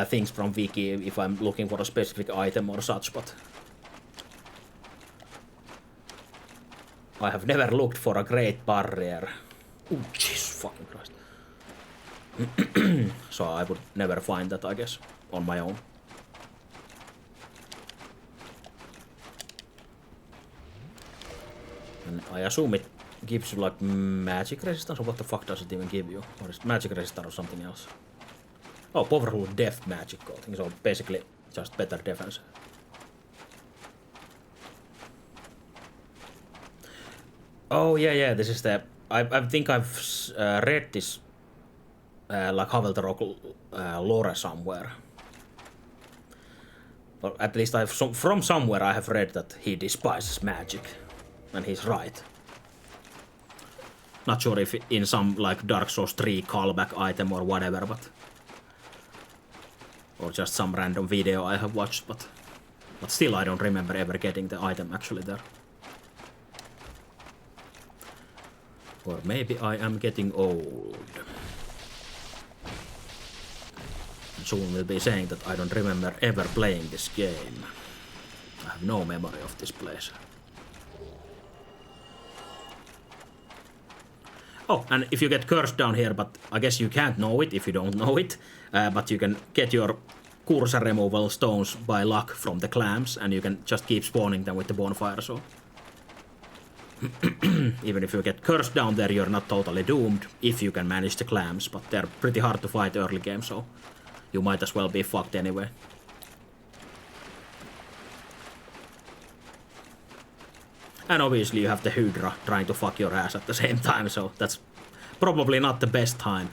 things from wiki if I'm looking for a specific item or such, but I have never looked for a great barrier. Oh, Jesus fucking Christ. So I would never find that, I guess, on my own. And I assume it gives you like magic resistance, or what the fuck does it even give you? Or is it magic resistance or something else? Oh, powerful death magic coating, so basically just better defense. Oh yeah, this is the... I think I've read this like Haveltorok lore somewhere. Or at least from somewhere I have read that he despises magic. And he's right. Not sure if in some like Dark Souls 3 callback item or whatever, but... Or just some random video I have watched, but still I don't remember ever getting the item actually there. Or maybe I am getting old. And soon will be saying that I don't remember ever playing this game. I have no memory of this place. Oh, and if you get cursed down here, but I guess you can't know it if you don't know it, but you can get your cursor removal stones by luck from the clams, and you can just keep spawning them with the bonfire, so... Even if you get cursed down there, you're not totally doomed, if you can manage the clams, but they're pretty hard to fight early game, so you might as well be fucked anyway. And obviously you have the Hydra trying to fuck your ass at the same time, so that's probably not the best time.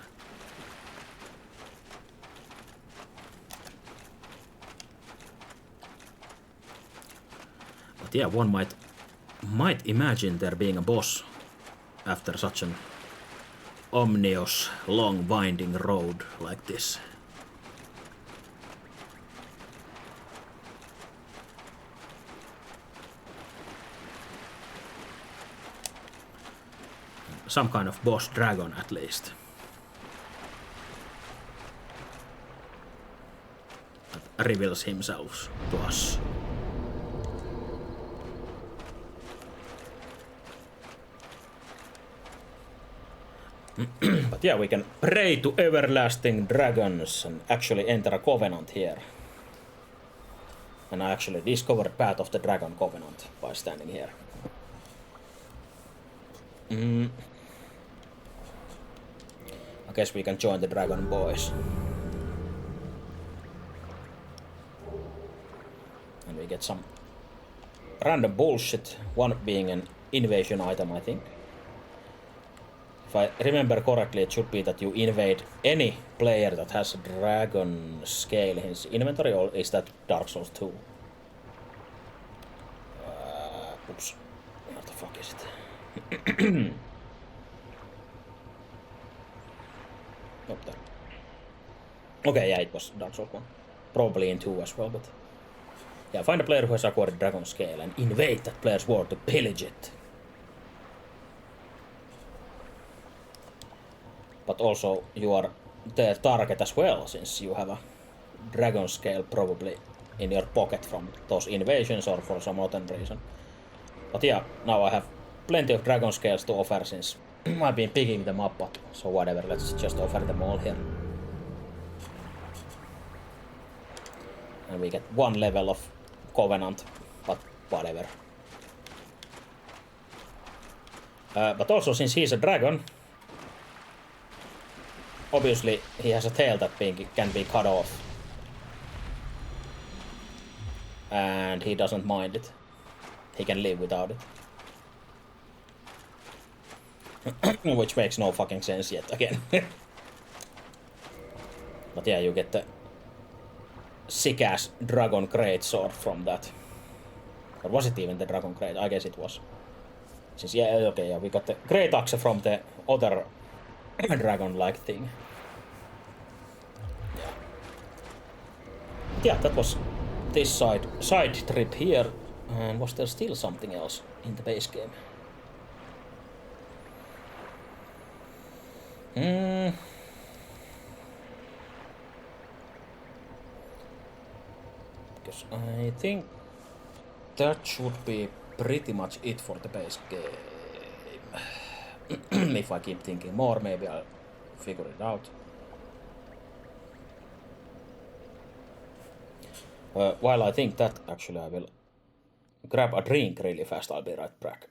But yeah, one might imagine there being a boss after such an ominous, long, winding road like this. Some kind of boss dragon, at least. That reveals himself to us. But yeah, we can pray to everlasting dragons and actually enter a covenant here. And I actually discovered Path of the Dragon Covenant by standing here. I guess we can join the Dragon Boys. And we get some random bullshit, one being an invasion item, I think. If I remember correctly, it should be that you invade any player that has a dragon scale in his inventory, or is that Dark Souls 2? Oops. What the fuck is it? Up there. Okay, yeah, it was Dark Souls 1. Probably in 2 as well, but... Yeah, find a player who has acquired Dragon Scale and invade that player's world to pillage it. But also, you are the target as well, since you have a Dragon Scale probably in your pocket from those invasions or for some other reason. But yeah, now I have plenty of Dragon Scales to offer since I've been picking them up, but so whatever, let's just offer them all here. And we get 1 level of Covenant, but whatever. But also, since he's a dragon, obviously he has a tail that can be cut off. And he doesn't mind it. He can live without it. Which makes no fucking sense yet again. But yeah, you get the sick-ass dragon greatsword from that. Or was it even the dragon great? I guess it was. Since, yeah, okay, yeah, we got the great axe from the other dragon-like thing. Yeah. yeah, that was this side trip here. And was there still something else in the base game? Because I think that should be pretty much it for the base game. If I keep thinking more, maybe I'll figure it out. While I think that, actually I will grab a drink really fast. I'll be right back.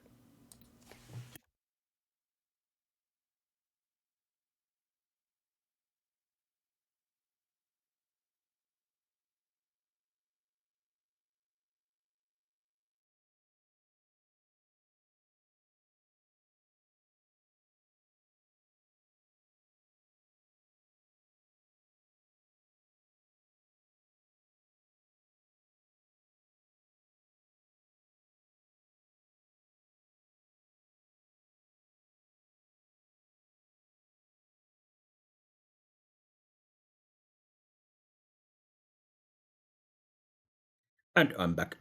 And I'm back.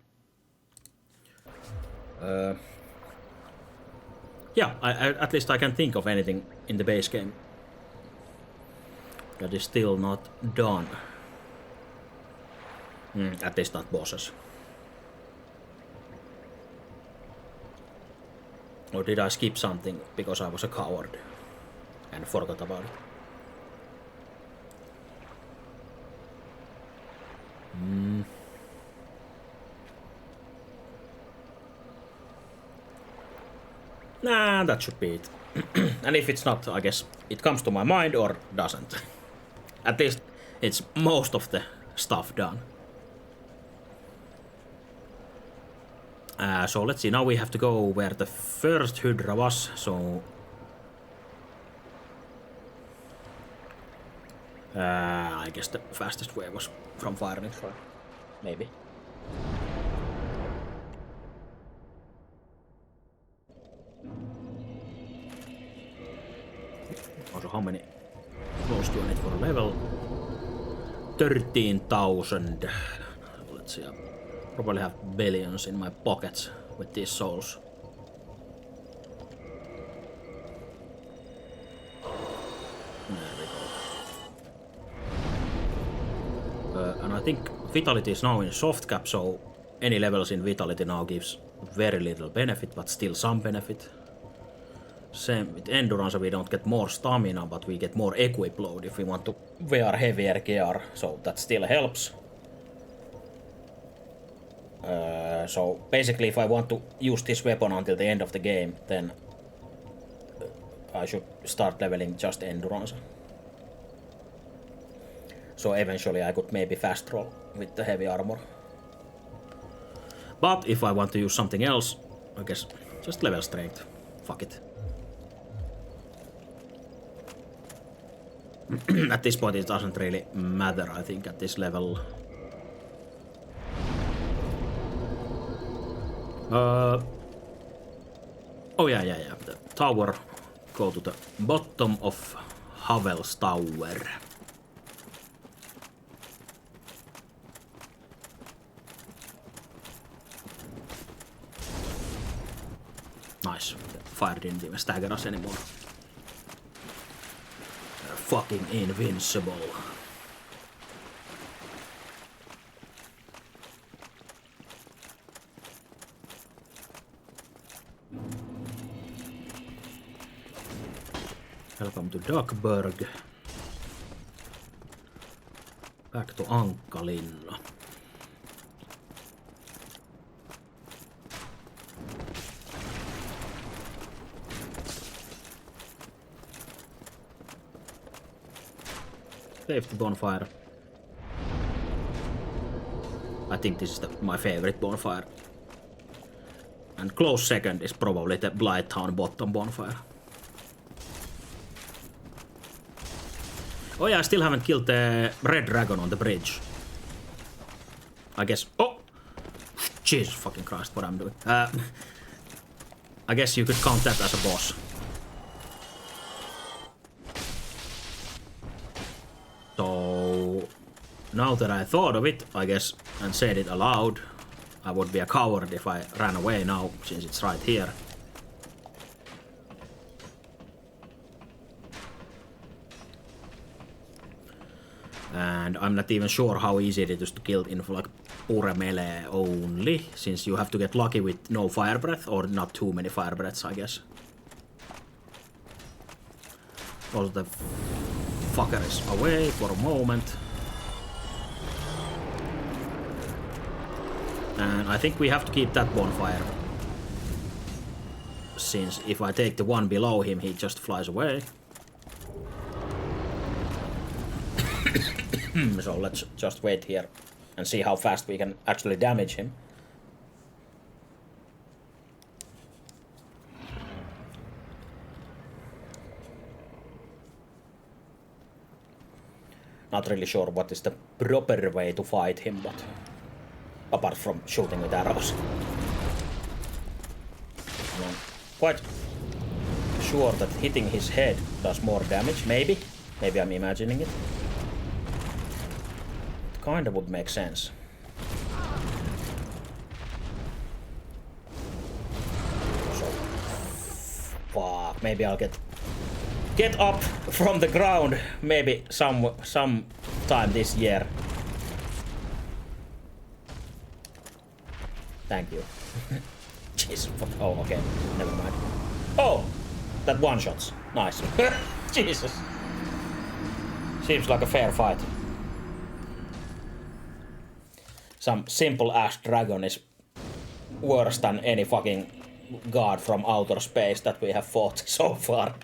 Yeah, at least I can think of anything in the base game that is still not done. At least not bosses. Or did I skip something because I was a coward and forgot about it? Nah, that should be it. And if it's not, I guess it comes to my mind or doesn't. At least it's most of the stuff done. So let's see, now we have to go where the first Hydra was, so... I guess the fastest way was from firing it, maybe. Also, how many close do I need for a level? 13,000. Let's see, I probably have billions in my pockets with these souls. There we go. And I think Vitality is now in soft cap, so any levels in Vitality now gives very little benefit, but still some benefit. Same with Endurance, we don't get more stamina, but we get more equip load if we want to wear heavier gear, so that still helps. So basically, if I want to use this weapon until the end of the game, then I should start leveling just Endurance. So eventually I could maybe fast roll with the heavy armor. But if I want to use something else, I guess just level Strength. Fuck it. At this point it doesn't really matter, I think, at this level. Oh yeah. The tower. Go to the bottom of Havel's tower. Nice. The fire didn't even stagger us anymore. They're fucking invincible. Welcome to Duckburg. Back to Ankkalinna. Safety bonfire. I think this is my favorite bonfire. And close second is probably the Blighttown bottom bonfire. Oh yeah, I still haven't killed the red dragon on the bridge. I guess... Oh! Jesus fucking Christ, what I'm doing. I guess you could count that as a boss. So... now that I thought of it, I guess, and said it aloud, I would be a coward if I ran away now, since it's right here. And I'm not even sure how easy it is to kill in like pure melee only, since you have to get lucky with no fire breath, or not too many fire breaths, I guess. Also the fucker is away for a moment. And I think we have to keep that bonfire, since if I take the one below him, he just flies away. So let's just wait here and see how fast we can actually damage him. Not really sure what is the proper way to fight him, but apart from shooting with arrows. I'm quite sure that hitting his head does more damage, maybe. Maybe I'm imagining it. It kinda would make sense. So, fuck, maybe I'll get up from the ground, maybe some time this year. Thank you. Jesus, oh, okay, never mind. Oh, that one shots, nice. Jesus, seems like a fair fight. Some simple ass dragon is worse than any fucking god from outer space that we have fought so far.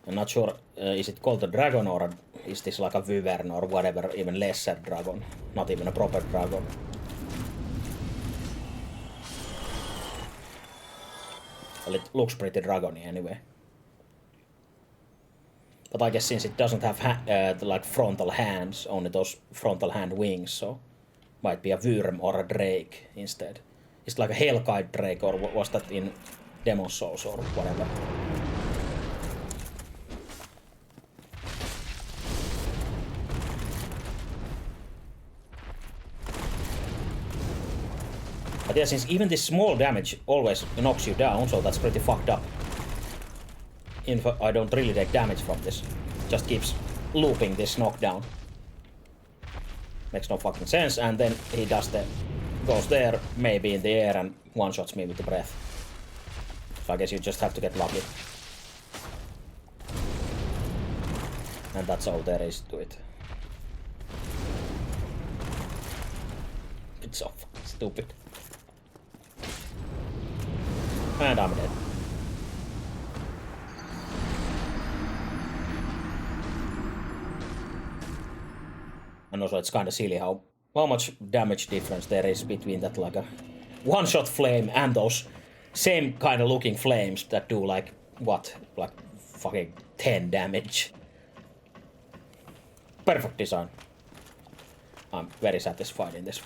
I'm not sure, is it called a dragon or is this like a wyvern or whatever, even lesser dragon, not even a proper dragon. Well, it looks pretty dragony anyway. But I guess since it doesn't have like frontal hands, only those frontal hand wings, so might be a worm or a drake instead. It's like a hellkite drake, or was that in Demon Souls or whatever? But yeah, since even this small damage always knocks you down, so that's pretty fucked up. I don't really take damage from this. Just keeps looping this knockdown. Makes no fucking sense, and then he does goes there, maybe in the air, and one-shots me with the breath. So I guess you just have to get lucky. And that's all there is to it. It's so fucking stupid. And I'm dead. And also it's kinda silly how much damage difference there is between that like a one-shot flame and those same kind of looking flames that do like, what, like fucking 10 damage. Perfect design. I'm very satisfied in this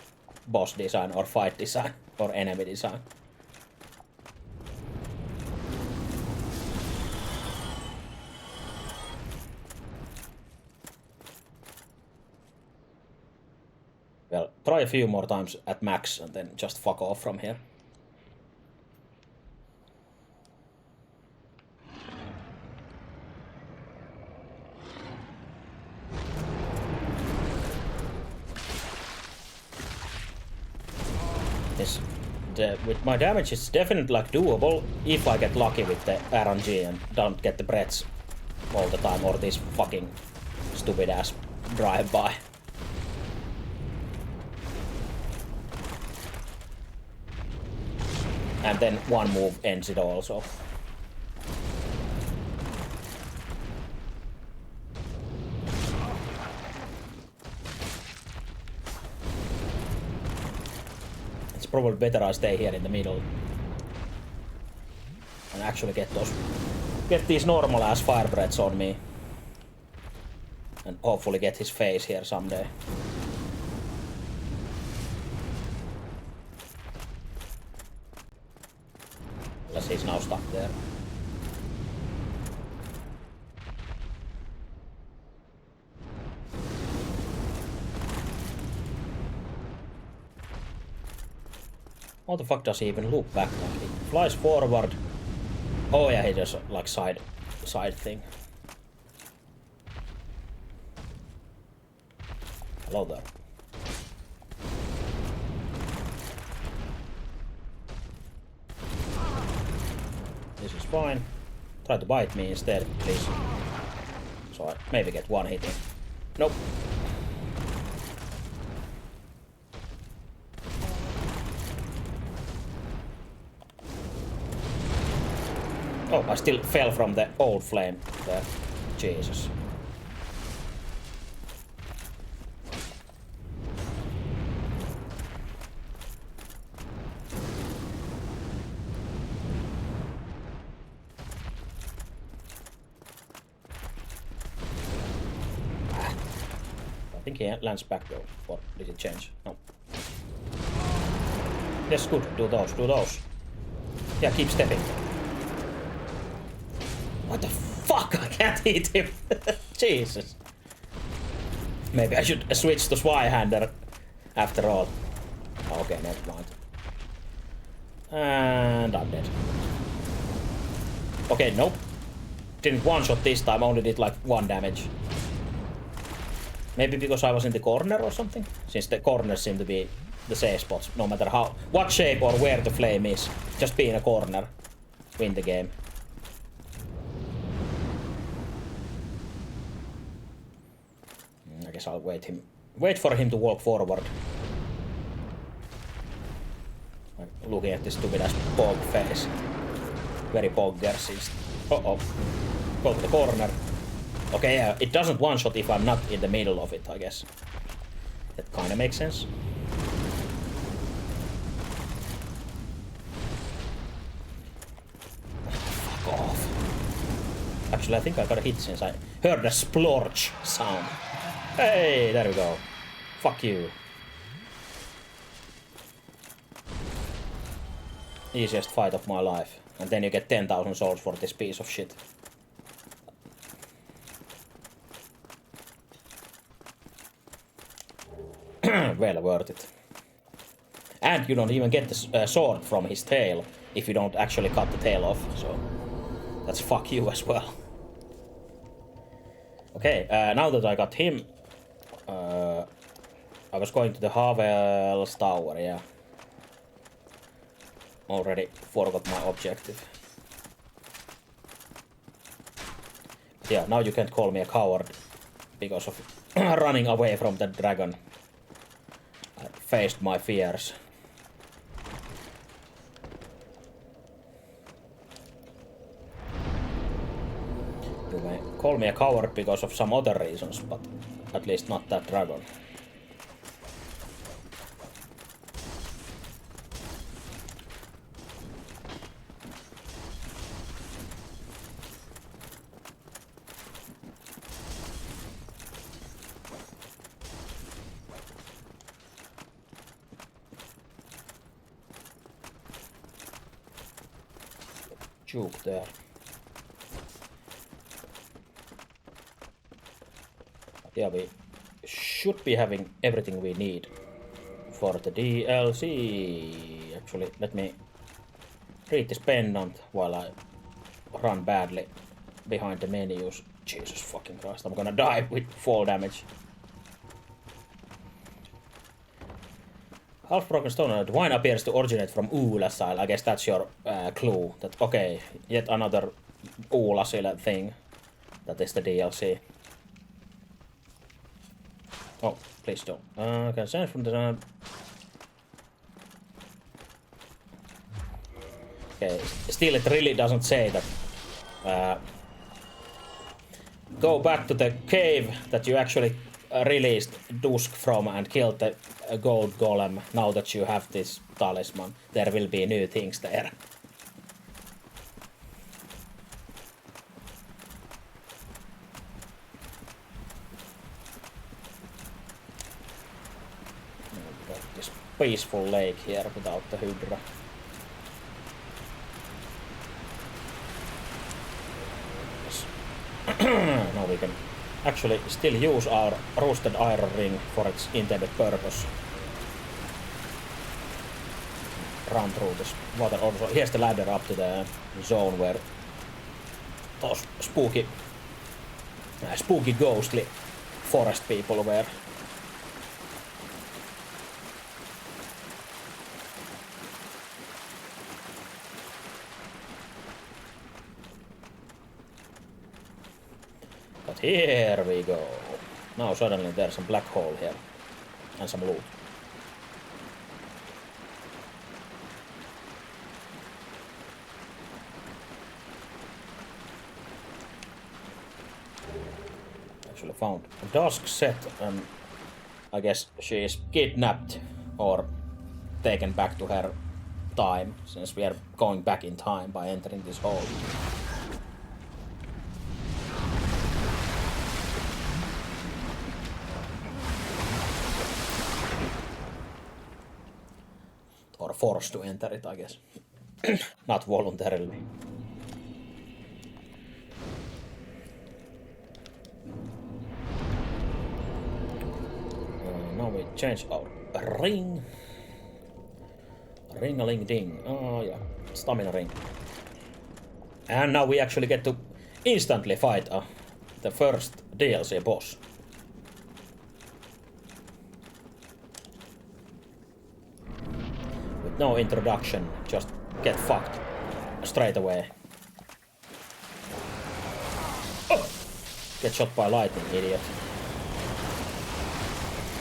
boss design or fight design or enemy design. Well, try a few more times at max and then just fuck off from here. With my damage, it's definitely like doable if I get lucky with the RNG and don't get the breaths all the time, or this fucking stupid ass drive-by. And then one move ends it also. It's probably better I stay here in the middle and actually get these normal ass fire breaths on me, and hopefully get his face here someday. Unless he's now stuck there. How the fuck does he even look back? Like he flies forward. Oh yeah, he does like side thing. Hello there. This is fine. Try to bite me instead, please. So I maybe get one hit in. Nope. Oh, I still fell from the old flame there. Jesus. I think he lands back though. Or did it change? No. That's good. Do those. Do those. Yeah, keep stepping. What the fuck? I can't hit him. Jesus. Maybe I should switch to Swyhander after all. Okay, never mind. And I'm dead. Okay, nope. Didn't one-shot this time, only did like 1 damage. Maybe because I was in the corner or something? Since the corners seem to be the safe spots, no matter what shape or where the flame is. Just be in a corner. Win the game. I guess I'll wait for him to walk forward. I'm looking at this stupid ass pog face. Very poggers. Uh-oh. Go to the corner. Okay, yeah, it doesn't one-shot if I'm not in the middle of it, I guess. That kinda makes sense. Fuck off. Actually, I think I got a hit since I heard the splorch sound. Hey, there we go. Fuck you. Easiest fight of my life. And then you get 10,000 souls for this piece of shit. Well worth it. And you don't even get the sword from his tail if you don't actually cut the tail off, so that's fuck you as well. Okay, now that I got him, I was going to the Havel's tower, yeah. Already forgot my objective. Yeah, now you can't call me a coward because of running away from the dragon. I faced my fears. You may call me a coward because of some other reasons, but at least not that dragon. Juke there. Yeah, we should be having everything we need for the DLC. Actually, let me read this pendant while I run badly behind the menus. Jesus fucking Christ, I'm gonna die with fall damage. Half broken stone. The wine appears to originate from Uulasil. I guess that's your clue. That okay, yet another Uulasil thing. That is the DLC. Oh, please don't. Can sense from the. Okay, still it really doesn't say that. Go back to the cave that you actually released Dusk from and killed the gold golem. Now that you have this talisman, there will be new things there. Got this peaceful lake here without the Hydra. Now we can actually still use our roasted iron ring for its intended purpose. Run through this water. Also, here's the ladder up to the zone where those spooky ghostly forest people were. But here we go. Now suddenly there's a black hole here. And some loot. Actually found a dusk set and I guess she is kidnapped or taken back to her time, since we are going back in time by entering this hole. Or forced to enter it, I guess. Not voluntarily. Now we change our ring. Ring-a-ling-ding. Oh yeah, stamina ring. And now we actually get to instantly fight the first DLC boss. With no introduction, just get fucked straight away. Oh! Get shot by lightning, idiot.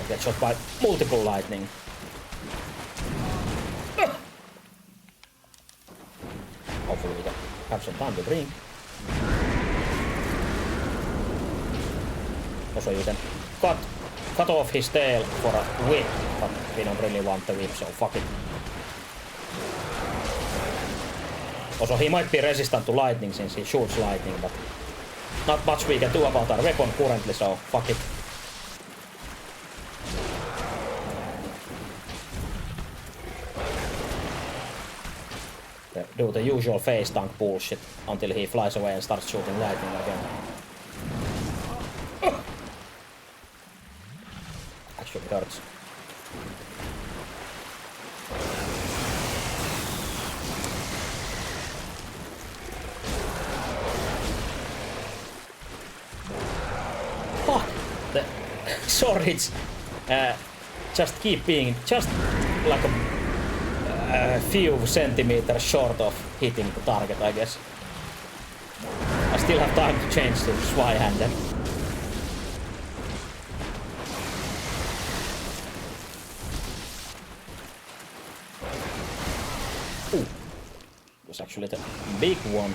Get shot by multiple lightning. Hopefully we can have some time to drink. Also you can cut off his tail for a whip, but we don't really want the whip, so fuck it. Also he might be resistant to lightning since he shoots lightning, but not much we can do about our weapon currently, so fuck it. Do the usual face tank bullshit until he flies away and starts shooting lightning again. Actually hurts. Fuck! The swords just keep being just like a few centimeters short of hitting the target, I guess. I still have time to change to Swihanden. Ooh. It was actually the big one.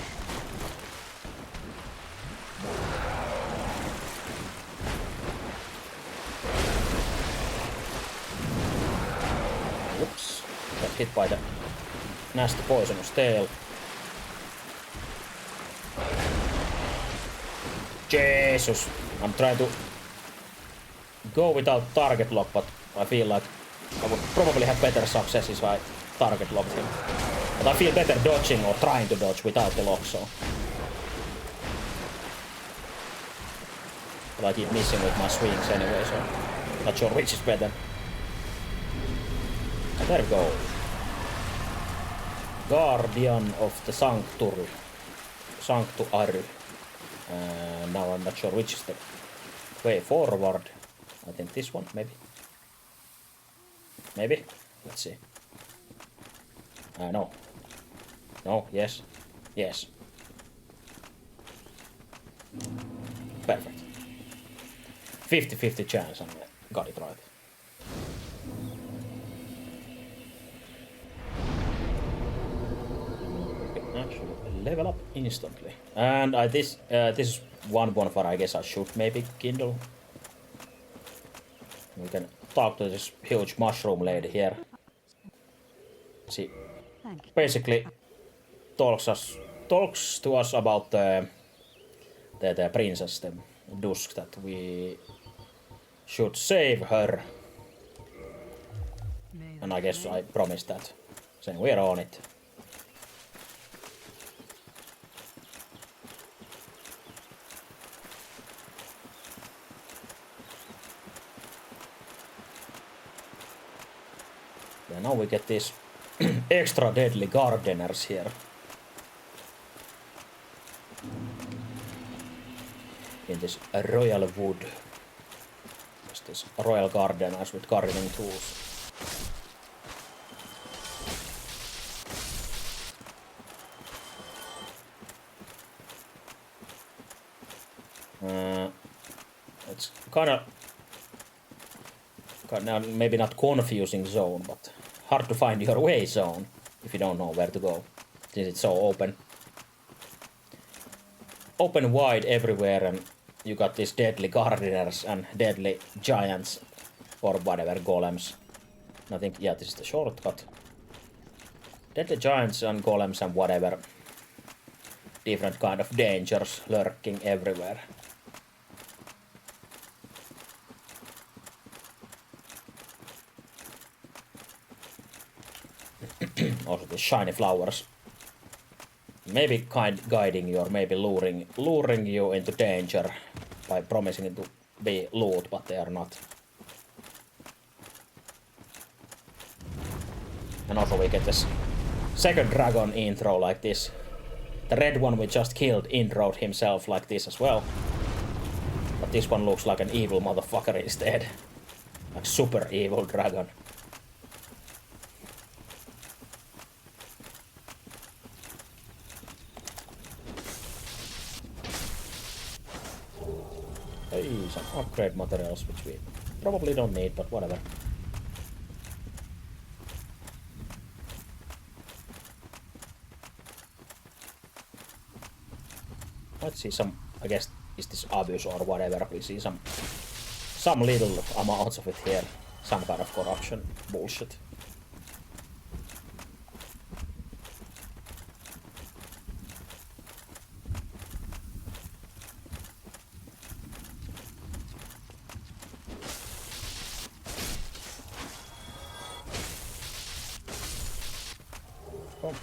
Whoops. Got hit by the nasty poisonous tail. Jesus! I'm trying to go without target lock, but I feel like I would probably have better success if I target locked him. But I feel better dodging or trying to dodge without the lock, so. But I keep missing with my swings anyway, so not sure which is better. There we go. Guardian of the Sanctuary. Now I'm not sure which is the way forward. I think this one, maybe. Maybe? Let's see. No. No, yes. Yes. Perfect. 50-50 chance and I got it right. Actually level up instantly. And this is one bonfire I guess I should maybe kindle. We can talk to this huge mushroom lady here. She basically talks to us about the princess, the Dusk, that we should save her. And I guess I promised that. Saying we're on it. now we get these extra deadly gardeners here. In this royal wood. Just this royal gardeners with gardening tools. It's kinda maybe not confusing zone, but hard to find your way zone if you don't know where to go, since it's so open wide everywhere, and you got these deadly gardeners and deadly giants or whatever golems. I think, yeah, this is the shortcut. Deadly giants and golems and whatever different kind of dangers lurking everywhere. Also the shiny flowers. Maybe guiding you or maybe luring you into danger by promising to be loot, but they are not. And also we get this second dragon intro like this. The red one we just killed introed himself like this as well. But this one looks like an evil motherfucker instead. Like super evil dragon. Hey, some upgrade materials which we probably don't need, but whatever. Let's see some, I guess, is this obvious or whatever, we see some little amounts of it here. Some kind of corruption bullshit. Oh.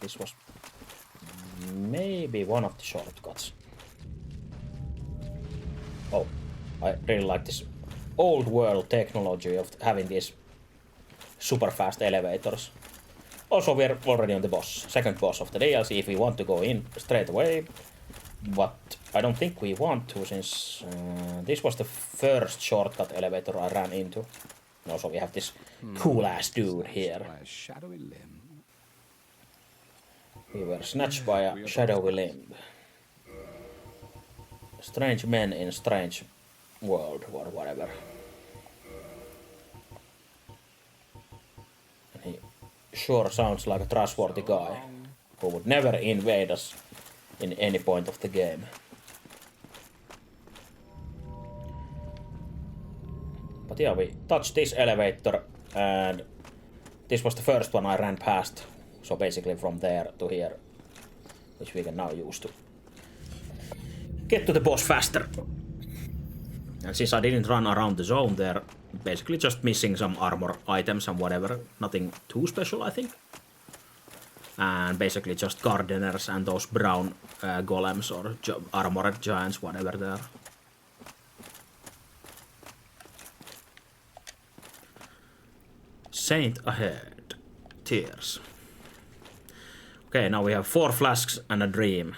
This was maybe one of the shortcuts. Oh, I really like this old world technology of having these super fast elevators. Also, we're already on the boss, second boss of the DLC if we want to go in straight away. But I don't think we want to, since this was the first shortcut elevator I ran into. And also we have this cool ass dude here. By a shadowy limb. We were snatched by a shadowy limb. Strange men in strange world or whatever. And he sure sounds like a trustworthy guy who would never invade us in any point of the game. But yeah, we touched this elevator and this was the first one I ran past. So basically from there to here, which we can now use to get to the boss faster. And since I didn't run around the zone there, basically just missing some armor items and whatever. Nothing too special, I think. And basically just gardeners and those brown golems or armored giants, whatever they are. Saint ahead. Tears. Okay, now we have 4 flasks and a dream.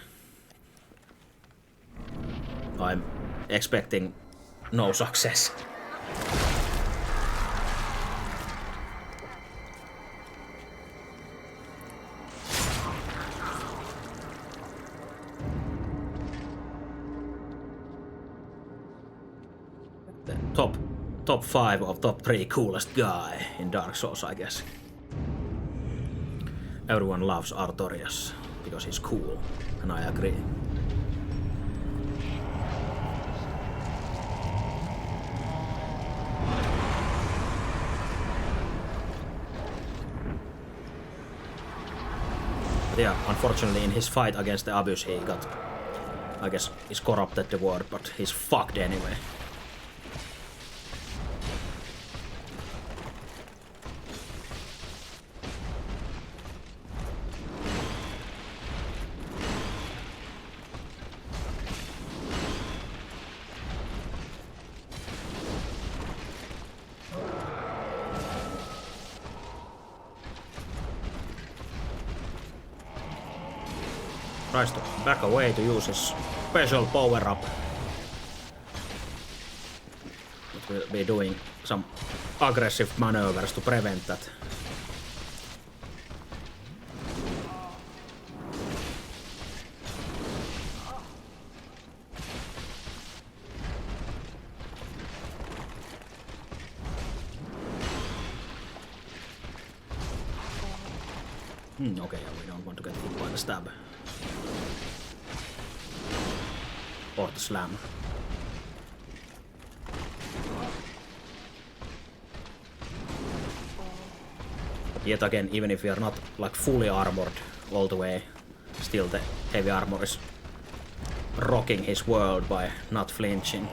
I'm expecting no success. The top 5 of top 3 coolest guy in Dark Souls, I guess. Everyone loves Artorias because he's cool, and I agree. But yeah, unfortunately in his fight against the Abyss he got, I guess is corrupted the word, but he's fucked anyway. Tries to back away to use his special power-up. It will be doing some aggressive maneuvers to prevent that. Okay, we don't want to get hit by the stab. Or the slam. But yet again, even if we are not like fully armored all the way, still the heavy armor is rocking his world by not flinching.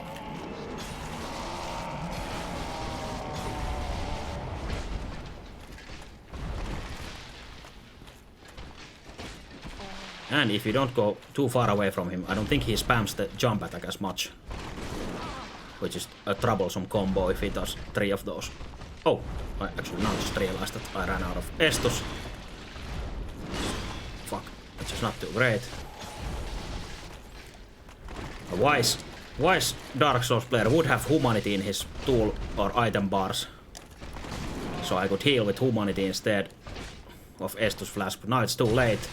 And if you don't go too far away from him, I don't think he spams the jump attack as much. Which is a troublesome combo if he does 3 of those. Oh, I actually now just realized that I ran out of Estus. Fuck, which is not too great. A wise Dark Souls player would have humanity in his tool or item bars. So I could heal with humanity instead of Estus Flask, but now it's too late.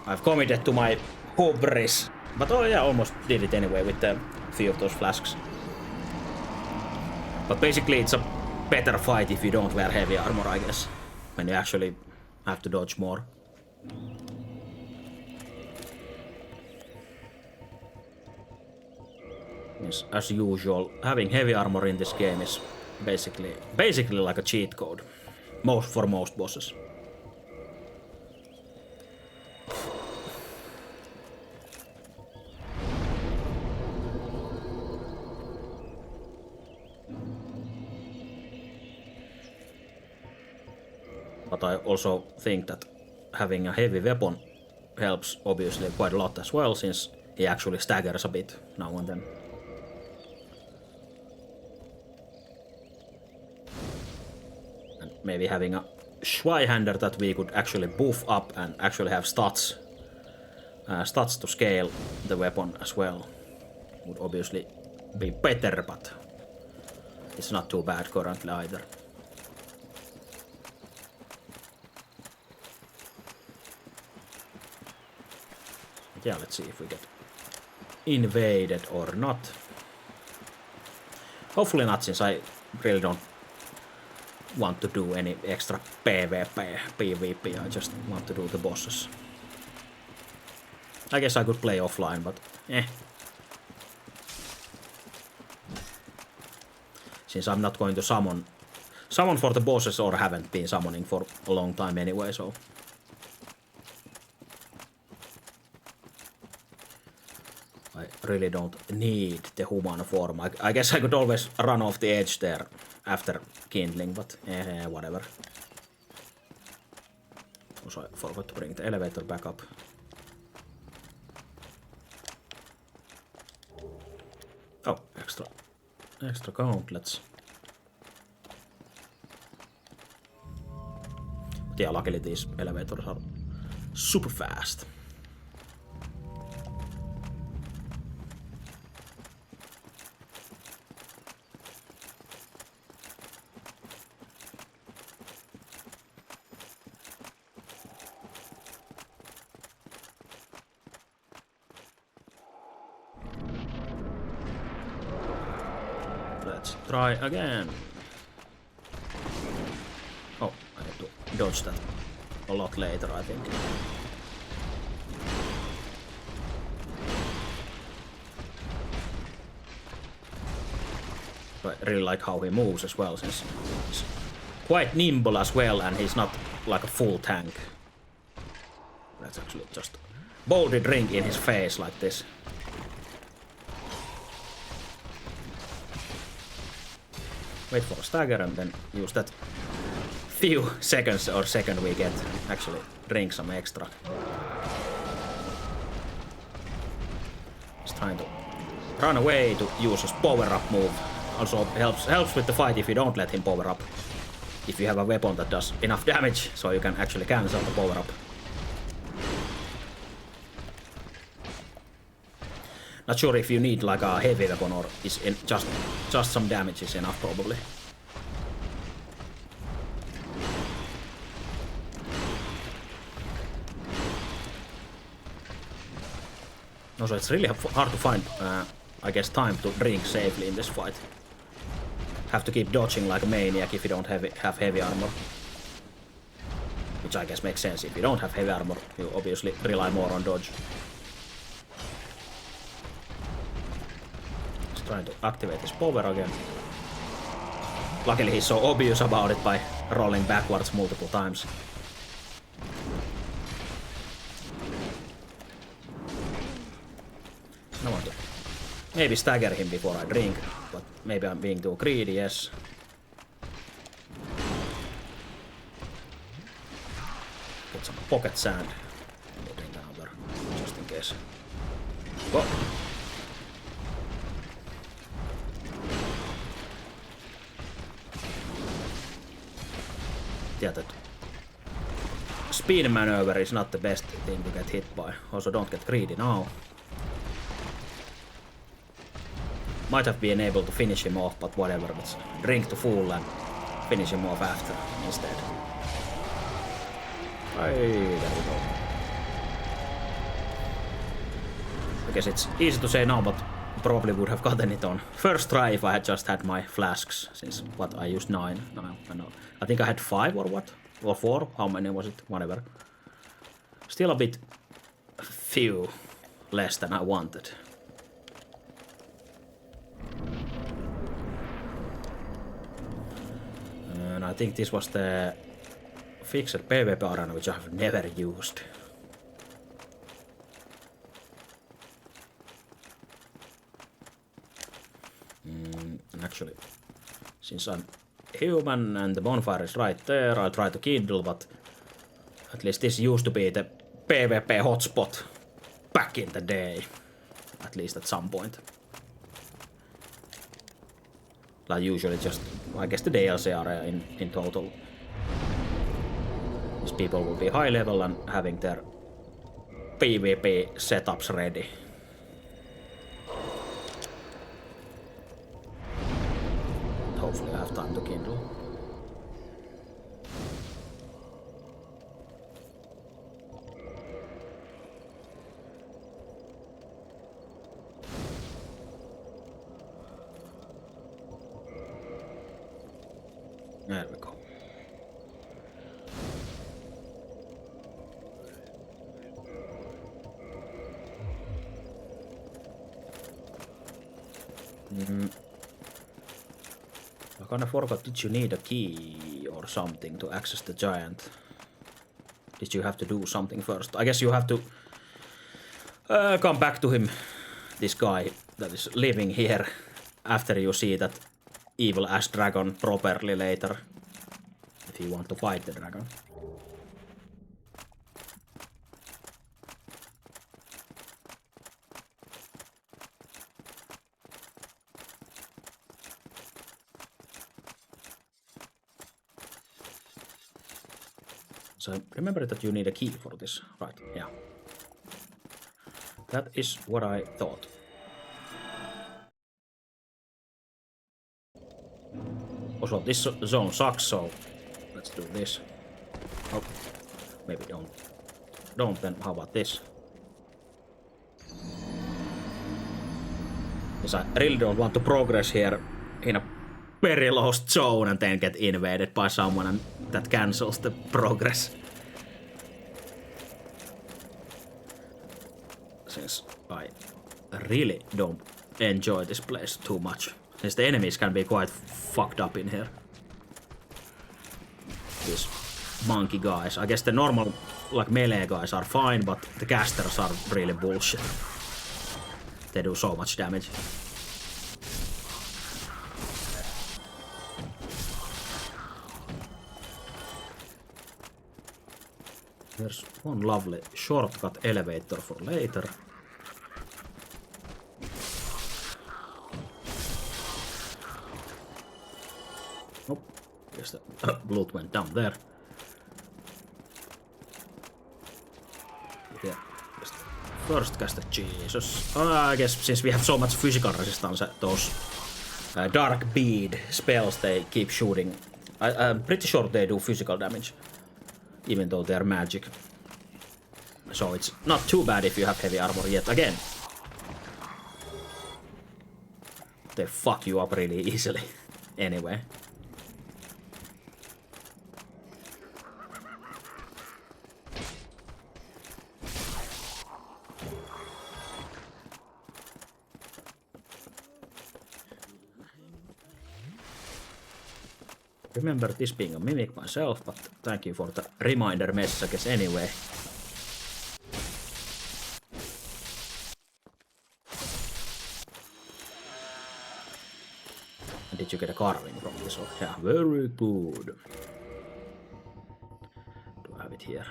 I've committed to my hubris. But oh yeah, almost did it anyway with a few of those flasks. But basically it's a better fight if you don't wear heavy armor, I guess. When you actually have to dodge more. Yes, as usual, having heavy armor in this game is basically like a cheat code. For most bosses. But I also think that having a heavy weapon helps obviously quite a lot as well, since he actually staggers a bit now and then. And maybe having a Schweihander that we could actually buff up and actually have stats to scale the weapon as well would obviously be better, but it's not too bad currently either. Yeah, let's see if we get invaded or not. Hopefully not, since I really don't want to do any extra PvP, I just want to do the bosses. I guess I could play offline, but Since I'm not going to summon for the bosses, or haven't been summoning for a long time anyway, so... I really don't need the human form. I guess I could always run off the edge there after kindling, but whatever. Also, I forgot to bring the elevator back up. Oh, extra gauntlets. But yeah, luckily these elevators are super fast. Let's try again. Oh, I have to dodge that a lot later, I think. But I really like how he moves as well, since he's quite nimble as well, and he's not like a full tank. Let's actually just boldly drink in his face like this. Wait for a stagger and then use that few seconds or second we get actually drink some extra. He's trying to run away to use his power-up move. Also helps with the fight if you don't let him power up. If you have a weapon that does enough damage so you can actually cancel the power-up. Not sure if you need like a heavy weapon or is just some damage is enough probably. Also, it's really hard to find, I guess, time to drink safely in this fight. Have to keep dodging like a maniac if you don't have heavy armor. Which I guess makes sense. If you don't have heavy armor, you obviously rely more on dodge. Just trying to activate his power again. Luckily he's so obvious about it by rolling backwards multiple times. I want to maybe stagger him before I drink, but maybe I'm being too greedy, yes. Get some pocket sand. Maybe drink another, just in case. Go! Yeah, that speed maneuver is not the best thing to get hit by. Also, don't get greedy now. Might have been able to finish him off, but whatever. Let's drink to full and finish him off after instead. Hey, there we go. I guess it's easy to say now, but probably would have gotten it on first try if I had just had my flasks, since what I used 9. I think I had 5 or what? Or 4? How many was it? Whatever. Still a bit few less than I wanted. And I think this was the fixed PvP arena, which I have never used. Actually, since I'm human and the bonfire is right there, I'll try to kindle, but at least this used to be the PvP hotspot back in the day. At least at some point. Like usually just, I guess, the DLC area in total. These people will be high level and having their PvP setups ready. Hopefully I have time to kindle. There we go. I kinda forgot, did you need a key or something to access the giant? Did you have to do something first? I guess you have to come back to him, this guy that is living here, after you see that evil ass dragon properly later, if you want to fight the dragon. So remember that you need a key for this, right? Yeah. That is what I thought. Also, this zone sucks, so let's do this. Oh, maybe don't. Don't then, how about this? Because I really don't want to progress here in a very lost zone and then get invaded by someone and that cancels the progress. Since I really don't enjoy this place too much. Since the enemies can be quite fucked up in here. These monkey guys. I guess the normal, like, melee guys are fine, but the casters are really bullshit. They do so much damage. There's one lovely shortcut elevator for later. Oh, guess the blood went down there. Yeah, just First caster, Jesus. I guess since we have so much physical resistance, those dark bead spells they keep shooting. I'm pretty sure they do physical damage, even though they're magic. So it's not too bad if you have heavy armor yet again. They fuck you up really easily. Anyway. Remember this being a mimic myself, but thank you for the reminder messages anyway. Did you get a carving from this? Oh, yeah, very good. Do I have it here?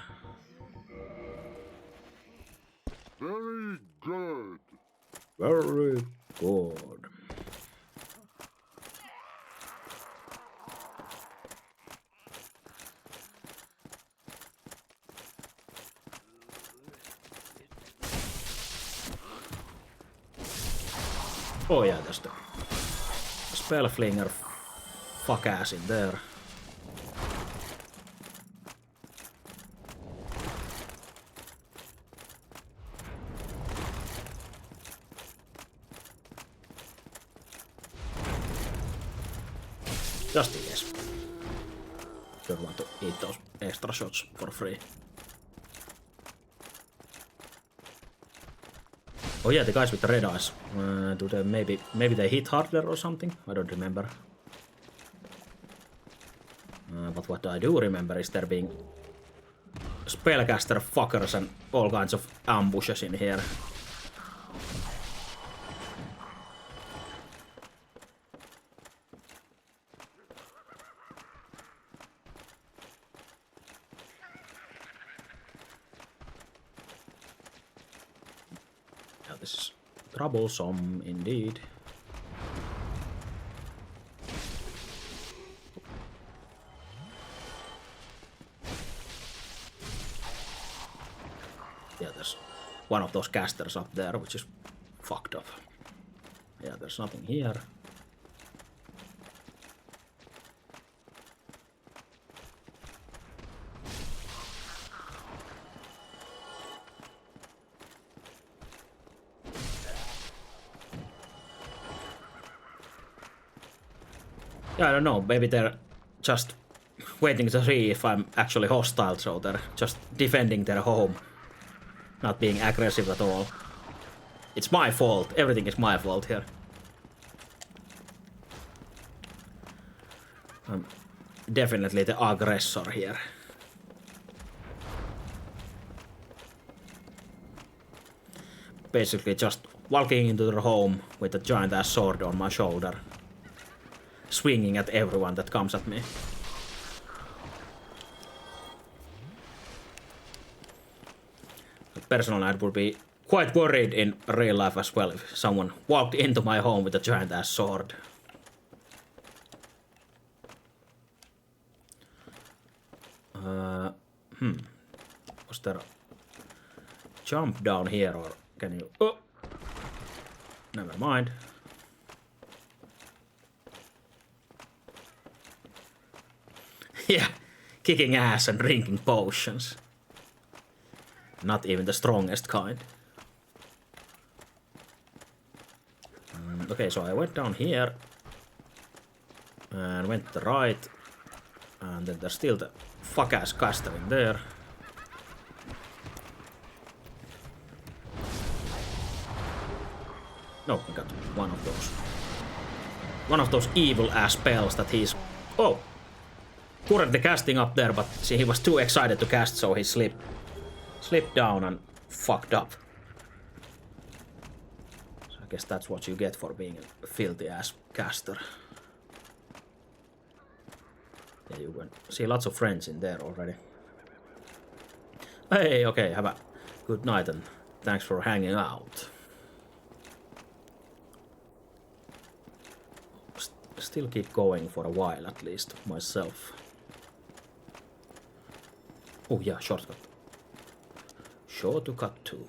Very good. Very good. Oh yeah, there's the spell flinger fuck ass in there. Just in case. Don't want to eat those extra shots for free. Oh yeah, the guys with the red eyes. Do they maybe they hit harder or something? I don't remember. But what I do remember is there being spellcaster fuckers and all kinds of ambushes in here. Yeah, this is troublesome indeed. Yeah, there's one of those casters up there, which is fucked up. Yeah, there's nothing here. Yeah, I don't know, maybe they're just waiting to see if I'm actually hostile, so they're just defending their home. Not being aggressive at all. It's my fault. Everything is my fault here. I'm definitely the aggressor here. Basically just walking into their home with a giant ass sword on my shoulder. Swinging at everyone that comes at me. Personally, I would be quite worried in real life as well if someone walked into my home with a giant ass sword. Was there a jump down here or can you... Oh! Never mind. Yeah, kicking ass and drinking potions. Not even the strongest kind. Okay, so I went down here. And went to the right. And then there's still the fuck-ass caster in there. No, I got one of those. One of those evil-ass spells that he's... Oh! Currently casting up there, but see, he was too excited to cast, so he slipped down and fucked up. So I guess that's what you get for being a filthy-ass caster. Yeah, you can see lots of friends in there already. Hey, okay, have a good night and thanks for hanging out. Still keep going for a while at least, myself. Oh yeah, shortcut. Shortcut too.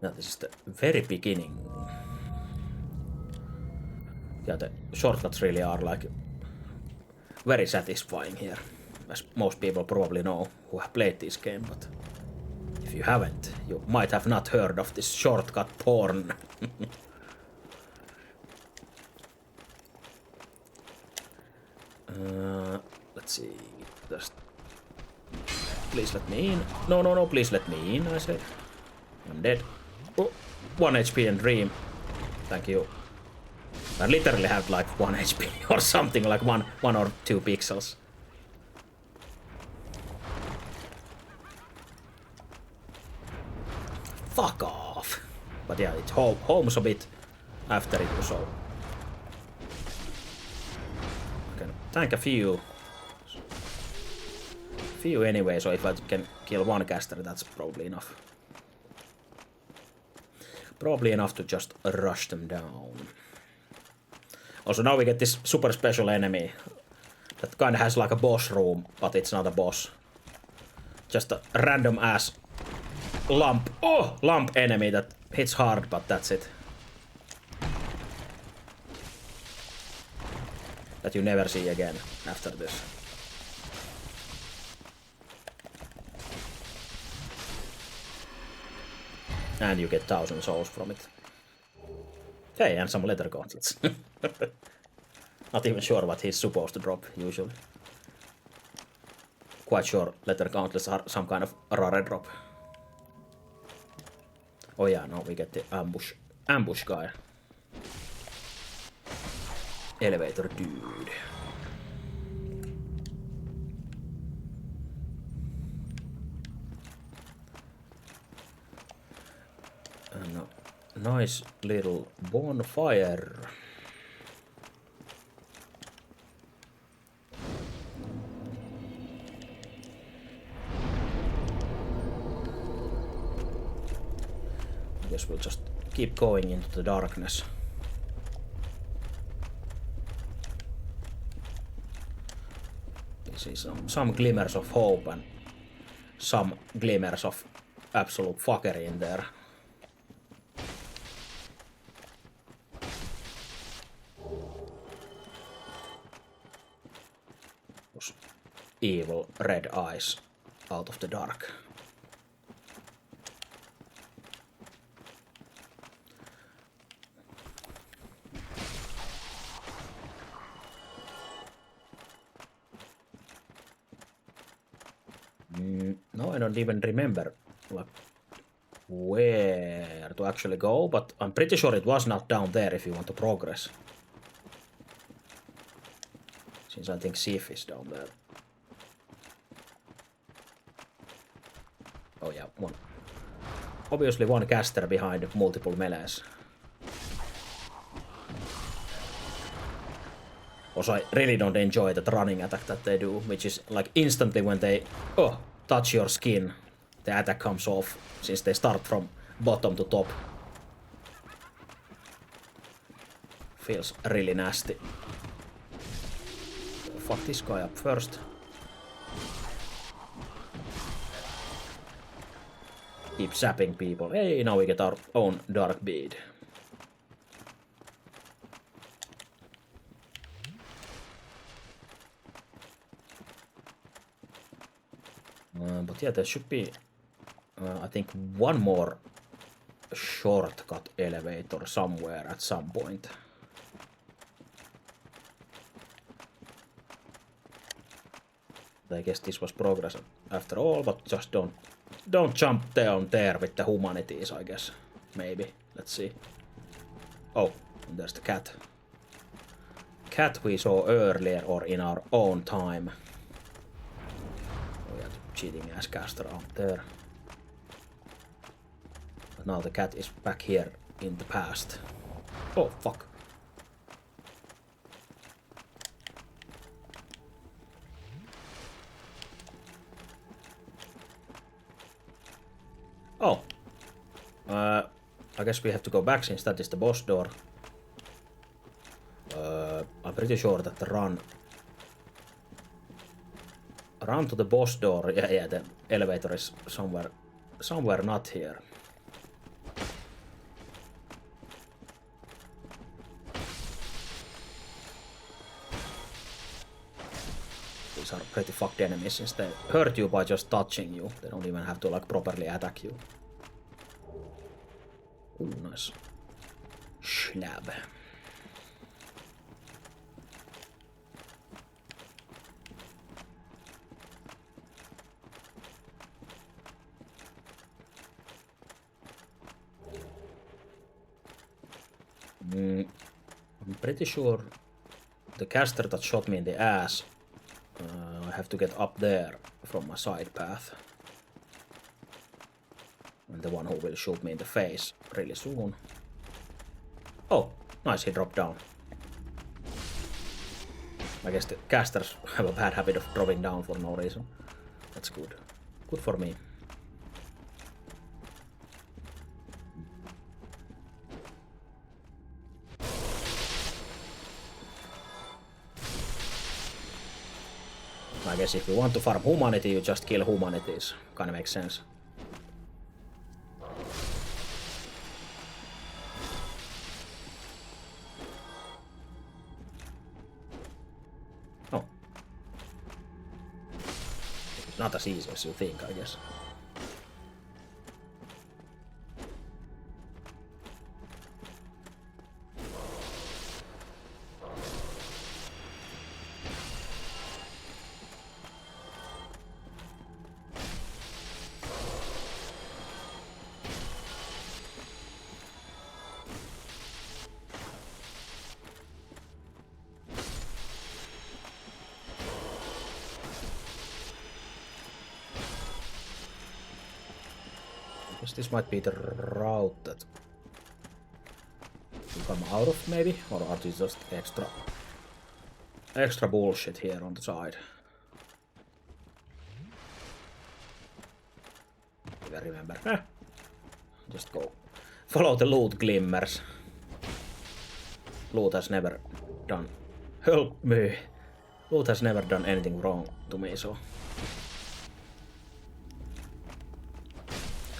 Yeah, this is the very beginning. Yeah, the shortcuts really are like very satisfying here, as most people probably know who have played this game, but if you haven't, you might have not heard of this shortcut porn. Let's see. Just please let me in. No, no, no, please let me in, I said. I'm dead. Oh, 1 HP and dream. Thank you. I literally have like 1 HP or something, like one or 2 pixels. Fuck off. But yeah, it homes a bit after you, so I can tank a few anyway, so if I can kill 1 caster, that's probably enough. Probably enough to just rush them down. Also, now we get this super special enemy that kind of has like a boss room, but it's not a boss. Just a random ass lump enemy that hits hard, but that's it. That you never see again after this. And you get 1000 souls from it. Hey, and some leather gauntlets. Not even sure what he's supposed to drop, usually. Quite sure leather gauntlets are some kind of rare drop. Oh yeah, now we get the ambush guy. Elevator dude. And a nice little bonfire. I guess we'll just keep going into the darkness. We see some glimmers of hope and some glimmers of absolute fuckery in there. Those evil red eyes out of the dark. No, I don't even remember like where to actually go, but I'm pretty sure it was not down there if you want to progress. Since I think Sif is down there. Oh yeah, one. Obviously 1 caster behind multiple melees. Also, I really don't enjoy that running attack that they do, which is like instantly when they touch your skin, the attack comes off, since they start from bottom to top. Feels really nasty. Fuck this guy up first. Keep zapping people. Hey, now we get our own dark bead. But yeah, there should be, I think, 1 more shortcut elevator somewhere at some point. I guess this was progress after all, but just don't jump down there with the humanities, I guess. Maybe. Let's see. Oh, there's the cat. Cat we saw earlier or in our own time. Oh yeah, the cheating ass caster out there. But now the cat is back here in the past. Oh fuck. Oh. I guess we have to go back since that is the boss door. I'm pretty sure that the run to the boss door. Yeah, the elevator is somewhere not here. these are pretty fucked enemies since they hurt you by just touching you. They don't even have to like properly attack you. Ooh, nice. Schlab. I'm pretty sure the caster that shot me in the ass, I have to get up there from my side path. And the one who will shoot me in the face really soon. Oh, nice, he dropped down. I guess the casters have a bad habit of dropping down for no reason. That's good. Good for me. I guess if you want to farm humanity, you just kill humanities. Kinda makes sense. Oh. Not as easy as you think, I guess. This might be the route that you come out of, maybe? Or are these just extra bullshit here on the side? If I remember. Just go. Follow the loot glimmers. Loot has never done... Help me! Loot has never done anything wrong to me, so...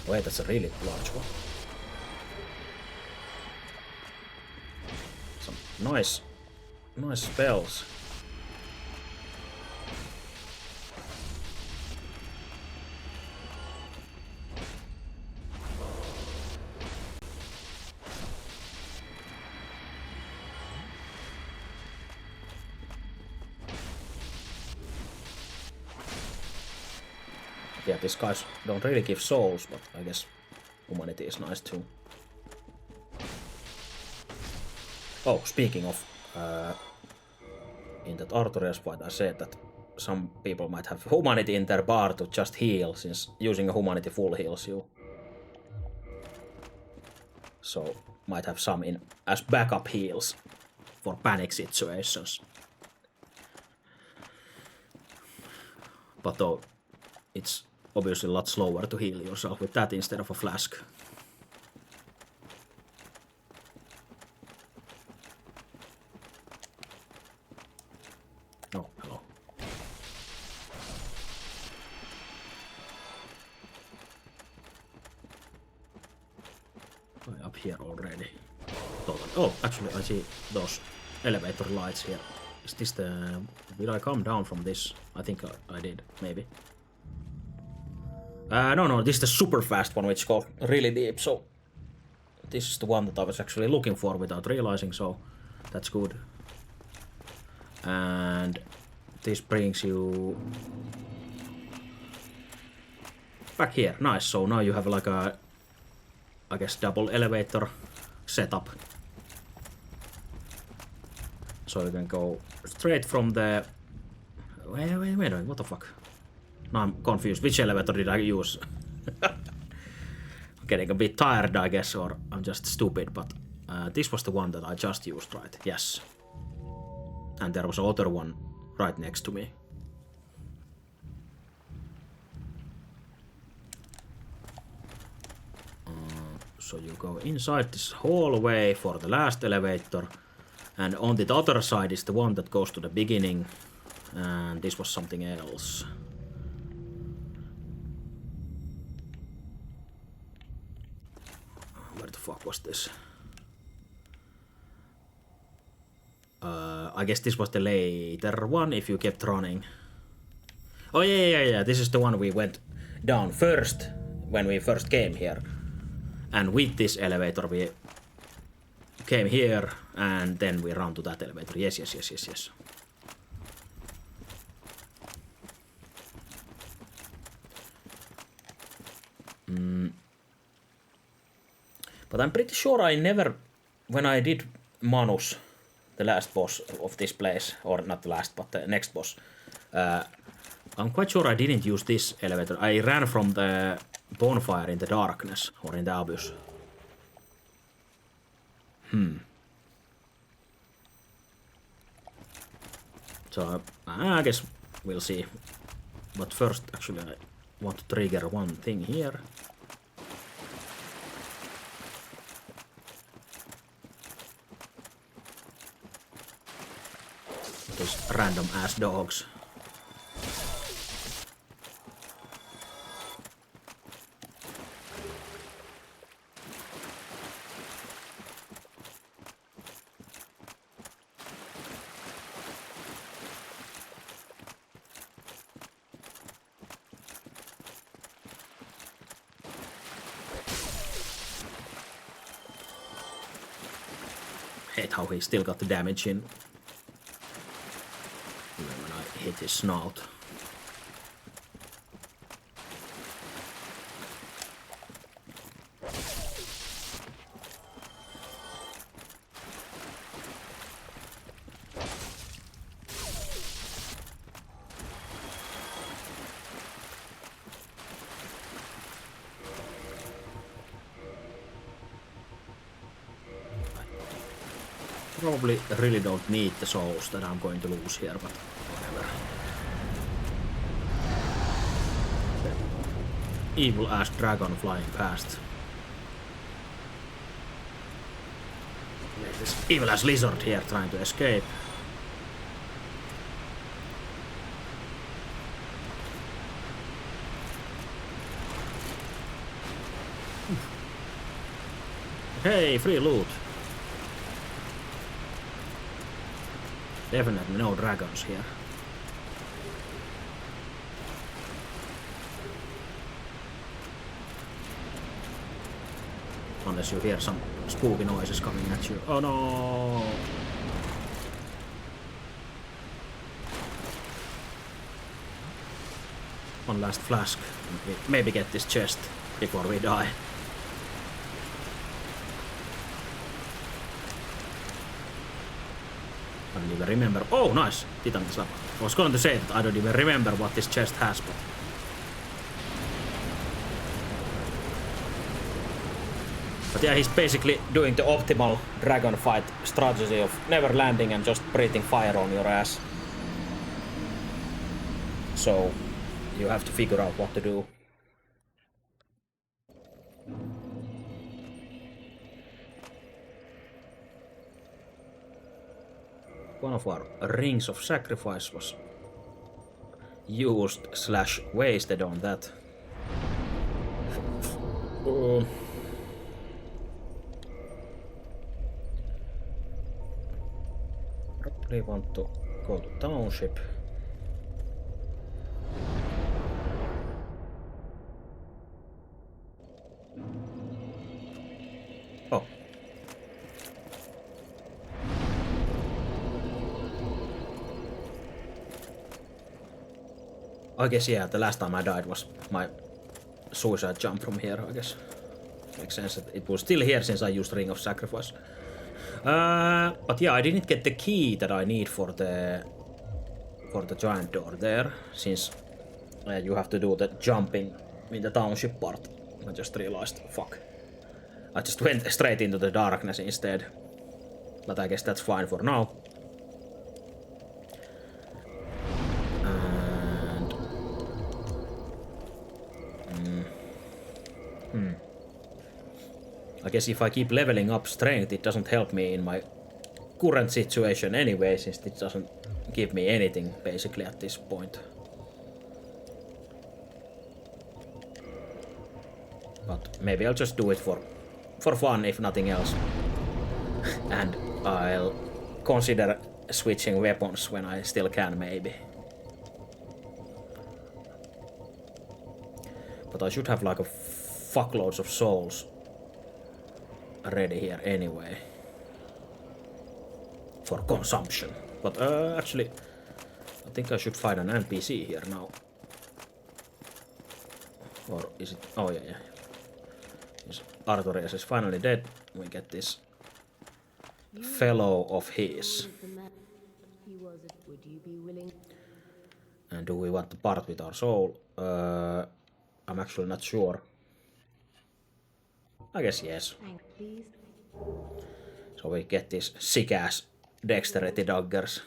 Wait, that's a really large one. Some nice spells. Yeah, these guys don't really give souls, but I guess humanity is nice too. Oh, speaking of, in that Arthurius fight I said that some people might have humanity in their bar to just heal, since using a humanity full heals you. So, might have some in as backup heals for panic situations. But though, it's obviously a lot slower to heal yourself with that instead of a flask. Oh, hello. I'm up here already. Oh, actually I see those elevator lights here. Is this the... Did I come down from this? I think I did, maybe. No, this is the super fast one, which goes really deep, so... This is the one that I was actually looking for without realizing, so... That's good. And... This brings you... back here, nice, so now you have like a... I guess double elevator setup. So you can go straight from the... Wait, what the fuck? Now I'm confused. Which elevator did I use? I'm getting a bit tired, I guess, or I'm just stupid, but this was the one that I just used, right? Yes. And there was another one right next to me. So you go inside this hallway for the last elevator, and on the other side is the one that goes to the beginning, and this was something else. Where the fuck was this? I guess this was the later one if you kept running. Oh yeah. This is the one we went down first when we first came here. And with this elevator we came here and then we run to that elevator. Yes. But I'm pretty sure I never, when I did Manus, the last boss of this place, or not the last, but the next boss, I'm quite sure I didn't use this elevator. I ran from the bonfire in the darkness, or in the abyss. So I guess we'll see. But first, actually, I want to trigger one thing here. Those random ass dogs. Hate how he still got the damage in. Even when I hit his snout. Probably really don't need the souls that I'm going to lose here, but whatever. Evil ass dragon flying past. There's this evil ass lizard here trying to escape. Hey, free loot. Definitely no dragons here. Unless you hear some spooky noises coming at you. Oh no! One last flask. Maybe get this chest before we die. I don't even remember. Oh, nice! Titan this up. I was going to say that I don't even remember what this chest has, but... But yeah, he's basically doing the optimal dragon fight strategy of never landing and just breathing fire on your ass. So, you have to figure out what to do. One of our rings of sacrifice was used / wasted on that. Probably want to go to township. Oh. I guess, yeah, the last time I died was my suicide jump from here, I guess. Makes sense that it was still here since I used Ring of Sacrifice. But yeah, I didn't get the key that I need for the giant door there, since you have to do the jumping in the township part. I just realized, fuck. I just went straight into the darkness instead. But I guess that's fine for now. I guess if I keep leveling up strength, it doesn't help me in my current situation anyway, since it doesn't give me anything basically at this point. But maybe I'll just do it for fun, if nothing else. And I'll consider switching weapons when I still can, maybe. But I should have like a fuckloads of souls ready here anyway. For consumption. But actually, I think I should find an NPC here now. Or is it? Oh yeah. Artorias is finally dead. We get this fellow of his. And do we want to part with our soul? I'm actually not sure. I guess yes. So we get these sick-ass dexterity daggers.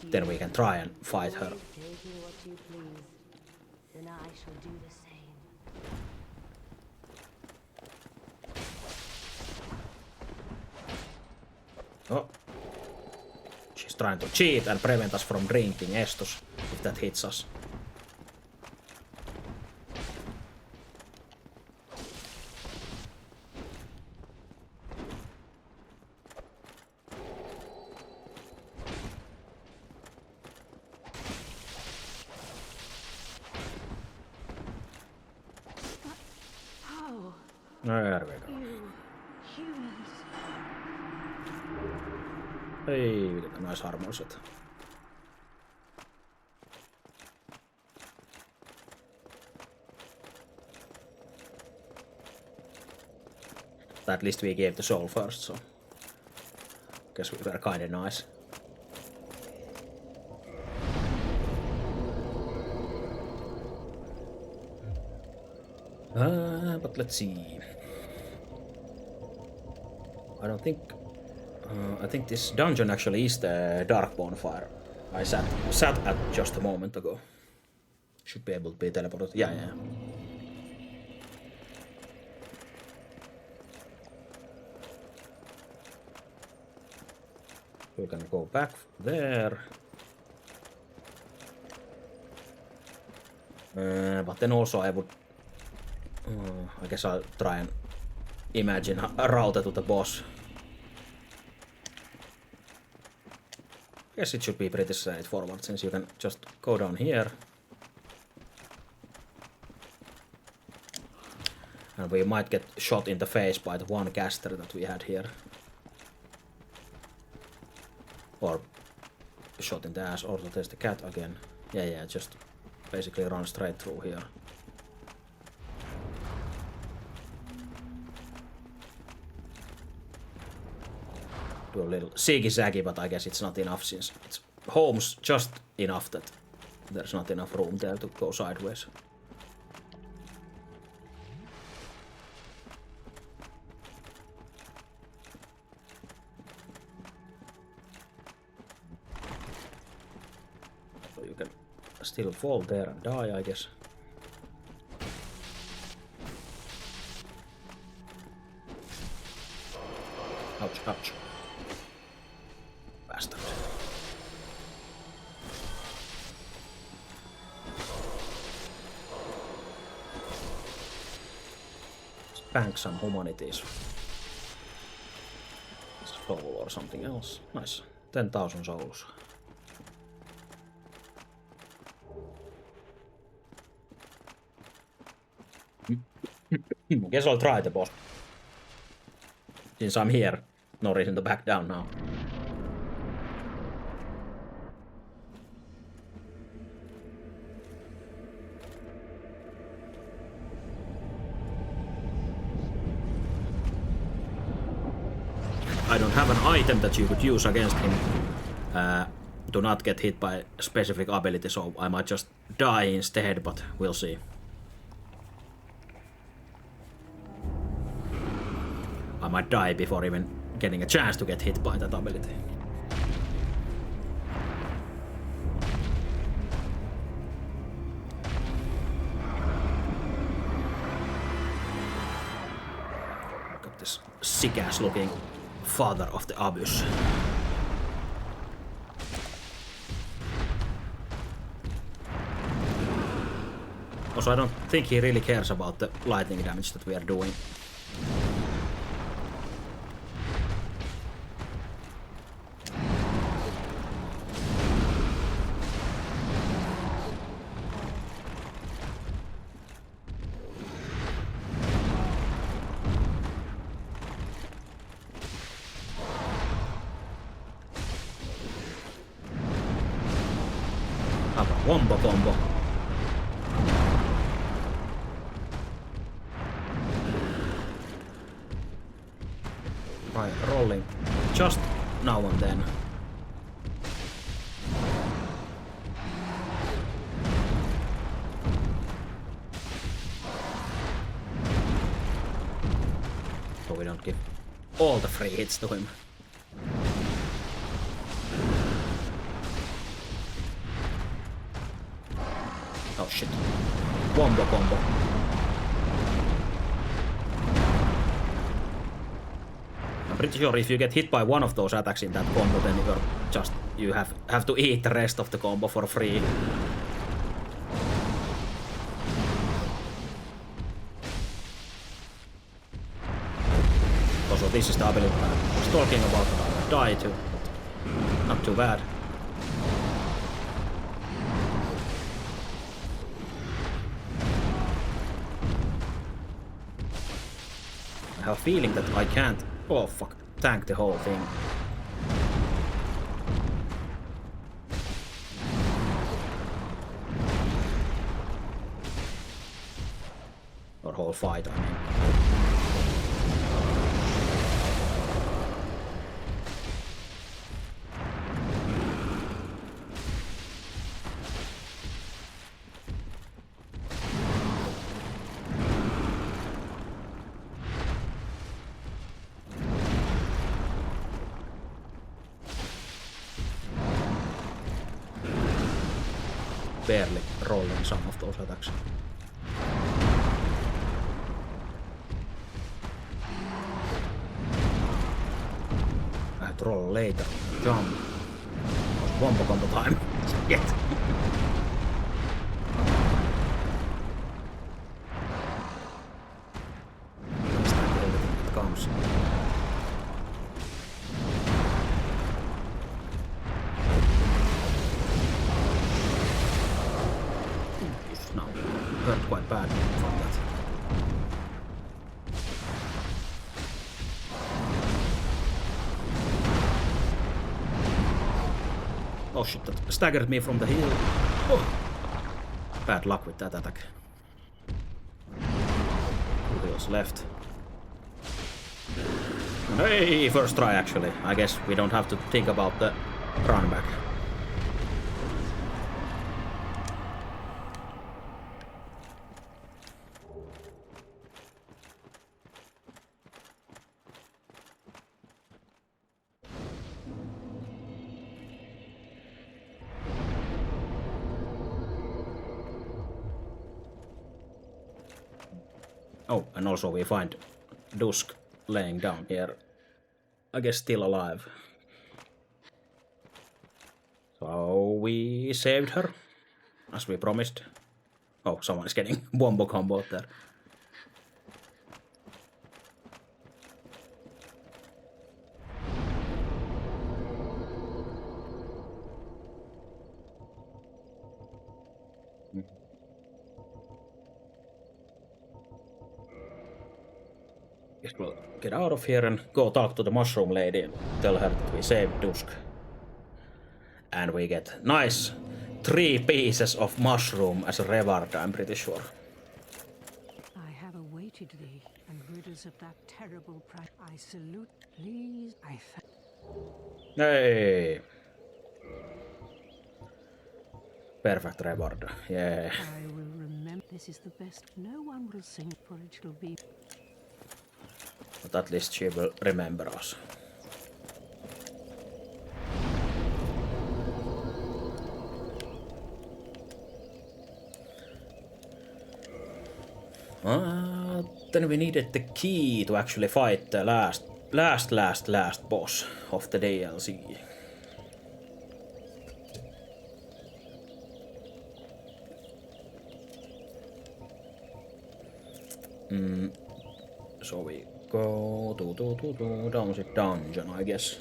Then we can try and fight her. Oh. She's trying to cheat and prevent us from drinking Estus if that hits us. There we go. Hey, we got a nice armor set. At least we gave the soul first, so guess we were kinda nice. But let's see. I don't think. I think this dungeon actually is the dark bonfire I sat at just a moment ago. Should be able to be teleported. Yeah. We're gonna go back there. But then also I would. I guess I'll try and imagine a route to the boss. I guess it should be pretty straightforward since you can just go down here. And we might get shot in the face by the one caster that we had here. Or shot in the ass, or there's the cat again. Yeah, just basically run straight through here. Do a little ziggy-zaggy, but I guess it's not enough since it's home's just enough that there's not enough room there to go sideways. So you can still fall there and die, I guess. Ouch. Bastard. Let's bank some humanities. Soul or something else. Nice. 10,000 souls. Guess I'll try the boss. Since I'm here, no reason to back down now. I don't have an item that you could use against him. Do not get hit by a specific ability, so I might just die instead, but we'll see. I might die before even getting a chance to get hit by that ability. Got this sick-ass looking father of the abyss. Also, I don't think he really cares about the lightning damage that we are doing. Have a wombo combo. Right, rolling just now and then. So we don't give all the free hits to him. Oh shit. Wombo combo. I'm pretty sure if you get hit by one of those attacks in that combo, then you have to eat the rest of the combo for free. Also, this is the ability I was talking about. Die too. Not too bad. I have a feeling that I can't, oh fuck, tank the whole thing. Or whole fight, I mean. Barely rolling some of those attacks. I have to roll later. Jump. Wombo combo time. Shit. Stack everything that comes. Hurt quite bad from that. Oh shit, that staggered me from the hill. Oh. Bad luck with that attack. 2 heals left. Hey, first try actually. I guess we don't have to think about the run back. Oh, and also we find Dusk laying down here. I guess still alive. So we saved her, as we promised. Oh, someone is getting wombo combo there. Guess we'll get out of here and go talk to the mushroom lady and tell her that we saved Dusk. And we get nice 3 pieces of mushroom as a reward, I'm pretty sure. I have awaited thee, and rid us of that terrible pride. I salute, please. Hey! Perfect reward, yeah. I will remember. This is the best. No one will sing, for it shall be. But at least she will remember us. Then we needed the key to actually fight the last boss of the DLC. So we go down the dungeon, I guess.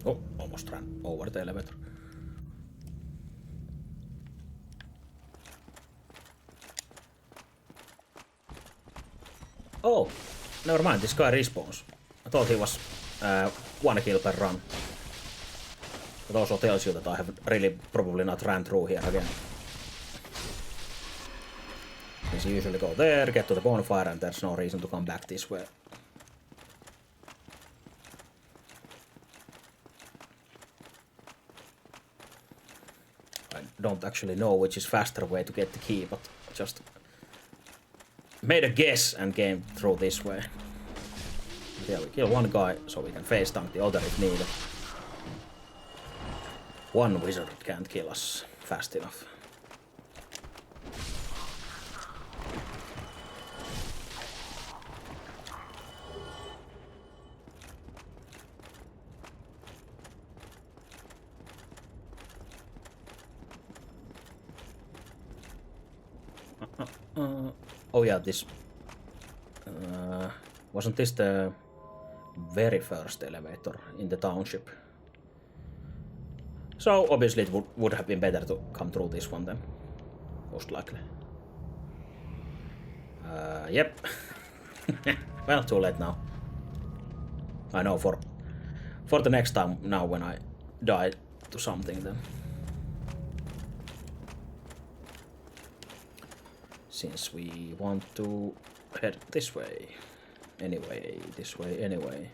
Oh, almost ran over the elevator. Oh, never mind, this guy respawns. I thought he was 1 kill per run. It also tells you that I have really probably not ran through here again. Since you usually go there, get to the bonfire, and there's no reason to come back this way. I don't actually know which is faster way to get the key, but just made a guess and came through this way. Yeah, we kill one guy so we can face tank the other if needed. One wizard can't kill us fast enough. Oh yeah, this... wasn't this the very first elevator in the township? So obviously it would have been better to come through this one then. Most likely. Yep. Well, too late now. I know for the next time now when I die to something then. Since we want to head this way. Anyway, this way anyway.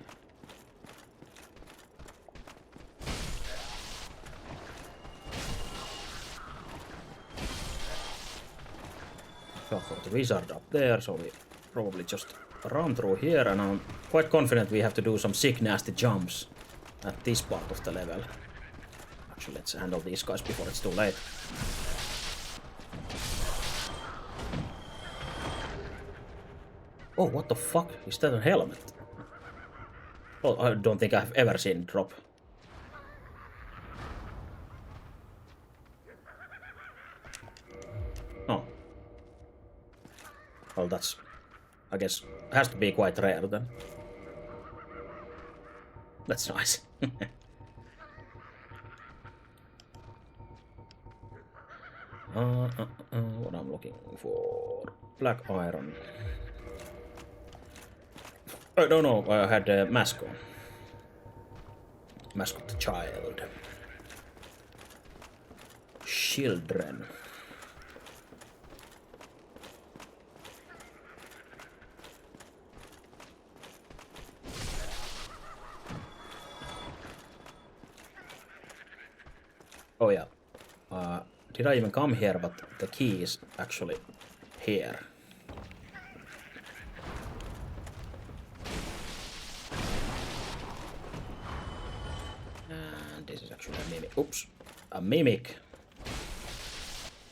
Got for the wizard up there, so we probably just run through here, and I'm quite confident we have to do some sick nasty jumps at this part of the level. Actually, let's handle these guys before it's too late. Oh, what the fuck? Is that a helmet? Oh, I don't think I've ever seen it drop. Oh. Well, that's... I guess has to be quite rare then. That's nice. What I'm looking for... Black iron. Oh, no, I had a mask on. Mask of the child. Children. Oh yeah. Did I even come here? But the key is actually here. This is actually a mimic. Oops. A mimic.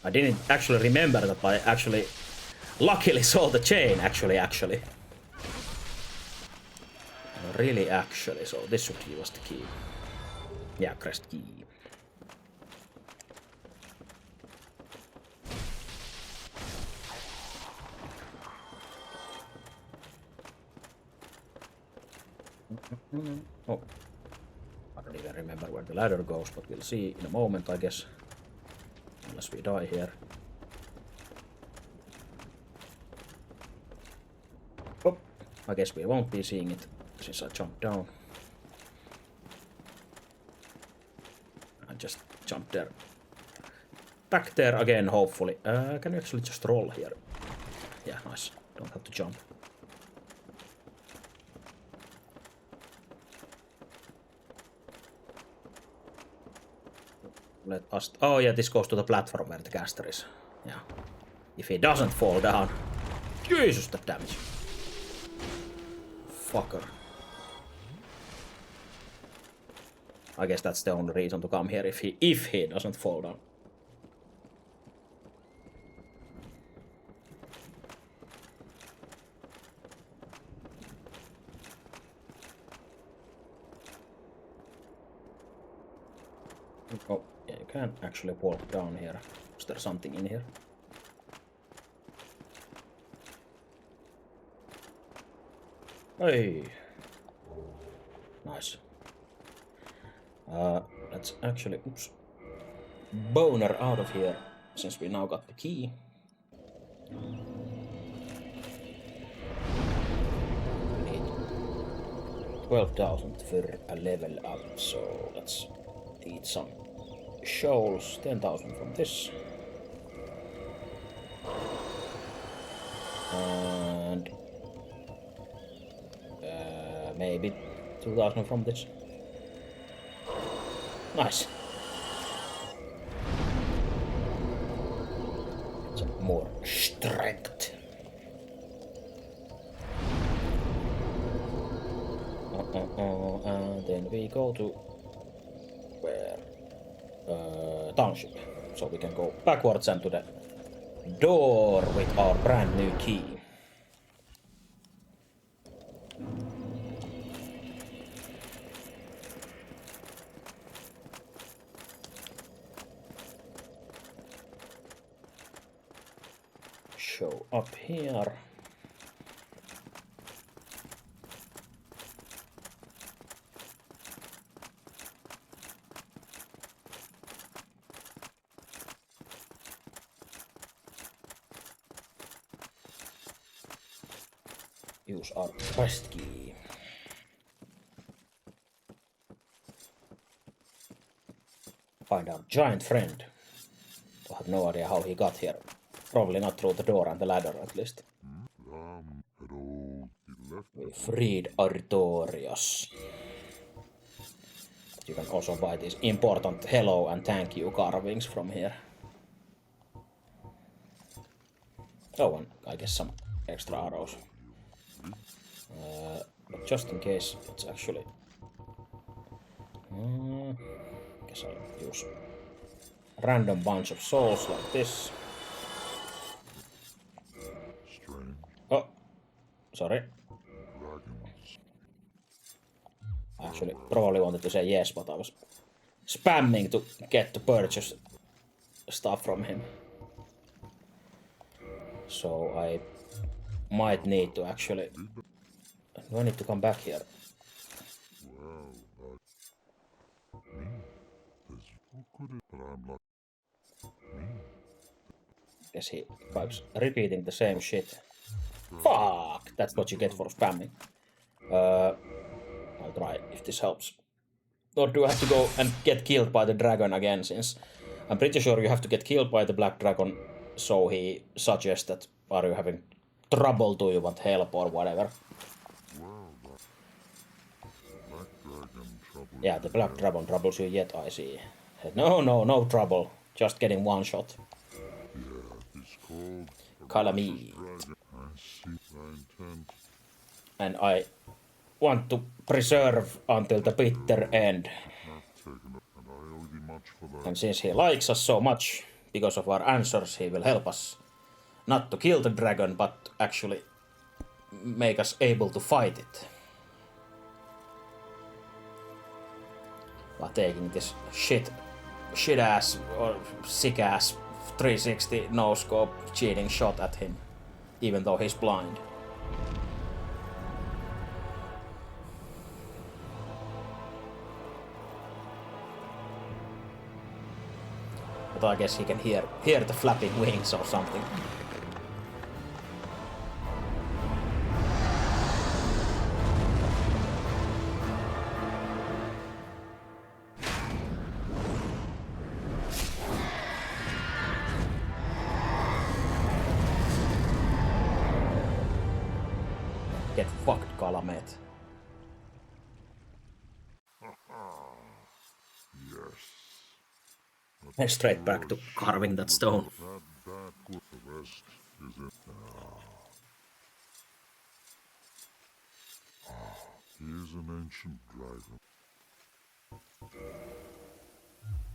I didn't actually remember that I actually luckily saw the chain, actually. Really, actually. So this should give us the key. Yeah, crest key. Oh. I don't even remember where the ladder goes, but we'll see in a moment, I guess. Unless we die here. Oh, I guess we won't be seeing it since I jumped down. I just jumped there. Back there again, hopefully. Can you actually just roll here? Yeah, nice. Don't have to jump. Let us... Oh yeah, this goes to the platform where the caster is. Yeah. If he doesn't fall down. Jesus, that damage. Fucker. I guess that's the only reason to come here if he doesn't fall down. Oh, yeah, you can't actually walk down here. Is there something in here? Hey. Nice. Let's actually, oops, boner out of here since we now got the key. 12,000 for a level up, so let's eat some shoals. 10,000 from this. And maybe 2,000 from this. Nice. Some more strength. And then we go to where? Township. So we can go backwards and to the door with our brand new key. Show up here. Use our quest key. Find our giant friend. I have no idea how he got here. Probably not through the door and the ladder, at least. We freed Artorias. You can also buy these important hello and thank you carvings from here. Oh, and I guess some extra arrows. But just in case, it's actually... guess I'll use a random bunch of souls like this. Oh, sorry. I actually probably wanted to say yes, but I was spamming to get to purchase stuff from him. So I might need to actually... Do I need to come back here? Guess he keeps repeating the same shit. Fuck! That's what you get for spamming. I'll try if this helps. Or do I have to go and get killed by the dragon again, since I'm pretty sure you have to get killed by the black dragon, so he suggests that are you having trouble, do you want help or whatever. Yeah, the black dragon troubles you yet, I see. No trouble. Just getting one shot. Calamite. And I want to preserve until the bitter end. And since he likes us so much, because of our answers, he will help us not to kill the dragon, but actually make us able to fight it. By taking this shit ass or sick ass 360 no scope cheating shot at him, even though he's blind. But I guess he can hear the flapping wings or something. Get fucked, Kalamet. And straight back to carving that stone.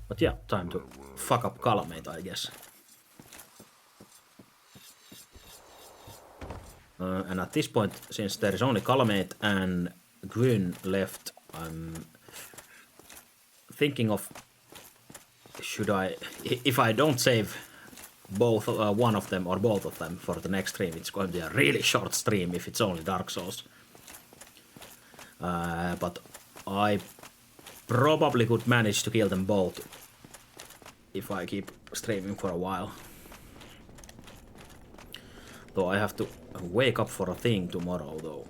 But yeah, time to fuck up Calamate, I guess. And at this point, since there is only Calamate and Gwyn left, I'm thinking of should I, if I don't save both one of them or both of them for the next stream, it's going to be a really short stream if it's only Dark Souls. But I probably could manage to kill them both if I keep streaming for a while. Though I have to wake up for a thing tomorrow, though.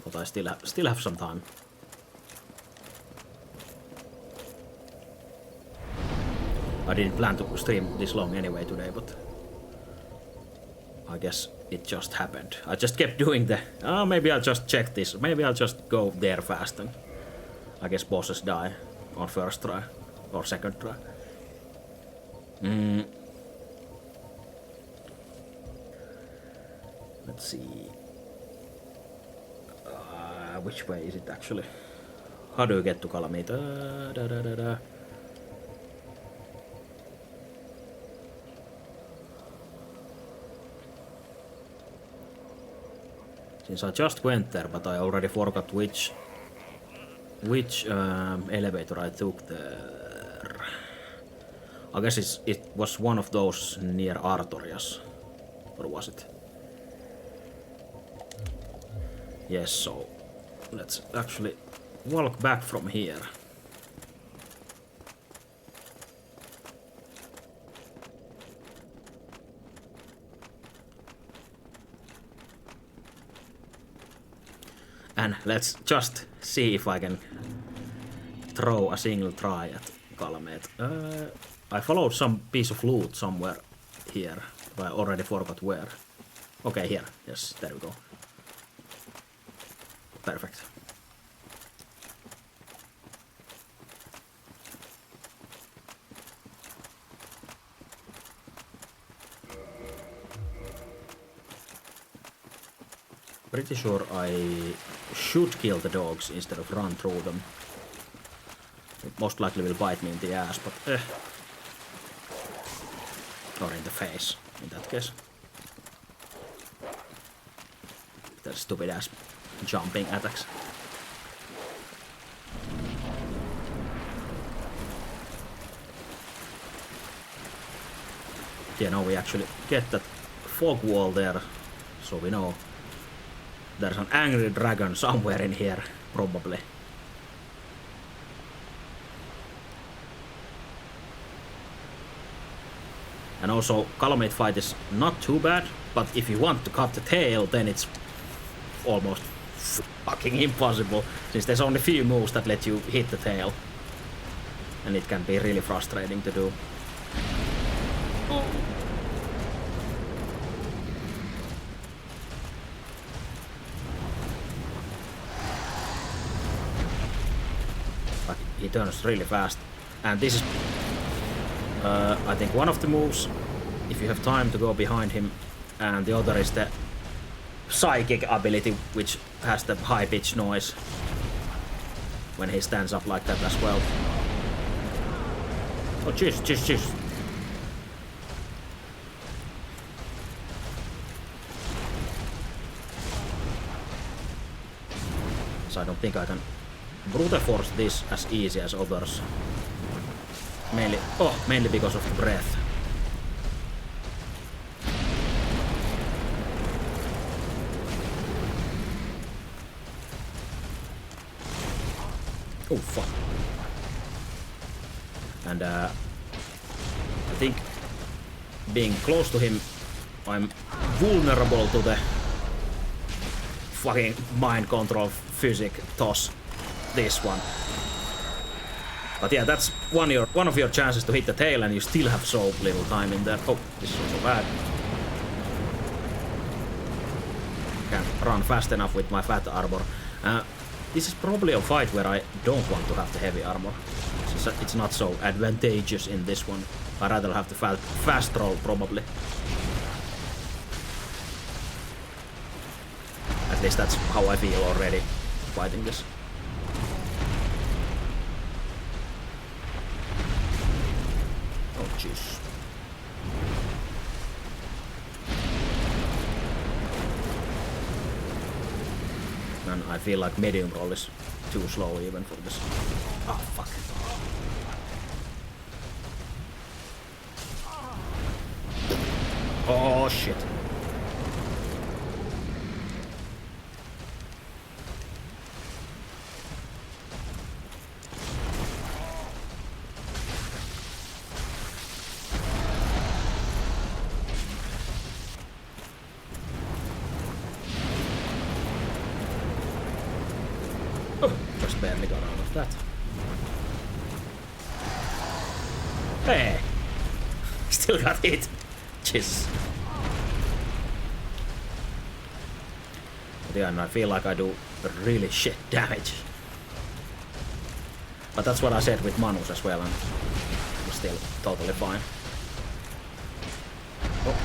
But I still have some time. I didn't plan to stream this long anyway today, but I guess it just happened. I just kept doing the, maybe I'll just check this. Maybe I'll just go there fast and I guess bosses die on first try or second try. Let's see. Which way is it actually? How do you get to Calamita? Since I just went there, but I already forgot which elevator I took there. I guess it was one of those near Artorias, or was it? Yes, so let's actually walk back from here. And let's just see if I can throw a single try at Kalamet. I followed some piece of loot somewhere here, but I already forgot where. Okay, here. Yes, there we go. Perfect. Pretty sure I should kill the dogs instead of run through them. It most likely will bite me in the ass, but or in the face, in that case. That stupid ass jumping attacks. Yeah, now we actually get that fog wall there, so we know there's an angry dragon somewhere in here, probably. And also, Calamite fight is not too bad, but if you want to cut the tail, then it's almost fucking impossible, since there's only few moves that let you hit the tail. And it can be really frustrating to do. But he turns really fast. And this is, I think, one of the moves, if you have time to go behind him, and the other is the psychic ability, which has the high-pitched noise when he stands up like that as well. Oh, cheers, cheers, cheers. So I don't think I can brute force this as easy as others. Mainly because of the breath. Oh fuck. And I think being close to him, I'm vulnerable to the fucking mind control physic toss. This one. But yeah, that's one of your chances to hit the tail, and you still have so little time in there. Oh, this is also bad. Can't run fast enough with my fat armor. This is probably a fight where I don't want to have the heavy armor. It's not so advantageous in this one. I'd rather have the fast roll, probably. At least that's how I feel already fighting this. Oh jeez. And I feel like medium roll is too slow even for this. Oh fuck. Oh shit. barely got out of that. Hey! Still got hit. Jesus. But yeah, and I feel like I do really shit damage. But that's what I said with Manus as well, and I'm still totally fine. Oh.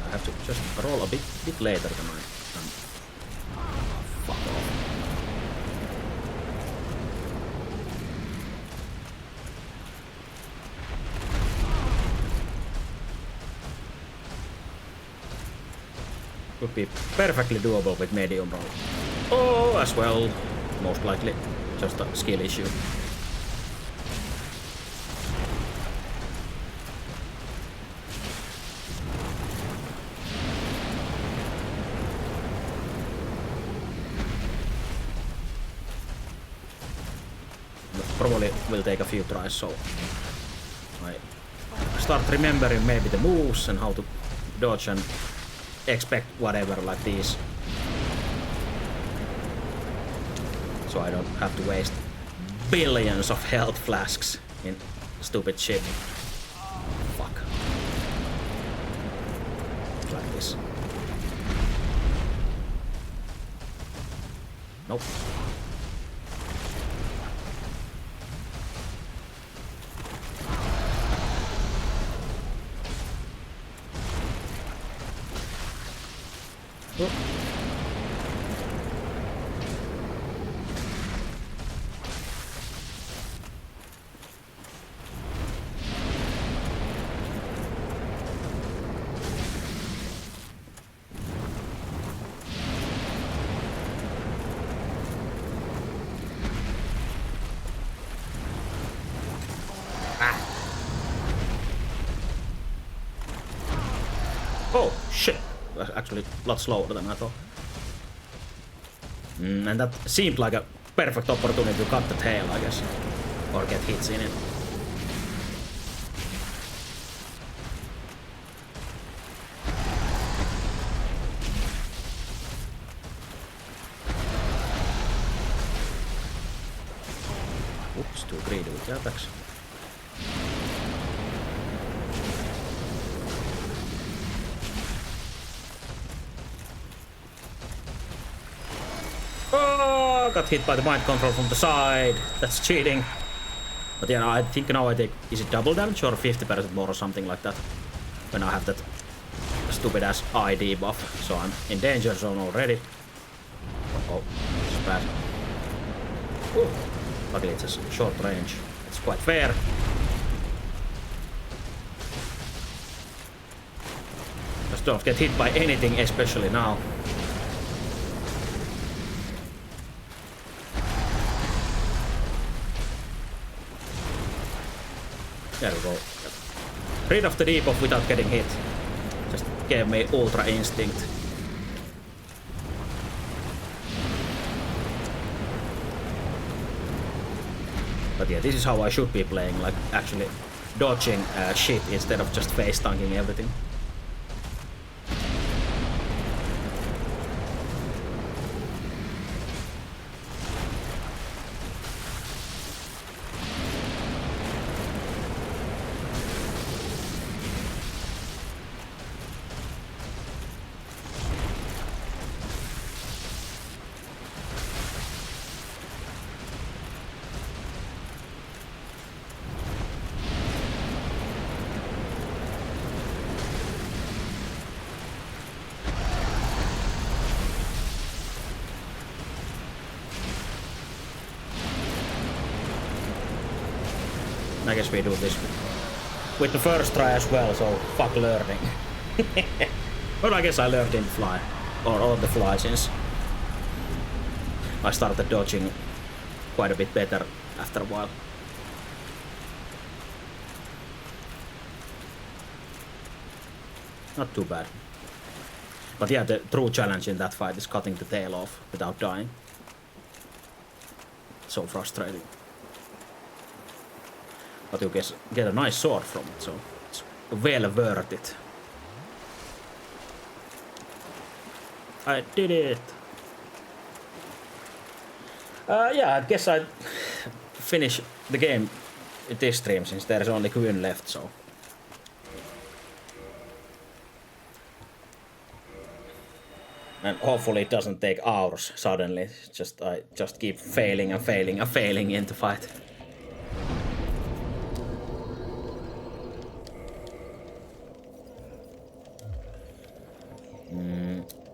I have to just roll a bit later than I am. Fuck off. Would be perfectly doable with medium roll. Oh, as well, most likely just a skill issue. Probably will take a few tries, so I start remembering maybe the moves and how to dodge and expect whatever like these, so I don't have to waste billions of health flasks in stupid shit. Fuck. Like this. Nope. Oh. Oh shit! That's actually a lot slower than I thought. And that seemed like a perfect opportunity to cut the tail, I guess. Or get hits in it. Oops, too greedy with the attacks. Oh, got hit by the mind control from the side. That's cheating. But yeah, I think now I take... Is it double damage or 50% more or something like that? When I have that stupid ass ID buff. So I'm in danger zone already. Oh, this is bad. Ooh. Luckily it's a short range. It's quite fair. Just don't get hit by anything, especially now. There we go. Rid of the debuff without getting hit. Just gave me ultra instinct. But yeah, this is how I should be playing, like actually dodging shit instead of just face tanking everything. I guess we do this with the first try as well, so fuck learning. Well, I guess I learned in fly, or on the fly, since I started dodging quite a bit better after a while. Not too bad. But yeah, the true challenge in that fight is cutting the tail off without dying. So frustrating. But you get a nice sword from it, so it's well worth it. I did it! Yeah, I guess I'd finish the game in this stream since there's only Queen left, so. And hopefully it doesn't take hours suddenly. I just keep failing and failing and failing into fight.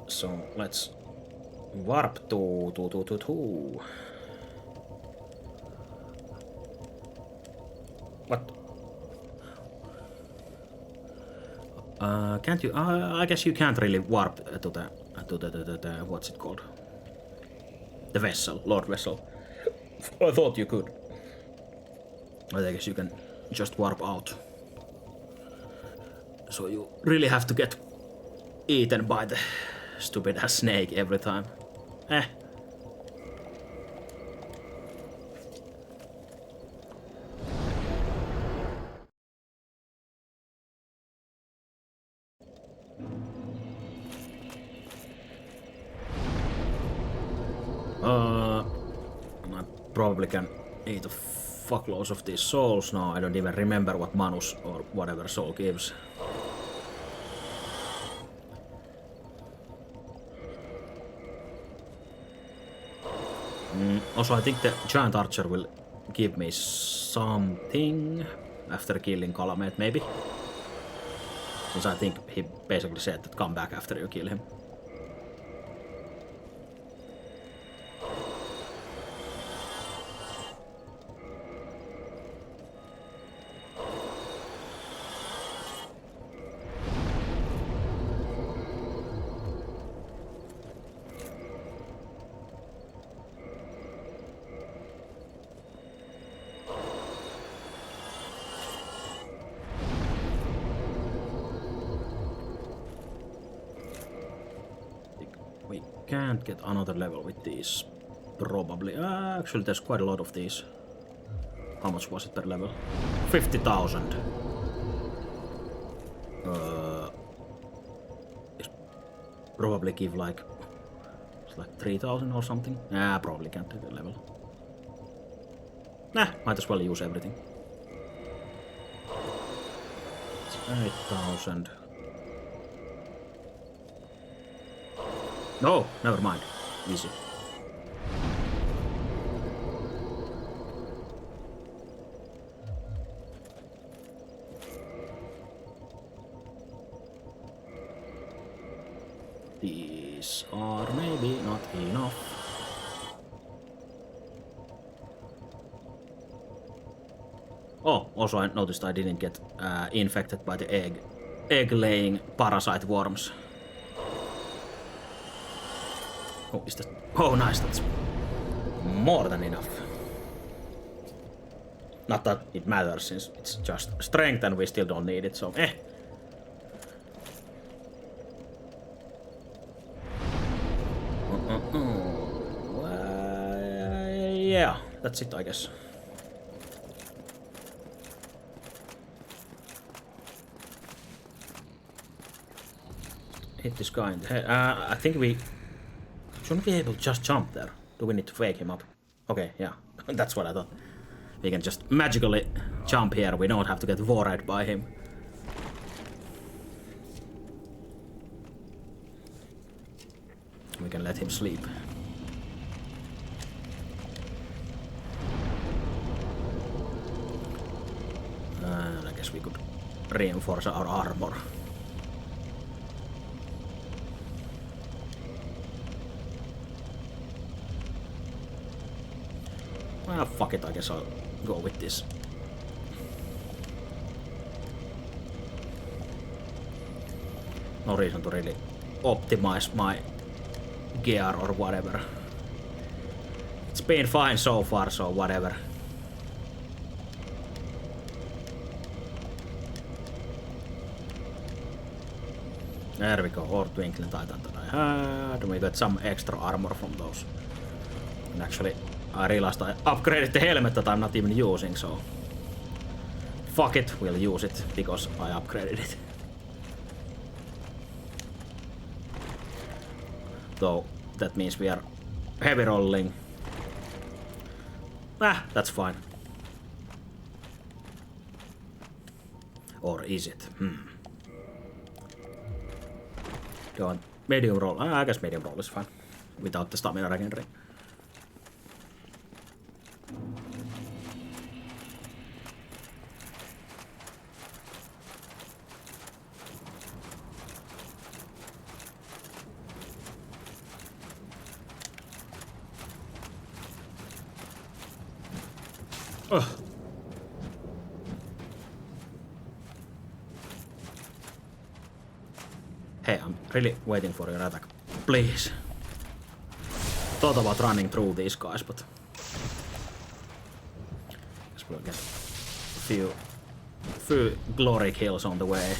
So let's warp to. What? Can't you? I guess you can't really warp to the what's it called? The vessel, Lord Vessel. I thought you could. I guess you can just warp out. So you really have to get eaten by the stupid ass snake every time. I probably can eat a fuckloads of these souls now. I don't even remember what Manus or whatever soul gives. Also, I think the giant archer will give me something after killing Calamate, maybe. Since I think he basically said that come back after you kill him. We can't get another level with these. Probably. Actually, there's quite a lot of these. How much was it per level? 50,000. Probably give like 3,000 or something. Probably can't take a level. Might as well use everything. It's 8,000. No, never mind. Easy. These are maybe not enough. Oh, also I noticed I didn't get infected by the egg-laying parasite worms. Oh, is that? Oh, nice. That's more than enough. Not that it matters, since it's just strength and we still don't need it, so yeah, that's it, I guess. Hit this guy in the head. I think we shouldn't be able to just jump there. Do we need to wake him up? Okay, yeah. That's what I thought. We can just magically jump here. We don't have to get worried by him. We can let him sleep. I guess we could reinforce our armor. Well, fuck it, I guess I'll go with this. No reason to really optimize my gear or whatever. It's been fine so far, so whatever. There we go, or Twinkling Titan that I had. We got some extra armor from those. And actually, I realized I upgraded the helmet that I'm not even using, so fuck it, we'll use it because I upgraded it. though that means we are heavy rolling. That's fine. Or is it? Don't medium roll. I guess medium roll is fine without the stamina regenerate. Hey, I'm really waiting for your attack. Please. Thought about running through these guys, but guess we'll get a few glory kills on the way.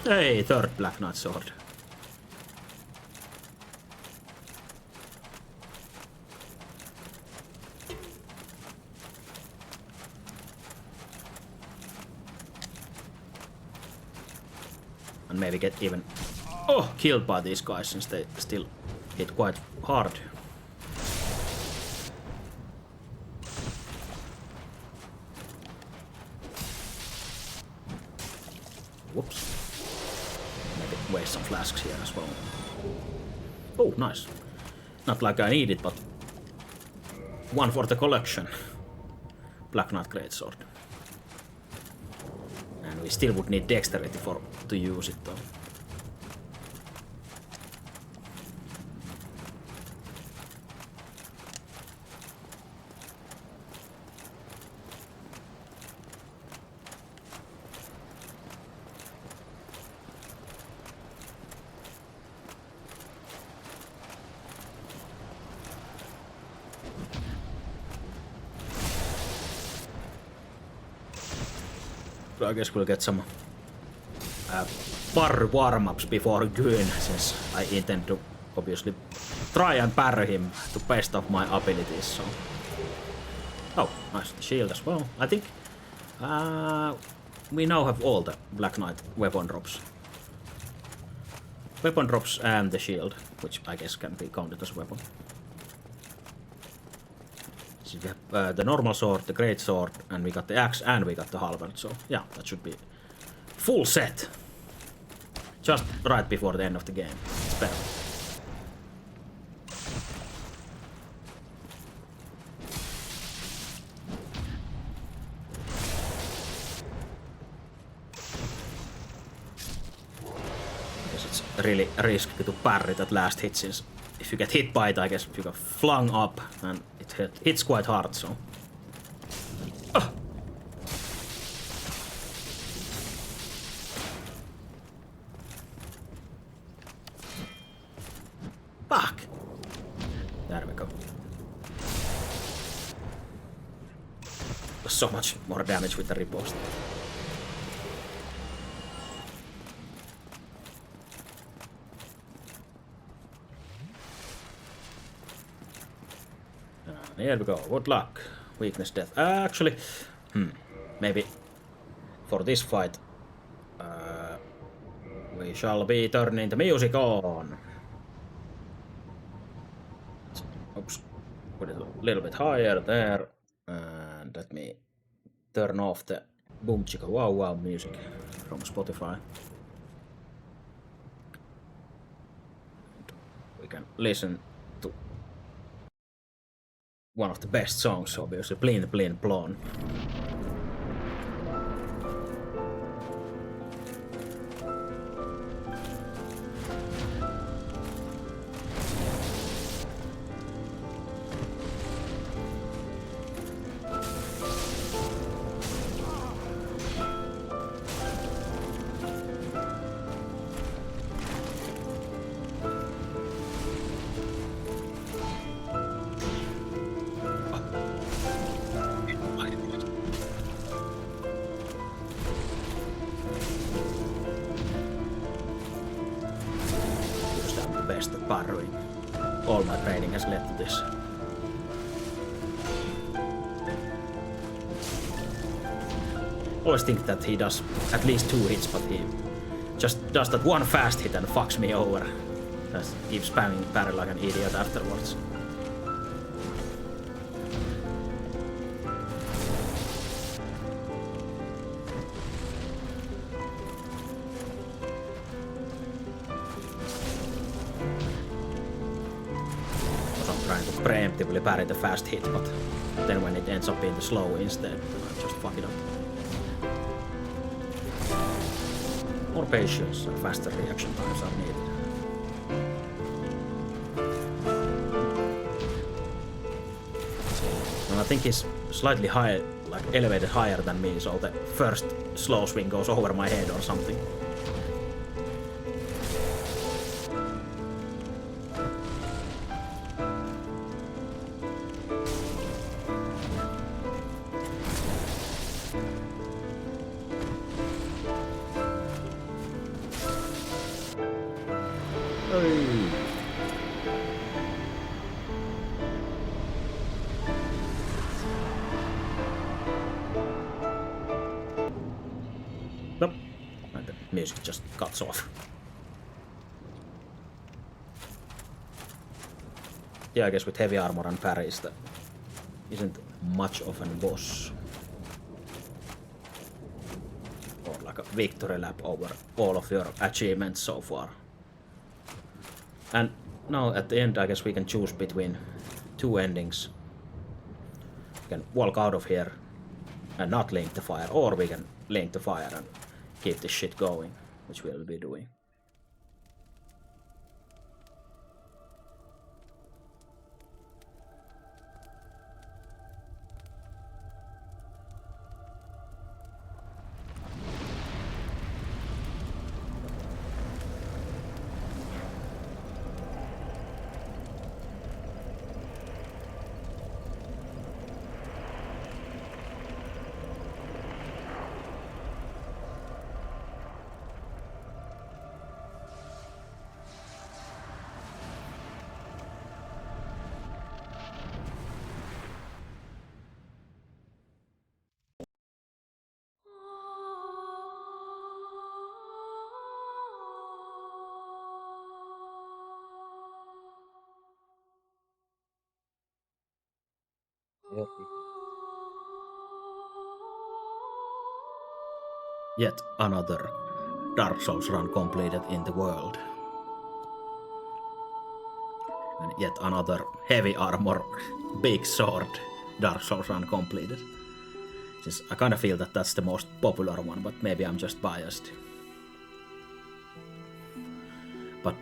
Hey, third Black Knight sword. And maybe get even killed by these guys since they still hit quite hard. Whoops. Maybe waste some flasks here as well. Oh, nice. Not like I need it, but one for the collection. Black Knight Greatsword. And we still would need dexterity to use it though. I guess we'll get some parry warm-ups before Goon, since I intend to obviously try and parry him to best of my abilities. So, oh, nice shield as well. I think we now have all the Black Knight weapon drops. Weapon drops and the shield, which I guess can be counted as a weapon. So we have the normal sword, the great sword, and we got the axe, and we got the halberd. So yeah, that should be full set. Just right before the end of the game. It's better. Because it's really risky to parry that last hit, since if you get hit by it, I guess you get flung up and it hits quite hard, so. Fuck! There we go. So much more damage with the riposte. Here we go. Good luck. Weakness, death. Actually, maybe for this fight, we shall be turning the music on. Oops. Put it a little bit higher there. And let me turn off the Boom Chicka Wow Wow music from Spotify. We can listen to one of the best songs, obviously, Blin Blin Blon. Parrying. All my training has led to this. Always think that he does at least 2 hits, but he just does that one fast hit and fucks me over. Just keeps spamming parry like an idiot afterwards. I'm trying to preemptively parry the fast hit, but then when it ends up being the slow instead, I just fuck it up. More patience and faster reaction times are needed. And I think he's slightly higher, like elevated higher than me, so the first slow swing goes over my head or something. Nope. And the music just cuts off. Yeah, I guess with heavy armor and parries that isn't much of a boss. Or like a victory lap over all of your achievements so far. And now at the end I guess we can choose between two endings. We can walk out of here and not link the fire, or we can link the fire and keep this shit going, which we'll be doing. Yet another Dark Souls run completed in the world. And yet another heavy armor, big sword Dark Souls run completed. Since I kinda feel that that's the most popular one, but maybe I'm just biased. But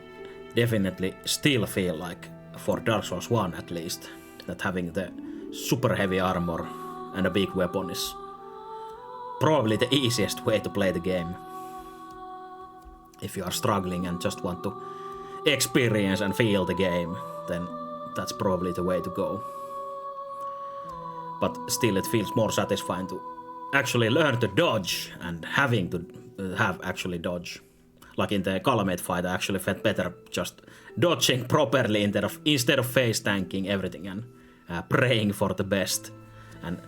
definitely still feel like, for Dark Souls 1 at least, that having the super heavy armor and a big weapon is probably the easiest way to play the game. If you are struggling and just want to experience and feel the game, then that's probably the way to go. But still it feels more satisfying to actually learn to dodge and having to have actually dodge. Like in the Calamate fight, I actually felt better just dodging properly instead of face tanking everything and praying for the best and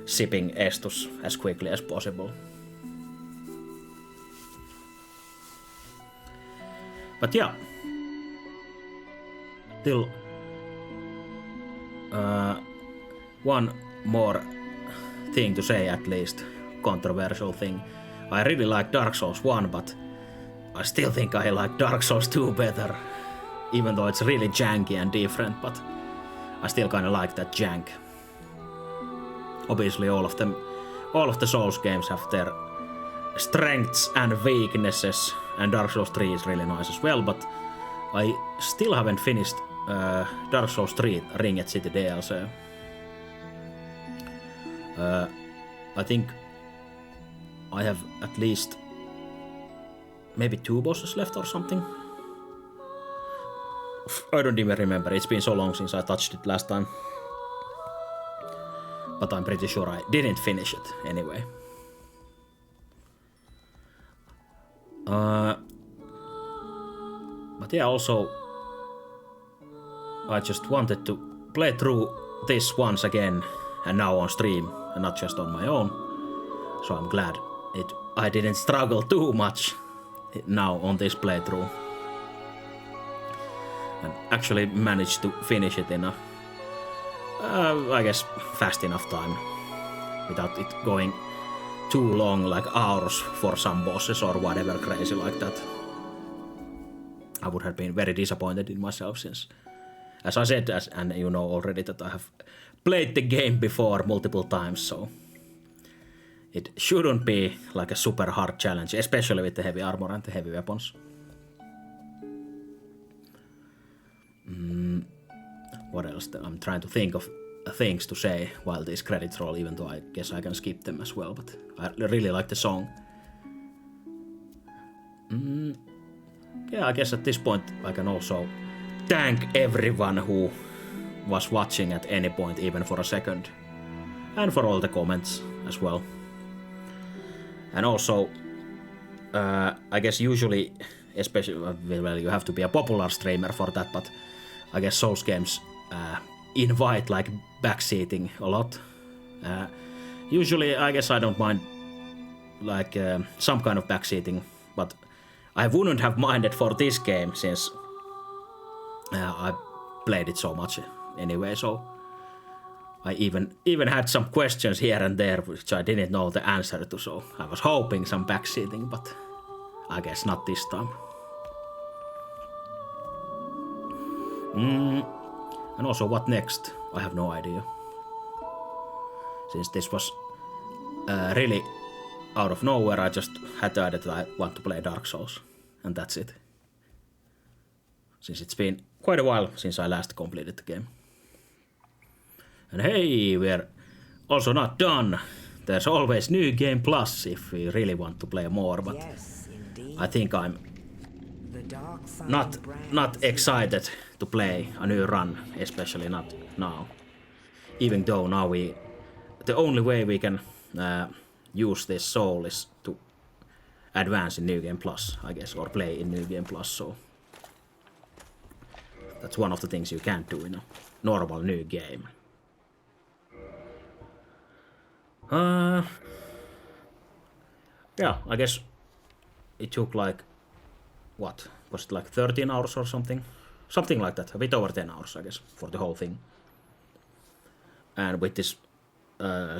sipping Estus as quickly as possible. But yeah, still one more thing to say, at least controversial thing. I really like Dark Souls 1, but I still think I like Dark Souls 2 better, even though it's really janky and different, but I still kinda like that jank. Obviously all of the Souls games have their strengths and weaknesses, and Dark Souls 3 is really nice as well, but I still haven't finished Dark Souls 3 Ringed City DLC. I think I have at least maybe 2 bosses left or something. I don't even remember, it's been so long since I touched it last time. But I'm pretty sure I didn't finish it anyway. But yeah, also I just wanted to play through this once again, and now on stream, and not just on my own. So I'm glad I didn't struggle too much now on this playthrough. And actually managed to finish it in a, I guess, fast enough time. Without it going too long, like hours for some bosses or whatever crazy like that. I would have been very disappointed in myself since, as I said, and you know already that I have played the game before multiple times, so it shouldn't be like a super hard challenge, especially with the heavy armor and the heavy weapons. What else? I'm trying to think of things to say while these credits roll, even though I guess I can skip them as well, but I really like the song. Yeah, I guess at this point I can also thank everyone who was watching at any point, even for a second. And for all the comments as well. And also, I guess usually, especially, well, you have to be a popular streamer for that, but I guess Souls games invite like backseating a lot. Usually, I guess I don't mind like some kind of backseating, but I wouldn't have minded for this game since I played it so much anyway, so I even had some questions here and there which I didn't know the answer to, so I was hoping some backseating, but I guess not this time. And also, what next? I have no idea. Since this was really out of nowhere, I just had the idea that I want to play Dark Souls, and that's it. Since it's been quite a while since I last completed the game. And hey, we're also not done. There's always New Game Plus if we really want to play more, but Yes, indeed. I think I'm The dark side not excited to play a new run, especially not now. Even though now the only way we can use this soul is to advance in New Game Plus, I guess, or play in New Game Plus, so that's one of the things you can't do in a normal new game. Yeah, I guess it took like, what, was it like 13 hours or something? Something like that, a bit over 10 hours, I guess, for the whole thing. And with this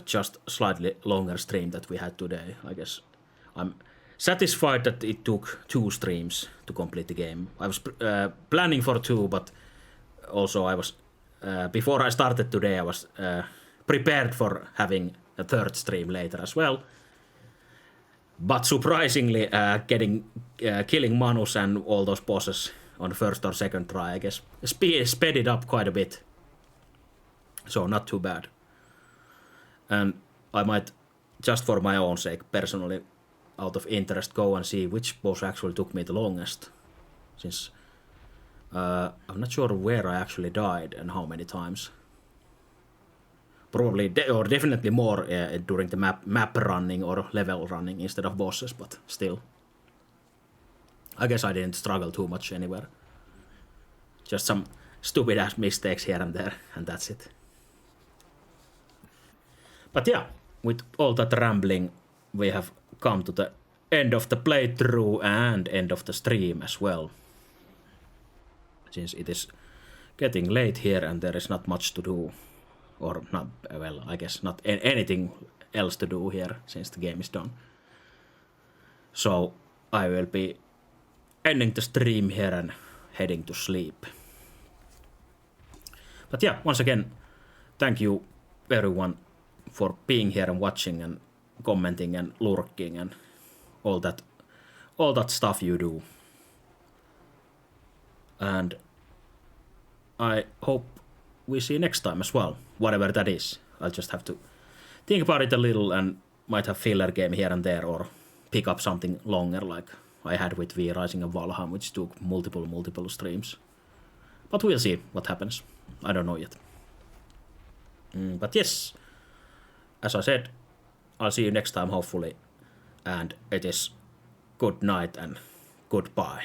just slightly longer stream that we had today, I guess I'm satisfied that it took 2 streams to complete the game. I was planning for 2, but also I was, before I started today, I was prepared for having a 3rd stream later as well. But surprisingly, killing Manus and all those bosses on the 1st or 2nd try, I guess, sped it up quite a bit. So not too bad. And I might, just for my own sake, personally, out of interest, go and see which boss actually took me the longest. Since I'm not sure where I actually died and how many times. Probably, or definitely more during the map running or level running instead of bosses, but still. I guess I didn't struggle too much anywhere. Just some stupid ass mistakes here and there, and that's it. But yeah, with all that rambling, we have come to the end of the playthrough and end of the stream as well. Since it is getting late here and there is not much to do. Or not, well, I guess not anything else to do here since the game is done. So I will be ending the stream here and heading to sleep. But yeah, once again, thank you everyone for being here and watching and commenting and lurking and all that stuff you do. And I hope we see next time as well, whatever that is. I'll just have to think about it a little and might have filler game here and there or pick up something longer like I had with V Rising of Valheim, which took multiple streams. But we'll see what happens. I don't know yet. But yes, as I said, I'll see you next time hopefully. And it is good night and goodbye.